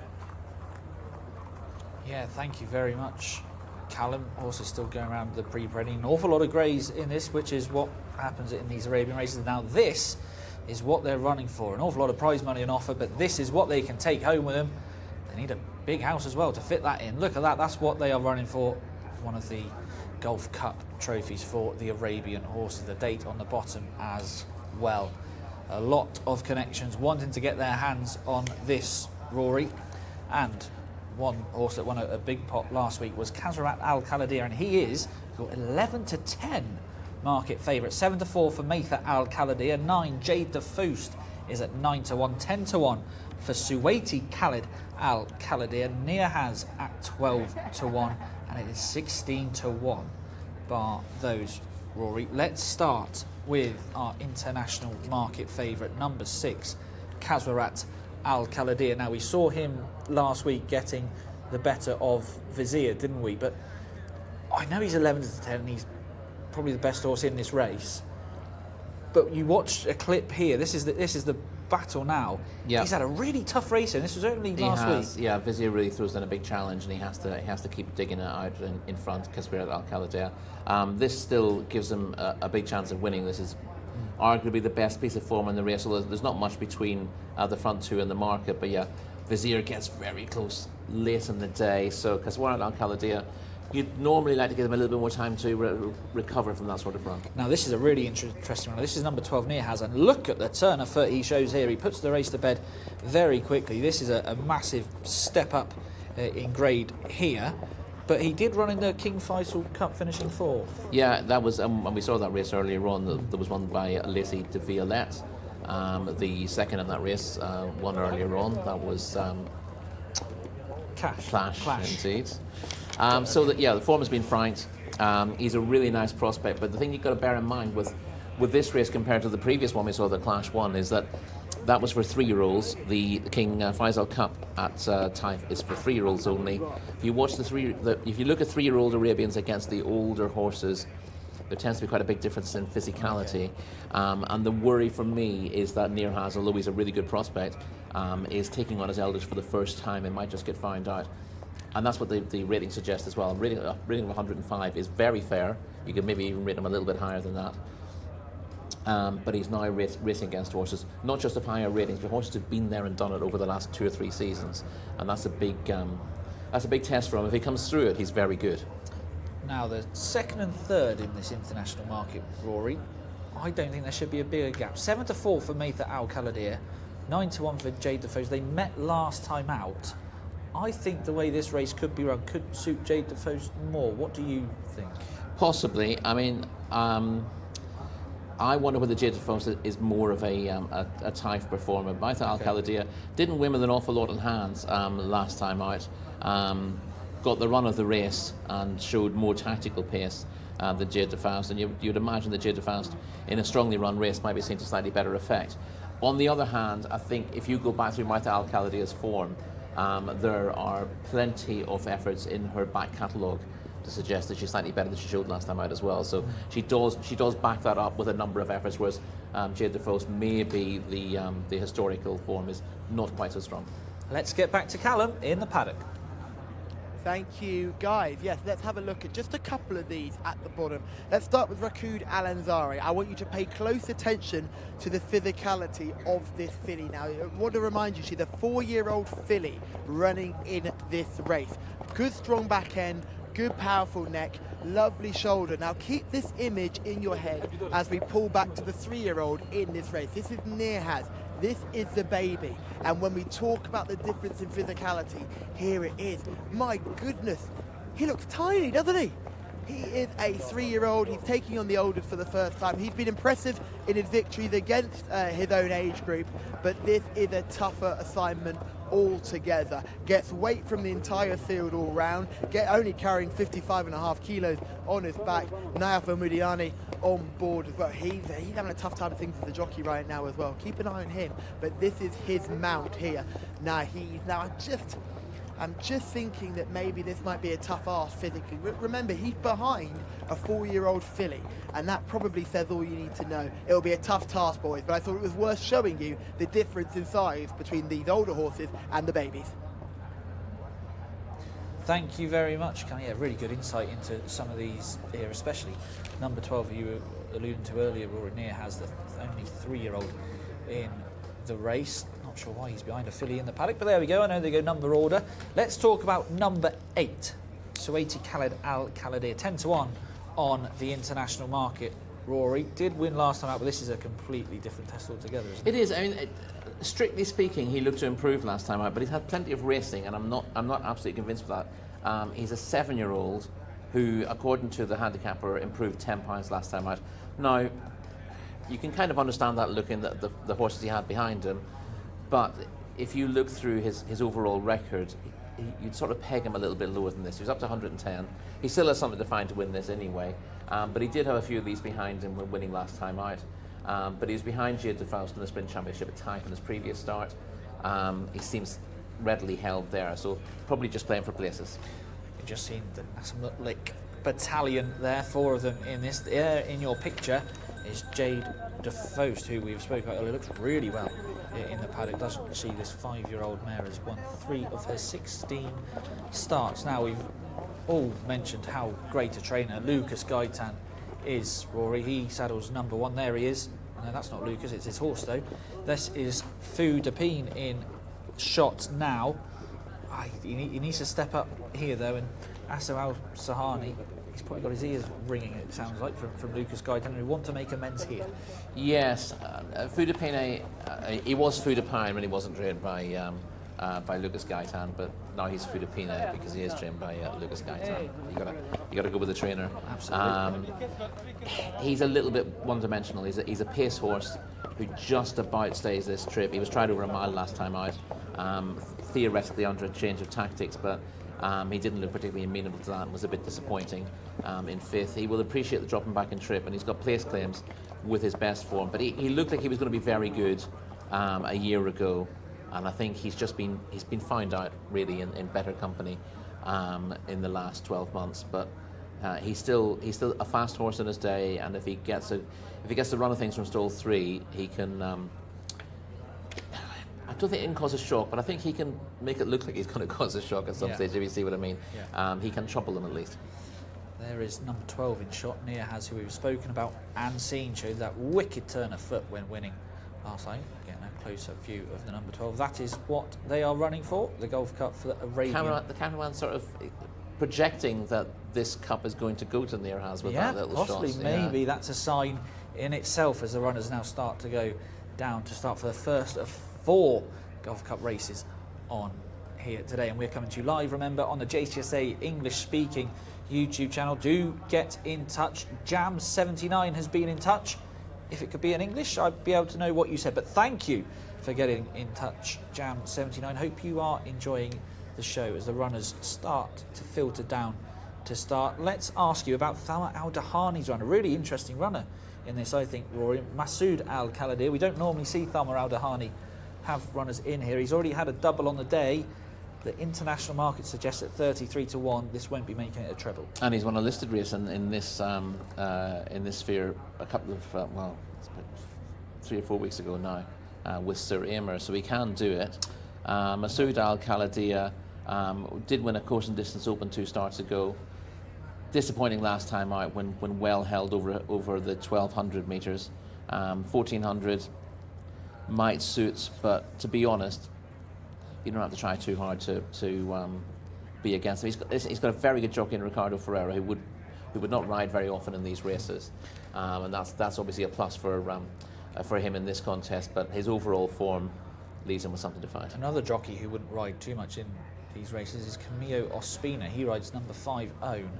A: Yeah, thank you very much, Callum. Also still going around the pre-parading. An awful lot of greys in this, which is what happens in these Arabian races. Now this is what they're running for. An awful lot of prize money on offer, but this is what they can take home with them. They need a big house as well to fit that in. Look at that, that's what they are running for. One of the Gulf Cup trophies for the Arabian horses. The date on the bottom as well. A lot of connections wanting to get their hands on this, Rory. And one horse that won a big pot last week was Kazrat Al Kaladir, and he is got 11-10 market favourite. 7-4 for Maytha Al Kaladir. 9 Jade Diffused is at 9-1. 10-1 for Suwaiti Khalid Al Kaladir. Niyahaz at 12-1, and it is 16-1 bar those, Rory. Let's start with our international market favourite, number 6, Kazrat Al Kaladir. Now, we saw him last week getting the better of Vizier, didn't we? But I know he's 11-10 and he's probably the best horse in this race. But you watch a clip here. This is the battle now. Yeah. He's had a really tough race, and this was only last week.
B: Yeah, Vizier really throws in a big challenge, and he has to keep digging it out in front because we're at Al Kaladir. This still gives him a big chance of winning. This is arguably the best piece of form in the race, although there's not much between the front two in the market. But yeah, Vizier gets very close late in the day, so because we're at Al Kaladir, you'd normally like to give them a little bit more time to recover from that sort of run.
A: Now this is a really interesting run. This is number 12, Niyahaz, and look at the turn of foot he shows here. He puts the race to bed very quickly. This is a massive step up in grade here. But he did run in the King Faisal Cup, finishing 4th.
B: Yeah, that was, and we saw that race earlier on. There was one by Lacey de Violette. The second in that race, one earlier on. That was Clash, indeed. So that, yeah, the form has been frank. He's a really nice prospect. But the thing you've got to bear in mind with this race compared to the previous one we saw, the Clash one, is that was for 3-year-olds. The King Faisal Cup at Taif is for 3-year-olds only. If you watch if you look at 3-year-old Arabians against the older horses, there tends to be quite a big difference in physicality. And the worry for me is that Niyahaz, although he's a really good prospect, is taking on his elders for the first time and might just get found out. And that's what the rating suggests as well. Rating of 105 is very fair. You could maybe even rate him a little bit higher than that. but he's now racing against horses, not just of higher ratings, but horses who've been there and done it over the last 2 or 3 seasons, and that's a big test for him. If he comes through it, he's very good.
N: Now, the second and third in this international market, Rory, I don't think there should be a bigger gap. 7-4 for Maytha Al Khaldir, 9-1 for Jade Defoe. They met last time out. I think the way this race could be run could suit Jade Defoe more. What do you think?
B: Possibly. I mean, I wonder whether Jade Defoe is more of a type performer. Maytha Al Khaldir didn't win with an awful lot in hands last time out. Got the run of the race and showed more tactical pace than Jade Defoe, and you'd imagine that Jade Defoe in a strongly run race might be seen to slightly better effect. On the other hand, I think if you go back through Maytha Al Khaldir's form, there are plenty of efforts in her back catalogue to suggest that she's slightly better than she showed last time out as well. So she does back that up with a number of efforts, whereas Jade Defoe's maybe the historical form is not quite so strong.
N: Let's get back to Callum in the paddock.
C: Thank you, guys. Yes, let's have a look at just a couple of these at the bottom. Let's start with Rakud Al Ansari. I want you to pay close attention to the physicality of this filly. Now, I want to remind you, she's a 4-year-old filly running in this race. Good strong back end, good powerful neck, lovely shoulder. Now keep this image in your head as we pull back to the 3-year-old in this race. This is Nirhaz. This is the baby. And when we talk about the difference in physicality, here it is. My goodness, he looks tiny, doesn't he? He is a 3-year-old. He's taking on the oldest for the first time. He's been impressive in his victories against his own age group, but this is a tougher assignment altogether. Gets weight from the entire field all round, only carrying 55.5 kilos on his back. Nayaf Mudiani on board as well. He's having a tough time of things with the jockey right now as well. Keep an eye on him, but this is his mount here. I'm just thinking that maybe this might be a tough ask physically. Remember, he's behind a 4-year-old filly, and that probably says all you need to know. It'll be a tough task, boys, but I thought it was worth showing you the difference in size between these older horses and the babies.
N: Thank you very much. Yeah, really good insight into some of these here, especially number 12, who you were alluding to earlier, Rory Nirhaz, the only 3-year-old in the race. Not sure why he's behind a filly in the paddock, but there we go. I know they go number order. Let's talk about number 8, Suwaiti Khalid Al Khaldir, 10-1 on the international market. Rory did win last time out, but this is a completely different test altogether, isn't it?
B: It is. I mean, strictly speaking, he looked to improve last time out, but he's had plenty of racing, and I'm not absolutely convinced of that. He's a 7-year-old who, according to the handicapper, improved 10 pounds last time out. Now, you can kind of understand that looking at the horses he had behind him, but if you look through his overall record, you'd sort of peg him a little bit lower than this. He was up to 110. He still has something to find to win this anyway, but he did have a few of these behind him when winning last time out. But he was behind Jade Defoe in the Sprint Championship at Type in his previous start. He seems readily held there, so probably just playing for places.
N: You've just seen the Nasmutlik battalion there, 4 of them in this. In your picture is Jade Defoe, who we've spoken about earlier. Looks really well in the paddock. Doesn't see this 5-year-old mare has won 3 of her 16 starts. Now, we've all mentioned how great a trainer Lucas Gaitan is, Rory. He saddles number 1. There he is. No, that's not Lucas, it's his horse though. This is Fu Depine in shot now. He needs to step up here though, and Aso Al Sahani, he's probably got his ears ringing, it sounds like, from Lucas Gaitan, who want to make amends here.
B: Yes, Fu Depine, he was Fu Depine when he wasn't trained by Lucas Gaitan, but now he's Fu Depine because he is trained by Lucas Gaitan. You got to go with the trainer.
N: Absolutely.
B: He's a little bit one-dimensional. He's a pace horse who just about stays this trip. He was tried over a mile last time out, theoretically under a change of tactics, but he didn't look particularly amenable to that and was a bit disappointing in 5th. He will appreciate the dropping back in trip, and he's got place claims with his best form, but he looked like he was going to be very good a year ago, and I think he's been found out really in better company in the last 12 months. But he's still a fast horse in his day, and if he gets the run of things from stall 3, he can. I don't think he can cause a shock, but I think he can make it look like he's going to cause a shock at some stage, if you see what I mean.
N: Yeah.
B: He can trouble them at least.
N: There is number 12 in shot. Nia has, who we've spoken about and seen, showed that wicked turn of foot when winning last night. Getting a close-up view of the number 12. That is what they are running for, the Golf Cup for the Arabian.
B: The cameraman sort of projecting that this cup is going to go to Nia has with that little
N: possibly,
B: shot.
N: maybe that's a sign in itself as the runners now start to go down to start for the first of 4 Golf Cup races on here today. And we're coming to you live, remember, on the Jcsa English-speaking YouTube channel. Do get in touch. Jam79 has been in touch. If it could be in English, I'd be able to know what you said. But thank you for getting in touch, Jam79. Hope you are enjoying the show as the runners start to filter down to start. Let's ask you about Thamma Al-Dahani's run. A really interesting runner in this, I think, Rory. Masood Al-Kaladir. We don't normally see Thamma Al-Dahani have runners in here. He's already had a double on the day. The international market suggests at 33-1 this won't be making it a treble. And
B: he's won a listed race in this sphere a couple of it's about 3 or 4 weeks ago now with Sir Aymer, so he can do it. Masood Al-Kaladir did win a course and distance open 2 starts ago. Disappointing last time out when well held over the 1200 metres. 1400 might suit, but to be honest, you don't have to try too hard to be against him. He's got a very good jockey in Ricardo Ferreira, who would not ride very often in these races, and that's obviously a plus for him in this contest. But his overall form leaves him with something to fight.
N: Another jockey who wouldn't ride too much in these races is Camillo Ospina. He rides number 5 Own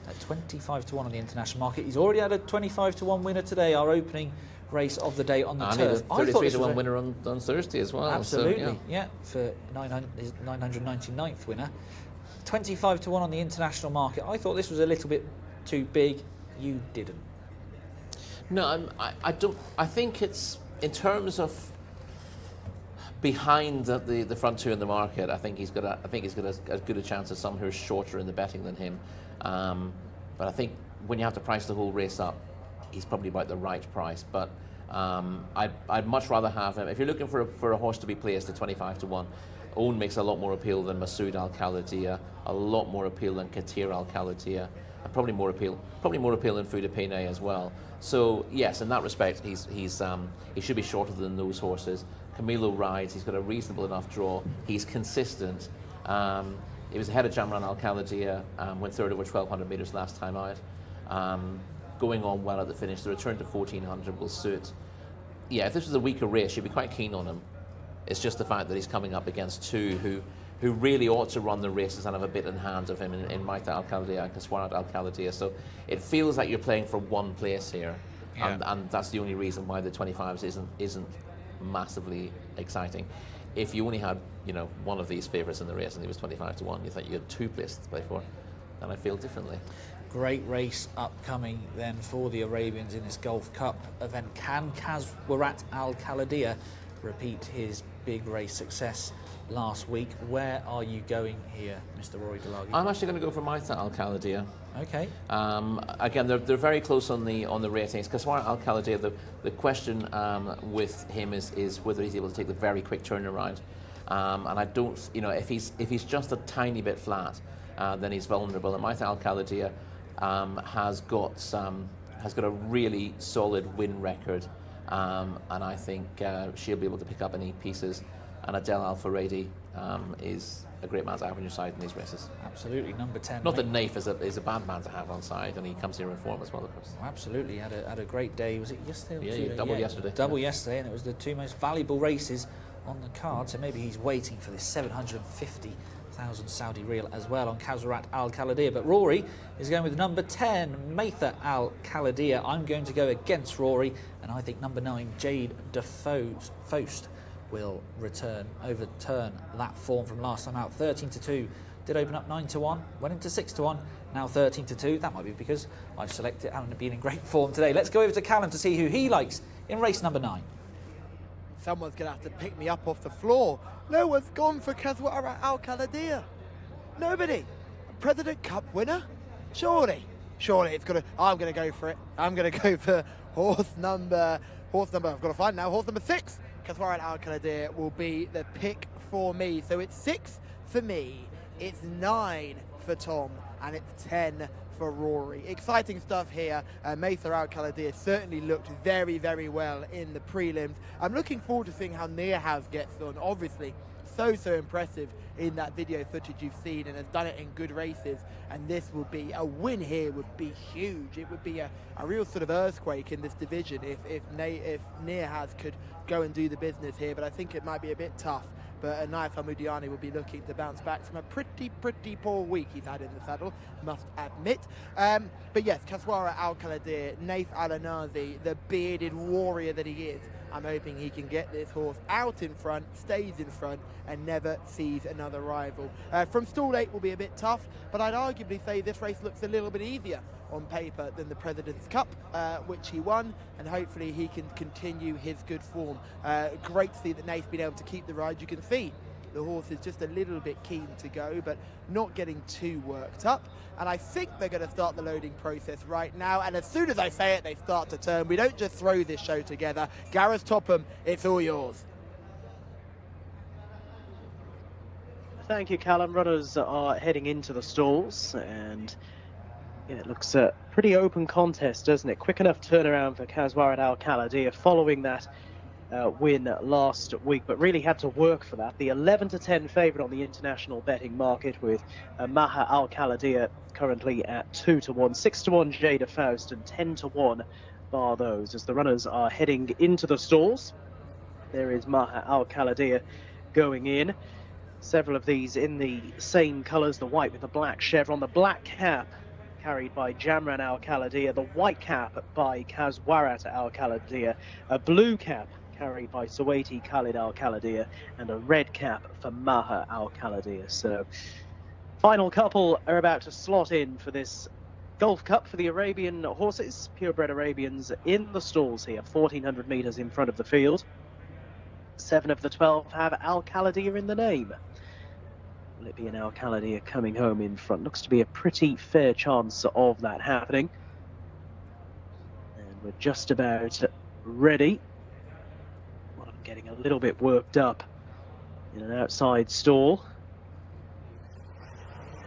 N: at 25-1 on the international market. He's already had a 25-1 winner today, our opening race of the day on the turf.
B: And 33-1 winner on Thursday as well.
N: Absolutely,
B: so,
N: yeah, for his 999th winner. 25-1 on the international market. I thought this was a little bit too big. You didn't.
B: No, I don't. I think it's in terms of behind the front 2 in the market. I think he's got as good a chance as some who are shorter in the betting than him. But I think when you have to price the whole race up, he's probably about the right price. But I'd much rather have him. If you're looking for a horse to be placed at 25-1, Own makes a lot more appeal than Masood Al-Kaladir, a lot more appeal than Katir Al-Kaladir, and probably more appeal than Fuda Pene as well. So yes, in that respect, he should be shorter than those horses. Camilo rides. He's got a reasonable enough draw. He's consistent. He was ahead of Jamran Al-Kaladir, went third over 1200 metres last time out. Going on well at the finish. The return to 1400 will suit. Yeah, if this was a weaker race, you'd be quite keen on him. It's just the fact that he's coming up against 2 who really ought to run the races and have a bit in hand of him in Maita Al-Kaladir and Kaswarat Al-Kaladir. So it feels like you're playing for one place here, and that's the only reason why the 25s isn't massively exciting. If you only had one of these favourites in the race and it was 25-1, you thought you had 2 places to play for, then I feel differently.
N: Great race upcoming then for the Arabians in this Gulf Cup event. Can Kaswarat Al-Kaladir repeat his big race success last week? Where are you going here, Mr. Rory Delagi?
B: I'm actually going to go for Maita Al-Kaladir.
N: Okay.
B: Again, they're very close on the ratings. Kaswarat Al-Kaladir, the question with him is whether he's able to take the very quick turnaround. And I don't, if he's just a tiny bit flat, then he's vulnerable. And Maita Al-Kaladir has got a really solid win record, and I think she'll be able to pick up any pieces. And Adel Al-Faredi is a great man to have on your side in these races.
N: Absolutely, number 10.
B: Not that Naif is a bad man to have on side, and he comes here in form as well, of course.
N: Oh, absolutely, had a great day. Was it yesterday?
B: Yeah, double yesterday.
N: Double yesterday, and it was the 2 most valuable races on the card. So maybe he's waiting for this 750,000 Saudi Riyal as well on Kaswarat Al-Kaladir. But Rory is going with number 10, Maita Al-Kaladir. I'm going to go against Rory, and I think number 9, Jade DeFost, will overturn that form from last time out. 13-2, did open up 9-1, went into 6-1, now 13-2. That might be because I've selected and been in great form today. Let's go over to Callum to see who he likes in race number 9.
C: Someone's going to have to pick me up off the floor. No one's gone for Kaswarat Al-Kaladir. Nobody. A President Cup winner? Surely it's going to. I'm going to go for it. I'm going to go for horse number. I've got to find now. Horse number 6. Kaswarat Al-Kaladir will be the pick for me. So it's 6 for me, it's 9 for Tom, and it's 10 for Rory. Exciting stuff here. Mesa Al Khalidiyah certainly looked very, very well in the prelims. I'm looking forward to seeing how Neerhaz gets on. Obviously, so impressive in that video footage you've seen, and has done it in good races, and this will be a win here, would be huge. It would be a real sort of earthquake in this division if Neerhaz could go and do the business here, but I think it might be a bit tough. But Naif Al-Mudiani will be looking to bounce back from a pretty poor week he's had in the saddle, must admit. But yes, Kaswara Al-Khalidiyah, Naif Al-Anazi, the bearded warrior that he is, I'm hoping he can get this horse out in front, stays in front, and never sees another rival. From stall 8 will be a bit tough, but I'd arguably say this race looks a little bit easier on paper than the President's Cup, which he won, and hopefully he can continue his good form. Great to see that Nate's been able to keep the ride. You can see the horse is just a little bit keen to go, but not getting too worked up. And I think they're going to start the loading process right now, and as soon as I say it, they start to turn. We don't just throw this show together. Gareth Topham, it's all yours.
E: Thank you, Callum. Runners are heading into the stalls, and yeah, it looks a pretty open contest, doesn't it? Quick enough turnaround for Kaswarat Al-Khalidiyah following that win last week, but really had to work for that. The 11-10 favourite on the international betting market, with Maha Al-Khalidiyah currently at 2-1, 6-1 Jada Faust, and 10-1 bar those. As the runners are heading into the stalls, there is Maha Al-Khalidiyah going in. Several of these in the same colours, the white with the black chevron, the black cap carried by Jamran Al-Khalidiyah, the white cap by Kaswarat Al-Khalidiyah, a blue cap carried by Suwaiti Khalid Al-Khalidiyah, and a red cap for Maha Al-Khalidiyah. So, final couple are about to slot in for this Gulf Cup for the Arabian horses, purebred Arabians in the stalls here, 1,400 metres in front of the field. 7 of the 12 have Al-Khalidiyah in the name. Will it be an Al-Khalidiyah coming home in front? Looks to be a pretty fair chance of that happening. And we're just about ready. Well, I'm getting a little bit worked up in an outside stall.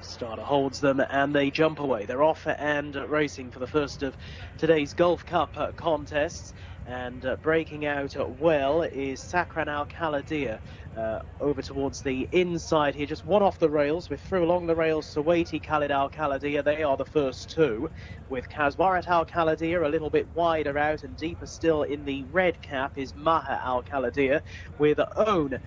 E: Starter holds them and they jump away. They're off and racing for the first of today's Gulf Cup contests. And breaking out well is Sakran Al-Khalidiyah over towards the inside here, just one off the rails. We're through along the rails. Suwaiti Khalid Al-Khalidiyah, they are the first two, with Kaswarat Al-Khalidiyah a little bit wider out, and deeper still in the red cap is Maha Al-Khalidiyah, with Own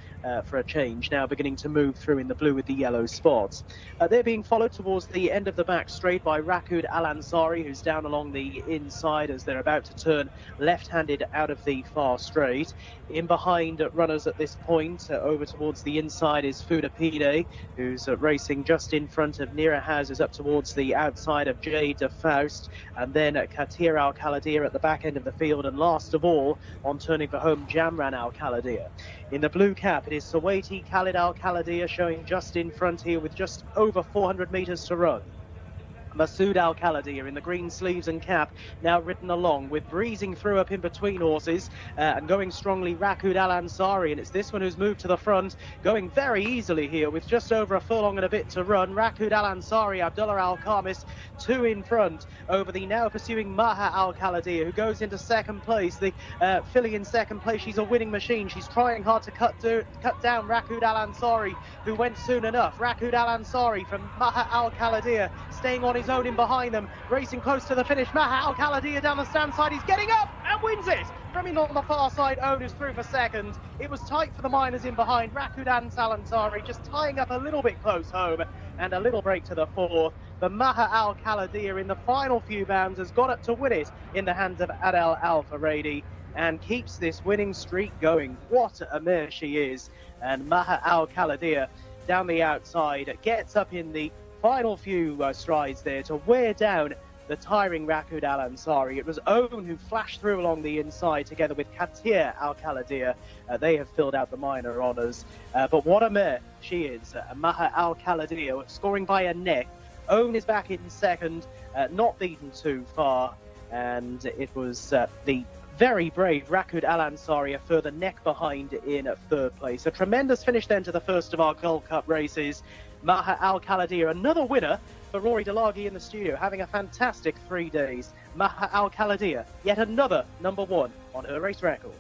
E: for a change now beginning to move through in the blue with the yellow spots. They're being followed towards the end of the back straight by Rakud Al-Ansari, who's down along the inside as they're about to turn left-handed out of the far straight. In behind runners at this point, over towards the inside is Fudapide, who's racing just in front of Neerhaz, who's up towards the outside of Jada Faust, and then Katir Al-Khalidiyah at the back end of the field, and last of all, on turning for home, Jamran Al-Khalidiyah. In the blue cap, it is Suwaiti Khalid Al-Khalidiyah showing just in front here with just over 400 metres to run. Masood Al-Khalidiyah in the green sleeves and cap, now ridden along with breezing through up in between horses and going strongly Rakud Al-Ansari, and it's this one who's moved to the front, going very easily here with just over a furlong and a bit to run. Rakud Al-Ansari, Abdullah Al-Khamis, 2 in front over the now pursuing Maha Al-Khalidiyah, who goes into second place. The filly in second place, she's a winning machine. She's trying hard to cut down Rakud Al-Ansari, who went soon enough. Rakud Al-Ansari from Maha Al-Khalidiyah staying on his own in behind them, racing close to the finish. Maha Al-Khalidiyah down the stand side, he's getting up and wins it from in on the far side. Own is through for second. It was tight for the miners in behind. Rakud Al-Ansari just tying up a little bit close home, and a little break to the fourth. The Maha Al-Khalidiyah in the final few bounds has got it to win it in the hands of Adel Al-Faradi, and keeps this winning streak going. What a mare she is. And Maha Al-Khalidiyah down the outside gets up in the final few strides there to wear down the tiring Rakud Al-Ansari. It was Own who flashed through along the inside together with Katir Al-Khalidiyah. They have filled out the minor honours. But what a mare she is. Maha Al-Khalidiyah scoring by a neck. Own is back in second, not beaten too far. And it was the very brave Rakud Al-Ansari a further neck behind in third place. A tremendous finish then to the first of our Gulf Cup races. Maha Al-Khalidiyah, another winner for Rory Delaghi in the studio, having a fantastic 3 days. Maha Al Khalidiyah, yet another #1 on her race record.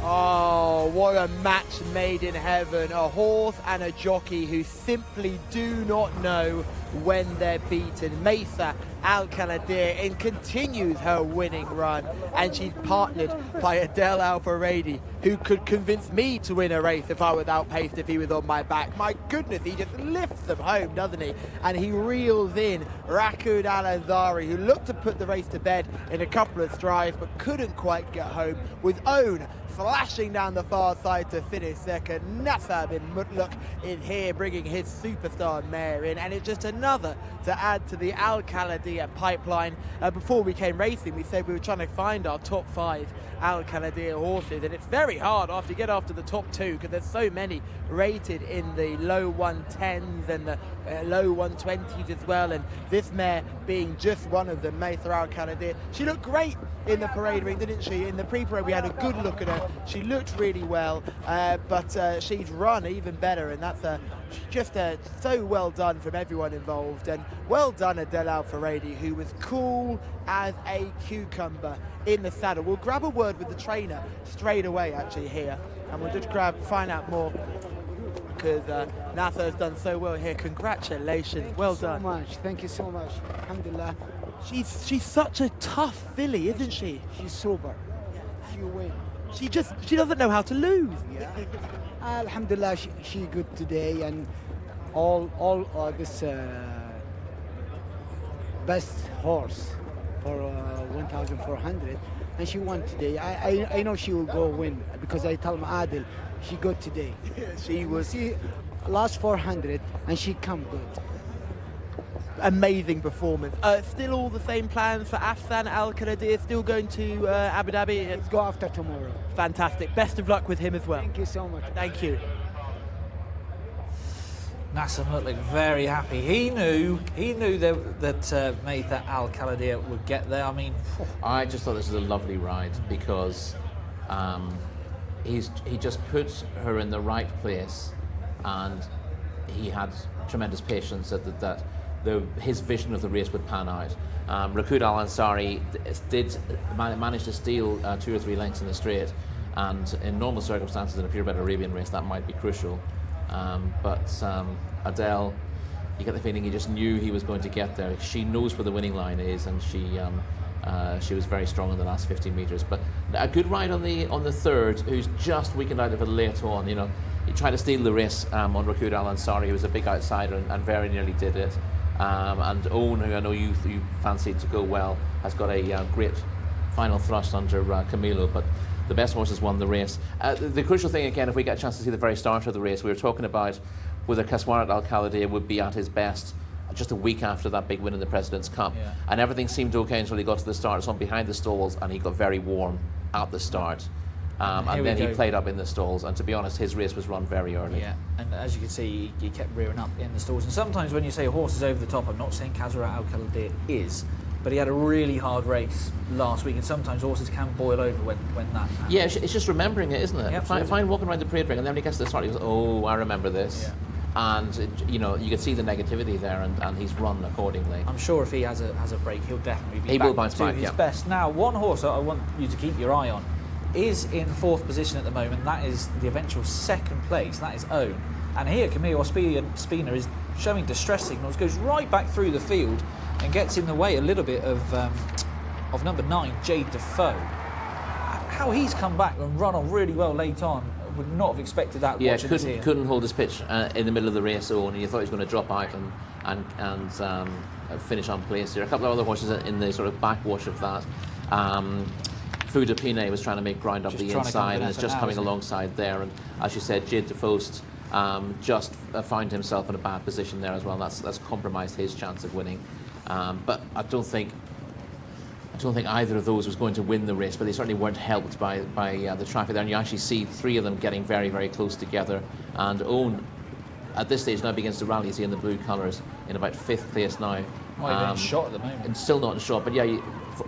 C: Oh, what a match made in heaven. A horse and a jockey who simply do not know when they're beaten. Mesa Al Khalidiyah and continues her winning run, and she's partnered by Adel Al-Faradi, who could convince me to win a race if I was outpaced, if he was on my back. My goodness, he just lifts them home, doesn't he? And he reels in Rakud Al-Azari, who looked to put the race to bed in a couple of strides but couldn't quite get home, with Own flashing down the far side to finish second. Nasser bin Mutlaq in here bringing his superstar mare in, and it's just another to add to the Al Khalidiyah pipeline. Before we came racing, we said we were trying to find our top 5 Al Khalidiyah horses, and it's very hard after you get after the top 2 because there's so many rated in the low 110s and the low 120s as well, and this mare being just one of them, Mesa Al Khalidiyah. She looked great in the parade ring, didn't she? In the pre-parade we had a good look at her. She looked really well, but she's run even better, and that's just so well done from everyone involved, and well done Adel Al-Faradi, who was cool as a cucumber in the saddle. We'll grab a word with the trainer straight away actually here, and we'll just find out more, because Nasser has done so well here. Congratulations, well done.
O: Thank you so much. Alhamdulillah.
C: She's such a tough filly, isn't she?
O: She's super. She win.
C: She doesn't know how to lose.
O: Yeah. Alhamdulillah, she good today, and all this best horse for 1,400, and she won today. I know she will go win because I tell Adil she good today.
C: She was.
O: She last 400 and she come good.
C: Amazing performance. Still all the same plans for Afsan Al Khalidiyah, still going to Abu Dhabi?
O: Let's go after tomorrow.
C: Fantastic. Best of luck with him as well.
O: Thank you so much.
C: Thank you.
N: Nasser Mutlaq very happy. He knew that Mesa Al Khalidiyah would get there. I mean,
B: I just thought this was a lovely ride because he just put her in the right place, and he had tremendous patience that his vision of the race would pan out. Rakud Al-Ansari did manage to steal 2 or 3 lengths in the straight, and in normal circumstances in a purebred Arabian race that might be crucial. But Adele, you get the feeling he just knew he was going to get there. She knows where the winning line is, and she was very strong in the last 50 metres. But a good ride on the third, who's just weakened out of it late on. You know, he tried to steal the race on Rakud Al-Ansari, who was a big outsider and very nearly did it. And Owen, who I know you fancied to go well, has got a great final thrust under Camilo, but the best horses won the race. The crucial thing, again, if we get a chance to see the very start of the race, we were talking about whether Kaswarat Al Khalidiyah would be at his best just a week after that big win in the President's Cup.
N: Yeah.
B: And everything seemed okay until he got to the start. It's on behind the stalls, and he got very warm at the start. and then he played up in the stalls. And to be honest, his race was run very early.
N: Yeah, and as you can see, he kept rearing up in the stalls. And sometimes when you say a horse is over the top, I'm not saying Callum Al-Khaldir is, but he had a really hard race last week, and sometimes horses can boil over when that happens.
B: Yeah, it's just remembering it, isn't it?
N: Yeah,
B: Fine walking around the parade ring, and then when he gets to the start, he goes, "Oh, I remember this."
N: Yeah.
B: And you can see the negativity there, and he's run accordingly.
N: I'm sure if he has a break, he'll definitely be
B: He
N: back
B: will bounce
N: to
B: back,
N: his
B: yeah.
N: best. Now, one horse that I want you to keep your eye on is in 4th position at the moment. That is the eventual 2nd place. That is Own. And here, Camille Ospina is showing distress signals, goes right back through the field and gets in the way a little bit of number 9, Jade Defoe. How he's come back and run on really well late on, would not have expected that.
B: Yeah,
N: watching this here.
B: couldn't hold his pitch in the middle of the race, and you thought he was going to drop out and finish on place here. A couple of other horses in the sort of backwash of that. Fuda Pine was trying to make ground up
N: Just
B: the
N: trying to
B: inside,
N: come
B: and it's
N: to
B: just
N: now,
B: coming
N: isn't it?
B: alongside there. And as you said, Jade Defoe just found himself in a bad position there as well. That's compromised his chance of winning. But I don't think either of those was going to win the race, but they certainly weren't helped by the traffic there. And you actually see 3 of them getting very, very close together. And Own, at this stage, now begins to rally. You see in the blue colours in about 5th place now.
N: Well, he's in shot at the moment.
B: And still not in shot, but yeah,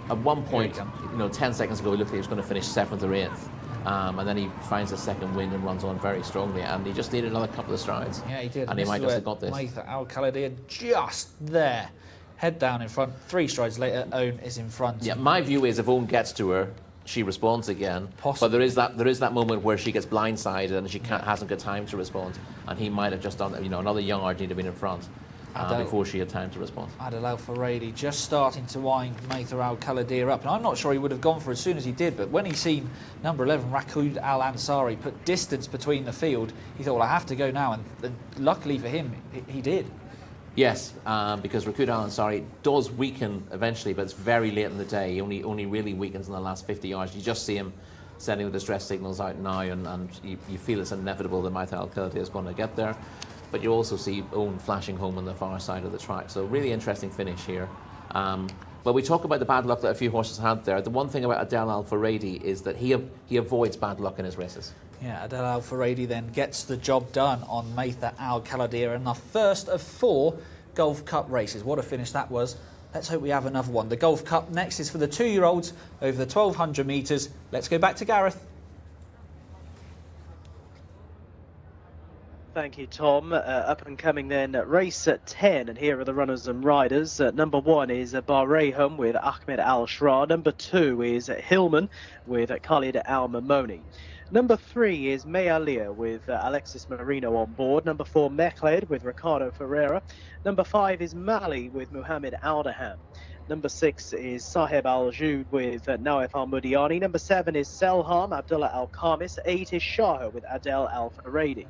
B: at one point, 10 seconds ago, he looked like he was going to finish 7th or 8th. And then he finds a second wind and runs on very strongly, and he just needed another couple of strides.
N: Yeah, he did.
B: And he might just have got this.
N: Maitha Al-Khaldir just there. Head down in front, 3 strides later, Own is in front.
B: Yeah, my view is if Own gets to her, she responds again.
N: Possibly.
B: But there is that moment where she gets blindsided and she hasn't got time to respond, and he might have just done another yard need to be in front before she had time to respond.
N: Adel Al-Faradi just starting to wind Maitha Al-Khaldir up, and I'm not sure he would have gone for it as soon as he did, but when he seen number 11 Rakud Al-Ansari put distance between the field, he thought, well, I have to go now, and luckily for him, he did.
B: Yes, because Rakud Al-Ansari does weaken eventually, but it's very late in the day. He only really weakens in the last 50 yards. You just see him sending the distress signals out now, and you feel it's inevitable that Maitha Al-Khaldir is going to get there. But you also see Own flashing home on the far side of the track. So really interesting finish here. But we talk about the bad luck that a few horses had there. The one thing about Adel Al-Faradi is that he avoids bad luck in his races.
N: Yeah, Adel Al-Faradi then gets the job done on Maitha Al-Khaldir in the first of 4 Gulf Cup races. What a finish that was. Let's hope we have another one. The Gulf Cup next is for the 2-year-olds over the 1,200 metres. Let's go back to Gareth.
E: Thank you, Tom. Up and coming then, race at 10, and here are the runners and riders. Number 1 is Bahrain with Ahmed Al-Shra. Number 2 is Hillman with Khalid Al-Mamoni. Number 3 is Mealia with Alexis Marino on board. Number 4, Mekhled with Ricardo Ferreira. Number 5 is Mali with Muhammad Aldaham. Number 6 is Sahib Al-Joud with Nawaf Al-Mudiani. Number 7 is Selham Abdullah Al-Khamis. 8 is Shaha with Adel Al-Faradi.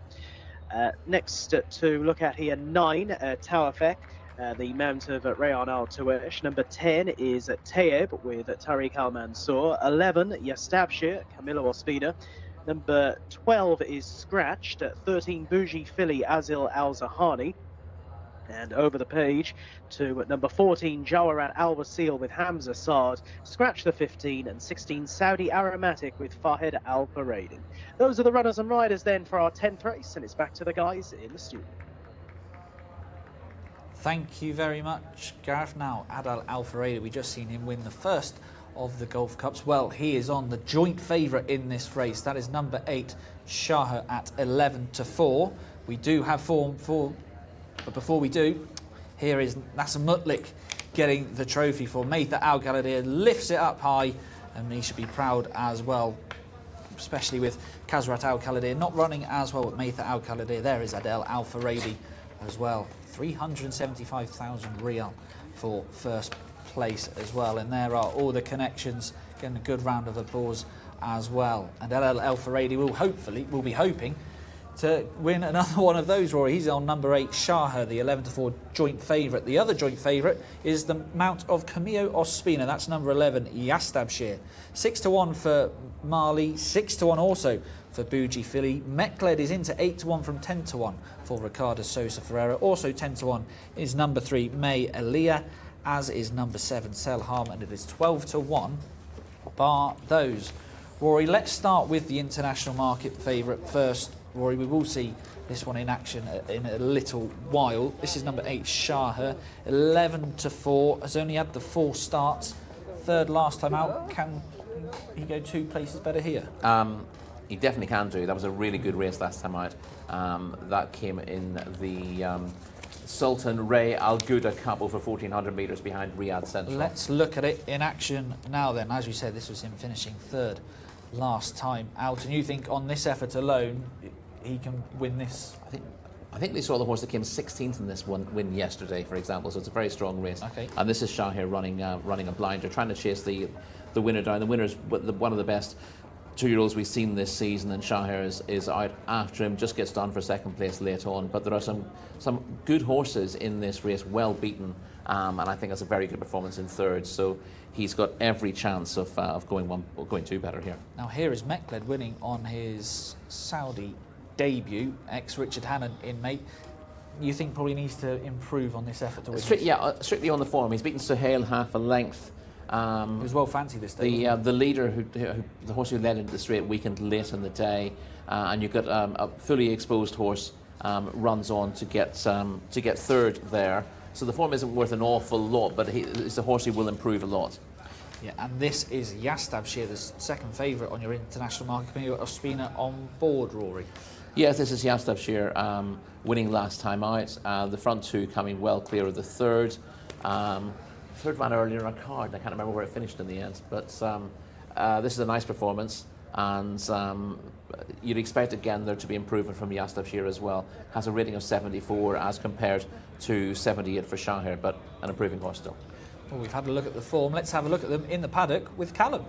E: Next to look at here, 9, Tawafek, the mount of Rayan Al-Tuwesh. Number 10 is Tayeb with Tariq Al-Mansour. 11, Yastabshir, Camilo Ospina. Number 12 is Scratched. 13, Bougie Philly, Azil Al-Zahani. And over the page to number 14, Jawarat Al-Wasil with Hamza Saad. Scratch the 15, and 16, Saudi Aromatic with Fahed Al-Faradi. Those are the runners and riders then for our 10th race, and it's back to the guys in the studio.
N: Thank you very much, Gareth. Now, Adel Al-Faradi, we just seen him win the first of the Gulf Cups. Well, he is on the joint favourite in this race. That is number 8, Shaha, at 11-4. We do have form for... But before we do, here is Nasser Mutlik getting the trophy for Maitha Al-Khaldir, lifts it up high, and he should be proud as well, especially with Kazrat Al-Khaldir not running as well with Maitha Al-Khaldir. There is Adel Al-Faradi as well. 375,000 Riyal for first place as well. And there are all the connections, getting a good round of applause as well. And Adel Al-Faradi will be hoping to win another one of those, Rory. He's on number 8, Shaha, the 11-4 joint favourite. The other joint favourite is the mount of Camillo Ospina. That's number 11, Yastabshir. 6-1 for Mali, 6-1 also for Bougie Philly. Mekhled is into 8-1 from 10-1 for Ricardo Sosa Ferreira. Also 10-1 is number 3, May Elia, as is number 7, Selham, and it is 12-1 bar those. Rory, let's start with the international market favourite first. Rory, we will see this one in action in a little while. This is number 8, Shaher, 11-4. Has only had the 4 starts. 3rd last time out. Can he go 2 places better here?
B: He definitely can do. That was a really good race last time out. That came in the Sultan Ray Al Ghouda Cup over 1,400 metres behind Riyadh Central.
N: Let's look at it in action now then. As you said, this was him finishing 3rd last time out. And you think on this effort alone, he can win this?
B: I think they saw the horse that came 16th in this one win yesterday, for example, so it's a very strong race.
N: Okay.
B: And this is Shaher running a blinder, trying to chase the winner down. The winner is one of the best 2-year-olds we've seen this season, and Shaher is out after him, just gets done for 2nd place late on. But there are some good horses in this race, well beaten, and I think that's a very good performance in 3rd. So he's got every chance of going 2 better here.
N: Now here is Mechled winning on his Saudi debut, ex-Richard Hannon inmate. You think probably needs to improve on this effort to win?
B: Strictly on the form. He's beaten Suhail half a length.
N: He was well fancied this day.
B: The leader, the horse who led into the straight, weakened late in the day, and you've got a fully exposed horse runs on to get 3rd there. So the form isn't worth an awful lot, but it's a horse who will improve a lot.
N: Yeah, and this is Yastabshir, the 2nd favourite on your international market committee of Spina on board, Rory.
B: Yes, this is Yastabshir winning last time out. The front 2 coming well clear of the 3rd. 3rd ran earlier on a card. I can't remember where it finished in the end, but this is a nice performance, and you'd expect again there to be improvement from Yastabshir as well. Has a rating of 74 as compared to 78 for Shaher, but an improving horse still.
N: Well, we've had a look at the form. Let's have a look at them in the paddock with Callum.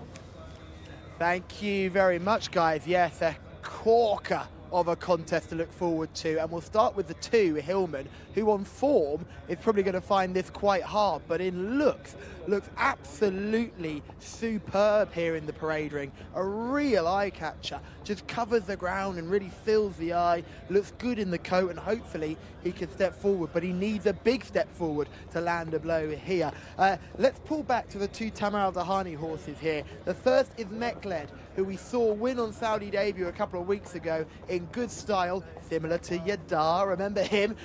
C: Thank you very much, guys. Yes, a corker of a contest to look forward to, and we'll start with the 2, Hillman, who on form is probably going to find this quite hard, but in looks absolutely superb here in the parade ring. A real eye catcher, just covers the ground and really fills the eye, looks good in the coat, and hopefully he can step forward, but he needs a big step forward to land a blow here. Let's pull back to the 2 Tamar Al-Dahani horses here. The first is Mechled, who we saw win on Saudi debut a couple of weeks ago in good style, similar to Yadar, remember him?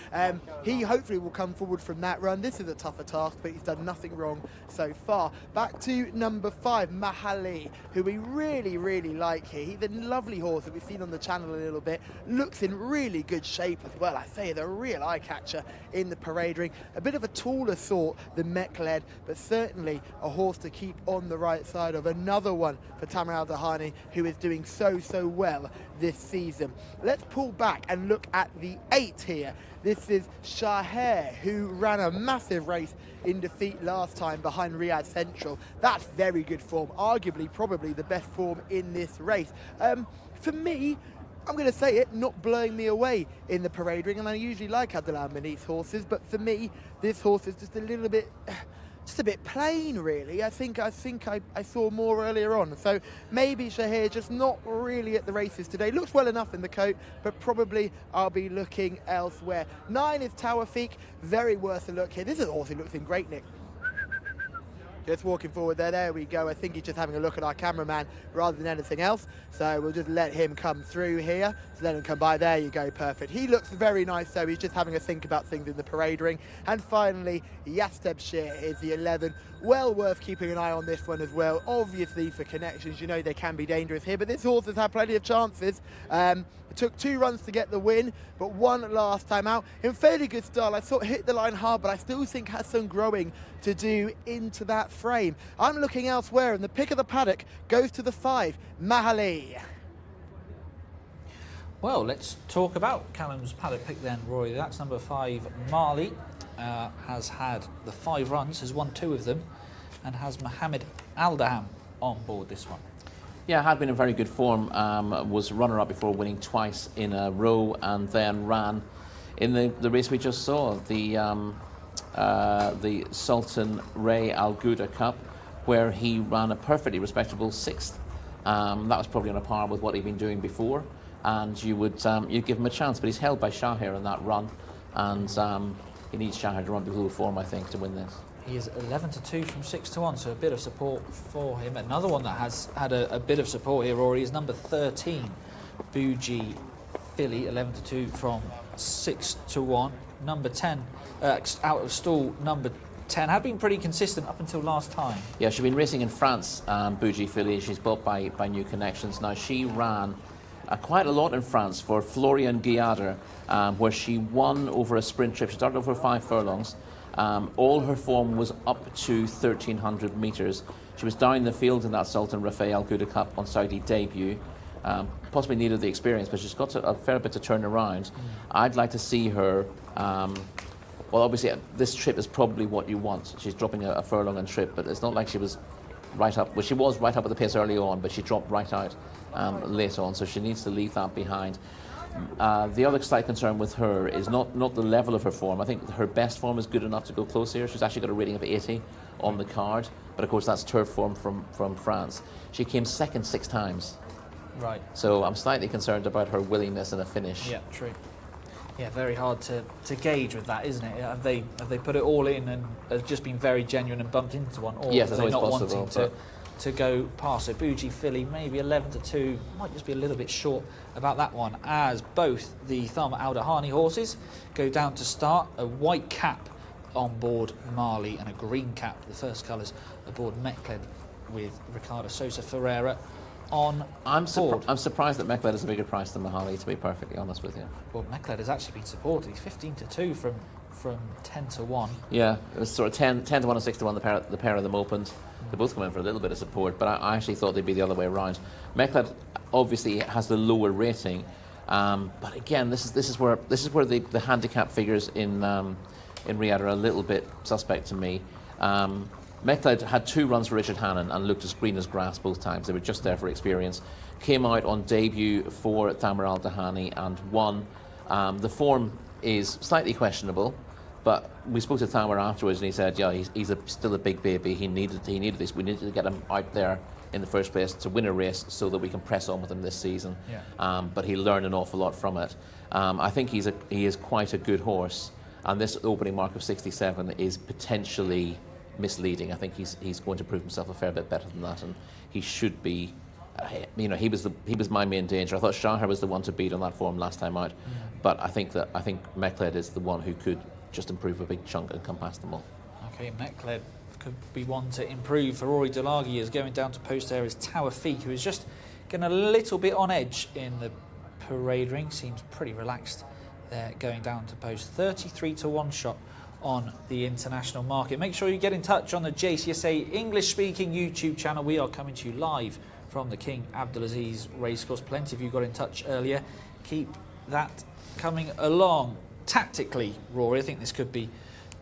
C: He hopefully will come forward from that run. This is a tougher task, but he's done nothing wrong so far. Back to number 5, Mahali, who we really, really like here. He's a lovely horse that we've seen on the channel a little bit. Looks in really good shape as well. I say the real eye catcher in the parade ring. A bit of a taller sort than Mechled, but certainly a horse to keep on the right side of. Another one for Tamar Al-Dahani, who is doing so well this season. Let's pull back and look at the 8 here. This is Shaher, who ran a massive race in defeat last time behind Riyadh Central. That's very good form, arguably probably the best form in this race. For me, I'm going to say it, not blowing me away in the parade ring, and I usually like Abdullah Manif's horses, but for me, this horse is just a little bit... just a bit plain, really. I think I saw more earlier on. So maybe Shaher just not really at the races today. Looks well enough in the coat, but probably I'll be looking elsewhere. 9 is Tawfiq, very worth a look here. This is a horse who looks in great nick. Just walking forward there we go. I think he's just having a look at our cameraman rather than anything else. So we'll just let him come through here. So let him come by. There you go, perfect. He looks very nice, so he's just having a think about things in the parade ring. And finally, Yastabshir is the 11. Well worth keeping an eye on this one as well. Obviously for connections, you know they can be dangerous here, but this horse has had plenty of chances. It took 2 runs to get the win, but 1 last time out. In fairly good style. I thought hit the line hard, but I still think has some growing to do into that frame. I'm looking elsewhere, and the pick of the paddock goes to the 5, Mahali.
N: Well, let's talk about Callum's paddock pick then, Roy. That's number 5, Marley. Has had the 5 runs, has won 2 of them, and has Mohammed Aldaham on board this one.
B: Yeah, had been in very good form, was runner-up before winning twice in a row, and then ran in the race we just saw, the Sultan Ray Al Ghouda Cup, where he ran a perfectly respectable 6th. That was probably on a par with what he'd been doing before, and you'd give him a chance, but he's held by Shaher in that run, and he needs Shaher to run below form, I think, to win this.
N: He is 11-2 from 6-1, so a bit of support for him. Another one that has had a bit of support here, Rory, is number 13, Bougie Philly, 11-2 from 6-1. Number 10, out of stall, number 10, had been pretty consistent up until last time.
B: Yeah, she's been racing in France, Bougie Philly. She's bought by New Connections. Now, she ran quite a lot in France for Florian Guiader, where she won over a sprint trip. She started over 5 furlongs. All her form was up to 1,300 metres. She was down the field in that Sultan Rafael Gouda Cup on Saudi debut. Possibly needed the experience, but she's got a fair bit to turn around. I'd like to see her. Well, obviously, this trip is probably what you want. She's dropping a furlong and trip, but it's not like she was right up. Well, she was right up at the pace early on, but she dropped right out late on, so she needs to leave that behind. The other slight concern with her is not the level of her form. I think her best form is good enough to go close here. She's actually got a rating of 80 on the card, but of course that's turf form from France. She came second 6 times.
N: Right.
B: So I'm slightly concerned about her willingness in a finish.
N: Yeah, true. Yeah, very hard to gauge with that, isn't it? Have they put it all in and have just been very genuine and bumped into one, or
B: yes,
N: are they not
B: possible,
N: wanting to go past? So Bougie Philly, maybe 11-2, might just be a little bit short about that one, as both the Tharma Al Dahani horses go down to start. A white cap on board Marley and a green cap, the first colours, aboard Mechled, with Ricardo Sosa Ferreira on board.
B: I'm surprised that Mechled is a bigger price than Mahali, to be perfectly honest with you.
N: Well, Mechled has actually been supported. He's 15-2 from 10-1.
B: Yeah, it was sort of 10 to 1 and 6 to 1. The pair of them opened. They both come in for a little bit of support, but I actually thought they'd be the other way around. Mechled obviously has the lower rating, but again, this is where the handicap figures in Riyadh are a little bit suspect to me. Mechled had 2 runs for Richard Hannon and looked as green as grass both times. They were just there for experience. Came out on debut for Thamar Al Dahani and won. The form is slightly questionable, but we spoke to Thamar afterwards and he said, yeah, he's still a big baby. He needed this. We needed to get him out there in the first place to win a race so that we can press on with him this season. Yeah. But he learned an awful lot from it. I think he is quite a good horse, and this opening mark of 67 is potentially misleading. I think he's going to prove himself a fair bit better than that, and he should be. He was my main danger. I thought Shahar was the one to beat on that form last time out, but I think Mechled is the one who could just improve a big chunk and come past them all.
N: Okay, Mechled could be one to improve. For Rory Delagi is going down to post there is Tawfiq, who is just getting a little bit on edge in the parade ring. Seems pretty relaxed there, going down to post. 33-1 shot on the international market. Make sure you get in touch on the Jcsa English-speaking YouTube channel. We are coming to you live from the King Abdulaziz Racecourse. Plenty of you got in touch earlier. Keep that coming along. Tactically, Rory, I think this could be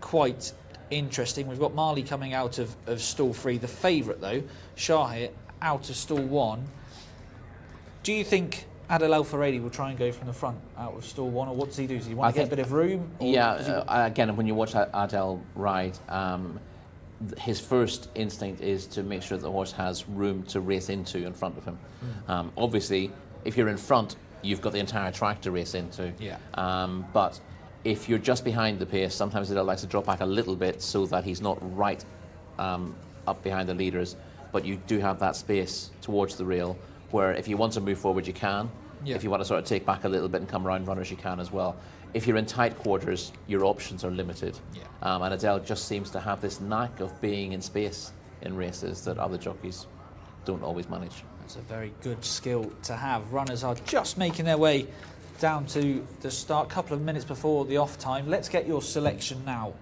N: quite interesting. We've got Marley coming out of stall 3. The favourite, though, Shahir, out of stall 1. Do you think Adel Al Faradi will try and go from the front out of stall 1, or what does he do? Does he want to get a bit of room?
B: Yeah, again, when you watch Adel ride, his first instinct is to make sure the horse has room to race into in front of him. Obviously, if you're in front, you've got the entire track to race into. Yeah. But if you're just behind the pace, sometimes Adel likes to drop back a little bit so that he's not right up behind the leaders, but you do have that space towards the rail where if you want to move forward, you can. Yeah. If you want to sort of take back a little bit and come around runners, you can as well. If you're in tight quarters, your options are limited. Yeah. And Adele just seems to have this knack of being in space in races that other jockeys don't always manage.
N: That's a very good skill to have. Runners are just making their way down to the start, a couple of minutes before the off time. Let's get your selection now,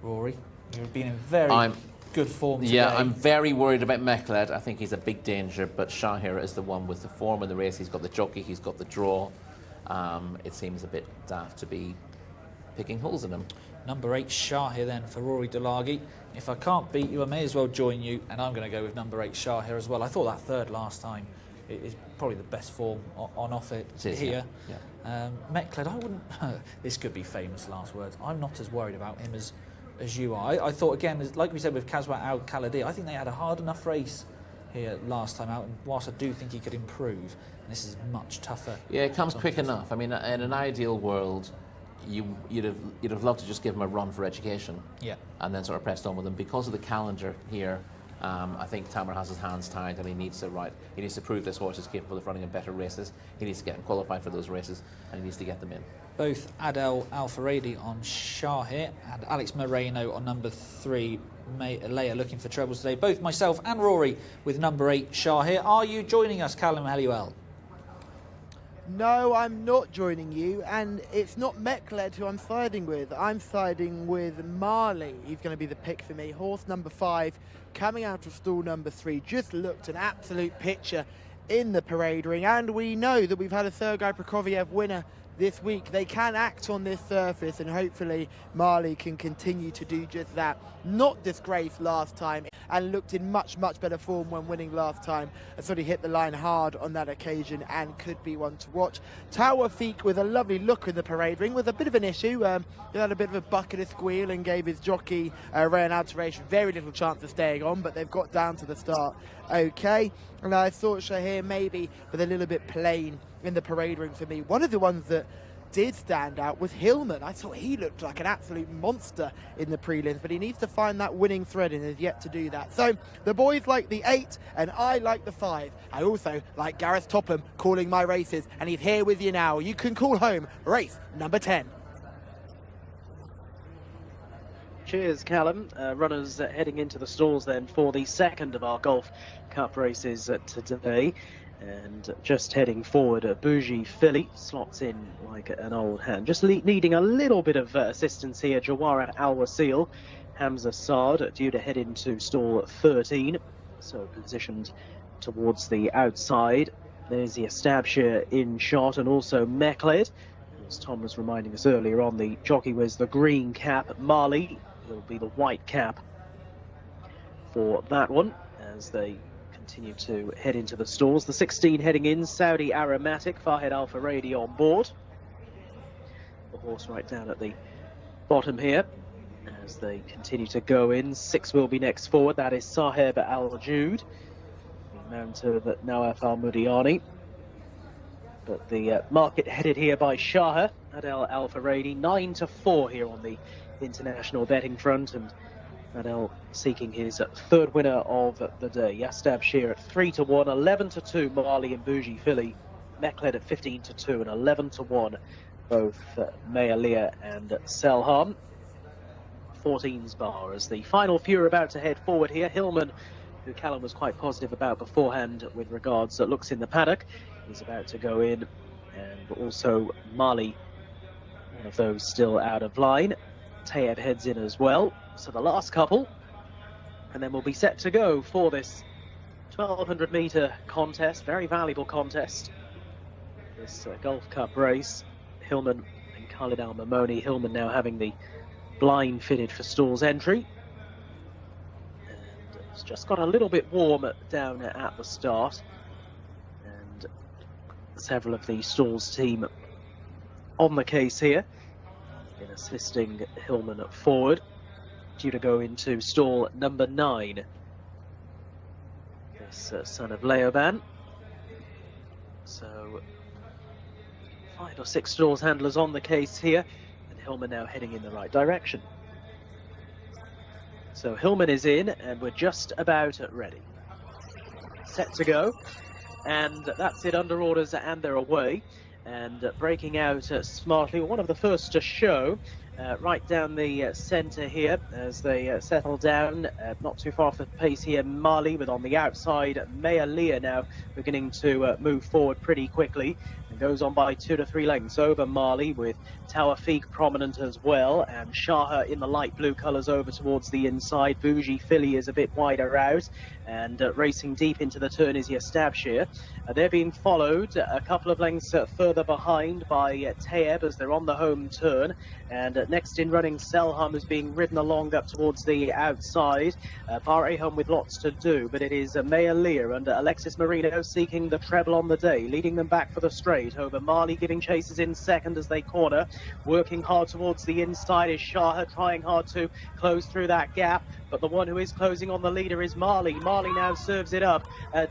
N: Rory. You've been in very good form today.
B: Yeah, I'm very worried about Mechled. I think he's a big danger, but Shahir is the one with the form in the race. He's got the jockey, he's got the draw. It seems a bit daft to be picking holes in him.
N: Number 8, Shahir then for Rory Delagi. If I can't beat you, I may as well join you, and I'm going to go with number 8, Shahir as well. I thought that third last time is probably the best form on offer here. Yeah. Mechled, I wouldn't... this could be famous last words. I'm not as worried about him as you are. I thought, again, like we said with Kaswa Al Khalidi, I think they had a hard enough race here last time out, and whilst I do think he could improve, and this is much tougher.
B: Yeah, it comes quick enough. I mean, in an ideal world, you'd have loved to just give him a run for education,
N: Yeah.
B: and then sort of pressed on with him. Because of the calendar here, I think Tamer has his hands tied, and he needs to prove this horse is capable of running in better races. He needs to get him qualified for those races, and he needs to get them in.
N: Both Adel Al-Faradi on Shahir and Alex Moreno on number 3. Leia looking for trebles today. Both myself and Rory with number 8 Shahir. Are you joining us, Callum Helliwell?
C: No, I'm not joining you, and it's not Meckled who I'm siding with. I'm siding with Marley. He's going to be the pick for me. Horse number 5, coming out of stall number 3, just looked an absolute picture in the parade ring, and we know that we've had a Sergei Prokofiev winner this week. They can act on this surface, and hopefully Marley can continue to do just that. Not disgraced last time, and looked in much better form when winning last time. I sort of hit the line hard on that occasion and could be one to watch. Tower Feek with a lovely look in the parade ring with a bit of an issue. He had a bit of a bucket of squeal and gave his jockey Rayan Alteration very little chance of staying on, but they've got down to the start okay. And I thought Shahir maybe with a little bit plain in the parade ring for me. One of the ones that did stand out was Hillman. I thought he looked like an absolute monster in the prelims, but he needs to find that winning thread and has yet to do that. So the boys like the 8 and I like the 5. I also like Gareth Topham calling my races, and he's here with you now. You can call home race number 10.
E: Cheers, Callum. Runners heading into the stalls then for the second of our Golf Cup races today. And just heading forward, Bougie Philly slots in like an old hand. Just needing a little bit of assistance here. Jawara Al Wasil, Hamza Saad due to head into stall 13. So positioned towards the outside. There's the Stabshire in shot, and also Meckled. As Tom was reminding us earlier on, the jockey wears the green cap. Marley will be the white cap for that one as they continue to head into the stalls. The 16 heading in, Saudi Aromatic, Farhed Al Faradi on board. The horse right down at the bottom here as they continue to go in. 6 will be next forward, that is Saheb Al Jude, the mount of Nawaf Al Mudiani. But the market headed here by Shahir, Adel Al Faradi, 9-4 here on the international betting front, and Adel seeking his 3rd winner of the day. Yastab Shear at 3-1, 11-2 Marley and Bougie Philly, Meckled at 15-2 and 11-1 both Mayalea and Selham. 14's bar as the final few are about to head forward here. Hillman, who Callum was quite positive about beforehand with regards looks in the paddock, is about to go in, and also Marley, one of those still out of line. Tayeb heads in as well. So the last couple, and then we'll be set to go for this 1200 metre contest, very valuable contest. This Golf Cup race, Hillman and Khalid Al Mamoni. Hillman now having the blind fitted for stalls entry. And it's just got a little bit warm down at the start. And several of the stalls team on the case here in assisting Hillman forward, due to go into stall number 9. This son of Leoban. So 5 or 6 stalls handlers on the case here, and Hillman now heading in the right direction. So Hillman is in, and we're just about ready. Set to go, and that's it, under orders, and they're away. And breaking out smartly, one of the first to show, right down the centre here as they settle down, not too far off the pace here. Marley with on the outside, Mayalea now beginning to move forward pretty quickly, and goes on by 2 to 3 lengths over Marley, with Tower Feek prominent as well, and Shahir in the light blue colours over towards the inside. Bougie Philly is a bit wider out, and racing deep into the turn is Stabshire. They're being followed a couple of lengths further behind by Tayeb as they're on the home turn, and next in running Selham is being ridden along up towards the outside. Baraham with lots to do, but it is Mayalea and Alexis Marino seeking the treble on the day, leading them back for the straight. wide over Marley, giving chasers in second as they corner. Working hard towards the inside is Shaha, trying hard to close through that gap. But the one who is closing on the leader is Marley. Marley now serves it up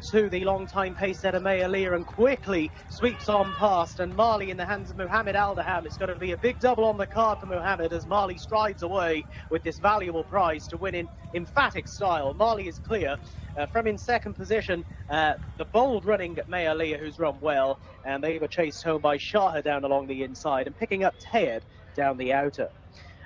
E: to the long-time pace setter May Alia and quickly sweeps on past. And Marley in the hands of Mohammed Aldaham. It's going to be a big double on the card for Mohammed as Marley strides away with this valuable prize to win in emphatic style. Marley is clear. From in second position, the bold running May Alia, who's run well, and they were chased home by Shaha down along the inside and picking up Tayeb down the outer.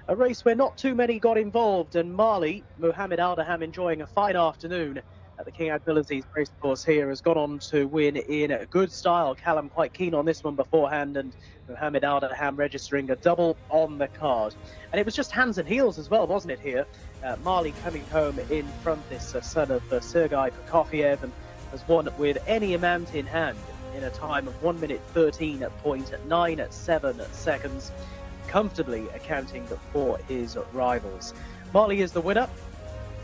E: A race where not too many got involved, and Marley, Mohammed Aldaham, enjoying a fine afternoon at the King Abdulaziz race course here, has gone on to win in good style. Callum quite keen on this one beforehand, and Mohammed Aldaham registering a double on the card. And it was just hands and heels as well, wasn't it, here? Marley coming home in front, this son of Sergei Prokofiev, and has won with any amount in hand in a time of 1 minute 13.97 seconds, comfortably accounting for his rivals. Marley is the winner.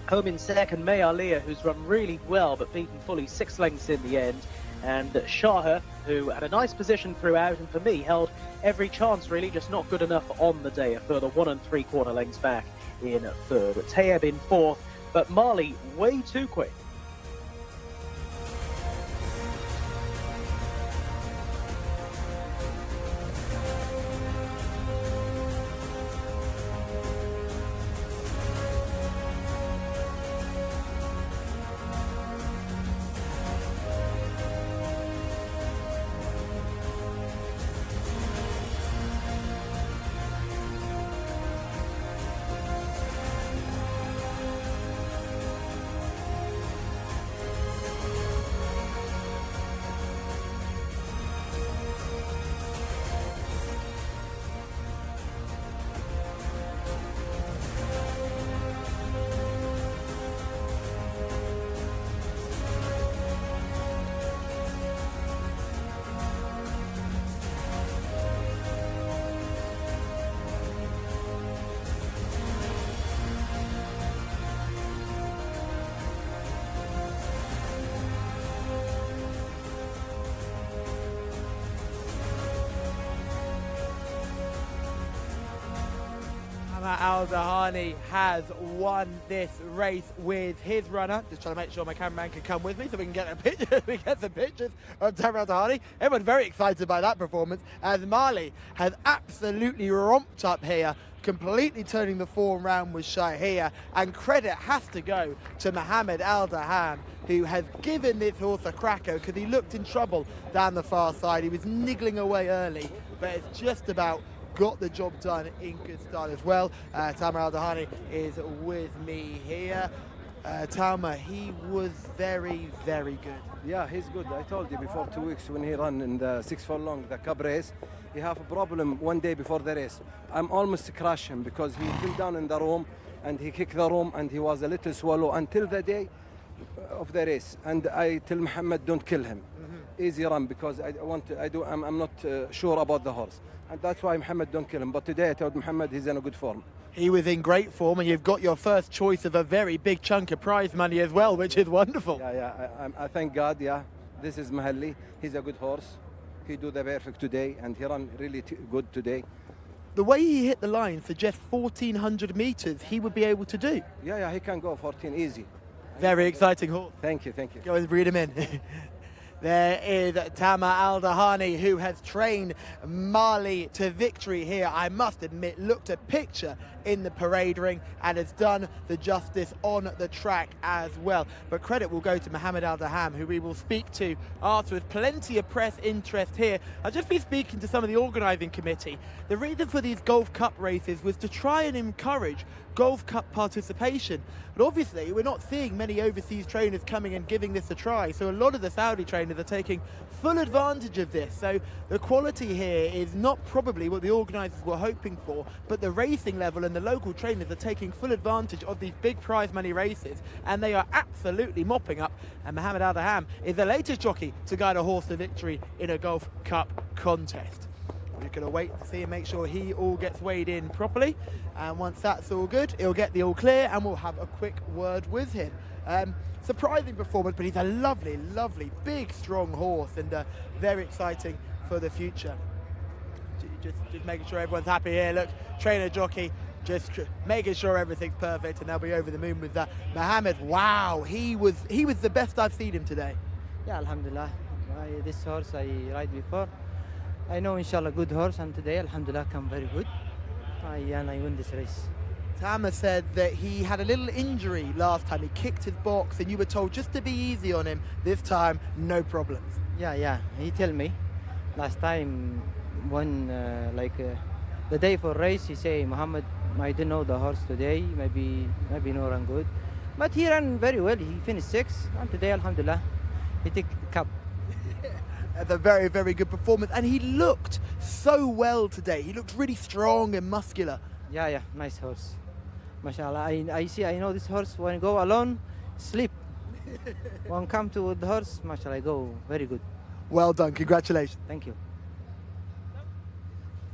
E: Home in second, May Alia, who's run really well but beaten fully 6 lengths in the end. And Shaha, who had a nice position throughout and for me held every chance really, just not good enough on the day. A further 1 3/4 lengths back in third. Tayeb in fourth, but Marley way too quick.
C: Al-Dahani has won this race with his runner. Just trying to make sure my cameraman can come with me so we can get a picture. We get some pictures of Tamer Al-Dahani. Everyone's very excited by that performance as Marley has absolutely romped up here, completely turning the form round with Shahia, and credit has to go to Mohammed Aldaham, who has given this horse a cracker because he looked in trouble down the far side. He was niggling away early, but it's just about got the job done in good style as well. Tamer Aldahani is with me here. Tamer, he was very, very good.
H: Yeah, he's good. I told you before 2 weeks when he ran in the 6 furlong, the Cup race, he have a problem one day before the race. I'm almost crash him because he fell down in the room and he kicked the room and he was a little swallow until the day of the race. And I tell Muhammad, don't kill him. Easy run because I'm not sure about the horse. And that's why Muhammad don't kill him. But today I told Muhammad he's in a good form.
C: He was in great form, and you've got your first choice of a very big chunk of prize money as well, which is wonderful.
H: I thank God, This is Mahalli. He's a good horse. He do the perfect today, and he ran really good today.
C: The way he hit the line suggests 1,400 metres he would be able to do.
H: Yeah, he can go 14 easy.
C: Very exciting horse.
H: Thank you.
C: Go and breed him in. There is Tamer Aldahani, who has trained Marley to victory here. I must admit, looked a picture in the parade ring and has done the justice on the track as well. But credit will go to Mohammed Aldaham, who we will speak to after with plenty of press interest here. I'll just be speaking to some of the organising committee. The reason for these Gulf Cup races was to try and encourage Gulf Cup participation. But obviously, we're not seeing many overseas trainers coming and giving this a try. So a lot of the Saudi trainers are taking full advantage of this. So the quality here is not probably what the organisers were hoping for, but the racing level and the local trainers are taking full advantage of these big prize money races, and they are absolutely mopping up. And Mohammed Aldaham is the latest jockey to guide a horse to victory in a Gulf Cup contest. We're going to wait to see and make sure he all gets weighed in properly, and once that's all good, he'll get the all clear and we'll have a quick word with him. Surprising performance, but he's a lovely, lovely, big, strong horse, and very exciting for the future. Just making sure everyone's happy here. Look, trainer jockey just making sure everything's perfect, and they'll be over the moon with that. Mohammed, wow, he was the best I've seen him today.
I: Yeah, alhamdulillah. This horse I ride before. I know inshallah good horse, and today alhamdulillah come very good. And I win this race.
C: Tama said that he had a little injury last time. He kicked his box, and you were told just to be easy on him. This time, no problems.
I: Yeah. He tell me last time when the day for race, he say, Muhammad, I don't know the horse today. Maybe no run good, but he ran very well. He finished 6th, and today alhamdulillah he took the cup.
C: That's a very, very good performance, and he looked so well today. He looked really strong and muscular.
I: Yeah, nice horse. Mashallah, I know this horse when I go alone, sleep. When come to the horse, mashallah, I go very good.
C: Well done, congratulations.
I: Thank you.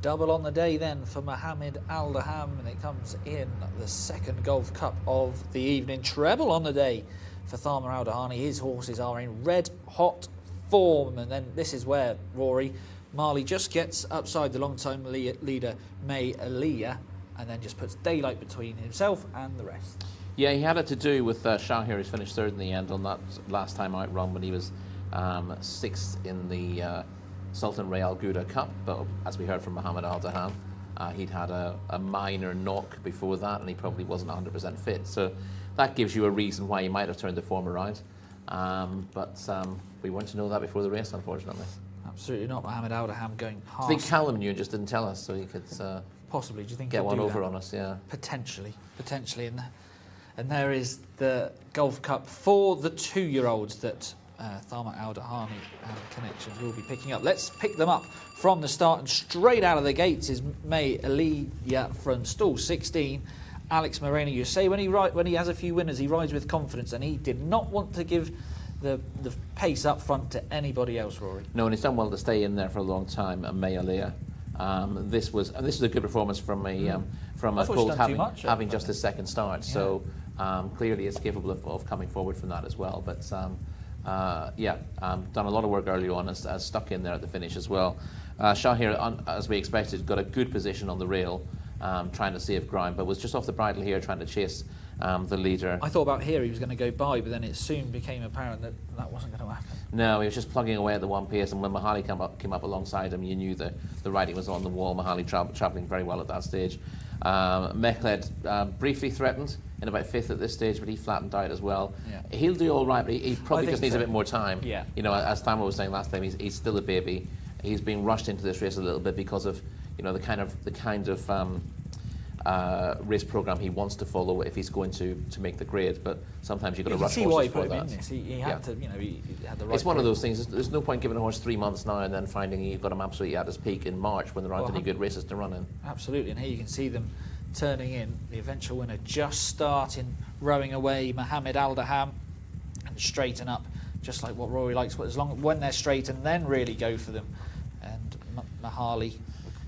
N: Double on the day then for Mohammed Al-Daham, and it comes in the second Gulf Cup of the evening. Treble on the day for Tharma Al-Dahani. His horses are in red hot form, and then this is where Rory Marley just gets upside the long-time leader May Aliyah, and then just puts daylight between himself and the rest.
B: Yeah, he had it to do with Shahir, who's finished 3rd in the end on that last time out run when he was 6th in the Sultan Real Gouda Cup. But as we heard from Mohammed Al-Daham, he'd had a minor knock before that, and he probably wasn't 100% fit. So that gives you a reason why he might have turned the form around. But we weren't to know that before the race, unfortunately.
N: Absolutely not. Mohammed Al-Daham going past.
B: I think Callum knew and just didn't tell us, so he could
N: possibly. Do you think
B: get
N: he'll
B: one
N: do
B: over
N: that?
B: on us? Yeah,
N: potentially. And there is the Gulf Cup for the 2-year-olds that Tharma Al-Dahani and Connections will be picking up. Let's pick them up from the start, and straight out of the gates is May Aliyah from stall 16. Alex Moreno, you say when he has a few winners, he rides with confidence, and he did not want to give the pace up front to anybody else, Rory.
B: No, and he's done well to stay in there for a long time. May Aliyah. This was a good performance from a colt having just his second start. Yeah. So clearly it's capable of coming forward from that as well. But done a lot of work early on, as stuck in there at the finish as well. Shahir, as we expected, got a good position on the rail, trying to save ground, but was just off the bridle here trying to chase the leader.
N: I thought about here he was going to go by, but then it soon became apparent that wasn't going to happen.
B: No, he was just plugging away at the one pace, and when Mahali came up alongside him, you knew the writing was on the wall. Mahali travelling very well at that stage. Mekhled briefly threatened in about 5th at this stage, but he flattened out as well. Yeah. He'll do all right, but he probably just needs a bit more time. Yeah. You know, as Thamma was saying last time, he's still a baby. He's being rushed into this race a little bit because of the kind of race program he wants to follow if he's going to make the grade. But sometimes you've got to rush horses
N: why he
B: for
N: put him
B: that.
N: in this. He had to, he had the right.
B: It's one of those things. There's no point giving a horse 3 months now and then finding you've got him absolutely at his peak in March when there aren't any good races to run in.
N: Absolutely, and here you can see them turning in. The eventual winner just starting rowing away, Mohammed Al-Daham, and straighten up, just like what Rory likes. As long when they're straight and then really go for them. And Mahali,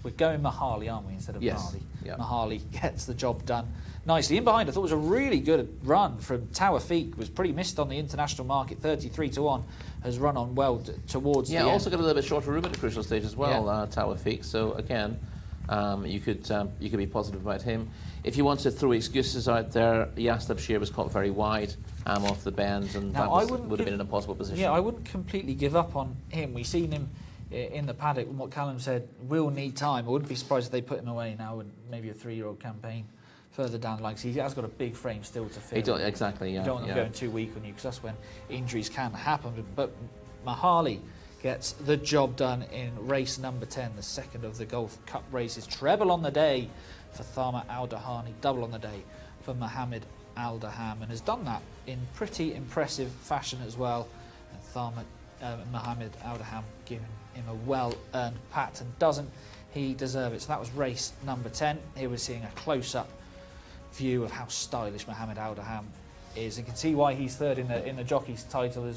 N: we're going Mahali, aren't we, instead of Mahali? Yep. Mahali gets the job done nicely. In behind, I thought it was a really good run from Tawafiq. Was pretty missed on the international market, 33-1, has run on well towards the end.
B: Also got a little bit shorter room at the crucial stage as well, Tawafiq. So again, you could be positive about him. If you want to throw excuses out there, Yaslab Shear was caught very wide off the bend, and that would have been an impossible position.
N: Yeah, I wouldn't completely give up on him. We've seen him in the paddock, and what Callum said, will need time. I wouldn't be surprised if they put him away now in maybe a 3-year-old campaign further down the line. He has got a big frame still to fill.
B: Exactly, yeah.
N: You don't want them going too weak on you, because that's when injuries can happen. But Mahali gets the job done in race number 10, the second of the Gulf Cup races. Treble on the day for Tharma Al-Dahani, double on the day for Mohammed Al-Daham, and has done that in pretty impressive fashion as well. And Mohammed Al-Daham giving him a well-earned pat, and doesn't he deserve it? So that was race number 10. Here we're seeing a close-up view of how stylish Mohammed Al-Daham is. You can see why he's third in the jockey's title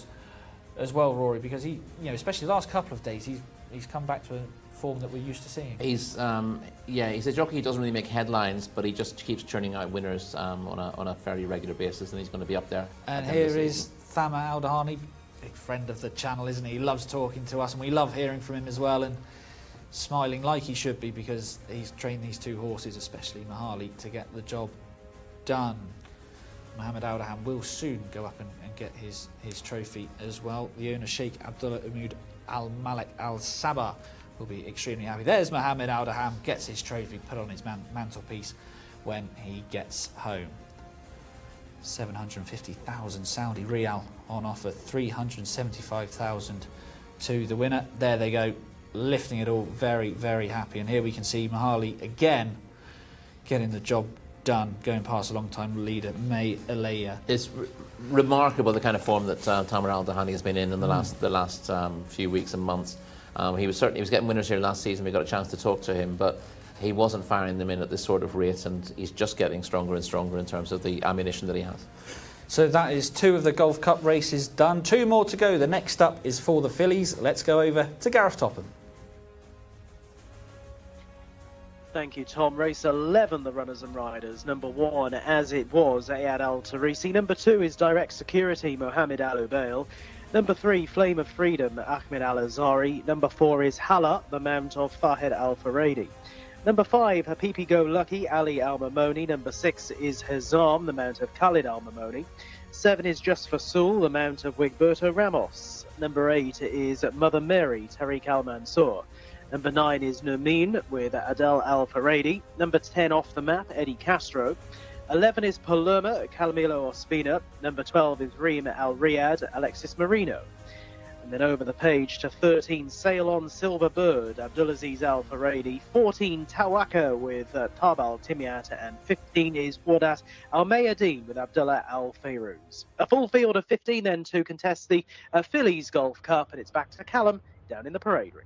N: as well, Rory, because he, especially the last couple of days, he's come back to a form that we're used to seeing.
B: He's a jockey who doesn't really make headlines, but he just keeps churning out winners on a fairly regular basis, and he's going to be up there.
N: And here is Tharma Al-Dahani, big friend of the channel, isn't he? He loves talking to us, and we love hearing from him as well, and smiling like he should be, because he's trained these two horses, especially Mahali, to get the job done. Mohammed Al-Daham will soon go up and get his trophy as well. The owner, Sheikh Abdullah Umud Al Malik Al Sabah, will be extremely happy. There's Mohammed Al-Daham, gets his trophy put on his mantelpiece when he gets home. 750,000 Saudi Riyal on offer, 375,000 to the winner. There they go, lifting it all, very, very happy. And here we can see Mahali again getting the job done, going past a long-time leader, May Alea.
B: It's remarkable the kind of form that Tamer Al-Dahani has been in the last few weeks and months. He was getting winners here last season. We got a chance to talk to him, but he wasn't firing them in at this sort of rate, and he's just getting stronger and stronger in terms of the ammunition that he has.
N: So that is 2 of the Golf Cup races done. 2 more to go. The next up is for the fillies. Let's go over to Gareth Topham.
E: Thank you, Tom. Race 11, the runners and riders. Number 1, as it was, Ayad Al Tarisi. Number 2 is Direct Security, Mohammed Al Ubail. Number 3, Flame of Freedom, Ahmed Al Azari. Number 4 is Hala, the mount of Fahed Al Faradi. Number 5, Hapipi Go Lucky, Ali Al Mamoni. Number 6 is Hazam, the mount of Khalid Al Mamoni. 7 is Just for Sul, the mount of Wigberto Ramos. Number 8 is Mother Mary, Tariq Al Mansour. Number 9 is Numin with Adel Al Faradi. Number 10 off the map, Eddie Castro. 11 is Palermo, Calmilo Ospina. Number 12 is Reem Al Riyadh, Alexis Marino. And then over the page to 13, Sail On Silver Bird, Abdulaziz Al Faradi. 14, Tawaka with Tabal Timiat. And 15 is Wadat Al Mayadeen with Abdullah Al Fayrouz. A full field of 15 then to contest the Phillies Golf Cup, and it's back to Callum down in the parade ring.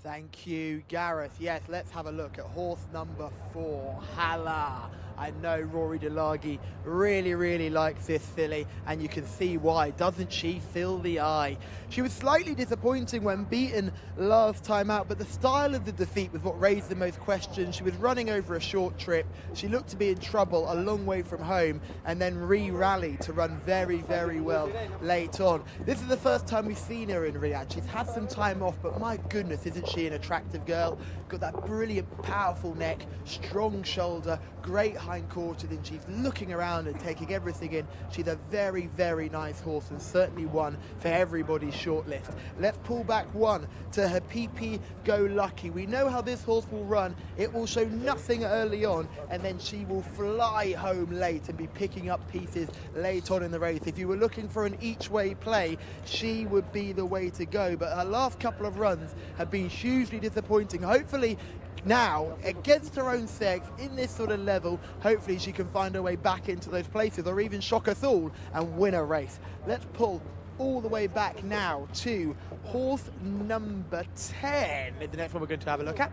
C: Thank you, Gareth. Yes, let's have a look at horse number 4, Hala. I know Rory Delagi really likes this filly, and you can see why. Doesn't she fill the eye? She was slightly disappointing when beaten last time out, but the style of the defeat was what raised the most questions. She was running over a short trip. She looked to be in trouble a long way from home, and then re-rallied to run very well late on. This is the first time we've seen her in Riyadh. She's had some time off, but my goodness, isn't she an attractive girl? Got that brilliant, powerful neck, strong shoulder, great hindquarters, and she's looking around and taking everything in. She's a very nice horse, and certainly one for everybody's shortlist. Let's pull back 1 to Hapipi Go Lucky. We know how this horse will run. It will show nothing early on, and then she will fly home late and be picking up pieces late on in the race. If you were looking for an each-way play, she would be the way to go, but her last couple of runs have been hugely disappointing. Hopefully now, against her own sex, in this sort of level, hopefully she can find her way back into those places, or even shock us all and win a race. Let's pull all the way back now to horse number 10 is the next one we're going to have a look at.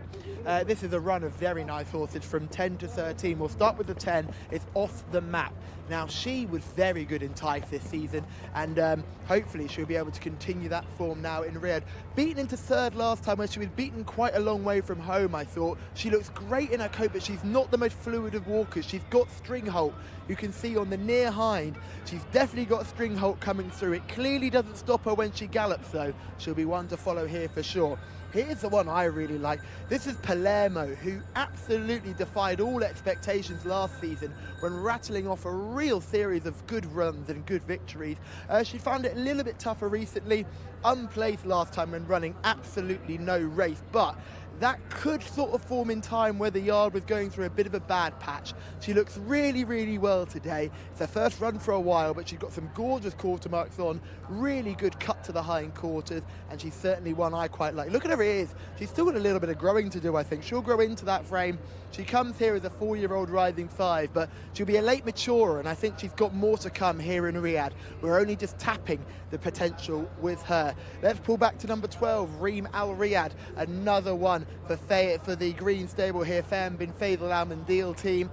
C: This is a run of very nice horses from 10 to 13. We'll start with the 10. It's Off the Map. Now, she was very good in Taif this season, and hopefully she'll be able to continue that form now in Riyadh. Beaten into 3rd last time, where she was beaten quite a long way from home, I thought. She looks great in her coat, but she's not the most fluid of walkers. She's got string halt. You can see on the near hind, she's definitely got string halt coming through. It clearly doesn't stop her when she gallops, though. She'll be one to follow here for sure. Here's the one I really like. This is Palermo, who absolutely defied all expectations last season when rattling off a real series of good runs and good victories. She found it a little bit tougher recently, unplaced last time when running absolutely no race, but that could sort of form in time where the yard was going through a bit of a bad patch. She looks really well today. It's her first run for a while, but she's got some gorgeous quarter marks on, really good cut to the hind quarters, and she's certainly one I quite like. Look at her ears. She's still got a little bit of growing to do, I think. She'll grow into that frame. She comes here as a 4-year-old rising 5, but she'll be a late maturer, and I think she's got more to come here in Riyadh. We're only just tapping the potential with her. Let's pull back to number 12, Reem Al Riyadh, another one for the green stable here, Fam bin Faisal Al Mandil team.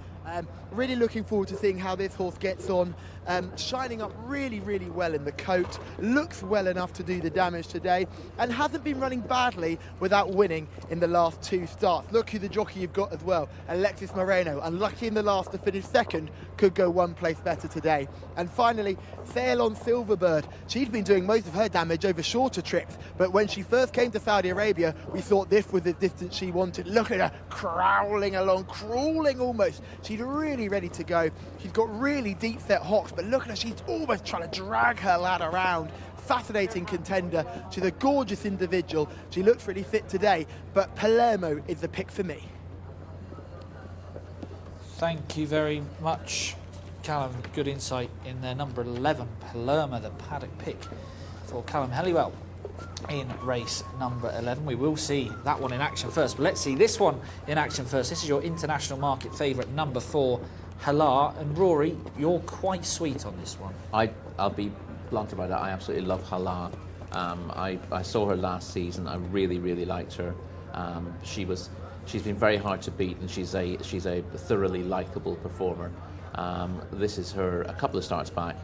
C: Really looking forward to seeing how this horse gets on. Shining up really well in the coat, looks well enough to do the damage today, and hasn't been running badly without winning in the last 2 starts. Look who the jockey you've got as well, Alexis Moreno, unlucky in the last to finish 2nd, could go one place better today. And finally, Sail on Silverbird. She'd been doing most of her damage over shorter trips, but when she first came to Saudi Arabia, we thought this was the distance she wanted. Look at her crawling along, crawling almost. She's really ready to go. She's got really deep set hocks, but look at her, she's almost trying to drag her lad around. Fascinating contender. She's a gorgeous individual. She looks really fit today, but Palermo is the pick for me.
N: Thank you very much, Callum. Good insight in there. Number 11, Palermo, the paddock pick for Callum Helliwell in race number 11. We will see that one in action first, but let's see this one in action first. This is your international market favourite, number 4, Halar. And Rory, you're quite sweet on this one.
B: I'll be blunt about that. I absolutely love Halar. I saw her last season. I really liked her. She's been very hard to beat, and she's a thoroughly likeable performer. This is her a couple of starts back,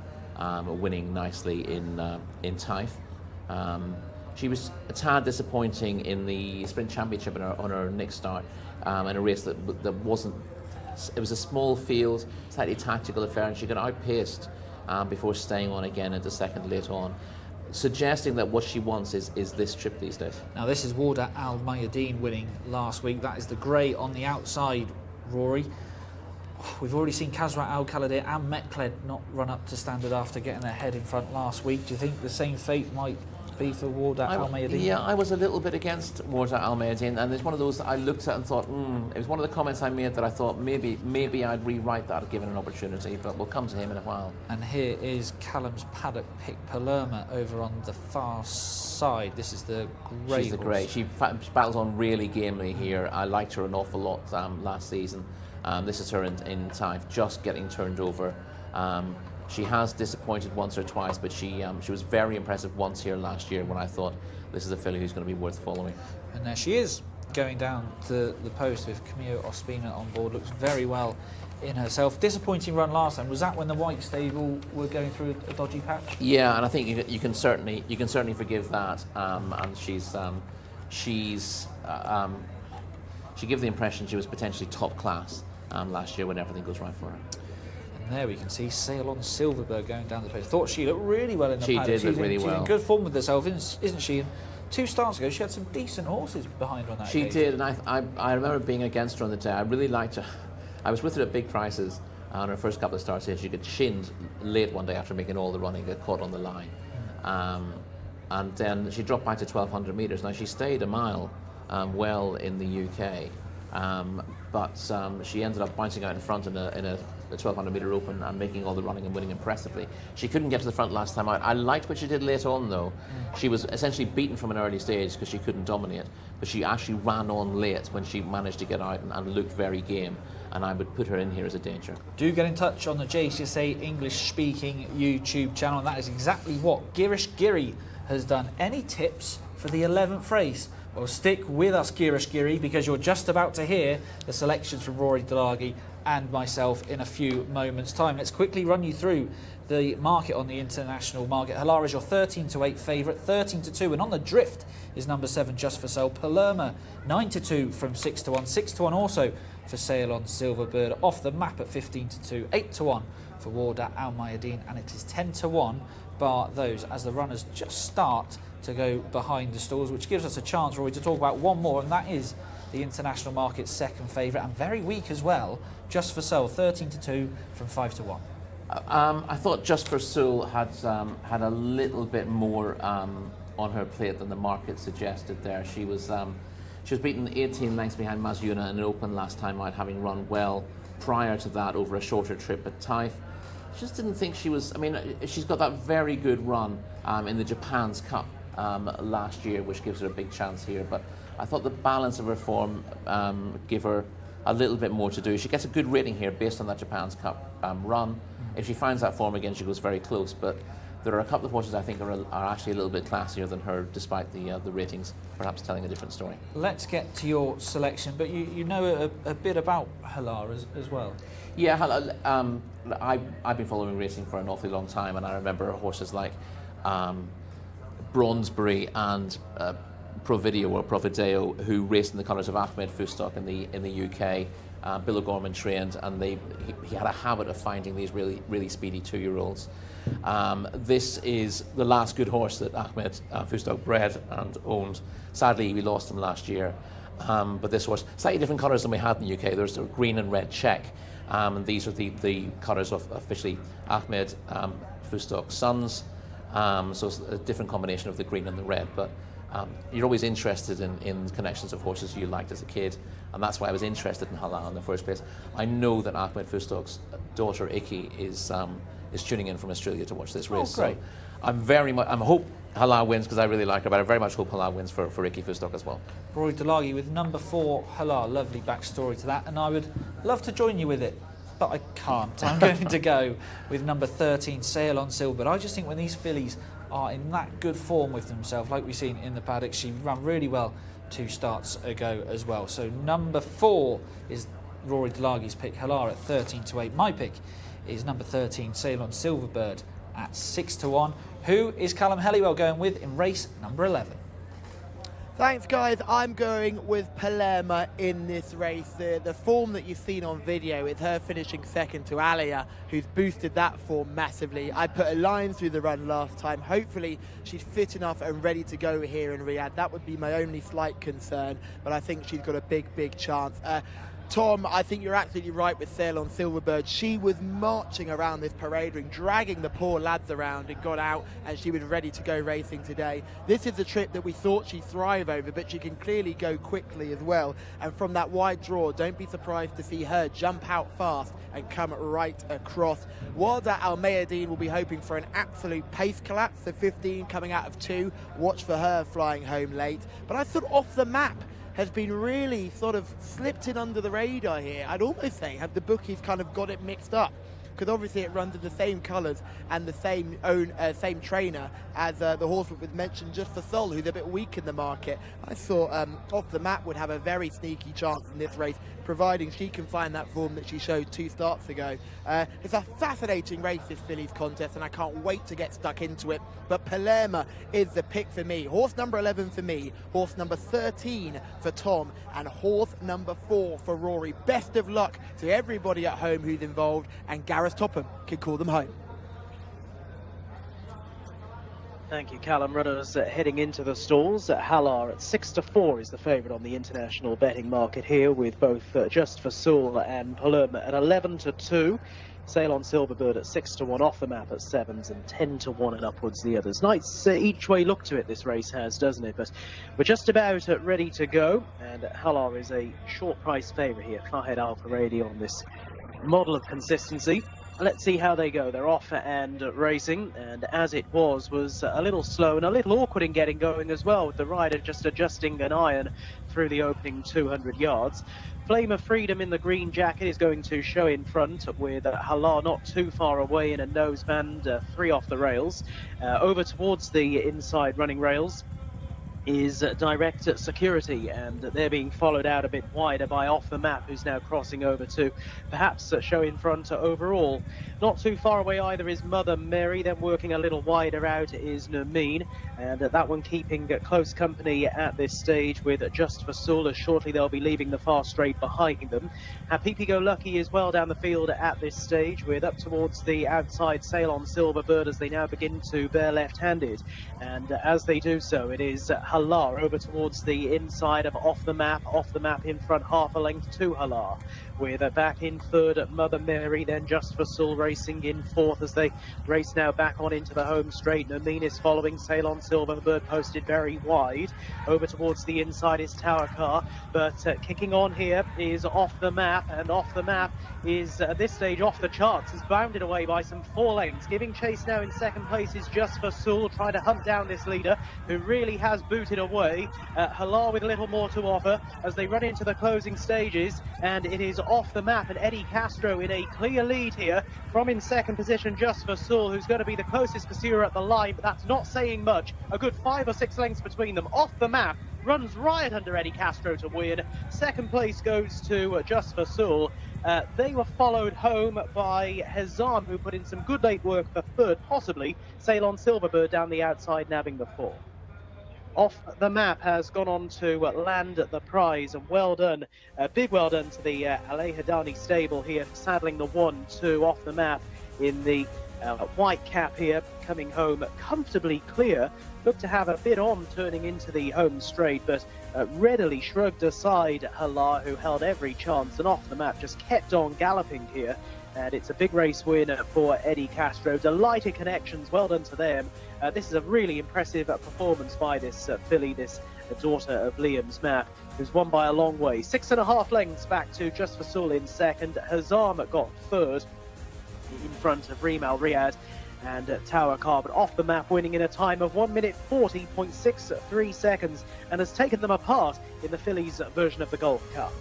B: winning nicely in Taif. She was a tad disappointing in the sprint championship on her next start, in a race that wasn't. It was a small field, slightly tactical affair, and she got outpaced before staying on again into second late on, suggesting that what she wants is this trip these days.
N: Now this is Warda Al Mayadeen winning last week. That is the grey on the outside, Rory. We've already seen Kazrat Al Khalid and Metled not run up to standard after getting their head in front last week. Do you think the same fate might be for Warda Al Mayadeen?
B: Yeah, I was a little bit against Warda Al Mayadeen, and it's one of those that I looked at and thought, it was one of the comments I made that I thought maybe I'd rewrite that given an opportunity, but we'll come to him in a while.
N: And here is Callum's paddock pick, Palermo, over on the far side. This is the grey.
B: She's the grey. She battles on really gamely here. I liked her an awful lot last season. This is her in Taif, just getting turned over. She has disappointed once or twice, but she was very impressive once here last year when I thought this is a filly who's going to be worth following.
N: And there she is, going down to the post with Camille Ospina on board. Looks very well in herself. Disappointing run last time. Was that when the White Stable were going through a dodgy patch?
B: Yeah, and I think you can certainly forgive that. And she gave the impression she was potentially top class last year when everything goes right for her.
N: And there we can see Sail on Silverbird going down the post. Thought she looked really well in the paddock.
B: She did look really well.
N: She's in good form with herself, isn't she? And 2 starts ago, she had some decent horses behind her on that
B: She
N: occasion.
B: did, and I remember being against her on the day. I really liked her. I was with her at big prices on her first couple of starts here. She got shinned late one day after making all the running, got caught on the line. And then she dropped back to 1,200 metres. Now, she stayed a mile well in the UK, but she ended up bouncing out in front in a 1,200 metre open and making all the running and winning impressively. She couldn't get to the front last time out. I liked what she did late on, though. She was essentially beaten from an early stage because she couldn't dominate, but she actually ran on late when she managed to get out and looked very game, and I would put her in here as a danger.
N: Do get in touch on the Jcsa English-speaking YouTube channel, and that is exactly what Girish Giri has done. Any tips for the 11th race? Well, stick with us, Girish Giri, because you're just about to hear the selections from Rory Delagi and myself in a few moments' time. Let's quickly run you through the market on the international market. Halar is your 13-8 favourite, 13-2, and on the drift is number 7, Just for Sale. Palermo, 9-2 from 6-1, 6-1 also for Sail on Silverbird. Off the map at 15-2, 8-1 for Warda Al Mayadeen, and it is 10-1 bar those as the runners just start to go behind the stalls, which gives us a chance, Rory, to talk about one more, and that is the international market's second favourite, and very weak as well, Just for Soul, 13-2 from 5-1.
B: I thought Just for Soul had a little bit more on her plate than the market suggested there. She was beaten 18 lengths behind Mazuna in an open last time out, having run well prior to that over a shorter trip at Taif. Just didn't think she was. I mean, she's got that very good run in the Japan's Cup last year, which gives her a big chance here. But I thought the balance of her form give her a little bit more to do. She gets a good rating here based on that Japan's Cup run. If she finds that form again, she goes very close. But there are a couple of horses I think are actually a little bit classier than her, despite the ratings perhaps telling a different story.
N: Let's get to your selection, but you know a bit about Halar as well.
B: Yeah, I've been following racing for an awfully long time, and I remember horses like Bronsbury and Provideo or Provideo, who raced in the colours of Ahmed Fustok in the UK, Bill O'Gorman trained, and he had a habit of finding these really speedy 2-year-olds. This is the last good horse that Ahmed Fustok bred and owned. Sadly, we lost him last year. But this horse, slightly different colours than we had in the UK. There's a green and red check. And these are the colours of officially Ahmed Fustok's sons. So it's a different combination of the green and the red. But you're always interested in connections of horses you liked as a kid. And that's why I was interested in Halal in the first place. I know that Ahmed Fustok's daughter, Iki, is tuning in from Australia to watch this race.
N: Oh, great.
B: So I hope Halal wins because I really like her, but I very much hope Halal wins for Iki Fustok as well.
N: Rory Delagi with number 4, Halal. Lovely backstory to that, and I would love to join you with it, but I can't. I'm going to go with number 13, Sail on Silver. But I just think when these fillies are in that good form with themselves, like we've seen in the paddock, she ran really well 2 starts ago as well. So number 4 is Rory Delagi's pick, Halal at 13-8. My pick is number 13, Sail on Silverbird at 6-1. Who is Callum Helliwell going with in race number 11?
C: Thanks, guys. I'm going with Palermo in this race. The form that you've seen on video is her finishing second to Alia, who's boosted that form massively. I put a line through the run last time. Hopefully she's fit enough and ready to go here in Riyadh. That would be my only slight concern, but I think she's got a big chance. Tom, I think you're absolutely right with Sail on Silverbird. She was marching around this parade ring, dragging the poor lads around, and got out, and she was ready to go racing today. This is the trip that we thought she'd thrive over, but she can clearly go quickly as well. And from that wide draw, don't be surprised to see her jump out fast and come right across. Warda Al Mayadeen will be hoping for an absolute pace collapse. The 15 coming out of 2. Watch for her flying home late. But I thought Off the Map has been really sort of slipped in under the radar here. I'd almost say have the bookies kind of got it mixed up, because obviously it runs in the same colours and the same trainer as the horse that was mentioned just for Sol, who's a bit weak in the market. I thought Off the Map would have a very sneaky chance in this race, providing she can find that form that she showed 2 starts ago. It's a fascinating race, this fillies contest, and I can't wait to get stuck into it. But Palermo is the pick for me. Horse number 11 for me, horse number 13 for Tom, and horse number 4 for Rory. Best of luck to everybody at home who's involved, and Gareth Topham can call them home.
E: Thank you, Callum. Runners heading into the stalls. Halar at 6-4 is the favourite on the international betting market here, with both Just for Soul and Palermo at 11-2. Sail on Silverbird at 6-1, Off the Map at 7s, and 10-1 and upwards the others. Nice each way look to it, this race has, doesn't it? But we're just about ready to go, and Halar is a short price favourite here. Fahed Al Faradi on this model of consistency. Let's see how they go. They're off and racing, and as it was a little slow and a little awkward in getting going as well, with the rider just adjusting an iron through the opening 200 yards. Flame of Freedom in the green jacket is going to show in front, with Halar not too far away in a noseband, 3 off the rails. Over towards the inside running rails is Direct Security, and they're being followed out a bit wider by Off the Map, who's now crossing over to perhaps show in front overall. Not too far away either is Mother Mary, then working a little wider out is Nermeen, and that one keeping close company at this stage with Just for Soul, as shortly they'll be leaving the far straight behind them. Happy Go Lucky is well down the field at this stage, with up towards the outside Sail on Silverbird as they now begin to bear left-handed, and as they do so, it is Halar over towards the inside of Off the Map in front, half a length to Halar, with back in third at Mother Mary, then Just for Soul racing in fourth as they race now back on into the home straight. Nermeen is following, Sail on Silverbird posted very wide. Over towards the inside is Tower Car, but kicking on here is Off the Map, and Off the Map is at this stage off the charts, is bounded away by some 4 lengths. Giving chase now in second place is Just for Soul, trying to hunt down this leader who really has booted away. Halar with a little more to offer as they run into the closing stages, and it is Off the Map and Eddie Castro in a clear lead here from in second position Just for Soul, who's going to be the closest pursuer at the line, but that's not saying much. A good 5 or 6 lengths between them. Off the Map runs riot under Eddie Castro to win. Second place goes to Just for Soul. They were followed home by Hezam, who put in some good late work for third, possibly. Sail on Silverbird down the outside, nabbing the 4. Off the Map has gone on to land the prize, and well done, big well done to the Al Hadani stable here for saddling the 1-2 Off the Map in the white cap here, coming home comfortably clear. Looked to have a bit on turning into the home straight, but readily shrugged aside Hala, who held every chance, and Off the Map just kept on galloping here. And it's a big race win for Eddie Castro. Delighted connections, well done to them. This is a really impressive performance by this filly, this daughter of Liam's Map, who's won by a long way. 6.5 lengths back to Just for Sul in second. Hazam got third in front of Rimal Riyadh and Tower Car, but Off the Map winning in a time of 1 minute 40.63 seconds and has taken them apart in the fillies version of the Gulf Cup.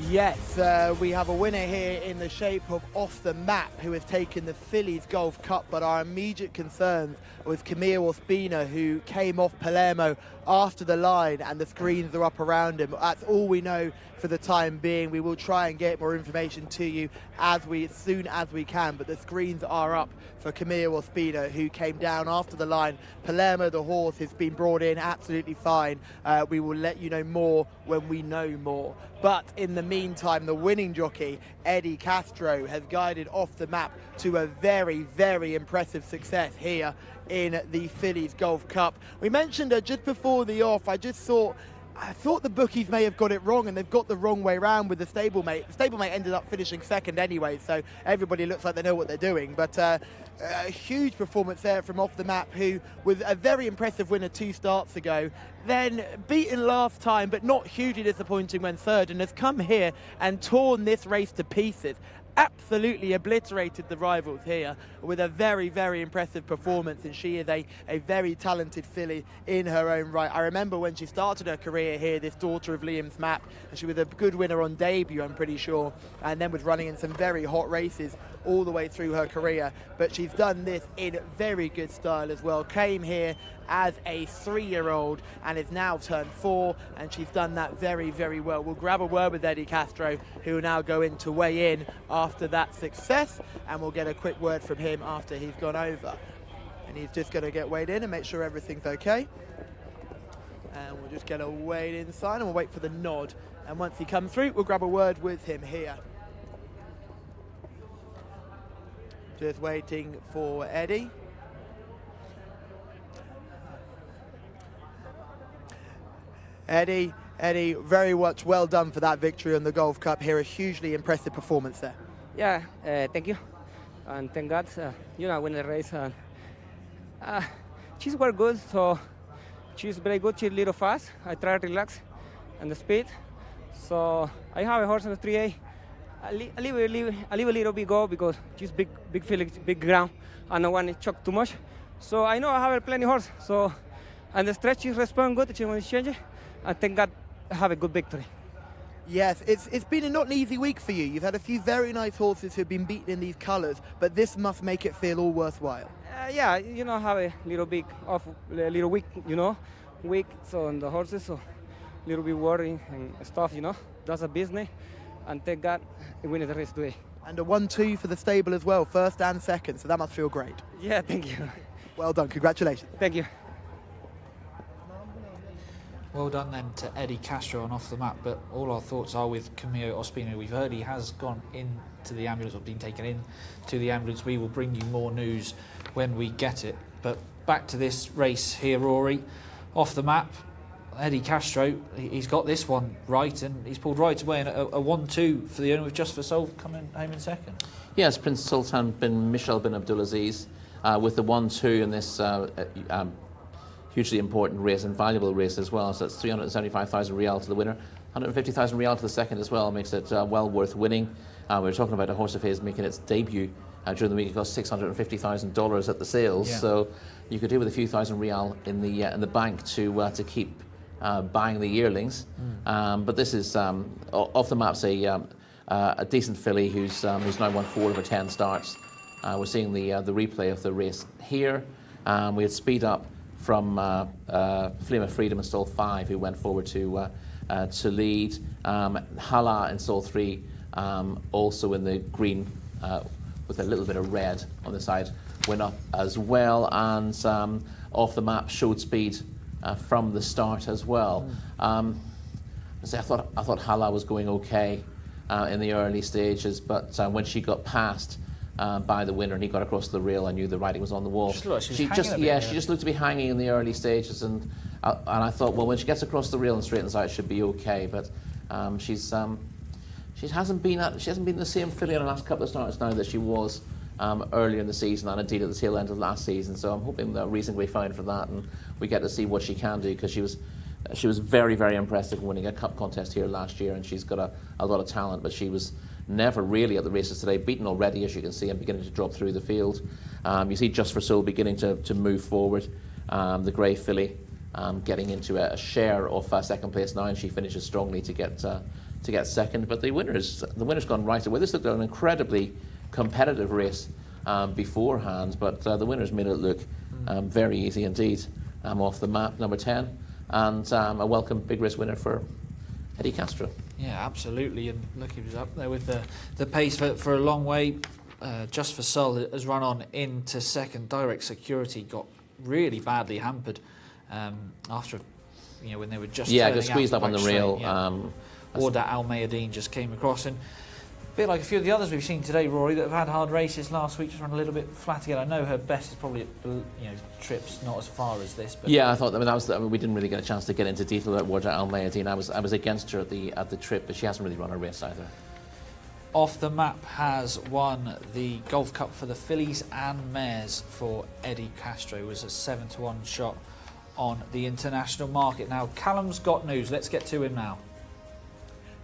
C: Yes, we have a winner here in the shape of Off the Map, who has taken the Fillies Golf Cup, but our immediate concerns was Camille Ospina, who came off Palermo after the line, and the screens are up around him. That's all we know for the time being. We will try and get more information to you as soon as we can, but the screens are up for Camille Ospina, who came down after the line. Palermo, the horse, has been brought in absolutely fine. We will let you know more when we know more. But in the meantime, the winning jockey, Eddie Castro, has guided Off the Map to a very, very impressive success here in the Fillies Golf Cup. We mentioned just before the off, I thought the bookies may have got it wrong, and they've got the wrong way round with the stablemate. The stablemate ended up finishing second anyway, so everybody looks like they know what they're doing. But a huge performance there from Off the Map, who was a very impressive winner 2 starts ago, then beaten last time, but not hugely disappointing when third, and has come here and torn this race to pieces. Absolutely obliterated the rivals here with a very, very impressive performance, and she is a very talented filly in her own right. I remember when she started her career here, this daughter of Liam's Map, and she was a good winner on debut, I'm pretty sure, and then was running in some very hot races all the way through her career. But she's done this in very good style as well. Came here as a 3-year-old and is now turned 4, and she's done that very, very well. We'll grab a word with Eddie Castro, who will now go in to weigh in after that success, and we'll get a quick word from him after he's gone over. And he's just going to get weighed in and make sure everything's okay. And we'll just get a weighed in sign, and we'll wait for the nod. And once he comes through, we'll grab a word with him here. Just waiting for Eddie. Eddie, very much well done for that victory on the Golf Cup here. A hugely impressive performance there.
L: Yeah, thank you. And thank God, win the race. She's very good, so she's very good. She's a little fast. I try to relax and the speed. So I have a horse in the 3A, I leave a little bit go because just big field, big ground, and I don't want to choke too much. So I know I have plenty horse. So, and the stretch is respond good. It's changing. I think God have a good victory.
C: Yes, it's been a not an easy week for you. You've had a few very nice horses who've been beaten in these colours, but this must make it feel all worthwhile.
L: Yeah, you know, have a little bit off, a little weak, you know, weak. So on the horses, so a little bit worrying and stuff, you know. That's a business, and thank God we win the race today.
C: And a 1-2 for the stable as well, first and second. So that must feel great.
L: Yeah, thank you.
C: Well done, congratulations.
L: Thank you.
N: Well done then to Eddie Castro on Off the Map, but all our thoughts are with Camilo Ospina. We've heard he has gone into the ambulance or been taken in to the ambulance. We will bring you more news when we get it. But back to this race here, Rory. Off the Map, Eddie Castro, he's got this one right, and he's pulled right away in a 1-2 for the owner with Just for Soul coming home in second.
B: Yes, Prince Sultan bin Michel bin Abdulaziz with the 1-2 in this hugely important race and valuable race as well. So that's 375,000 Riyal to the winner, 150,000 Riyal to the second as well. Makes it well worth winning. We were talking about a horse of his making its debut during the week. It cost $650,000 at the sales, so you could do with a few thousand Riyal in the bank to keep buying the yearlings. But this is Off the Map's a decent filly who's now won 4 over 10 starts. We're seeing the replay of the race here. We had Speed Up from Flame of Freedom in stall 5, who went forward to lead. Hala in stall 3, also in the green with a little bit of red on the side, went up as well. And Off the Map showed speed from the start as well. I thought Hala was going okay in the early stages, but when she got passed by the winner and he got across the rail, I knew the writing was on the wall. She just looked to be hanging in the early stages, and I thought, well, when she gets across the rail and straightens out, it should be okay. But she hasn't been the same filly in the last couple of starts now that she was earlier in the season, and indeed at the tail end of last season. So I'm hoping that reasonably fine for that, and we get to see what she can do, because she was very, very impressive in winning a cup contest here last year, and she's got a lot of talent, but she was never really at the races today, beaten already, as you can see, and beginning to drop through the field. You see Just for Soul beginning to move forward. The grey filly getting into a share of second place now, and she finishes strongly to get second. But the winner's gone right away. This looked like an incredibly competitive race beforehand, but the winner's made it look very easy indeed. Off the Map, number 10, and a welcome big race winner for Eddie Castro.
N: Yeah, absolutely, and look, he was up there with the pace for a long way. Just for Soul has run on into second. Direct Security got really badly hampered after, when they were just
B: got squeezed up on the rail.
N: Orda Al Mayadeen just came across, and a bit like a few of the others we've seen today, Rory, that have had hard races last week, just run a little bit flat again. I know her best is probably trips not as far as this, but
B: yeah, I thought we didn't really get a chance to get into detail about Orda Al Mayadeen. I was against her at the trip, but she hasn't really run a race either.
N: Off the Map has won the Golf Cup for the fillies and mares for Eddie Castro. It was a 7-1 shot on the international market. Now, Callum's got news. Let's get to him now.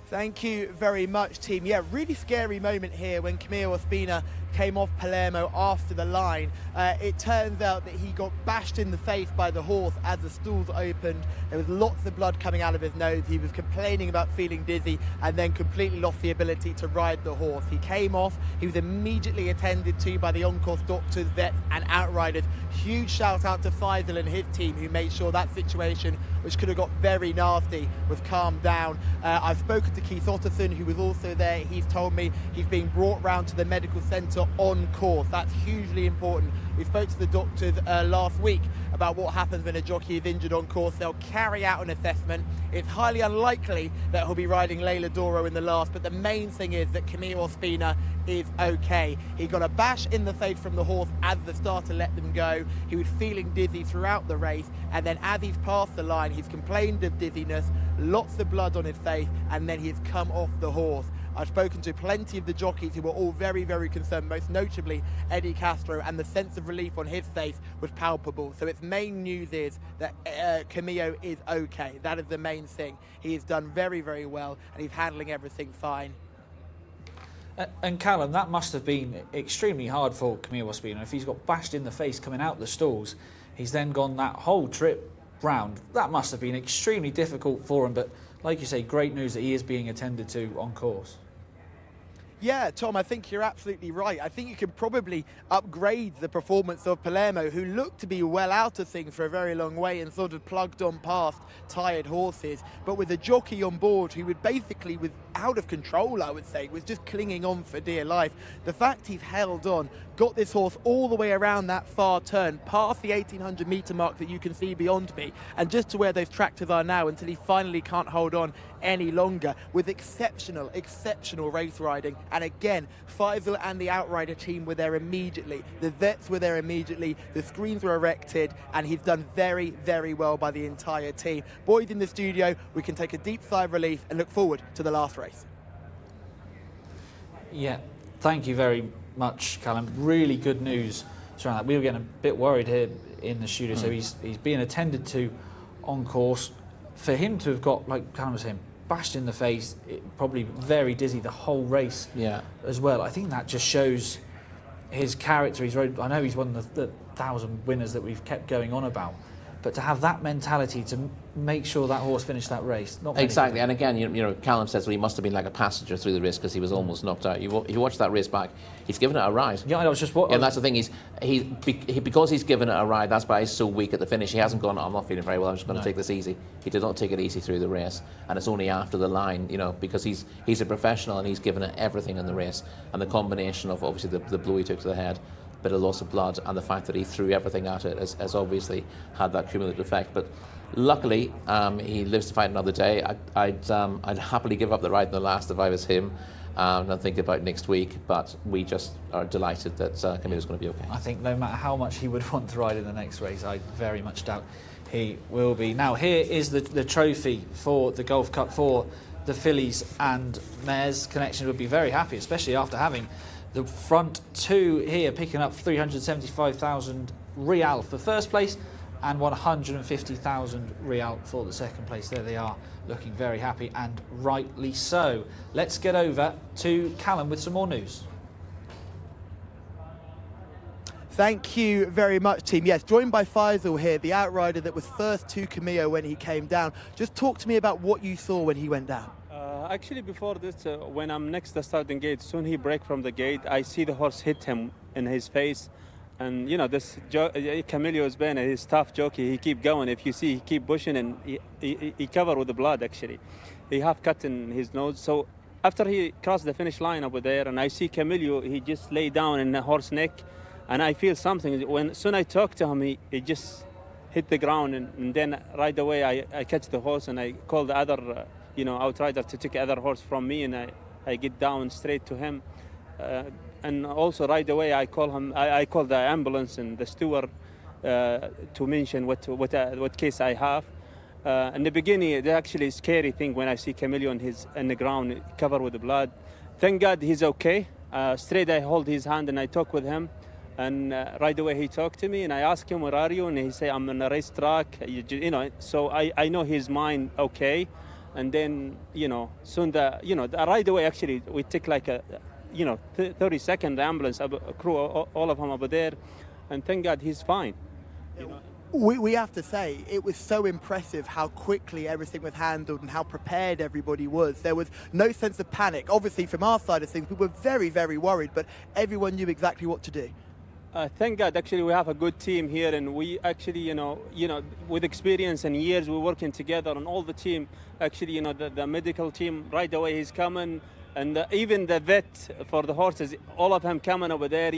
C: Thank you very much, team. Yeah, really scary moment here when Camilo Ospina came off Palermo after the line. It turns out that he got bashed in the face by the horse as the stalls opened. There was lots of blood coming out of his nose. He was complaining about feeling dizzy and then completely lost the ability to ride the horse. He came off. He was immediately attended to by the on-course doctors, vets and outriders. Huge shout out to Faisal and his team, who made sure that situation, which could have got very nasty, was calmed down. I've spoken to Keith Otterson, who was also there. He's told me he's being brought round to the medical centre on course. That's hugely important. We spoke to the doctors last week about what happens when a jockey is injured on course. They'll carry out an assessment. It's highly unlikely that he'll be riding Leila Doro in the last, but the main thing is that Camilo Ospina is okay. He got a bash in the face from the horse as the starter let them go. He was feeling dizzy throughout the race, and then as he's passed the line, he's complained of dizziness, lots of blood on his face, and then he's come off the horse. I've spoken to plenty of the jockeys who were all very, very concerned, most notably Eddie Castro, and the sense of relief on his face was palpable. So its main news is that Camilo is okay. That is the main thing. He has done very, very well, and he's handling everything fine.
N: And Callum, that must have been extremely hard for Camille Ospino. If he's got bashed in the face coming out the stalls, he's then gone that whole trip round. That must have been extremely difficult for him. But like you say, great news that he is being attended to on course.
C: Yeah, Tom, I think you're absolutely right. I think you can probably upgrade the performance of Palermo, who looked to be well out of things for a very long way and sort of plugged on past tired horses. But with a jockey on board who would basically, was out of control, I would say, was just clinging on for dear life. The fact he's held on, got this horse all the way around that far turn, past the 1800 metre mark that you can see beyond me, and just to where those tractors are now until he finally can't hold on any longer, with exceptional race riding. And again, Faisal and the Outrider team were there immediately. The vets were there immediately. The screens were erected, and he's done very, very well by the entire team. Boys in the studio, we can take a deep sigh of relief and look forward to the last race.
N: Yeah, thank you very much, Callum. Really good news around that. We were getting a bit worried here in the studio. So he's being attended to on course. For him to have got, like Callum was saying, bashed in the face, probably very dizzy the whole race as well. I think that just shows his character. I know he's one of the 1,000 winners that we've kept going on about, but to have that mentality to make sure that horse finished that race. Not
B: exactly, and again, you know, Callum says, well, he must have been like a passenger through the race because he was almost knocked out. You watch that race back, he's given it a ride.
N: Yeah, I was just what.
B: And that's the thing, because he's given it a ride, that's why he's so weak at the finish. He hasn't gone, I'm not feeling very well, I'm just going to take this easy. He did not take it easy through the race, and it's only after the line, you know, because he's a professional and he's given it everything in the race. And the combination of obviously the blow he took to the head, bit of loss of blood, and the fact that he threw everything at it has obviously had that cumulative effect. But luckily, he lives to fight another day. I'd happily give up the ride in the last if I was him, and think about next week. But we just are delighted that Camilo's going to be okay.
N: I think no matter how much he would want to ride in the next race, I very much doubt he will be. Now, here is the trophy for the Gulf Cup for the fillies and mares. Connection would be very happy, especially after having the front two here picking up 375,000 Riyal for first place and 150,000 Riyal for the second place. There they are, looking very happy, and rightly so. Let's get over to Callum with some more news.
C: Thank you very much, team. Yes, joined by Faisal here, the outrider that was first to Camillo when he came down. Just talk to me about what you saw when he went down.
P: Actually, before this, when I'm next to the starting gate, soon he break from the gate, I see the horse hit him in his face. And, you know, this Camillo has been his tough jockey. He keep going. If you see, he keep pushing, and he covered with the blood, actually. He have cut in his nose. So after he crossed the finish line over there, and I see Camillo, he just lay down in the horse neck, and I feel something. When soon I talk to him, he just hit the ground, and then right away I catch the horse, and I call the other outrider to take the other horse from me, and I get down straight to him. And also right away I call the ambulance and the steward to mention what case I have. In the beginning, it's actually a scary thing when I see Camillo in the ground covered with blood. Thank God he's okay. Straight I hold his hand and I talk with him, and right away he talked to me, and I ask him, where are you? And he say, I'm on a racetrack. So I know his mind okay. And then, soon right away, actually, we take like 30-second ambulance crew, all of them over there. And thank God he's fine.
C: We have to say, it was so impressive how quickly everything was handled and how prepared everybody was. There was no sense of panic. Obviously, from our side of things, we were very, very worried, but everyone knew exactly what to do.
P: Thank God, actually, we have a good team here, and we actually, with experience and years, we're working together, and all the team, actually, the medical team, right away he's coming, and even the vet for the horses, all of them coming over there,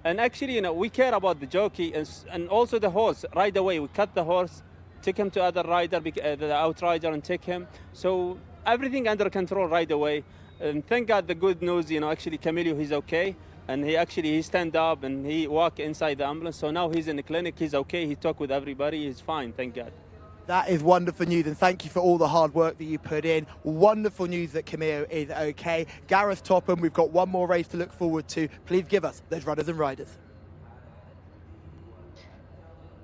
P: and actually, we care about the jockey and also the horse. Right away, we cut the horse, take him to other rider, the outrider, and take him. So everything under control right away, and thank God the good news, actually, Camillo, he's okay. And he stand up and he walk inside the ambulance. So now he's in the clinic, he's okay, he talk with everybody, he's fine, thank God.
C: That is wonderful news, and thank you for all the hard work that you put in. Wonderful news that Camillo is okay. Gareth Topham, we've got one more race to look forward to. Please give us those runners and riders.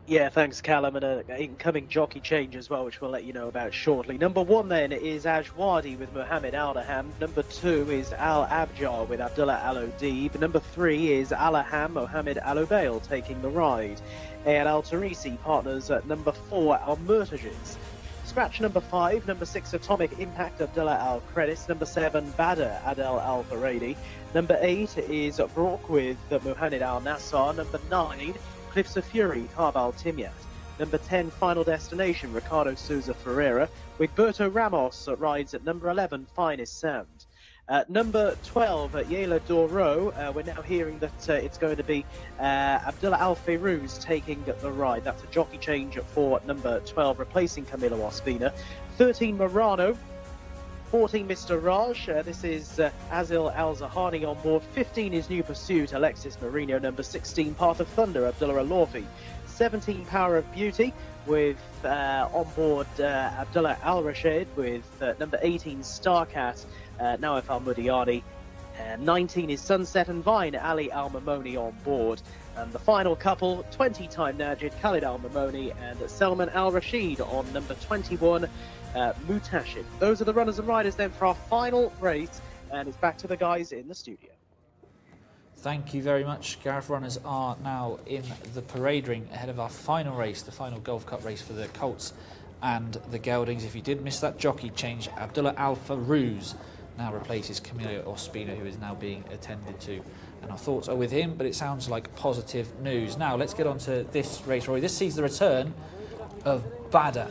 E: Yeah, thanks, Callum, and an incoming jockey change as well, which we'll let you know about shortly. Number 1 then is Ajwadi with Mohammed Aldaham. Number 2 is Al Abjar with Abdullah Al Odib. Number 3 is Alaham Mohammed Al Ubail taking the ride. And Al Tarisi partners at number 4 Al Murtajiz. Scratch number 5, number 6 Atomic Impact Abdullah Al Credis. Number 7 Badr Adel Al Faradi. Number 8 is Brock with Mohammed Al Nassar. Number 9 Cliffs of Fury, Carbal Timyat. Number 10, Final Destination, Ricardo Souza Ferreira. Wigberto Ramos rides at number 11, Finest Sound. Number 12, Yela Doro. We're now hearing that it's going to be Abdullah Al Fayrouz taking the ride. That's a jockey change for number 12, replacing Camilo Ospina. 13, Morano. 14, Mr. Raj. This is Azil Al-Zahani on board. 15 is New Pursuit, Alexis Marino. Number 16, Path of Thunder, Abdullah Al-Lorfi. 17, Power of Beauty, with on board Abdullah Al-Rashid, with number 18, Starcat, Nawaf Al-Mudiani. 19 is Sunset and Vine, Ali Al-Mamoni on board. And the final couple, 20-time Najid, Khalid Al-Mamoni and Selman Al-Rashid on number 21, Mutashid. Those are the runners and riders then for our final race, and it's back to the guys in the studio.
N: Thank you very much. Gareth. Runners are now in the parade ring ahead of our final race, the final Gulf Cup race for the Colts and the Geldings. If you did miss that jockey change, Abdullah Al Fayrouz now replaces Camilo Ospina, who is now being attended to. And our thoughts are with him, but it sounds like positive news. Now, let's get on to this race, Rory. This sees the return of Badr,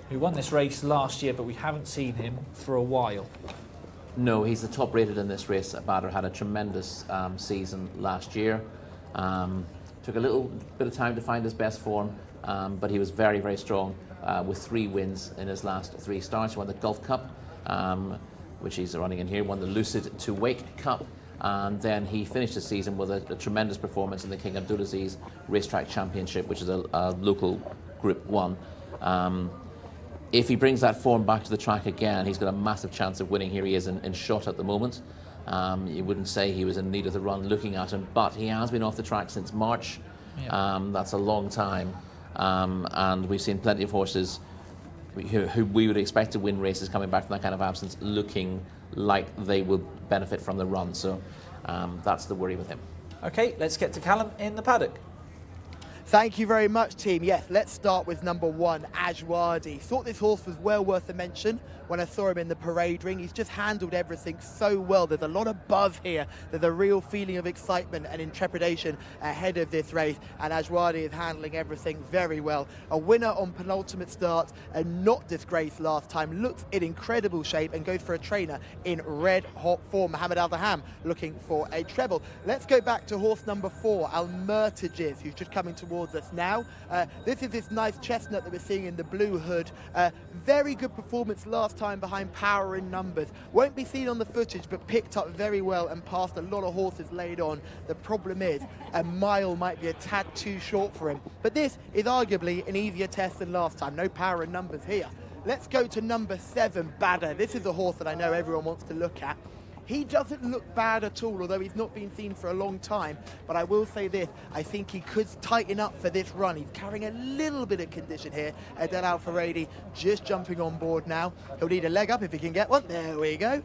N: who won this race last year, but we haven't seen him for a while.
B: No, he's the top rated in this race. Badr had a tremendous season last year. Took a little bit of time to find his best form, but he was very, very strong with 3 wins in his last 3 starts. He won the Gulf Cup, which he's running in here, won the Lucid to Wake Cup, and then he finished the season with a tremendous performance in the King Abdulaziz Racetrack Championship, which is a local Group 1. If he brings that form back to the track again, he's got a massive chance of winning. Here he is in shot at the moment. You wouldn't say he was in need of the run looking at him, but he has been off the track since March. Yeah. That's a long time. And we've seen plenty of horses who we would expect to win races coming back from that kind of absence looking like they will benefit from the run. So that's the worry with him.
N: OK, let's get to Callum in the paddock.
C: Thank you very much, team. Yes, let's start with number 1, Ajwadi. Thought this horse was well worth a mention when I saw him in the parade ring. He's just handled everything so well. There's a lot of buzz here. There's a real feeling of excitement and intrepidation ahead of this race, and Ajwadi is handling everything very well. A winner on penultimate start and not disgraced last time. Looks in incredible shape and goes for a trainer in red hot form. Mohammed Aldaham looking for a treble. Let's go back to horse number 4, Al Murtajiz, who's just coming towards us now. This is this nice chestnut that we're seeing in the blue hood. Very good performance last time behind Power in Numbers. Won't be seen on the footage, but picked up very well and passed a lot of horses laid on. The problem is a mile might be a tad too short for him, but this is arguably an easier test than last time. No Power in Numbers here. Let's go to number 7, Badr. This is a horse that I know everyone wants to look at. He doesn't look bad at all, although he's not been seen for a long time. But I will say this, I think he could tighten up for this run. He's carrying a little bit of condition here. Adel Al Faradi just jumping on board now. He'll need a leg up if he can get one. There we go.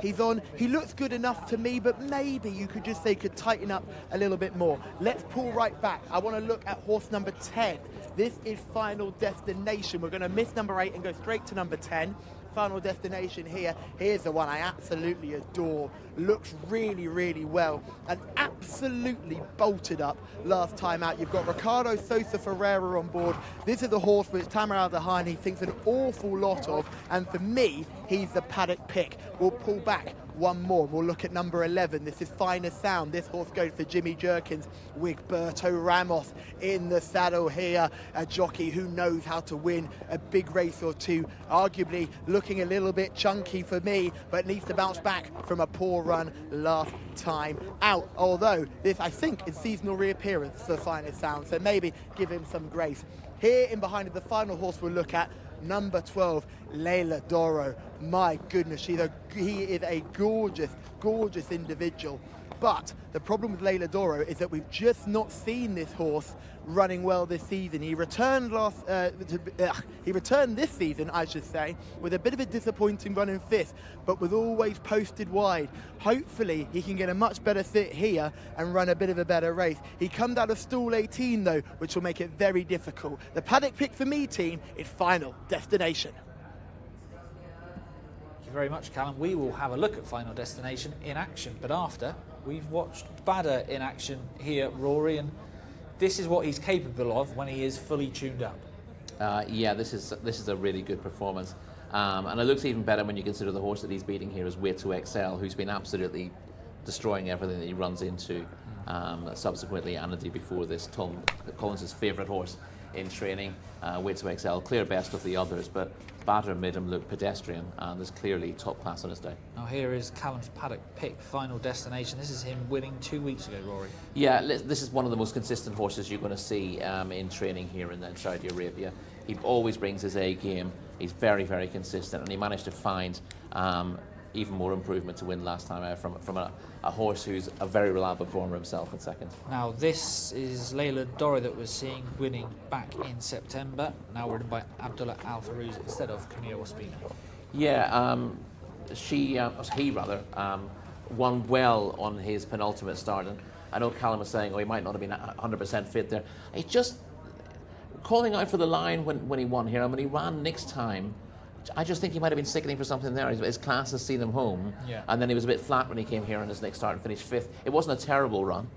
C: He's on. He looks good enough to me, but maybe you could just say could tighten up a little bit more. Let's pull right back. I want to look at horse number 10. This is Final Destination. We're going to miss number 8 and go straight to number 10. Final Destination here. Here's the one I absolutely adore. Looks really, really well and absolutely bolted up last time out. You've got Ricardo Souza Ferreira on board. This is a horse which Tamer Al-Dahani thinks an awful lot of, and for me, he's the paddock pick. We'll pull back one more. We'll look at number 11. This is Finest Sound. This horse goes for Jimmy Jerkins. Wigberto Ramos in the saddle here. A jockey who knows how to win a big race or two. Arguably looking a little bit chunky for me, but needs to bounce back from a poor run last time out. Although this, I think, is seasonal reappearance for Finest Sound, so maybe give him some grace. Here in behind is the final horse we'll look at. Number 12, Layla Doro. My goodness, he is a gorgeous, gorgeous individual. But the problem with Leila Doro is that we've just not seen this horse running well this season. He returned he returned this season, I should say, with a bit of a disappointing run in fifth, but was always posted wide. Hopefully he can get a much better sit here and run a bit of a better race. He comes out of stall 18 though, which will make it very difficult. The paddock pick for me, team, is Final Destination.
N: Thank you very much, Callum. We will have a look at Final Destination in action, but after we've watched Badder in action here, Rory, and this is what he's capable of when he is fully tuned up.
B: Yeah, this is a really good performance, and it looks even better when you consider the horse that he's beating here is Jcsa, who's been absolutely destroying everything that he runs into. Subsequently, and indeed before this, Tom Collins' favourite horse in training. Jcsa, clear best of the others, but Badder made him look pedestrian, and there's clearly top class on his day.
N: Now here is Callum's paddock pick, Final Destination. This is him winning 2 weeks ago, Rory.
B: Yeah, this is one of the most consistent horses you're going to see in training here in Saudi Arabia. He always brings his A game. He's very, very consistent, and he managed to find even more improvement to win last time out from a horse who's a very reliable performer himself in second.
N: Now this is Leila Doro that we're seeing winning back in September, now ridden by Abdullah Al Farouz instead of Camille Ospina.
B: Yeah, he won well on his penultimate start, and I know Callum was saying, he might not have been 100% fit there. He just calling out for the line when he won here, and when he ran next time, I just think he might have been sickening for something there. His class has seen him home, and then he was a bit flat when he came here on his next start and finished fifth. It wasn't a terrible run,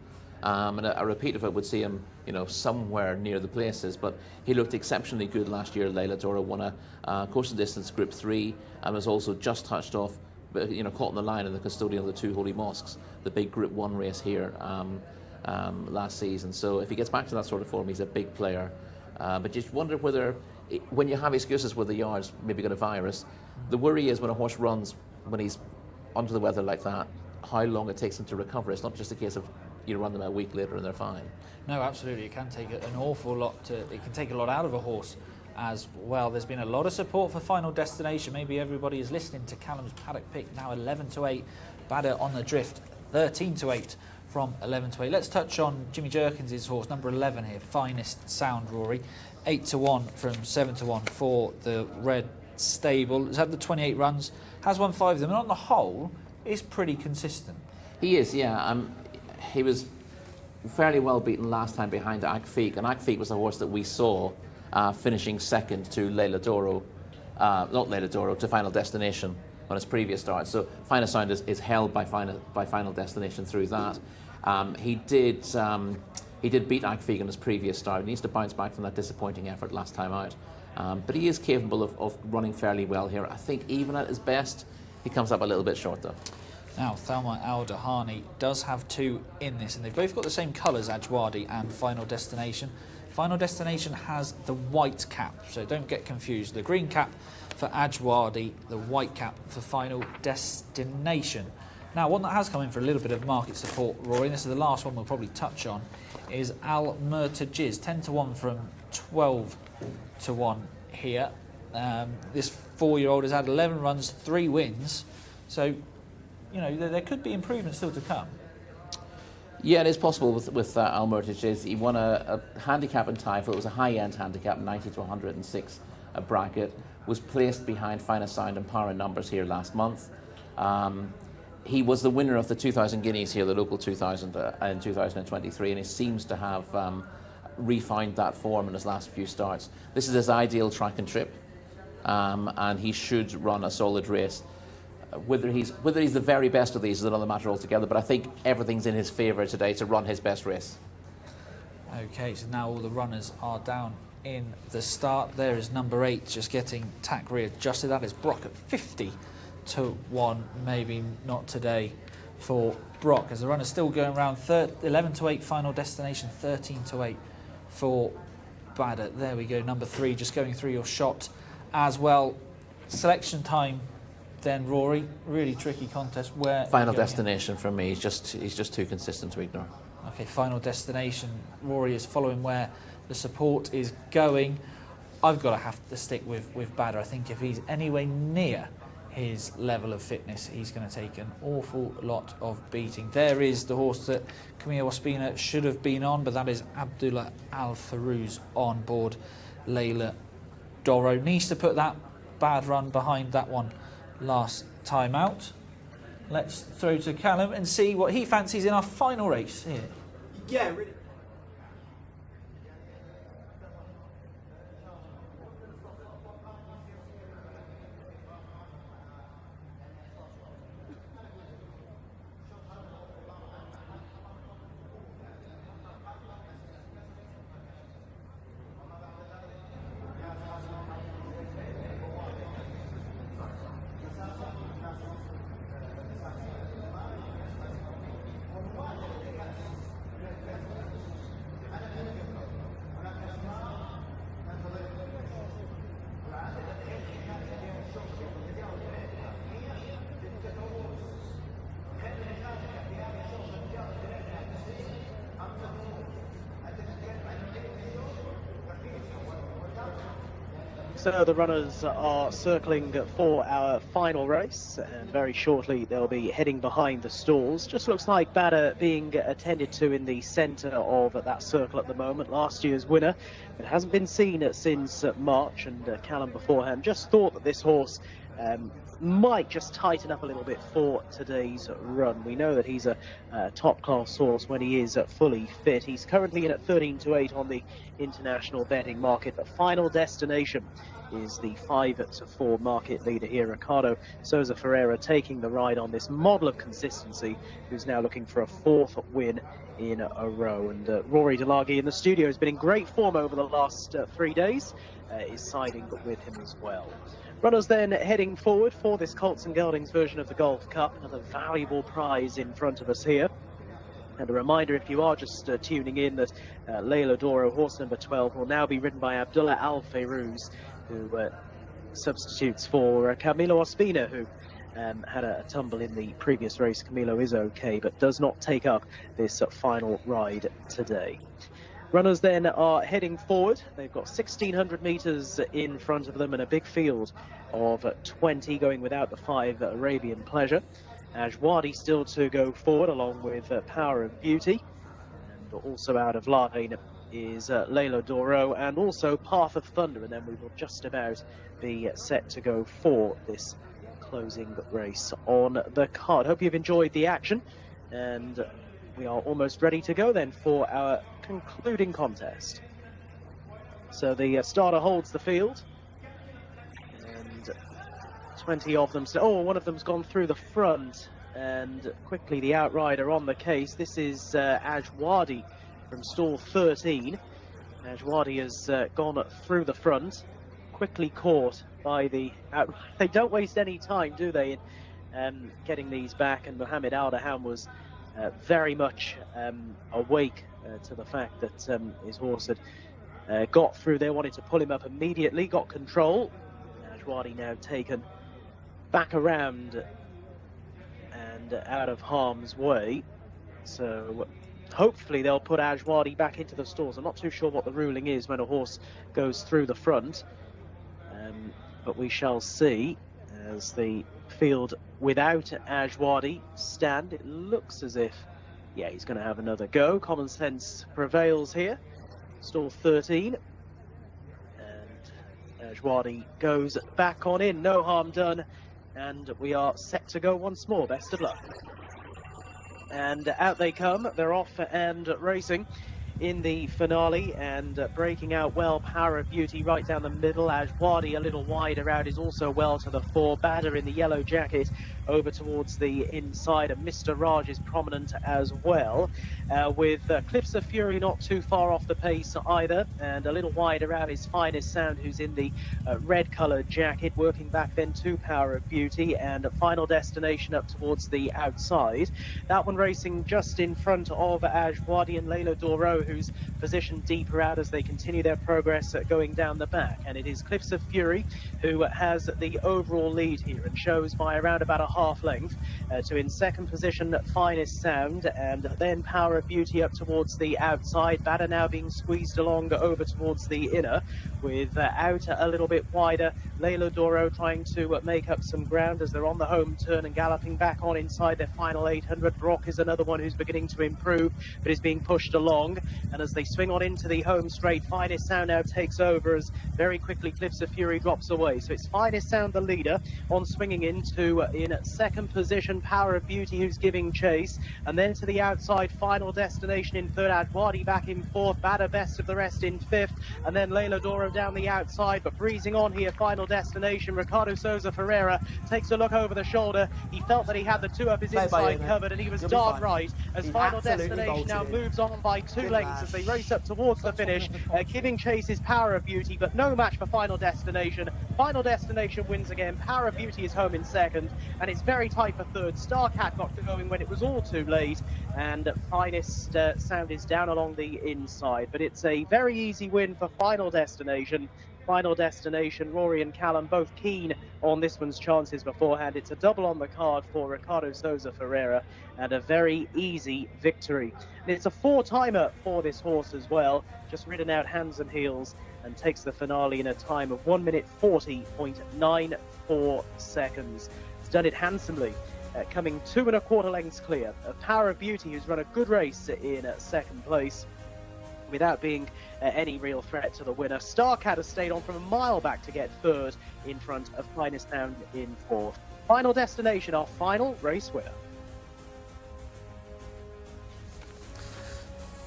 B: and a repeat of it would see him, somewhere near the places. But he looked exceptionally good last year. Leila Doro won a course and distance Group 3 and was also just touched off, but caught in the line in the custodian of the two holy mosques, the big Group 1 race here last season. So if he gets back to that sort of form, he's a big player. But just wonder whether, when you have excuses where the yard's maybe got a virus, the worry is when a horse runs when he's under the weather like that, how long it takes him to recover. It's not just a case of you run them a week later and they're fine.
N: No, absolutely. It can take an awful lot it can take a lot out of a horse as well. There's been a lot of support for Final Destination. Maybe everybody is listening to Callum's paddock pick, now 11-8. Badder on the drift, 13-8 from 11-8. Let's touch on Jimmy Jerkins' horse, number 11 here, Finest Sound, Rory. 8-1 from 7-1 for the Red Stable. Has had the 28 runs, has won 5 of them, and on the whole, is pretty consistent.
B: He is, yeah. He was fairly well beaten last time behind Akfiq, and Akfiq was a horse that we saw finishing second to Leila Doro, not Leila Doro, to Final Destination on his previous start. So Finest Sound is held by Final Destination through that. He did beat Akfiq in his previous start. He needs to bounce back from that disappointing effort last time out. But he is capable of running fairly well here. I think even at his best, he comes up a little bit short though.
N: Now, Thelma Al Dahani does have 2 in this, and they've both got the same colours, Ajwadi and Final Destination. Final Destination has the white cap, so don't get confused. The green cap for Ajwadi, the white cap for Final Destination. Now, one that has come in for a little bit of market support, Rory, and this is the last one we'll probably touch on, is Al Murtajiz, 10-1 from 12-1 here. This 4-year-old has had 11 runs, 3 wins, so there could be improvement still to come.
B: Yeah, it is possible with Al Murtajiz. He won a handicap in Taif. It was a high-end handicap, 90 to 106 a bracket. Was placed behind Finest Sound and Power in Numbers here last month. He was the winner of the 2,000 guineas here, the local 2,000 in 2023, and he seems to have refined that form in his last few starts. This is his ideal track and trip, and he should run a solid race. Whether he's the very best of these is another matter altogether, but I think everything's in his favour today to run his best race.
N: Okay, so now all the runners are down in the start. There is number 8 just getting tack readjusted. That is Brock at 50-1. Maybe not today for Brock, as the runner's still going around. 11-8 Final Destination, 13-8 for Badder. There we go, number 3 just going through your shot as well. Selection time then, Rory, really tricky contest. Where
B: Final Destination for me, he's just too consistent to ignore.
N: Okay, Final Destination. Rory is following where the support is going. I've got to have to stick with Badder. I think if he's anywhere near his level of fitness, he's going to take an awful lot of beating. There is the horse that Camilo Ospina should have been on, but that is Abdullah Al Farouz on board Layla Doro. Needs to put that bad run behind that one last time out. Let's throw to Callum and see what he fancies in our final race here.
C: Yeah, really.
E: So the runners are circling for our final race, and very shortly they'll be heading behind the stalls. Just looks like Batter being attended to in the centre of that circle at the moment. Last year's winner. It hasn't been seen since March, and Callum beforehand just thought that this horse might just tighten up a little bit for today's run. We know that he's a top-class horse when he is fully fit. He's currently in at 13-8 on the international betting market. The final destination is the 5-4 market leader here, Ricardo Souza Ferreira, taking the ride on this model of consistency, who's now looking for a 4th win in a row. And Rory Delaghi in the studio has been in great form over the last 3 days, is siding with him as well. Runners then heading forward for this Colts and Geldings version of the Golf Cup. Another valuable prize in front of us here. And a reminder, if you are just tuning in, that Layla Doro, horse number 12, will now be ridden by Abdullah Al Farouz, who substitutes for Camilo Ospina, who had a tumble in the previous race. Camilo is okay, but does not take up this final ride today. Runners then are heading forward. They've got 1,600 metres in front of them and a big field of 20 going without the 5 Arabian Pleasure. Ajwadi still to go forward along with Power of Beauty. And also out of line is Layla Doro and also Path of Thunder. And then we will just about be set to go for this closing race on the card. Hope you've enjoyed the action, and we are almost ready to go then for our concluding contest. So the starter holds the field, and 20 of them. Oh, one of them's gone through the front, and quickly the outrider on the case. This is Ajwadi from stall 13. Ajwadi has gone through the front, quickly caught by the outrider. They don't waste any time, do they, in getting these back, and Mohammed Aldaham was very much awake to the fact that his horse had got through there, wanted to pull him up immediately, got control. Ajwadi now taken back around and out of harm's way. So hopefully they'll put Ajwadi back into the stalls. I'm not too sure what the ruling is when a horse goes through the front, but we shall see as the field without Ajwadi stand. It looks as if, yeah, he's going to have another go. Common sense prevails here. Stall 13. And Ajwadi goes back on in. No harm done. And we are set to go once more. Best of luck. And out they come. They're off and racing in the finale, and breaking out well. Power of Beauty right down the middle. Ajwadi a little wider out is also well to the fore. Bader in the yellow jacket over towards the inside, and Mr. Raj is prominent as well, with Cliffs of Fury not too far off the pace either, and a little wider out is Finest Sound, who's in the red coloured jacket, working back then to Power of Beauty, and Final Destination up towards the outside. That one racing just in front of Ajwadi and Layla Doro, who's positioned deeper out as they continue their progress going down the back. And it is Cliffs of Fury who has the overall lead here and shows by around about a half length to in second position Finest Sound, and then Power of Beauty up towards the outside. Batter now being squeezed along over towards the inner, with out a little bit wider. Layla Doro trying to make up some ground as they're on the home turn and galloping back on inside their final 800. Brock is another one who's beginning to improve, but is being pushed along. And as they swing on into the home straight, Finest Sound now takes over as very quickly Cliffs of Fury drops away. So it's Finest Sound the leader on swinging into in second position, Power of Beauty, who's giving chase. And then to the outside, Final Destination in third, Adwadi back in fourth, Batter Best of the Rest in fifth, and then Layla Doro down the outside. But breezing on here, Final Destination, Ricardo Souza Ferreira takes a look over the shoulder. He felt that he had the two up his inside covered, and he was darn right as Final Destination now moves on by 2 lengths as they race up towards the finish. Giving chase is Power of Beauty, but no match for Final Destination. Final Destination wins again. Power of Beauty is home in second, and it's very tight for third. Starcat got going when it was all too late, and Finest Sound is down along the inside. But it's a very easy win for Final Destination. Final Destination, Rory and Callum both keen on this one's chances beforehand. It's a double on the card for Ricardo Souza Ferreira and a very easy victory. And it's a 4-timer for this horse as well, just ridden out hands and heels and takes the finale in a time of 1 minute 40.94 seconds. It's done it handsomely, coming 2 1/4 lengths clear of Power of Beauty, who's run a good race in second place, without being any real threat to the winner. Starcat has stayed on from a mile back to get third in front of Finest Sound in fourth. Final Destination, our final race winner.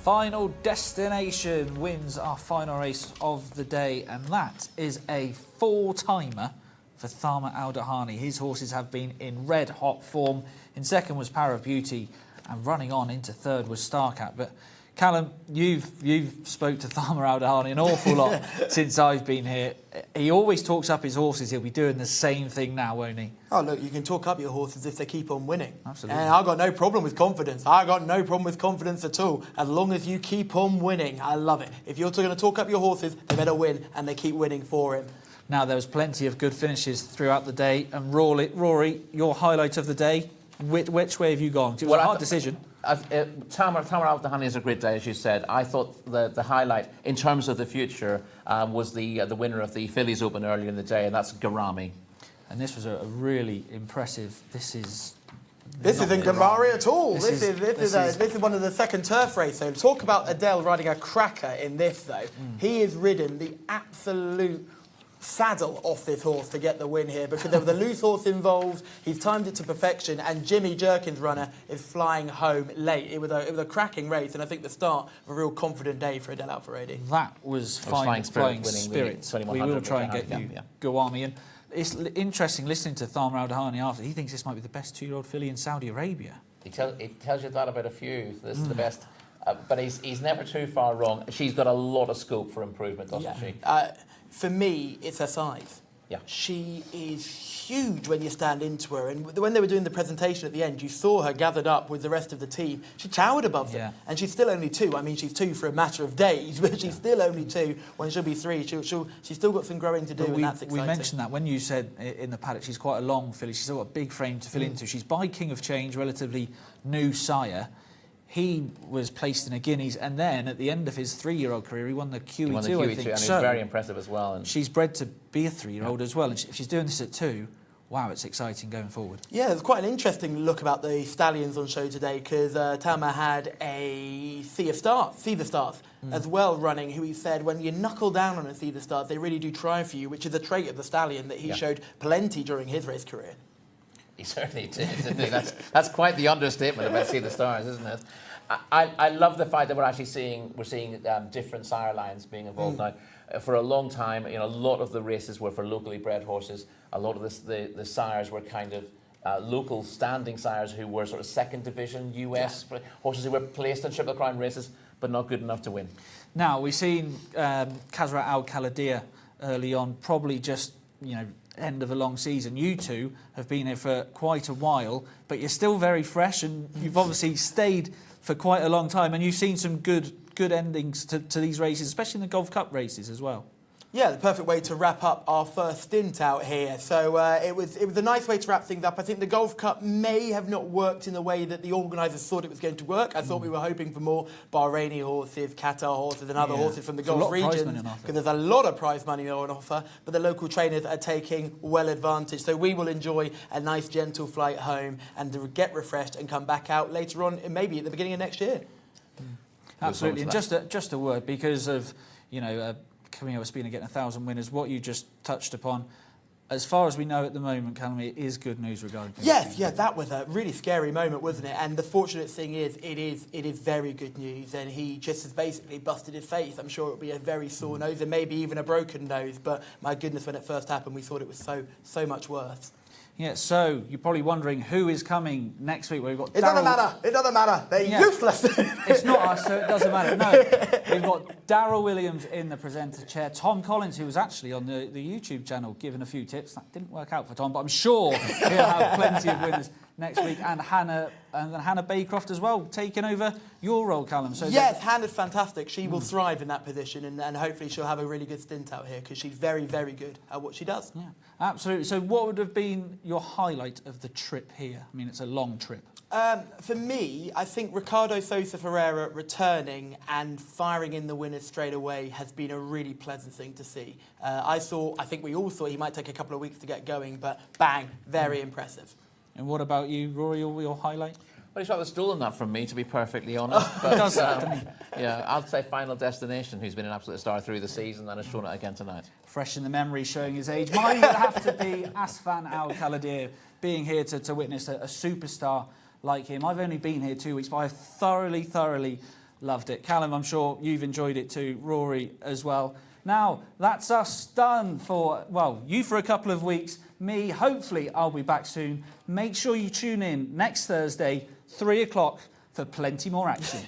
N: Final Destination wins our final race of the day, and that is a 4-timer for Tharma Al-Dahani. His horses have been in red-hot form. In second was Power of Beauty, and running on into third was Starcat. But Callum, you've spoke to Tharma Al-Dahani an awful lot since I've been here. He always talks up his horses. He'll be doing the same thing now, won't he?
Q: Oh, look, you can talk up your horses if they keep on winning.
N: Absolutely.
Q: And I've got no problem with confidence. I've got no problem with confidence at all. As long as you keep on winning, I love it. If you're going to talk up your horses, they better win, and they keep winning for him.
N: Now, there was plenty of good finishes throughout the day. And Rory, your highlight of the day, which way have you gone? It was a hard decision.
B: Tharma Al-Dahani is a great day, as you said. I thought the highlight in terms of the future was the winner of the Phillies Open earlier in the day, and that's Garami.
N: And this was a really impressive. This isn't
Q: Gambari at all. This is one of the second turf races. Talk about Adele riding a cracker in this though. He has ridden the absolute saddle off this horse to get the win here, because there was a loose horse involved. He's timed it to perfection, and Jimmy Jerkin's runner is flying home late. It was a cracking race, and I think the start of a real confident day for Adele Al-Faredi.
N: That was Flying Spirit. We will try and get you Gawami. And it's interesting listening to Tharma Al-Dahani after. He thinks this might be the best 2-year-old filly in Saudi Arabia.
B: It tells you that about a few. This is the best. But he's never too far wrong. She's got a lot of scope for improvement, doesn't she?
Q: For me, it's her size.
B: Yeah.
Q: She is huge when you stand into her. And when they were doing the presentation at the end, you saw her gathered up with the rest of the team. She towered above them. And she's still only 2. I mean, she's 2 for a matter of days, but she's still only 2 when she'll be 3. She's still got some growing to do, and that's exciting.
N: We mentioned that when you said in the paddock she's quite a long filly. She's got a big frame to fill into. She's by King of Change, relatively new sire. He was placed in a Guineas, and then at the end of his 3-year-old career, he won the QE2, I think.
B: And he was very impressive as well. And
N: she's bred to be a 3-year-old as well, and if she's doing this at 2, wow, it's exciting going forward.
Q: Yeah, there's quite an interesting look about the stallions on show today, because Tama had a Sea of Stars as well running, who he said when you knuckle down on a Sea of Stars, they really do try for you, which is a trait of the stallion that he showed plenty during his race career.
B: He certainly did. That's quite the understatement about See the Stars, isn't it? I love the fact that we're seeing different sire lines being involved now. For a long time, a lot of the races were for locally bred horses. A lot of the sires were kind of local standing sires who were sort of second division US horses who were placed in Triple Crown races, but not good enough to win.
N: Now we've seen Kazra Al Khaladia early on, probably just end of a long season. You two have been here for quite a while, but you're still very fresh, and you've obviously stayed for quite a long time, and you've seen some good endings to these races, especially in the Golf Cup races as well.
Q: Yeah, the perfect way to wrap up our first stint out here. So it was a nice way to wrap things up. I think the Golf Cup may have not worked in the way that the organisers thought it was going to work. I thought we were hoping for more Bahraini horses, Qatar horses and other horses from the Gulf regions, because there's a lot of prize money on offer, but the local trainers are taking well advantage. So we will enjoy a nice gentle flight home and to get refreshed and come back out later on, maybe at the beginning of next year.
N: Absolutely, and just a word, because of, you know, Camille Espina getting 1,000 winners, what you just touched upon. As far as we know at the moment, Callum, it is good news regarding.
Q: Yes, yeah, that was a really scary moment, wasn't it? And the fortunate thing is, it is very good news. And he just has basically busted his face. I'm sure it'll be a very sore nose and maybe even a broken nose. But my goodness, when it first happened, we thought it was so much worse.
N: Yeah, so you're probably wondering who is coming next week. We've got
Q: It doesn't matter. It doesn't matter. They're useless.
N: It's not us, so it doesn't matter. No, we've got Darryl Williams in the presenter chair. Tom Collins, who was actually on the YouTube channel, giving a few tips. That didn't work out for Tom, but I'm sure he'll have plenty of winners next week. And Hannah Baycroft as well, taking over your role, Callum. So
Q: yes, Hannah's fantastic. She will thrive in that position, and hopefully she'll have a really good stint out here because she's very, very good at what she does.
N: Yeah, absolutely. So what would have been your highlight of the trip here? I mean, it's a long trip.
Q: For me, I think Ricardo Sosa Ferreira returning and firing in the winners straight away has been a really pleasant thing to see. I think we all thought he might take a couple of weeks to get going, but bang, very impressive.
N: And what about you, Rory, your highlight?
B: Well, he's rather stolen that from me, to be perfectly honest. But, yeah, I'd say Final Destination, who's been an absolute star through the season and has shown it again tonight.
N: Fresh in the memory, showing his age. Mine would have to be Asfan Al-Khaldir, being here to witness a superstar like him. I've only been here 2 weeks, but I've thoroughly loved it. Callum, I'm sure you've enjoyed it too. Rory as well. Now, that's us done for, well, you for a couple of weeks. Me, hopefully, I'll be back soon. Make sure you tune in next Thursday, 3 o'clock, for plenty more action.